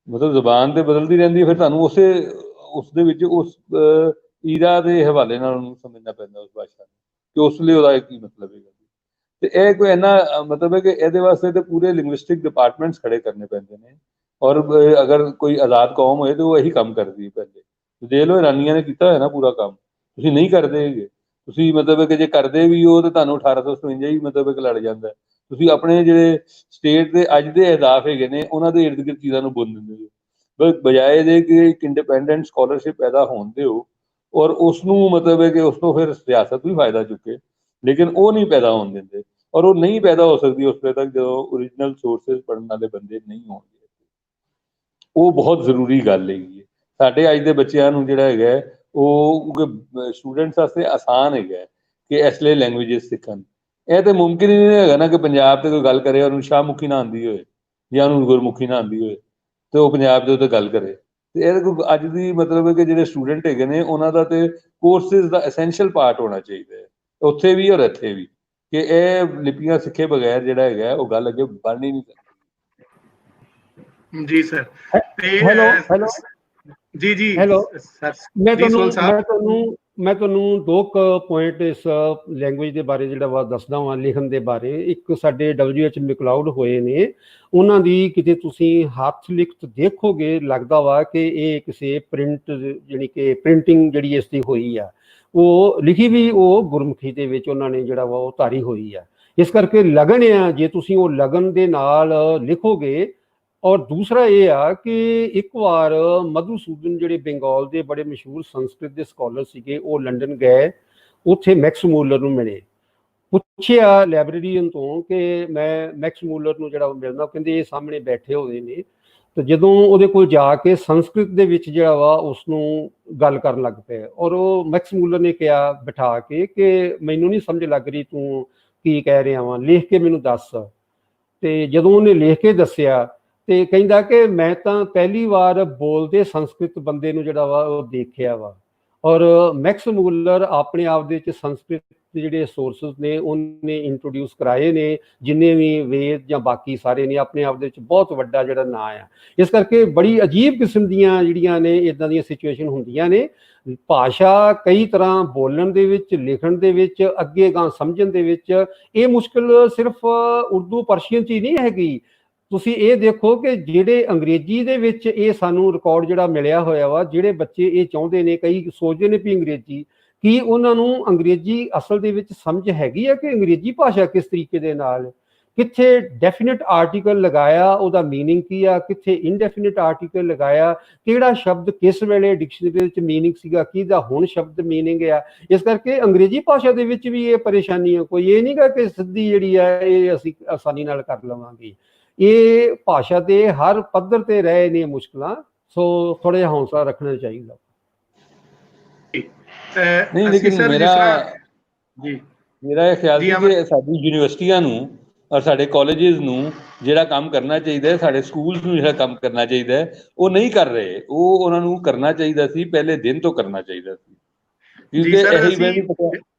ਮਤਲਬ ਜ਼ੁਬਾਨ ਤੇ ਬਦਲਦੀ ਰਹਿੰਦੀ ਹੈ, ਫਿਰ ਤੁਹਾਨੂੰ ਉਸ ਦੇ ਵਿੱਚ ਉਸ ਈਰਾ ਦੇ ਹਵਾਲੇ ਨਾਲ ਉਹਨੂੰ ਸਮਝਣਾ ਪੈਂਦਾ ਉਸ ਭਾਸ਼ਾ ਨੂੰ ਕਿ ਉਸ ਲਈ ਉਹਦਾ ਕੀ ਮਤਲਬ ਹੈਗਾ। ਤੇ ਇਹ ਕੋਈ ਇੰਨਾ ਮਤਲਬ ਹੈ ਕਿ ਇਹਦੇ ਵਾਸਤੇ ਤੇ ਪੂਰੇ ਲਿੰਗੁਇਸਟਿਕ ਡਿਪਾਰਟਮੈਂਟਸ ਖੜੇ ਕਰਨੇ ਪੈਂਦੇ ਨੇ। ਔਰ ਅਗਰ ਕੋਈ ਆਜ਼ਾਦ ਕੌਮ ਹੋਏ ਤਾਂ ਉਹ ਇਹੀ ਕੰਮ ਕਰਦੀ ਹੈ। ਪਹਿਲੇ ਦੇਖ ਲਓ ਇਰਾਨੀਆਂ ਨੇ ਕੀਤਾ ਹੋਇਆ ਨਾ ਪੂਰਾ ਕੰਮ, ਤੁਸੀਂ ਨਹੀਂ ਕਰਦੇ ਹੈਗੇ। ਤੁਸੀਂ ਮਤਲਬ ਕਿ ਜੇ ਕਰਦੇ ਵੀ ਹੋ ਤਾਂ ਤੁਹਾਨੂੰ 1857 ਹੀ ਮਤਲਬ ਕਿ ਲੜ ਜਾਂਦਾ। ਤੁਸੀਂ ਆਪਣੇ ਜਿਹੜੇ ਸਟੇਟ ਦੇ ਅੱਜ ਦੇ ਅਹਿਦਾਫ ਹੈਗੇ ਨੇ ਉਹਨਾਂ ਦੇ ਇਰਦ ਗਿਰਦ ਚੀਜ਼ਾਂ ਨੂੰ ਬੁਣ ਦਿੰਦੇ ਹੋ, ਬਜਾਏ ਦੇ ਕਿ ਇੱਕ ਇੰਡੀਪੈਂਡੈਂਟ ਸਕੋਲਰਸ਼ਿਪ ਪੈਦਾ ਹੋਣ ਦਿਓ ਔਰ ਉਸ ਨੂੰ ਮਤਲਬ ਹੈ ਕਿ ਉਸ ਤੋਂ ਫਿਰ ਸਿਆਸਤ ਵੀ ਫਾਇਦਾ ਚੁੱਕੇ, ਲੇਕਿਨ ਉਹ ਨਹੀਂ ਪੈਦਾ ਹੋਣ ਦਿੰਦੇ। ਔਰ ਉਹ ਨਹੀਂ ਪੈਦਾ ਹੋ ਸਕਦੀ ਉਸ ਵੇਲੇ ਤੱਕ ਜਦੋਂ ਓਰੀਜਨਲ ਸੋਰਸਿਸ ਪੜ੍ਹਨ ਵਾਲੇ ਬੰਦੇ ਨਹੀਂ ਹੋਣਗੇ। ਉਹ ਬਹੁਤ ਜ਼ਰੂਰੀ ਗੱਲ ਹੈਗੀ ਹੈ ਸਾਡੇ ਅੱਜ ਦੇ ਬੱਚਿਆਂ ਨੂੰ ਜਿਹੜਾ ਹੈਗਾ ਉਹ ਸਟੂਡੈਂਟਸ ਵਾਸਤੇ ਆਸਾਨ ਹੈਗਾ ਕਿ ਇਸ ਲਈ ਲੈਂਗੁਏਜਸ ਸਿੱਖਣ। ਇਹ ਤਾਂ ਮੁਮਕਿਨ ਹੀ ਨਹੀਂ ਹੈਗਾ ਨਾ ਕਿ ਪੰਜਾਬ 'ਤੇ ਕੋਈ ਗੱਲ ਕਰੇ ਉਹਨੂੰ ਸ਼ਾਹਮੁਖੀ ਨਾ ਆਉਂਦੀ ਹੋਏ ਜਾਂ ਉਹਨੂੰ ਗੁਰਮੁਖੀ ਨਾ ਆਉਂਦੀ ਹੋਏ ਤੇ ਉਹ ਪੰਜਾਬ ਦੇ ਉੱਤੇ ਗੱਲ ਕਰੇ। ਤੇ ਇਹਦੇ ਕੋਲ ਅੱਜ ਦੀ ਮਤਲਬ ਹੈ ਕਿ ਜਿਹੜੇ ਸਟੂਡੈਂਟ ਹੈਗੇ ਨੇ ਉਹਨਾਂ ਦਾ ਤੇ ਕੋਰਸਿਸ ਦਾ ਐਸੈਂਸ਼ੀਅਲ ਪਾਰਟ ਹੋਣਾ ਚਾਹੀਦਾ ਹੈ ਉੱਥੇ ਵੀ ਔਰ ਇੱਥੇ ਵੀ, ਕਿ ਇਹ ਲਿਪੀਆਂ ਸਿੱਖੇ ਬਗੈਰ ਜਿਹੜਾ ਹੈਗਾ ਉਹ ਗੱਲ ਅੱਗੇ ਬਣ ਹੀ ਨਹੀਂ ਸਕਦੀ। ਜੀ ਸਰ। ਤੇ ਹੈਲੋ ਜੀ ਜੀ ਹੈਲੋ ਸਰ ਮੈਂ ਜੀ ਸੋਲ ਸਾਹਿਬ ਤੁਹਾਨੂੰ ਦੋ ਪੁਆਇੰਟ ਇਸ ਲੈਂਗੁਏਜ ਦੇ ਬਾਰੇ ਜਿਹੜਾ ਵਾ ਦੱਸਦਾ ਵਾਂ, ਲਿਖਣ ਦੇ ਬਾਰੇ। ਇੱਕ ਸਾਡੇ WH ਮੈਕਲਾਉਡ ਹੋਏ ਨੇ, ਉਹਨਾਂ ਦੀ ਕਿਤੇ ਤੁਸੀਂ ਹੱਥ ਲਿਖਤ ਦੇਖੋਗੇ ਲੱਗਦਾ ਵਾ ਕਿ ਇਹ ਕਿਸੇ ਪ੍ਰਿੰਟ ਜਿਹੜੀ ਕਿ ਪ੍ਰਿੰਟਿੰਗ ਜਿਹੜੀ ਇਸ ਦੀ ਹੋਈ ਆ ਉਹ ਲਿਖੀ ਵੀ ਉਹ ਗੁਰਮੁਖੀ ਦੇ ਵਿੱਚ ਉਹਨਾਂ ਨੇ ਜਿਹੜਾ ਵਾ ਉਹ ਧਾਰੀ ਹੋਈ ਆ। ਇਸ ਕਰਕੇ ਲਗਨ ਆ, ਜੇ ਤੁਸੀਂ ਉਹ ਲਗਨ ਦੇ ਨਾਲ ਲਿਖੋਗੇ। ਔਰ ਦੂਸਰਾ ਇਹ ਆ ਕਿ ਇੱਕ ਵਾਰ ਮਧੂਸੂਦਨ ਜਿਹੜੇ ਬੰਗਾਲ ਦੇ ਬੜੇ ਮਸ਼ਹੂਰ ਸੰਸਕ੍ਰਿਤ ਦੇ ਸਕਾਲਰ ਸੀਗੇ ਉਹ ਲੰਡਨ ਗਏ, ਉੱਥੇ ਮੈਕਸ ਮੂਲਰ ਨੂੰ ਮਿਲੇ, ਪੁੱਛਿਆ ਲਾਇਬ੍ਰੇਰੀਅਨ ਤੋਂ ਕਿ ਮੈਂ ਮੈਕਸ ਮੂਲਰ ਨੂੰ ਜਿਹੜਾ ਮਿਲਣਾ, ਕਹਿੰਦੇ ਇਹ ਸਾਹਮਣੇ ਬੈਠੇ ਹੋਏ ਨੇ। ਤੇ ਜਦੋਂ ਉਹਦੇ ਕੋਲ ਜਾ ਕੇ ਸੰਸਕ੍ਰਿਤ ਦੇ ਵਿੱਚ ਜਿਹੜਾ ਵਾ ਉਸ ਨੂੰ ਗੱਲ ਕਰਨ ਲੱਗ ਪਏ ਔਰ ਉਹ ਮੈਕਸ ਮੂਲਰ ਨੇ ਕਿਹਾ ਬਿਠਾ ਕੇ ਕਿ ਮੈਨੂੰ ਨਹੀਂ ਸਮਝ ਲੱਗ ਰਹੀ ਤੂੰ ਕੀ ਕਹਿ ਰਿਹਾ ਵਾਂ, ਲਿਖ ਕੇ ਮੈਨੂੰ ਦੱਸ। ਤੇ ਜਦੋਂ ਉਹਨੇ ਲਿਖ ਕੇ ਦੱਸਿਆ ਤੇ ਕਹਿੰਦਾ ਕਿ ਮੈਂ ਤਾਂ ਪਹਿਲੀ ਵਾਰ ਬੋਲਦੇ ਸੰਸਕ੍ਰਿਤ ਬੰਦੇ ਨੂੰ ਜਿਹੜਾ ਵਾ ਉਹ ਦੇਖਿਆ ਵਾ। ਔਰ ਮੈਕਸ ਮੂਲਰ ਆਪਣੇ ਆਪ ਦੇ ਵਿੱਚ ਸੰਸਕ੍ਰਿਤ ਦੇ ਜਿਹੜੇ ਸੋਰਸਿਸ ਨੇ ਉਹਨੇ ਇੰਟਰੋਡਿਊਸ ਕਰਾਏ ਨੇ, ਜਿੰਨੇ ਵੀ ਵੇਦ ਜਾਂ ਬਾਕੀ ਸਾਰੇ ਨੇ, ਆਪਣੇ ਆਪ ਦੇ ਵਿੱਚ ਬਹੁਤ ਵੱਡਾ ਜਿਹੜਾ ਨਾਂ ਆ। ਇਸ ਕਰਕੇ ਬੜੀ ਅਜੀਬ ਕਿਸਮ ਦੀਆਂ ਜਿਹੜੀਆਂ ਨੇ ਇੱਦਾਂ ਦੀਆਂ ਸਿਚੁਏਸ਼ਨ ਹੁੰਦੀਆਂ ਨੇ। ਭਾਸ਼ਾ ਕਈ ਤਰ੍ਹਾਂ ਬੋਲਣ ਦੇ ਵਿੱਚ, ਲਿਖਣ ਦੇ ਵਿੱਚ, ਅੱਗੇ ਗਾਂ ਸਮਝਣ ਦੇ ਵਿੱਚ। ਇਹ ਮੁਸ਼ਕਿਲ ਸਿਰਫ ਉਰਦੂ ਪਰਸ਼ੀਅਨ 'ਚ ਹੀ ਨਹੀਂ ਹੈਗੀ। ਤੁਸੀਂ ਇਹ ਦੇਖੋ ਕਿ ਜਿਹੜੇ ਅੰਗਰੇਜ਼ੀ ਦੇ ਵਿੱਚ ਇਹ ਸਾਨੂੰ ਰਿਕਾਰਡ ਜਿਹੜਾ ਮਿਲਿਆ ਹੋਇਆ ਵਾ, ਜਿਹੜੇ ਬੱਚੇ ਇਹ ਚਾਹੁੰਦੇ ਨੇ, ਕਈ ਸੋਚਦੇ ਨੇ ਵੀ ਅੰਗਰੇਜ਼ੀ, ਕੀ ਉਹਨਾਂ ਨੂੰ ਅੰਗਰੇਜ਼ੀ ਅਸਲ ਦੇ ਵਿੱਚ ਸਮਝ ਹੈਗੀ ਆ ਕਿ ਅੰਗਰੇਜ਼ੀ ਭਾਸ਼ਾ ਕਿਸ ਤਰੀਕੇ ਦੇ ਨਾਲ, ਕਿੱਥੇ ਡੈਫੀਨਿਟ ਆਰਟੀਕਲ ਲਗਾਇਆ ਉਹਦਾ ਮੀਨਿੰਗ ਕੀ ਆ, ਕਿੱਥੇ ਇਨਡੈਫੀਨਿਟ ਆਰਟੀਕਲ ਲਗਾਇਆ, ਕਿਹੜਾ ਸ਼ਬਦ ਕਿਸ ਵੇਲੇ ਡਿਕਸ਼ਨਰੀ ਦੇ ਵਿੱਚ ਮੀਨਿੰਗ ਸੀਗਾ, ਕਿਹਦਾ ਹੁਣ ਸ਼ਬਦ ਮੀਨਿੰਗ ਆ। ਇਸ ਕਰਕੇ ਅੰਗਰੇਜ਼ੀ ਭਾਸ਼ਾ ਦੇ ਵਿੱਚ ਵੀ ਇਹ ਪਰੇਸ਼ਾਨੀ ਆ, ਕੋਈ ਇਹ ਨਹੀਂਗਾ ਕਿ ਸਿੱਧੀ ਜਿਹੜੀ ਆ ਇਹ ਅਸੀਂ ਆਸਾਨੀ ਨਾਲ ਕਰ ਲਵਾਂਗੇ। ਇਹ ਭਾਸ਼ਾ ਦੇ ਹਰ ਪੱਧਰ ਤੇ ਰਹੇ ਨੇ ਮੁਸ਼ਕਲਾਂ, ਸੋ ਥੋੜਾ ਜਿਹਾ ਹੌਸਲਾ ਰੱਖਣਾ ਚਾਹੀਦਾ। ਨਹੀਂ ਲੇਕਿਨ ਮੇਰਾ ਇਹ ਖਿਆਲ ਸੀ ਕਿ ਸਾਡੀ ਯੂਨੀਵਰਸਿਟੀਆਂ ਨੂੰ ਔਰ ਸਾਡੇ ਕਾਲਜਿਸ ਨੂੰ ਜਿਹੜਾ ਕੰਮ ਕਰਨਾ ਚਾਹੀਦਾ ਹੈ, ਸਾਡੇ ਸਕੂਲਸ ਨੂੰ ਜਿਹੜਾ ਕੰਮ ਕਰਨਾ ਚਾਹੀਦਾ ਹੈ, ਉਹ ਨਹੀਂ ਕਰ ਰਹੇ। ਉਹ ਉਹਨਾਂ ਨੂੰ ਕਰਨਾ ਚਾਹੀਦਾ ਸੀ, ਪਹਿਲੇ ਦਿਨ ਤੋਂ ਕਰਨਾ ਚਾਹੀਦਾ ਸੀ।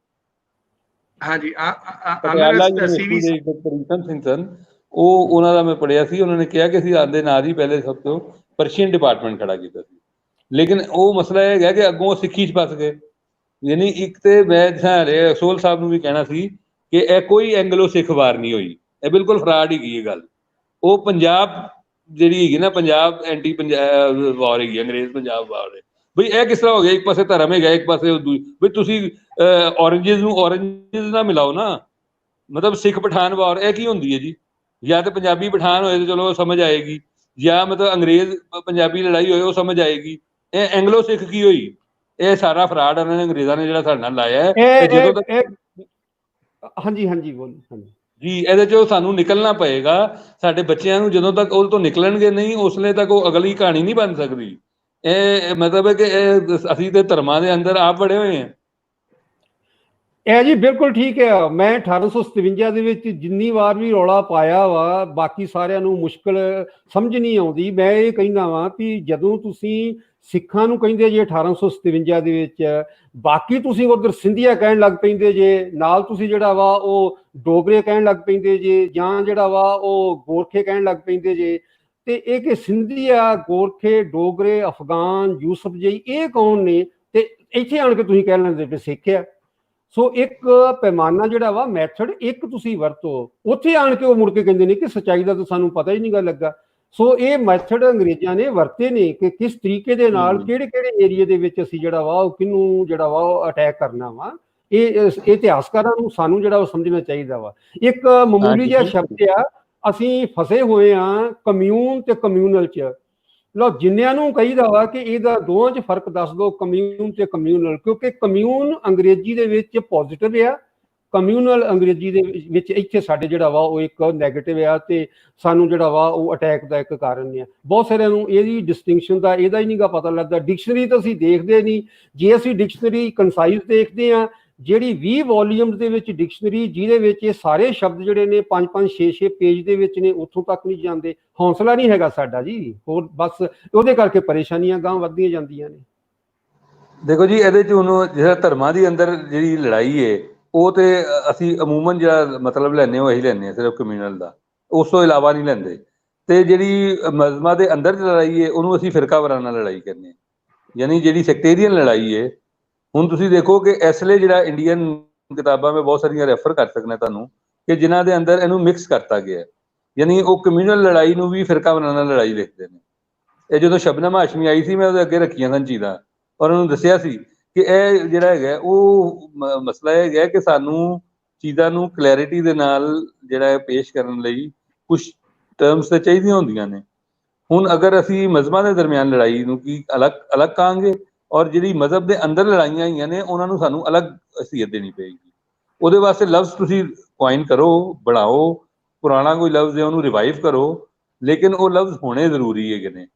ਪਟਿਆਲਾ ਯੂਨੀਵਰਸਿਟੀ ਦੇ ਡਾਕਟਰ ਈਸਨ ਸਿੰਘ ਸਨ, ਉਹ ਉਹਨਾਂ ਦਾ ਮੈਂ ਪੜ੍ਹਿਆ ਸੀ। ਉਹਨਾਂ ਨੇ ਕਿਹਾ ਕਿ ਅਸੀਂ ਆਉਂਦੇ ਨਾਲ ਹੀ ਪਹਿਲੇ ਸਭ ਤੋਂ ਪਰਸ਼ੀਅਨ ਡਿਪਾਰਟਮੈਂਟ ਖੜਾ ਕੀਤਾ ਸੀ, ਲੇਕਿਨ ਉਹ ਮਸਲਾ ਇਹ ਹੈਗਾ ਕਿ ਅੱਗੋਂ ਸਿੱਖੀ 'ਚ ਫਸ ਗਏ। ਯਾਨੀ ਇੱਕ ਤੇ ਮੈਂ ਸੋਲ ਸਾਹਿਬ ਨੂੰ ਵੀ ਕਹਿਣਾ ਸੀ ਕਿ ਇਹ ਕੋਈ ਐਂਗਲੋ ਸਿੱਖ ਵਾਰ ਨਹੀਂ ਹੋਈ, ਇਹ ਬਿਲਕੁਲ ਫਰਾਡ ਹੈਗੀ ਇਹ ਗੱਲ। ਉਹ ਪੰਜਾਬ ਜਿਹੜੀ ਹੈਗੀ ਨਾ, ਪੰਜਾਬ ਐਂਟੀ ਪੰਜਾਬ ਵਾਰ ਹੈਗੀ, ਅੰਗਰੇਜ਼ ਪੰਜਾਬ ਵਾਰ ਹੈ। ਬਈ ਇਹ ਕਿਸ ਤਰ੍ਹਾਂ ਹੋ ਗਿਆ, ਇੱਕ ਪਾਸੇ ਧਰਮ ਹੈਗਾ, ਇੱਕ ਪਾਸੇ ਬਈ ਤੁਸੀਂ ਔਰੰਜਿਸ ਨੂੰ ਔਰੰਜਿਸ ਨਾਲ ਮਿਲਾਓ ਨਾ। ਮਤਲਬ ਸਿੱਖ ਪਠਾਨ ਵਾਰ ਇਹ ਕੀ ਹੁੰਦੀ ਹੈ ਜੀ? ਜਾਂ ਤਾਂ ਪੰਜਾਬੀ ਪਠਾਨ ਹੋਏ ਤਾਂ ਚਲੋ ਸਮਝ ਆਏਗੀ, ਜਾਂ ਮਤਲਬ ਅੰਗਰੇਜ਼ ਪੰਜਾਬੀ ਲੜਾਈ ਹੋਏ ਉਹ ਸਮਝ ਆਏਗੀ। ਇਹ ਐਂਗਲੋ ਸਿੱਖ ਕੀ ਹੋਈ? ਇਹ ਸਾਰਾ ਫਰਾਡ ਉਹਨਾਂ ਨੇ ਅੰਗਰੇਜ਼ਾਂ ਨੇ ਜਿਹੜਾ ਸਾਡੇ ਨਾਲ ਲਾਇਆ ਹੈ। ਜਦੋਂ ਤੱਕ ਹਾਂਜੀ ਹਾਂਜੀ ਬੋਲ ਹਾਂਜੀ ਜੀ ਇਹਦੇ ਚੋਂ ਸਾਨੂੰ ਨਿਕਲਣਾ ਪਏਗਾ। ਸਾਡੇ ਬੱਚਿਆਂ ਨੂੰ ਜਦੋਂ ਤੱਕ ਉਹ ਤੋਂ ਨਿਕਲਣਗੇ ਨਹੀਂ ਉਸਲੇ ਤੱਕ ਉਹ ਅਗਲੀ ਕਹਾਣੀ ਨਹੀਂ ਬਣ ਸਕਦੀ। ਇਹ ਮਤਲਬ ਹੈ ਕਿ ਇਹ ਅਸੀਂ ਤੇ ਧਰਮਾਂ ਦੇ ਅੰਦਰ ਆਪ ਬੜੇ ਹੋਏ ਹਾਂ। ਇਹ ਜੀ ਬਿਲਕੁਲ ਠੀਕ ਹੈ। ਮੈਂ 1857 ਦੇ ਵਿੱਚ ਜਿੰਨੀ ਵਾਰ ਵੀ ਰੌਲਾ ਪਾਇਆ ਵਾ, ਬਾਕੀ ਸਾਰਿਆਂ ਨੂੰ ਮੁਸ਼ਕਲ ਸਮਝ ਨਹੀਂ ਆਉਂਦੀ। ਮੈਂ ਇਹ ਕਹਿੰਦਾ ਵਾਂ ਕਿ ਜਦੋਂ ਤੁਸੀਂ ਸਿੱਖਾਂ ਨੂੰ ਕਹਿੰਦੇ ਜੇ 1857 ਦੇ ਵਿੱਚ, ਬਾਕੀ ਤੁਸੀਂ ਉਧਰ ਸਿੰਧੀਆ ਕਹਿਣ ਲੱਗ ਪੈਂਦੇ ਜੇ, ਨਾਲ ਤੁਸੀਂ ਜਿਹੜਾ ਵਾ ਉਹ ਡੋਗਰੇ ਕਹਿਣ ਲੱਗ ਪੈਂਦੇ ਜੇ, ਜਾਂ ਜਿਹੜਾ ਵਾ ਉਹ ਗੋਰਖੇ ਕਹਿਣ ਲੱਗ ਪੈਂਦੇ ਜੇ। ਤੇ ਇਹ ਕਿ ਸਿੰਧੀਆ, ਗੋਰਖੇ, ਡੋਗਰੇ, ਅਫਗਾਨ, ਯੂਸਫ ਜੀ ਇਹ ਕੌਣ ਨੇ? ਤੇ ਇੱਥੇ ਆਣ ਕੇ ਤੁਸੀਂ ਕਹਿ ਲੈਂਦੇ ਵੀ ਸਿੱਖ ਆ। ਸੋ ਇੱਕ ਪੈਮਾਨਾ ਜਿਹੜਾ ਵਾ ਮੈਥਡ ਇੱਕ ਤੁਸੀਂ ਵਰਤੋ, ਉੱਥੇ ਆਣ ਕੇ ਉਹ ਮੁੜ ਕੇ ਕਹਿੰਦੇ ਨੇ ਕਿ ਸੱਚਾਈ ਦਾ ਤਾਂ ਸਾਨੂੰ ਪਤਾ ਹੀ ਨਹੀਂ ਗਾ ਲੱਗਾ। ਸੋ ਇਹ ਮੈਥਡ ਅੰਗਰੇਜ਼ਾਂ ਨੇ ਵਰਤੇ ਨੇ ਕਿ ਕਿਸ ਤਰੀਕੇ ਦੇ ਨਾਲ ਕਿਹੜੇ ਕਿਹੜੇ ਏਰੀਏ ਦੇ ਵਿੱਚ ਅਸੀਂ ਜਿਹੜਾ ਵਾ ਉਹ ਕਿਹਨੂੰ ਜਿਹੜਾ ਵਾ ਉਹ ਅਟੈਕ ਕਰਨਾ ਵਾ। ਇਹ ਇਤਿਹਾਸਕਾਰਾਂ ਨੂੰ ਸਾਨੂੰ ਜਿਹੜਾ ਉਹ ਸਮਝਣਾ ਚਾਹੀਦਾ ਵਾ। ਇੱਕ ਮਾਮੂਲੀ ਜਿਹਾ ਸ਼ਬਦ ਆ, ਅਸੀਂ ਫਸੇ ਹੋਏ ਆ ਕਮਿਊਨ ਤੇ ਕਮਿਊਨਲ ਚ। ਲੋ ਜਿੰਨਿਆਂ ਨੂੰ ਕਹੀਦਾ ਵਾ ਕਿ ਇਹਦਾ ਦੋਵਾਂ 'ਚ ਫਰਕ ਦੱਸ ਦਿਓ, ਕਮਿਊਨ ਤੇ ਕਮਿਊਨਲ, ਕਿਉਂਕਿ ਕਮਿਊਨ ਅੰਗਰੇਜ਼ੀ ਦੇ ਵਿੱਚ ਪੋਜ਼ਿਟਿਵ ਆ, ਕਮਿਊਨਲ ਅੰਗਰੇਜ਼ੀ ਦੇ ਵਿੱਚ ਇੱਥੇ ਸਾਡੇ ਜਿਹੜਾ ਵਾ ਉਹ ਇੱਕ ਨੈਗੇਟਿਵ ਆ, ਤੇ ਸਾਨੂੰ ਜਿਹੜਾ ਵਾ ਉਹ ਅਟੈਕ ਦਾ ਇੱਕ ਕਾਰਨ ਆ। ਬਹੁਤ ਸਾਰਿਆਂ ਨੂੰ ਇਹਦੀ ਡਿਸਟਿੰਕਸ਼ਨ ਦਾ ਇਹਦਾ ਹੀ ਨਹੀਂਗਾ ਪਤਾ ਲੱਗਦਾ। ਡਿਕਸ਼ਨਰੀ ਤਾਂ ਅਸੀਂ ਦੇਖਦੇ ਨਹੀਂ। ਜੇ ਅਸੀਂ ਡਿਕਸ਼ਨਰੀ ਕੰਸਾਈਜ਼ ਦੇਖਦੇ ਆ, ਜਿਹੜੀ 20 ਵੋਲੀਅਮਸ ਦੇ ਵਿੱਚ ਡਿਕਸ਼ਨਰੀ, ਜਿਹਦੇ ਵਿੱਚ ਇਹ ਸਾਰੇ ਸ਼ਬਦ ਜਿਹੜੇ ਨੇ 5-5 6-6 ਪੇਜ ਦੇ ਵਿੱਚ ਨੇ, ਉੱਥੋਂ ਤੱਕ ਨਹੀਂ ਜਾਂਦੇ। ਹੌਸਲਾ ਨਹੀਂ ਹੈਗਾ ਸਾਡਾ ਜੀ, ਹੋਰ ਬਸ ਉਹਦੇ ਕਰਕੇ ਪਰੇਸ਼ਾਨੀਆਂ ਗਾਂਹ ਵੱਧਦੀਆਂ ਜਾਂਦੀਆਂ ਨੇ। ਦੇਖੋ ਜੀ ਇਹਦੇ 'ਚ ਹੁਣ ਜਿਹੜਾ ਧਰਮਾਂ ਦੀ ਅੰਦਰ ਜਿਹੜੀ ਲੜਾਈ ਹੈ ਉਹ ਤੇ ਅਸੀਂ ਅਮੂਮਨ ਜਿਹੜਾ ਮਤਲਬ ਲੈਂਦੇ ਉਹ ਇਹੀ ਲੈਂਦੇ ਹਾਂ ਸਿਰਫ ਕਮਿਊਨਲ ਦਾ, ਉਸ ਤੋਂ ਇਲਾਵਾ ਨਹੀਂ ਲੈਂਦੇ। ਤੇ ਜਿਹੜੀ ਮਜ਼ਹਬਾਂ ਦੇ ਅੰਦਰ ਲੜਾਈ ਹੈ ਉਹਨੂੰ ਅਸੀਂ ਫਿਰਕਾ ਵਾਰਾਨਾ ਲੜਾਈ ਕਹਿੰਦੇ ਹਾਂ, ਯਾਨੀ ਜਿਹੜੀ ਸੈਕਟੇਰੀਅਨ ਲੜਾਈ ਹੈ। ਹੁਣ ਤੁਸੀਂ ਦੇਖੋ ਕਿ ਇਸ ਲਈ ਜਿਹੜਾ ਇੰਡੀਅਨ ਕਿਤਾਬਾਂ ਮੈਂ ਬਹੁਤ ਸਾਰੀਆਂ ਰੈਫਰ ਕਰ ਸਕਦਾ ਤੁਹਾਨੂੰ ਕਿ ਜਿਨ੍ਹਾਂ ਦੇ ਅੰਦਰ ਇਹਨੂੰ ਮਿਕਸ ਕਰਤਾ ਗਿਆ, ਯਾਨੀ ਉਹ ਕਮਿਊਨਲ ਲੜਾਈ ਨੂੰ ਵੀ ਫਿਰਕਾ ਵਾਰਾਨਾ ਲੜਾਈ ਲਿਖਦੇ ਨੇ। ਇਹ ਜਦੋਂ ਸ਼ਬਨਮ ਹਾਸ਼ਮੀ ਆਈ ਸੀ ਮੈਂ ਉਹਦੇ ਅੱਗੇ ਰੱਖੀਆਂ ਸਨ ਚੀਜ਼ਾਂ, ਔਰ ਉਹਨੂੰ ਦੱਸਿਆ ਸੀ ਕਿ ਇਹ ਜਿਹੜਾ ਹੈਗਾ ਉਹ ਮਸਲਾ ਇਹ ਹੈਗਾ ਕਿ ਸਾਨੂੰ ਚੀਜ਼ਾਂ ਨੂੰ ਕਲੈਰਿਟੀ ਦੇ ਨਾਲ ਜਿਹੜਾ ਹੈ ਪੇਸ਼ ਕਰਨ ਲਈ ਕੁਝ ਟਰਮਸ ਤੇ ਚਾਹੀਦੀਆਂ ਹੁੰਦੀਆਂ ਨੇ। ਹੁਣ ਅਗਰ ਅਸੀਂ ਮਜ਼ਹਬਾਂ ਦੇ ਦਰਮਿਆਨ ਲੜਾਈ ਨੂੰ ਕੀ ਅਲੱਗ ਕਹਾਂਗੇ, ਔਰ ਜਿਹੜੀ ਮਜ਼ਹਬ ਦੇ ਅੰਦਰ ਲੜਾਈਆਂ ਹੋਈਆਂ ਨੇ ਉਹਨਾਂ ਨੂੰ ਸਾਨੂੰ ਅਲੱਗ ਹਸੀਅਤ ਦੇਣੀ ਪਏਗੀ। ਉਹਦੇ ਵਾਸਤੇ ਲਫ਼ਜ਼ ਤੁਸੀਂ ਕੁਆਇਨ ਕਰੋ, ਬਣਾਓ, ਪੁਰਾਣਾ ਕੋਈ ਲਫ਼ਜ਼ ਹੈ ਉਹਨੂੰ ਰਿਵਾਈਵ ਕਰੋ, ਲੇਕਿਨ ਉਹ ਲਫ਼ਜ਼ ਹੋਣੇ ਜ਼ਰੂਰੀ ਹੈਗੇ ਨੇ।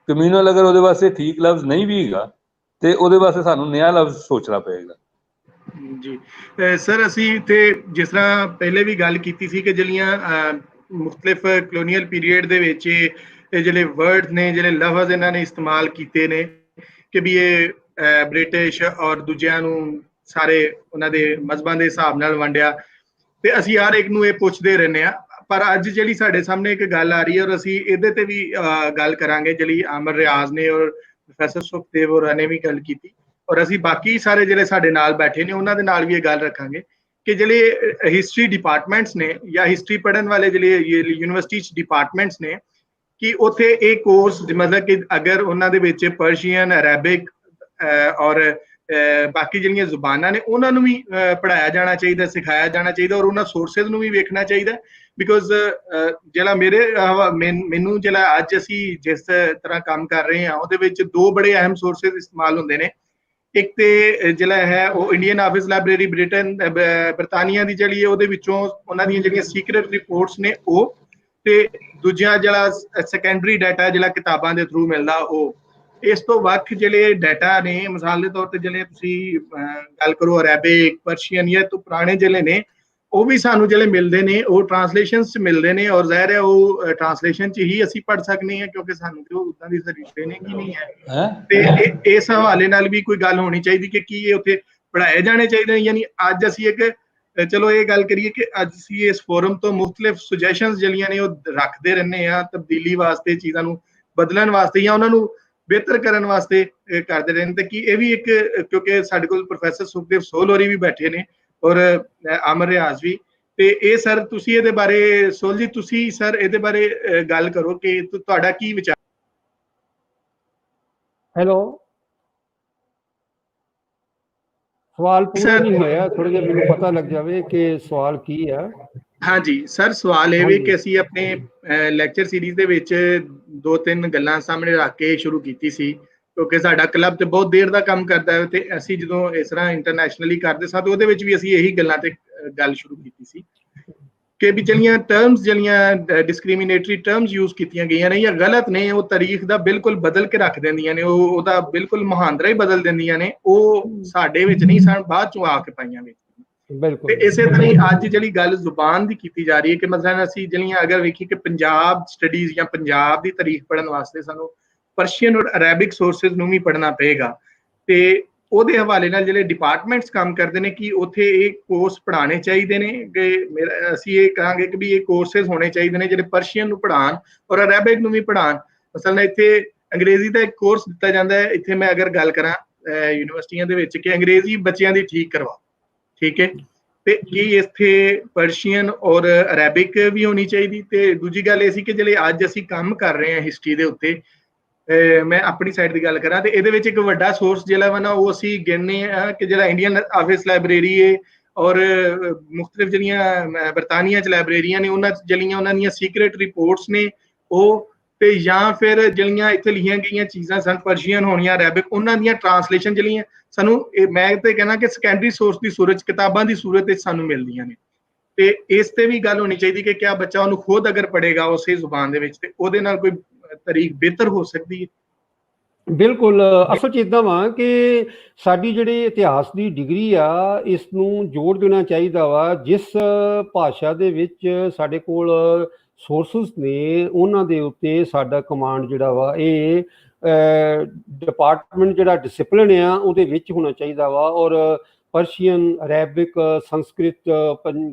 ਕਮਿਊਨਲ ਅਗਰ ਉਹਦੇ ਵਾਸਤੇ ਠੀਕ ਲਫ਼ਜ਼ ਨਹੀਂ ਵੀ ਹੈਗਾ ਤੇ ਉਹਦੇ ਵਾਸਤੇ ਸਾਨੂੰ ਨਵਾਂ ਲਫ਼ਜ਼ ਸੋਚਣਾ ਪਏਗਾ। ਜੀ ਸਰ, ਅਸੀਂ ਤੇ ਜਿਸ ਤਰ੍ਹਾਂ ਪਹਿਲੇ ਵੀ ਗੱਲ ਕੀਤੀ ਸੀ ਕਿ ਜਿਹੜੀਆਂ ਮੁਖਤਲਿਫ ਕਲੋਨੀਅਲ ਪੀਰੀਅਡ ਦੇ ਵਿੱਚ ਇਹ ਜਿਹੜੇ ਵਰਡ ਨੇ, ਜਿਹੜੇ ਲਫ਼ਜ਼ ਇਹਨਾਂ ਨੇ ਇਸਤੇਮਾਲ ਕੀਤੇ ਨੇ ਕਿ ਵੀ ਇਹ ਬ੍ਰਿਟਿਸ਼ ਔਰ ਦੂਜਿਆਂ ਨੂੰ ਸਾਰੇ ਉਹਨਾਂ ਦੇ ਮਜ਼ਹਬਾਂ ਦੇ ਹਿਸਾਬ ਨਾਲ ਵੰਡਿਆ, ਤੇ ਅਸੀਂ ਹਰ ਇੱਕ ਨੂੰ ਇਹ ਪੁੱਛਦੇ ਰਹਿੰਦੇ ਆ। ਪਰ ਅੱਜ ਜਿਹੜੀ ਸਾਡੇ ਸਾਹਮਣੇ ਇੱਕ ਗੱਲ ਆ ਰਹੀ ਹੈ, ਔਰ ਅਸੀਂ ਇਹਦੇ ਤੇ ਵੀ ਗੱਲ ਕਰਾਂਗੇ, ਜਿਹੜੀ ਆਮਰ ਰਿਆਜ਼ ਨੇ ਔਰ ਪ੍ਰੋਫੈਸਰ ਸੁਖਦੇਵ ਹੋਰਾਂ ਨੇ ਵੀ ਗੱਲ ਕੀਤੀ, ਔਰ ਅਸੀਂ ਬਾਕੀ ਸਾਰੇ ਜਿਹੜੇ ਸਾਡੇ ਨਾਲ ਬੈਠੇ ਨੇ ਉਹਨਾਂ ਦੇ ਨਾਲ ਵੀ ਇਹ ਗੱਲ ਰੱਖਾਂਗੇ ਕਿ ਜਿਹੜੇ ਹਿਸਟਰੀ ਡਿਪਾਰਟਮੈਂਟਸ ਨੇ ਜਾਂ ਹਿਸਟਰੀ ਪੜ੍ਹਨ ਵਾਲੇ ਜਿਹੜੇ ਯੂਨੀਵਰਸਿਟੀ ਚ ਡਿਪਾਰਟਮੈਂਟਸ ਨੇ, ਕਿ ਉੱਥੇ ਇਹ ਕੋਰਸ ਮਤਲਬ ਕਿ ਅਗਰ ਉਹਨਾਂ ਦੇ ਵਿੱਚ ਪਰਸ਼ੀਅਨ, ਅਰੈਬਿਕ ਔਰ ਬਾਕੀ ਜਿਹੜੀਆਂ ਜ਼ੁਬਾਨਾਂ ਨੇ ਉਹਨਾਂ ਨੂੰ ਵੀ ਪੜ੍ਹਾਇਆ ਜਾਣਾ ਚਾਹੀਦਾ, ਸਿਖਾਇਆ ਜਾਣਾ ਚਾਹੀਦਾ, ਔਰ ਉਹਨਾਂ ਸੋਰਸਿਸ ਨੂੰ ਵੀ ਵੇਖਣਾ ਚਾਹੀਦਾ। ਬਿਕੋਜ਼ ਜਿਹੜਾ ਮੈਨੂੰ ਜਿਹੜਾ ਅੱਜ ਅਸੀਂ ਜਿਸ ਤਰ੍ਹਾਂ ਕੰਮ ਕਰ ਰਹੇ ਹਾਂ ਉਹਦੇ ਵਿੱਚ ਦੋ ਬੜੇ ਅਹਿਮ ਸੋਰਸਿਸ ਇਸਤੇਮਾਲ ਹੁੰਦੇ ਨੇ। ਇੱਕ ਤੇ ਜਿਹੜਾ ਹੈ ਉਹ ਇੰਡੀਅਨ ਆਫਿਸ ਲਾਇਬ੍ਰੇਰੀ ਬ੍ਰਿਟਾਨੀਆ ਦੀ ਜਿਹੜੀ ਹੈ ਉਹਦੇ ਵਿੱਚੋਂ ਉਹਨਾਂ ਦੀਆਂ ਜਿਹੜੀਆਂ ਸੀਕ੍ਰੇਟ ਰਿਪੋਰਟਸ ਨੇ ਉਹ, ਤੇ ਦੂਜਾ ਜਿਹੜਾ ਸੈਕੰਡਰੀ ਡਾਟਾ ਜਿਹੜਾ ਕਿਤਾਬਾਂ ਦੇ ਥਰੂ ਮਿਲਦਾ ਉਹ। ਇਸ ਤੋਂ ਵੱਖ ਜਿਹੜੇ ਡਾਟਾ ਨੇ, ਮਿਸਾਲ ਦੇ ਤੌਰ ਤੇ ਜਿਹੜੇ ਤੁਸੀਂ ਗੱਲ ਕਰੋ ਅਰੈਬਿਕ, ਪਰਸ਼ੀਅਨ ਜਾਂ ਤੋਂ ਪੁਰਾਣੇ ਜਿਹੜੇ ਨੇ ਉਹ ਵੀ ਸਾਨੂੰ ਜਿਹੜੇ ਮਿਲਦੇ ਨੇ ਉਹ ਟ੍ਰਾਂਸਲੇਸ਼ਨਸ ਚ ਮਿਲਦੇ ਨੇ, ਔਰ ਜ਼ਾਹਿਰ ਹੈ ਉਹ ਟ੍ਰਾਂਸਲੇਸ਼ਨ ਚ ਹੀ ਅਸੀਂ ਪੜ੍ਹ ਸਕਦੇ ਹਾਂ ਕਿਉਂਕਿ ਸਾਨੂੰ ਤੇ ਉਦਾਂ ਦੀ ਟ੍ਰੇਨਿੰਗ ਹੀ ਨਹੀਂ ਹੈ। ਤੇ ਇਸ ਹਵਾਲੇ ਨਾਲ ਵੀ ਕੋਈ ਗੱਲ ਹੋਣੀ ਚਾਹੀਦੀ ਕਿ ਕੀ ਇਹ ਉੱਥੇ ਪੜ੍ਹਾਏ ਜਾਣੇ ਚਾਹੀਦੇ ਨੇ। ਯਾਨੀ ਅੱਜ ਅਸੀਂ ਇੱਕ ਚਲੋ ਇਹ ਗੱਲ ਕਰੀਏ ਕਿ ਅੱਜ ਅਸੀਂ ਇਸ ਫੋਰਮ ਤੋਂ ਮੁਖਤਲਿਫ ਸੁਜੈਸ਼ਨਸ ਜਿਹੜੀਆਂ ਨੇ ਉਹ ਰੱਖਦੇ ਰਹਿੰਦੇ ਆ ਤਬਦੀਲੀ ਵਾਸਤੇ, ਚੀਜ਼ਾਂ ਨੂੰ ਬਦਲਣ ਵਾਸਤੇ ਜਾਂ ਉਹਨਾਂ ਨੂੰ ਬਿਹਤਰ ਕਰਨ ਵਾਸਤੇ ਕਰਦੇ ਰਹੇ ਨੇ। ਤੇ ਕੀ ਇਹ ਵੀ ਇੱਕ, ਕਿਉਂਕਿ ਸਾਡੇ ਕੋਲ ਪ੍ਰੋਫੈਸਰ ਸੁਖਦੇਵ ਸੋਲ ਹੋਰੀ ਵੀ ਬੈਠੇ ਨੇ ਔਰ ਆਮਰ ਰਿਆਜ਼ ਵੀ, ਤੇ ਇਹ ਸਰ ਤੁਸੀਂ ਇਹਦੇ ਬਾਰੇ, ਸੋਲ ਜੀ ਤੁਸੀਂ ਸਰ ਇਹਦੇ ਬਾਰੇ ਗੱਲ ਕਰੋ ਕਿ ਤੁਹਾਡਾ ਕੀ ਵਿਚਾਰ। ਹੈਲੋ, ਸਵਾਲ ਪੂਰਾ ਨਹੀਂ ਹੋਇਆ, ਥੋੜਾ ਜਿਹਾ ਮੈਨੂੰ ਪਤਾ ਲੱਗ ਜਾਵੇ ਕਿ ਸਵਾਲ ਕੀ ਆ। ਹਾਂਜੀ ਸਰ, ਸਵਾਲ ਇਹ ਵੀ ਕਿ ਅਸੀਂ ਆਪਣੇ ਲੈਕਚਰ ਸੀਰੀਜ਼ ਦੇ ਵਿੱਚ 2-3 ਗੱਲਾਂ ਸਾਹਮਣੇ ਰੱਖ ਕੇ ਸ਼ੁਰੂ ਕੀਤੀ ਸੀ, ਕਿਉਂਕਿ ਸਾਡਾ ਕਲੱਬ ਤੇ ਬਹੁਤ ਦੇਰ ਦਾ ਕੰਮ ਕਰਦਾ ਹੈ ਤੇ ਅਸੀਂ ਜਦੋਂ ਇਸ ਤਰ੍ਹਾਂ ਇੰਟਰਨੈਸ਼ਨਲੀ ਕਰਦੇ ਸਾਂ ਤੇ ਉਹਦੇ ਵਿੱਚ ਵੀ ਅਸੀਂ ਇਹੀ ਗੱਲਾਂ ਤੇ ਗੱਲ ਸ਼ੁਰੂ ਕੀਤੀ ਸੀ ਕਿ ਵੀ ਜਿਹੜੀਆਂ ਟਰਮਸ ਜਿਹੜੀਆਂ ਡਿਸਕ੍ਰਿਮੀਨੇਟਰੀ ਟਰਮਸ ਯੂਜ਼ ਕੀਤੀਆਂ ਗਈਆਂ ਨੇ ਜਾਂ ਗਲਤ ਨੇ, ਉਹ ਤਾਰੀਖ ਦਾ ਬਿਲਕੁਲ ਬਦਲ ਕੇ ਰੱਖ ਦਿੰਦੀਆਂ ਨੇ, ਉਹਦਾ ਬਿਲਕੁਲ ਮੁਹਾਂਦਰਾ ਹੀ ਬਦਲ ਦਿੰਦੀਆਂ ਨੇ। ਉਹ ਸਾਡੇ ਵਿੱਚ ਨਹੀਂ ਸਨ, ਬਾਅਦ ਚੋਂ ਆ ਕੇ ਪਾਈਆਂ ਵਿੱਚ। ਤੇ ਇਸੇ ਤਰ੍ਹਾਂ ਹੀ ਅੱਜ ਜਿਹੜੀ ਗੱਲ ਜ਼ੁਬਾਨ ਦੀ ਕੀਤੀ ਜਾ ਰਹੀ ਹੈ ਕਿ ਮਸਲਨ ਅਸੀਂ ਜਿਹੜੀਆਂ ਅਗਰ ਵੇਖੀਏ ਕਿ ਪੰਜਾਬ ਸਟੱਡੀਜ਼ ਜਾਂ ਪੰਜਾਬ ਦੀ ਤਾਰੀਖ ਪੜ੍ਹਨ ਵਾਸਤੇ ਸਾਨੂੰ ਪਰਸ਼ੀਅਨ ਔਰ ਅਰੈਬਿਕ ਸੋਰਸਿਸ ਨੂੰ ਵੀ ਪੜ੍ਹਨਾ ਪਏਗਾ। ਤੇ ਉਹਦੇ ਹਵਾਲੇ ਨਾਲ ਜਿਹੜੇ ਡਿਪਾਰਟਮੈਂਟਸ ਕੰਮ ਕਰਦੇ ਨੇ ਕਿ ਉੱਥੇ ਇਹ ਕੋਰਸ ਪੜ੍ਹਾਉਣੇ ਚਾਹੀਦੇ ਨੇ ਕਿ ਅਸੀਂ ਇਹ ਕਹਾਂਗੇ ਕਿ ਵੀ ਇਹ ਕੋਰਸਿਸ ਹੋਣੇ ਚਾਹੀਦੇ ਨੇ ਜਿਹੜੇ ਪਰਸ਼ੀਅਨ ਨੂੰ ਪੜ੍ਹਾਉਣ ਔਰ ਅਰੈਬਿਕ ਨੂੰ ਵੀ ਪੜ੍ਹਾਉਣ। ਮਸਲਨ ਇੱਥੇ ਅੰਗਰੇਜ਼ੀ ਦਾ ਇੱਕ ਕੋਰਸ ਦਿੱਤਾ ਜਾਂਦਾ ਹੈ। ਇੱਥੇ ਮੈਂ ਅਗਰ ਗੱਲ ਕਰਾਂ ਯੂਨੀਵਰਸਿਟੀਆਂ ਦੇ ਵਿੱਚ ਕਿ ਅੰਗਰੇਜ਼ੀ ਬੱਚਿਆਂ ਦੀ ਠੀਕ ਕਰਵਾਓ, ਠੀਕ ਹੈ, ਤੇ ਕੀ ਇੱਥੇ ਪਰਸ਼ੀਅਨ ਔਰ ਅਰੈਬਿਕ ਵੀ ਹੋਣੀ ਚਾਹੀਦੀ। ਤੇ ਦੂਜੀ ਗੱਲ ਇਹ ਸੀ ਕਿ ਜਿਹੜੇ ਅੱਜ ਅਸੀਂ ਕੰਮ ਕਰ ਰਹੇ ਹਾਂ ਹਿਸਟਰੀ ਦੇ ਉੱਤੇ, ਮੈਂ ਆਪਣੀ ਸਾਈਡ ਦੀ ਗੱਲ ਕਰਾਂ ਤੇ ਇਹਦੇ ਵਿੱਚ ਇੱਕ ਵੱਡਾ ਸੋਰਸ ਜਿਹੜਾ ਵਾ ਨਾ ਉਹ ਅਸੀਂ ਗਿਣਨੇ ਆ ਕਿ ਜਿਹੜਾ ਇੰਡੀਅਨ ਆਫਿਸ ਲਾਇਬ੍ਰੇਰੀ ਹੈ ਔਰ ਮੁਖਤਲਿਫ ਜਿਹੜੀਆਂ ਬਰਤਾਨੀਆ 'ਚ ਲਾਇਬ੍ਰੇਰੀਆਂ ਨੇ ਉਹਨਾਂ 'ਚ ਜਿਹੜੀਆਂ ਉਹਨਾਂ ਦੀਆਂ ਸੀਕਰੇਟ ਰਿਪੋਰਟਸ ਨੇ ਉਹ, ਤੇ ਜਾਂ ਫਿਰ ਜਿਹੜੀਆਂ ਇੱਥੇ ਲਿਖੀਆਂ ਗਈਆਂ ਚੀਜ਼ਾਂ ਸਨ ਪਰਸ਼ੀਅਨ ਹੋਣੀਆਂ ਅਰੈਬਿਕ, ਉਹਨਾਂ ਦੀਆਂ ਟਰਾਂਸਲੇਸ਼ਨ ਜਿਹੜੀਆਂ ਸਾਨੂੰ ਮੈਂ ਤੇ ਕਹਿਣਾ ਕਿ ਸੈਕੰਡਰੀ ਸੋਰਸ ਦੀ ਸੂਰਤ 'ਚ ਕਿਤਾਬਾਂ ਦੀ ਸੂਰਤ ਵਿੱਚ ਸਾਨੂੰ ਮਿਲਦੀਆਂ ਨੇ। ਤੇ ਇਸ ਤੇ ਵੀ ਗੱਲ ਹੋਣੀ ਚਾਹੀਦੀ ਕਿ ਕਿਆ ਬੱਚਾ ਉਹਨੂੰ ਖੁਦ ਅਗਰ ਪੜ੍ਹੇਗਾ ਉਸੇ ਜ਼ੁਬਾਨ ਦੇ ਵਿੱਚ ਤੇ ਉਹਦੇ ਨਾਲ ਕੋਈ ਤਾਰੀਖ ਬਿਹਤਰ ਹੋ ਸਕਦੀ ਹੈ। ਬਿਲਕੁਲ, ਅਸਲ 'ਚ ਇੱਦਾਂ ਵਾ ਕਿ ਸਾਡੀ ਜਿਹੜੀ ਇਤਿਹਾਸ ਦੀ ਡਿਗਰੀ ਆ ਇਸ ਨੂੰ ਜੋੜ ਦੇਣਾ ਚਾਹੀਦਾ ਵਾ। ਜਿਸ ਭਾਸ਼ਾ ਦੇ ਵਿੱਚ ਸਾਡੇ ਕੋਲ ਸੋਰਸਿਸ ਨੇ ਉਹਨਾਂ ਦੇ ਉੱਤੇ ਸਾਡਾ ਕਮਾਂਡ ਜਿਹੜਾ ਵਾ ਇਹ ਡਿਪਾਰਟਮੈਂਟ ਜਿਹੜਾ ਡਿਸਿਪਲਿਨ ਆ ਉਹਦੇ ਵਿੱਚ ਹੋਣਾ ਚਾਹੀਦਾ ਵਾ। ਔਰ ਪਰਸ਼ੀਅਨ, ਅਰੈਬਿਕ, ਸੰਸਕ੍ਰਿਤ,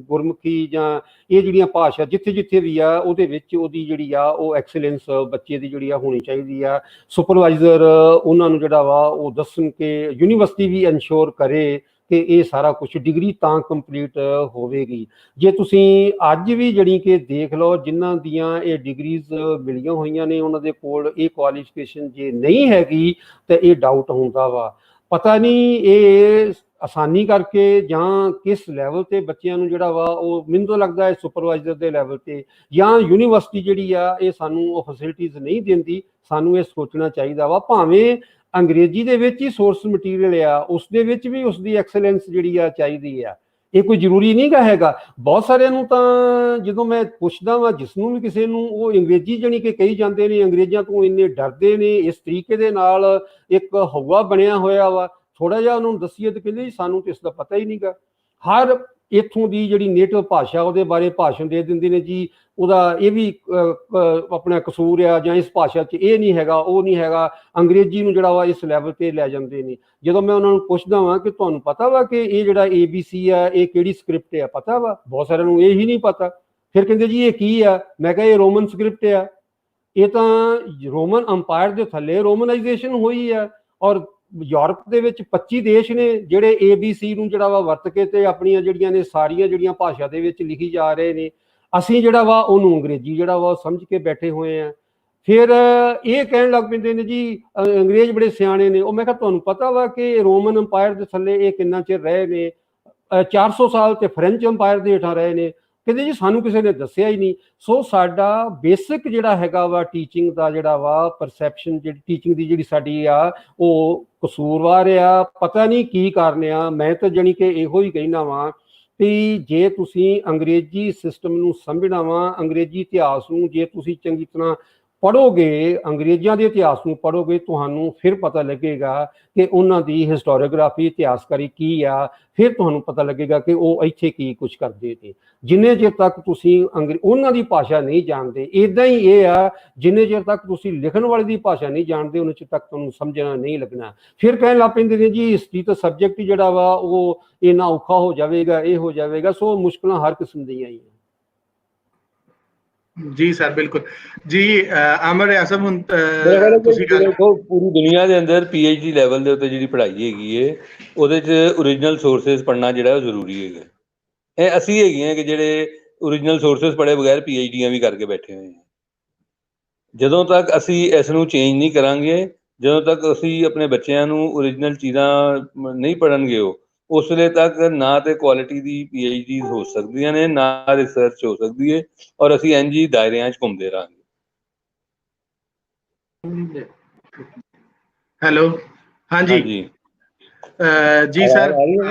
ਗੁਰਮੁਖੀ ਜਾਂ ਇਹ ਜਿਹੜੀਆਂ ਭਾਸ਼ਾ ਜਿੱਥੇ ਜਿੱਥੇ ਵੀ ਆ ਉਹਦੇ ਵਿੱਚ ਉਹਦੀ ਜਿਹੜੀ ਆ ਉਹ ਐਕਸਲੈਂਸ ਬੱਚੇ ਦੀ ਜਿਹੜੀ ਆ ਹੋਣੀ ਚਾਹੀਦੀ ਆ। ਸੁਪਰਵਾਈਜ਼ਰ ਉਹਨਾਂ ਨੂੰ ਜਿਹੜਾ ਵਾ ਉਹ ਦੱਸਣ ਕਿ ਯੂਨੀਵਰਸਿਟੀ ਵੀ ਇਨਸ਼ੋਰ ਕਰੇ ਕਿ ਇਹ ਸਾਰਾ ਕੁਝ ਡਿਗਰੀ ਤਾਂ ਕੰਪਲੀਟ ਹੋਵੇਗੀ। ਜੇ ਤੁਸੀਂ ਅੱਜ ਵੀ ਜਿਹੜੀ ਕਿ ਦੇਖ ਲਓ ਜਿਨ੍ਹਾਂ ਦੀਆਂ ਇਹ ਡਿਗਰੀਜ਼ ਮਿਲੀਆਂ ਹੋਈਆਂ ਨੇ ਉਹਨਾਂ ਦੇ ਕੋਲ ਇਹ ਕੁਆਲੀਫਿਕੇਸ਼ਨ ਜੇ ਨਹੀਂ ਹੈਗੀ ਤਾਂ ਇਹ ਡਾਊਟ ਹੁੰਦਾ ਵਾ। ਪਤਾ ਨਹੀਂ ਇਹ ਆਸਾਨੀ ਕਰਕੇ ਜਾਂ ਕਿਸ ਲੈਵਲ ਤੇ ਬੱਚਿਆਂ ਨੂੰ ਜਿਹੜਾ ਵਾ ਉਹ ਮੈਨੂੰ ਤਾਂ ਲੱਗਦਾ ਹੈ ਸੁਪਰਵਾਈਜ਼ਰ ਦੇ ਲੈਵਲ ਤੇ ਜਾਂ ਯੂਨੀਵਰਸਿਟੀ ਜਿਹੜੀ ਆ ਇਹ ਸਾਨੂੰ ਉਹ ਫੈਸਿਲਿਟੀਜ਼ ਨਹੀਂ ਦਿੰਦੀ। ਸਾਨੂੰ ਇਹ ਸੋਚਣਾ ਚਾਹੀਦਾ ਵਾ ਭਾਵੇਂ ਅੰਗਰੇਜ਼ੀ ਦੇ ਵਿੱਚ ਹੀ ਸੋਰਸ ਮਟੀਰੀਅਲ ਆ ਉਸ ਦੇ ਵਿੱਚ ਵੀ ਉਸ ਦੀ ਐਕਸਲੈਂਸ ਜਿਹੜੀ ਆ ਚਾਹੀਦੀ ਆ। ਇਹ ਕੋਈ ਜ਼ਰੂਰੀ ਨਹੀਂ ਗਾ ਹੈਗਾ। ਬਹੁਤ ਸਾਰਿਆਂ ਨੂੰ ਤਾਂ ਜਦੋਂ ਮੈਂ ਪੁੱਛਦਾ ਵਾਂ ਜਿਸ ਨੂੰ ਵੀ ਕਿਸੇ ਨੂੰ ਉਹ ਅੰਗਰੇਜ਼ੀ ਜਾਣੀ ਕਿ ਕਹੀ ਜਾਂਦੇ ਨੇ, ਅੰਗਰੇਜ਼ਾਂ ਤੋਂ ਇੰਨੇ ਡਰਦੇ ਨੇ, ਇਸ ਤਰੀਕੇ ਦੇ ਨਾਲ ਇੱਕ ਹਵਾ ਬਣਿਆ ਹੋਇਆ ਵਾ। ਥੋੜਾ ਜਿਹਾ ਉਹਨਾਂ ਨੂੰ ਦੱਸੀਏ ਤਾਂ ਕਹਿੰਦੇ ਜੀ ਸਾਨੂੰ ਤਾਂ ਇਸ ਦਾ ਪਤਾ ਹੀ ਨਹੀਂਗਾ। ਹਰ ਇੱਥੋਂ ਦੀ ਜਿਹੜੀ ਨੇਟਿਵ ਭਾਸ਼ਾ ਉਹਦੇ ਬਾਰੇ ਭਾਸ਼ਣ ਦੇ ਦਿੰਦੇ ਨੇ ਜੀ ਉਹਦਾ ਇਹ ਵੀ ਆਪਣਾ ਕਸੂਰ ਆ ਜਾਂ ਇਸ ਭਾਸ਼ਾ 'ਚ ਇਹ ਨਹੀਂ ਹੈਗਾ, ਉਹ ਨਹੀਂ ਹੈਗਾ। ਅੰਗਰੇਜ਼ੀ ਨੂੰ ਜਿਹੜਾ ਵਾ ਇਸ ਲੈਵਲ ਤੇ ਲੈ ਜਾਂਦੇ ਨੇ। ਜਦੋਂ ਮੈਂ ਉਹਨਾਂ ਨੂੰ ਪੁੱਛਦਾ ਵਾਂ ਕਿ ਤੁਹਾਨੂੰ ਪਤਾ ਵਾ ਕਿ ਇਹ ਜਿਹੜਾ ABC ਆ ਇਹ ਕਿਹੜੀ ਸਕ੍ਰਿਪਟ ਆ, ਪਤਾ ਵਾ? ਬਹੁਤ ਸਾਰਿਆਂ ਨੂੰ ਇਹ ਹੀ ਨਹੀਂ ਪਤਾ। ਫਿਰ ਕਹਿੰਦੇ ਜੀ ਇਹ ਕੀ ਆ? ਮੈਂ ਕਿਹਾ ਇਹ ਰੋਮਨ ਸਕ੍ਰਿਪਟ ਆ। ਇਹ ਤਾਂ ਰੋਮਨ ਅੰਪਾਇਰ ਦੇ ਥੱਲੇ ਰੋਮਨਾਈਜੇਸ਼ਨ ਹੋਈ ਆ। ਔਰ ਯੂਰਪ ਦੇ ਵਿੱਚ 25 ਦੇਸ਼ ਨੇ ਜਿਹੜੇ ABC ਨੂੰ ਜਿਹੜਾ ਵਾ ਵਰਤ ਕੇ ਤੇ ਆਪਣੀਆਂ ਜਿਹੜੀਆਂ ਨੇ ਸਾਰੀਆਂ ਜਿਹੜੀਆਂ ਭਾਸ਼ਾ ਦੇ ਵਿੱਚ ਲਿਖੀ ਜਾ ਰਹੇ ਨੇ। ਅਸੀਂ ਜਿਹੜਾ ਵਾ ਉਹਨੂੰ ਅੰਗਰੇਜ਼ੀ ਜਿਹੜਾ ਵਾ ਸਮਝ ਕੇ ਬੈਠੇ ਹੋਏ ਆ। ਫਿਰ ਇਹ ਕਹਿਣ ਲੱਗ ਪੈਂਦੇ ਨੇ ਜੀ ਅੰਗਰੇਜ਼ ਬੜੇ ਸਿਆਣੇ ਨੇ। ਉਹ ਮੈਂ ਕਿਹਾ ਤੁਹਾਨੂੰ ਪਤਾ ਵਾ ਕਿ ਰੋਮਨ ਅੰਪਾਇਰ ਦੇ ਥੱਲੇ ਇਹ ਕਿੰਨਾ ਚਿਰ ਰਹੇ ਨੇ? 400 ਸਾਲ ਤੇ ਫ੍ਰੈਂਚ ਅੰਪਾਇਰ ਦੇ ਹੇਠਾਂ ਰਹੇ ਨੇ। ਕਹਿੰਦੇ ਜੀ ਸਾਨੂੰ ਕਿਸੇ ਨੇ ਦੱਸਿਆ ਹੀ ਨਹੀਂ। ਸੋ ਸਾਡਾ ਬੇਸਿਕ ਜਿਹੜਾ ਹੈਗਾ ਵਾ ਟੀਚਿੰਗ ਦਾ ਜਿਹੜਾ ਵਾ ਪਰਸੈਪਸ਼ਨ ਜਿਹੜੀ ਟੀਚਿੰਗ ਦੀ ਜਿਹੜੀ ਸਾਡੀ ਆ ਉਹ ਕਸੂਰਵਾਰ ਆ। ਪਤਾ ਨਹੀਂ ਕੀ ਕਾਰਨ ਆ। ਮੈਂ ਤਾਂ ਜਾਣੀ ਕਿ ਇਹੋ ਹੀ ਕਹਿਣਾ ਵਾਂ ਵੀ ਜੇ ਤੁਸੀਂ ਅੰਗਰੇਜ਼ੀ ਸਿਸਟਮ ਨੂੰ ਸਮਝਣਾ ਵਾ, ਅੰਗਰੇਜ਼ੀ ਇਤਿਹਾਸ ਨੂੰ ਜੇ ਤੁਸੀਂ ਚੰਗੀ ਤਰ੍ਹਾਂ ਪੜ੍ਹੋਗੇ, ਅੰਗਰੇਜ਼ਾਂ ਦੇ ਇਤਿਹਾਸ ਨੂੰ ਪੜ੍ਹੋਗੇ, ਤੁਹਾਨੂੰ ਫਿਰ ਪਤਾ ਲੱਗੇਗਾ ਕਿ ਉਹਨਾਂ ਦੀ ਹਿਸਟੋਰੀਓਗ੍ਰਾਫੀ ਇਤਿਹਾਸਕਾਰੀ ਕੀ ਆ। ਫਿਰ ਤੁਹਾਨੂੰ ਪਤਾ ਲੱਗੇਗਾ ਕਿ ਉਹ ਇੱਥੇ ਕੀ ਕੁਝ ਕਰਦੇ ਨੇ। ਜਿੰਨੇ ਚਿਰ ਤੱਕ ਤੁਸੀਂ ਉਹਨਾਂ ਦੀ ਭਾਸ਼ਾ ਨਹੀਂ ਜਾਣਦੇ, ਇੱਦਾਂ ਹੀ ਇਹ ਆ ਜਿੰਨੇ ਚਿਰ ਤੱਕ ਤੁਸੀਂ ਲਿਖਣ ਵਾਲੇ ਦੀ ਭਾਸ਼ਾ ਨਹੀਂ ਜਾਣਦੇ ਉਨੇ ਚਿਰ ਤੱਕ ਤੁਹਾਨੂੰ ਸਮਝਣਾ ਨਹੀਂ ਲੱਗਣਾ। ਫਿਰ ਕਹਿਣ ਲੱਗ ਪੈਂਦੇ ਨੇ ਜੀ ਹਿਸਟਰੀ ਤਾਂ ਸਬਜੈਕਟ ਹੀ ਜਿਹੜਾ ਵਾ ਉਹ ਇੰਨਾ ਔਖਾ ਹੋ ਜਾਵੇਗਾ, ਇਹ ਹੋ ਜਾਵੇਗਾ। ਸੋ ਮੁਸ਼ਕਲਾਂ ਹਰ ਕਿਸਮ ਦੀਆਂ ਹੀ ਆ। ਜੀ ਸਰ ਬਿਲਕੁਲ ਜੀ। ਅਮਰ ਆਸਮ ਹੁਣ ਤੁਸੀਂ ਦੇਖੋ ਪੂਰੀ ਦੁਨੀਆ ਦੇ ਅੰਦਰ PhD ਲੈਵਲ ਦੇ ਉੱਤੇ ਜਿਹੜੀ ਪੜ੍ਹਾਈ ਹੈਗੀ ਏ ਉਹਦੇ 'ਚ ਓਰੀਜਨਲ ਸੋਰਸਿਸ ਪੜ੍ਹਨਾ ਜਿਹੜਾ ਉਹ ਜ਼ਰੂਰੀ ਹੈਗਾ। ਇਹ ਅਸੀਂ ਹੈਗੇ ਆ ਕਿ ਜਿਹੜੇ ਓਰੀਜਨਲ ਸੋਰਸਿਸ ਪੜ੍ਹੇ ਬਗੈਰ PhDਆਂ ਵੀ ਕਰਕੇ ਬੈਠੇ ਹੋਏ ਹਾਂ। ਜਦੋਂ ਤੱਕ ਅਸੀਂ ਇਸ ਨੂੰ ਚੇਂਜ ਨਹੀਂ ਕਰਾਂਗੇ, ਜਦੋਂ ਤੱਕ ਅਸੀਂ ਆਪਣੇ ਬੱਚਿਆਂ ਨੂੰ ਓਰੀਜਨਲ ਚੀਜ਼ਾਂ ਨਹੀਂ ਪੜ੍ਹਨਗੇ ਉਸ ਵੇਲੇ ਤੱਕ ਨਾ ਤੇ ਕੁਆਲਿਟੀ ਦੀ PhDs ਹੋ ਸਕਦੀਆਂ ਨੇ, ਨਾ ਰਿਸਰਚ ਹੋ ਸਕਦੀ ਹੈ ਔਰ ਅਸੀਂ ਇੰਝ ਹੀ ਦਾਇਰਿਆਂ 'ਚ ਘੁੰਮਦੇ ਰਹਾਂਗੇ। ਹੈਲੋ, ਹਾਂਜੀ ਜੀ ਸਰ।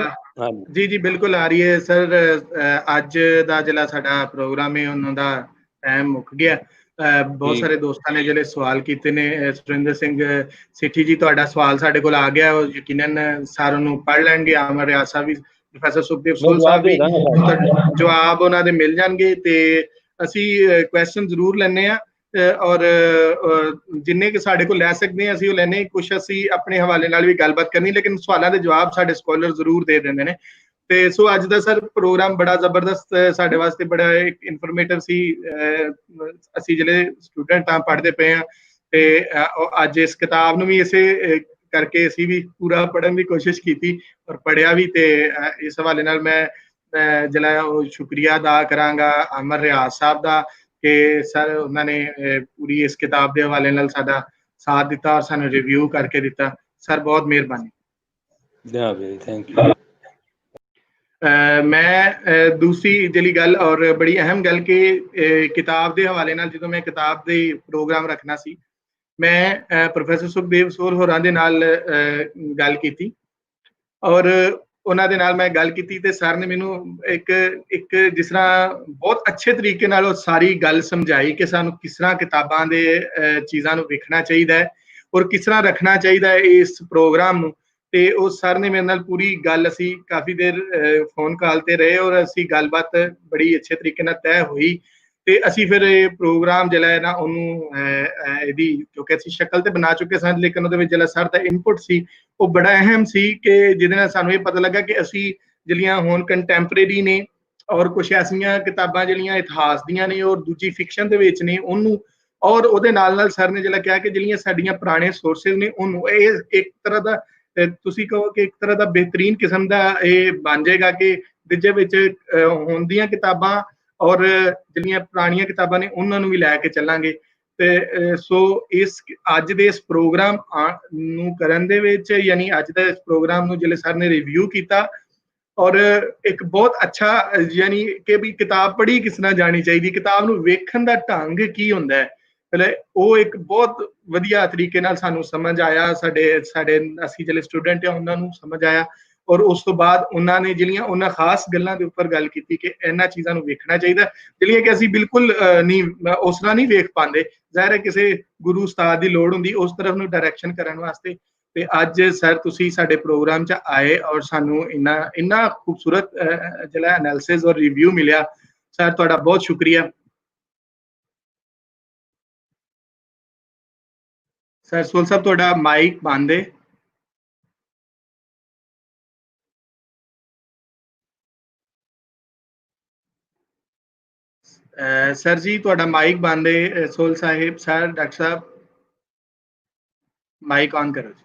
ਜੀ ਜੀ ਬਿਲਕੁਲ ਆ ਰਹੀ ਹੈ ਸਰ। ਅੱਜ ਦਾ ਜਿਹੜਾ ਸਾਡਾ ਪ੍ਰੋਗਰਾਮ ਹੈ ਉਹਨਾਂ ਦਾ ਟਾਈਮ ਮੁੱਕ ਗਿਆ। ਬਹੁਤ ਸਾਰੇ ਦੋਸਤਾਂ ਨੇ ਜਿਹੜੇ ਸਵਾਲ ਕੀਤੇ ਨੇ। ਸੁਰਿੰਦਰ ਸਿੰਘ ਸਿੱਠੀ ਜੀ, ਤੁਹਾਡਾ ਸਵਾਲ ਸਾਡੇ ਕੋਲ ਆ ਗਿਆ, ਉਹ ਯਕੀਨਨ ਸਰ ਉਹਨੂੰ ਪੜ੍ਹ ਲੈਣਗੇ। ਅਮਰ ਰਿਆਜ਼ ਸਾਹਿਬ ਵੀ, ਪ੍ਰੋਫੈਸਰ ਸੁਖਦੇਵ ਸੋਲ ਸਾਹਿਬ ਵੀ, ਜਵਾਬ ਉਹਨਾਂ ਦੇ ਮਿਲ ਜਾਣਗੇ। ਤੇ ਅਸੀਂ ਕੁਐਸਚਨ ਜ਼ਰੂਰ ਲੈਂਦੇ ਹਾਂ ਔਰ ਜਿੰਨੇ ਕਿ ਸਾਡੇ ਕੋਲ ਲੈ ਸਕਦੇ ਹਾਂ ਅਸੀਂ ਉਹ ਲੈਣੇ। ਕੁਛ ਅਸੀਂ ਆਪਣੇ ਹਵਾਲੇ ਨਾਲ ਵੀ ਗੱਲਬਾਤ ਕਰਨੀ, ਲੇਕਿਨ ਸਵਾਲਾਂ ਦੇ ਜਵਾਬ ਸਾਡੇ ਸਕਾਲਰ ਜ਼ਰੂਰ ਦੇ ਦਿੰਦੇ ਨੇ। ਤੇ ਸੋ ਅੱਜ ਦਾ ਸਰ ਪ੍ਰੋਗਰਾਮ ਬੜਾ ਜ਼ਬਰਦਸਤ ਸਾਡੇ ਵਾਸਤੇ, ਬੜਾ ਇਨਫੋਰਮੇਟਿਵ ਸੀ। ਅਸੀਂ ਜਿਹੜੇ ਸਟੂਡੈਂਟ ਆ, ਪੜ੍ਹਦੇ ਪਏ ਹਾਂ, ਤੇ ਅੱਜ ਇਸ ਕਿਤਾਬ ਨੂੰ ਵੀ ਇਸੇ ਕਰਕੇ ਅਸੀਂ ਵੀ ਪੂਰਾ ਪੜ੍ਹਨ ਦੀ ਕੋਸ਼ਿਸ਼ ਕੀਤੀ ਔਰ ਪੜ੍ਹਿਆ ਵੀ। ਤੇ ਇਸ ਹਵਾਲੇ ਨਾਲ ਮੈਂ ਜਿਹੜਾ ਉਹ ਸ਼ੁਕਰੀਆ ਅਦਾ ਕਰਾਂਗਾ ਅਮਰ ਰਿਆਜ਼ ਸਾਹਿਬ ਦਾ ਕਿ ਸਰ ਉਹਨਾਂ ਨੇ ਪੂਰੀ ਇਸ ਕਿਤਾਬ ਦੇ ਹਵਾਲੇ ਨਾਲ ਸਾਡਾ ਸਾਥ ਦਿੱਤਾ ਔਰ ਸਾਨੂੰ ਰਿਵਿਊ ਕਰਕੇ ਦਿੱਤਾ। ਸਰ ਬਹੁਤ ਮਿਹਰਬਾਨੀ। Thank you. ਮੈਂ ਦੂਸਰੀ ਜਿਹੜੀ ਗੱਲ ਔਰ ਬੜੀ ਅਹਿਮ ਗੱਲ ਕਿ ਕਿਤਾਬ ਦੇ ਹਵਾਲੇ ਨਾਲ ਜਦੋਂ ਮੈਂ ਕਿਤਾਬ ਦੇ ਪ੍ਰੋਗਰਾਮ ਰੱਖਣਾ ਸੀ, ਮੈਂ ਪ੍ਰੋਫੈਸਰ ਸੁਖਦੇਵ ਸੋਲ ਹੋਰਾਂ ਦੇ ਨਾਲ ਗੱਲ ਕੀਤੀ ਔਰ ਉਹਨਾਂ ਦੇ ਨਾਲ ਮੈਂ ਗੱਲ ਕੀਤੀ ਤੇ ਸਰ ਨੇ ਮੈਨੂੰ ਇੱਕ ਜਿਸ ਤਰ੍ਹਾਂ ਬਹੁਤ ਅੱਛੇ ਤਰੀਕੇ ਨਾਲ ਉਹ ਸਾਰੀ ਗੱਲ ਸਮਝਾਈ ਕਿ ਸਾਨੂੰ ਕਿਸ ਤਰ੍ਹਾਂ ਕਿਤਾਬਾਂ ਦੇ ਚੀਜ਼ਾਂ ਨੂੰ ਵੇਖਣਾ ਚਾਹੀਦਾ ਹੈ ਔਰ ਕਿਸ ਤਰ੍ਹਾਂ ਰੱਖਣਾ ਚਾਹੀਦਾ ਹੈ ਇਸ ਪ੍ਰੋਗਰਾਮ ਨੂੰ। ਤੇ ਉਹ ਸਰ ਨੇ ਮੇਰੇ ਨਾਲ ਪੂਰੀ ਗੱਲ, ਅਸੀਂ ਕਾਫੀ ਦੇਰ ਫੋਨ ਕਾਲ ਤੇ ਰਹੇ ਔਰ ਅਸੀਂ ਗੱਲਬਾਤ ਬੜੀ ਅੱਛੇ ਤਰੀਕੇ ਨਾਲ ਤੈਅ ਹੋਈ। ਤੇ ਅਸੀਂ ਫਿਰ ਇਹ ਪ੍ਰੋਗਰਾਮ ਜਿਹੜਾ ਹੈ ਨਾ ਉਹਨੂੰ ਇਹਦੀ, ਕਿਉਂਕਿ ਅਸੀਂ ਸ਼ਕਲ ਤੇ ਬਣਾ ਚੁੱਕੇ ਸਾਂ, ਲੇਕਿਨ ਉਹਦੇ ਵਿੱਚ ਜਿਹੜਾ ਸਰ ਦਾ ਇਨਪੁਟ ਸੀ ਉਹ ਬੜਾ ਅਹਿਮ ਸੀ ਕਿ ਜਿਹਦੇ ਨਾਲ ਸਾਨੂੰ ਇਹ ਪਤਾ ਲੱਗਾ ਕਿ ਅਸੀਂ ਜਿਹੜੀਆਂ ਹੁਣ ਕੰਟੈਂਪਰੇਰੀ ਨੇ ਔਰ ਕੁਛ ਐਸੀਆਂ ਕਿਤਾਬਾਂ ਜਿਹੜੀਆਂ ਇਤਿਹਾਸ ਦੀਆਂ ਨੇ ਔਰ ਦੂਜੀ ਫਿਕਸ਼ਨ ਦੇ ਵਿੱਚ ਨੇ ਉਹਨੂੰ, ਔਰ ਉਹਦੇ ਨਾਲ ਨਾਲ ਸਰ ਨੇ ਜਿਹੜਾ ਕਿਹਾ ਕਿ ਜਿਹੜੀਆਂ ਸਾਡੀਆਂ ਪੁਰਾਣੇ ਸੋਰਸਿਸ ਨੇ ਉਹਨੂੰ, ਇਹ ਇੱਕ ਤਰ੍ਹਾਂ ਦਾ ਤੁਸੀਂ ਕਹੋ ਕਿ ਇੱਕ ਤਰ੍ਹਾਂ ਦਾ ਬਿਹਤਰੀਨ ਕਿਸਮ ਦਾ ਇਹ ਬਣ ਜਾਏਗਾ ਕਿ ਜਿਹਦੇ ਵਿੱਚ ਹੁੰਦੀਆਂ ਕਿਤਾਬਾਂ ਔਰ ਜਿਹੜੀਆਂ ਪੁਰਾਣੀਆਂ ਕਿਤਾਬਾਂ ਨੇ ਉਹਨਾਂ ਨੂੰ ਵੀ ਲੈ ਕੇ ਚੱਲਾਂਗੇ। ਤੇ ਸੋ ਇਸ ਅੱਜ ਦੇ ਇਸ ਪ੍ਰੋਗਰਾਮ ਨੂੰ ਕਰਨ ਦੇ ਵਿੱਚ, ਯਾਨੀ ਅੱਜ ਦਾ ਇਸ ਪ੍ਰੋਗਰਾਮ ਨੂੰ ਜਿਹੜੇ ਸਰ ਨੇ ਰਿਵਿਊ ਕੀਤਾ ਔਰ ਇੱਕ ਬਹੁਤ ਅੱਛਾ, ਯਾਨੀ ਕਿ ਵੀ ਕਿਤਾਬ ਪੜ੍ਹੀ ਕਿਸ ਤਰ੍ਹਾਂ ਜਾਣੀ ਚਾਹੀਦੀ, ਕਿਤਾਬ ਨੂੰ ਵੇਖਣ ਦਾ ਢੰਗ ਕੀ ਹੁੰਦਾ ਹੈ, ਉਹ ਇੱਕ ਬਹੁਤ ਵਧੀਆ ਤਰੀਕੇ ਨਾਲ ਸਾਨੂੰ ਸਮਝ ਆਇਆ। ਸਾਡੇ ਅਸੀਂ ਜਿਹੜੇ ਸਟੂਡੈਂਟ ਆ ਉਹਨਾਂ ਨੂੰ ਸਮਝ ਆਇਆ ਔਰ ਉਸ ਤੋਂ ਬਾਅਦ ਉਹਨਾਂ ਨੇ ਜਿਹੜੀਆਂ ਉਹਨਾਂ ਖਾਸ ਗੱਲਾਂ ਦੇ ਉੱਪਰ ਗੱਲ ਕੀਤੀ ਕਿ ਇਹਨਾਂ ਚੀਜ਼ਾਂ ਨੂੰ ਵੇਖਣਾ ਚਾਹੀਦਾ, ਜਿਹੜੀਆਂ ਕਿ ਅਸੀਂ ਬਿਲਕੁਲ ਨਹੀਂ ਉਸ ਤਰ੍ਹਾਂ ਨਹੀਂ ਵੇਖ ਪਾਉਂਦੇ। ਜ਼ਾਹਿਰ ਹੈ ਕਿਸੇ ਗੁਰੂ ਉਸਤਾਦ ਦੀ ਲੋੜ ਹੁੰਦੀ ਉਸ ਤਰਫ ਨੂੰ ਡਾਇਰੈਕਸ਼ਨ ਕਰਨ ਵਾਸਤੇ। ਤੇ ਅੱਜ ਸਰ ਤੁਸੀਂ ਸਾਡੇ ਪ੍ਰੋਗਰਾਮ 'ਚ ਆਏ ਔਰ ਸਾਨੂੰ ਇੰਨਾ ਖੂਬਸੂਰਤ ਜਿਹੜਾ ਐਨਾਲਿਸਿਸ ਔਰ ਰਿਵਿਊ ਮਿਲਿਆ, ਸਰ ਤੁਹਾਡਾ ਬਹੁਤ ਸ਼ੁਕਰੀਆ। ਸਰ ਸੋਲ ਸਾਹਿਬ ਤੁਹਾਡਾ ਮਾਈਕ ਬੰਦ ਹੈ। ਸਰ ਜੀ ਤੁਹਾਡਾ ਮਾਈਕ ਬੰਦ ਹੈ ਸੋਲ ਸਾਹਿਬ। Sir doctor Sahib mic on ਕਰੋ ਜੀ।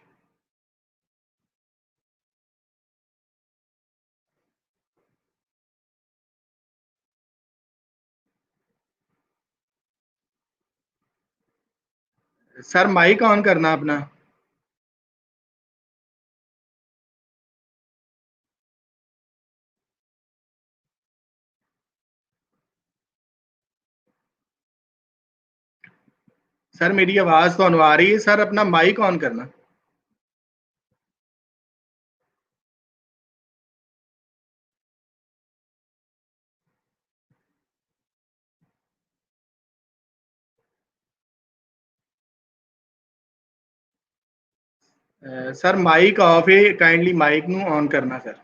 सर माइक ऑन करना अपना। सर मेरी आवाज तो आ रही है सर, अपना माइक ऑन करना। सर माइक ऑफ है, काइंडली माइक नू ऑन करना सर।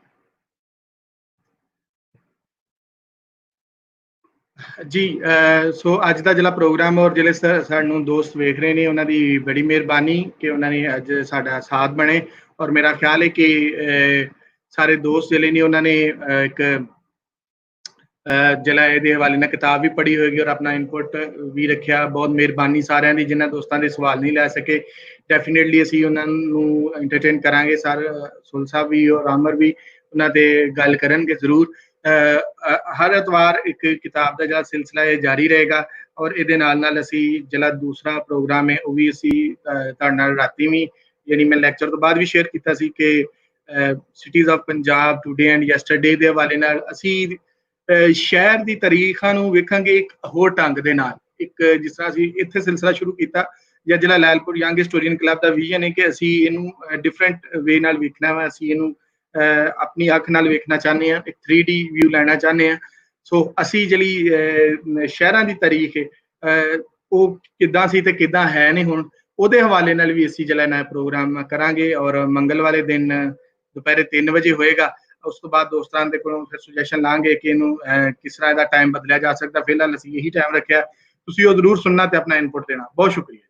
जी सो अज का जिला प्रोग्राम और जिले सानू दोस्त वेख रहे हैं उन्होंने बड़ी मेहरबानी कि उन्होंने अज साडा साथ बने और मेरा ख्याल है कि सारे दोस्त जिले ने उन्होंने एक जिला ये हवाले ने किताब भी पढ़ी होगी और अपना इनपुट भी रखा। बहुत मेहरबानी सारे की जिन्होंने दोस्तों के सवाल नहीं लै सके, डेफिनेटली असी उन्होंने एंटरटेन करांगे। सर सुल साहब भी और आमर भी उन्होंने गल करनगे जरूर। हर एतवार एक किताब का जो सिलसिला है जारी रहेगा और ये असी जिला दूसरा प्रोग्राम है वह भी असी राती भी, यानी मैं लैक्चर तो बाद भी शेयर किया कि cities of Punjab today and yesterday के हवाले नाल असी शहर की तारीखां नूं वेखांगे एक होर ढंग दे नाल। एक जिस तरह असी इत्थे सिलसिला शुरू किया या जिला लैलपुर यंग हिस्टोरीयन क्लब का विजन है कि असी इनू डिफरेंट वे नाल वेखना वा, असी इनू ਆਪਣੀ ਅੱਖ ਨਾਲ ਵੇਖਣਾ ਚਾਹੁੰਦੇ ਹਾਂ, ਇੱਕ 3D ਵਿਊ ਲੈਣਾ ਚਾਹੁੰਦੇ ਹਾਂ। ਸੋ ਅਸੀਂ ਜਿਹੜੀ ਸ਼ਹਿਰਾਂ ਦੀ ਤਾਰੀਖ ਹੈ ਉਹ ਕਿੱਦਾਂ ਸੀ ਤੇ ਕਿੱਦਾਂ ਹੈ ਨਹੀਂ ਹੁਣ, ਉਹਦੇ ਹਵਾਲੇ ਨਾਲ ਵੀ ਅਸੀਂ ਜਿਹੜਾ ਨਵਾਂ ਪ੍ਰੋਗਰਾਮ ਕਰਾਂਗੇ। ਔਰ ਮੰਗਲ ਵਾਲੇ ਦਿਨ ਦੁਪਹਿਰੇ 3 ਵਜੇ ਹੋਏਗਾ। ਉਸ ਤੋਂ ਬਾਅਦ ਦੋਸਤਾਂ ਦੇ ਕੋਲੋਂ ਫਿਰ ਸੁਜੈਸ਼ਨ ਲਾਂਗੇ ਕਿ ਇਹਨੂੰ ਕਿਸ ਤਰ੍ਹਾਂ ਇਹਦਾ ਟਾਈਮ ਬਦਲਿਆ ਜਾ ਸਕਦਾ। ਫਿਲਹਾਲ ਅਸੀਂ ਇਹੀ ਟਾਈਮ ਰੱਖਿਆ। ਤੁਸੀਂ ਉਹ ਜ਼ਰੂਰ ਸੁਣਨਾ ਤੇ ਆਪਣਾ ਇਨਪੁਟ ਦੇਣਾ। ਬਹੁਤ ਸ਼ੁਕਰੀਆ।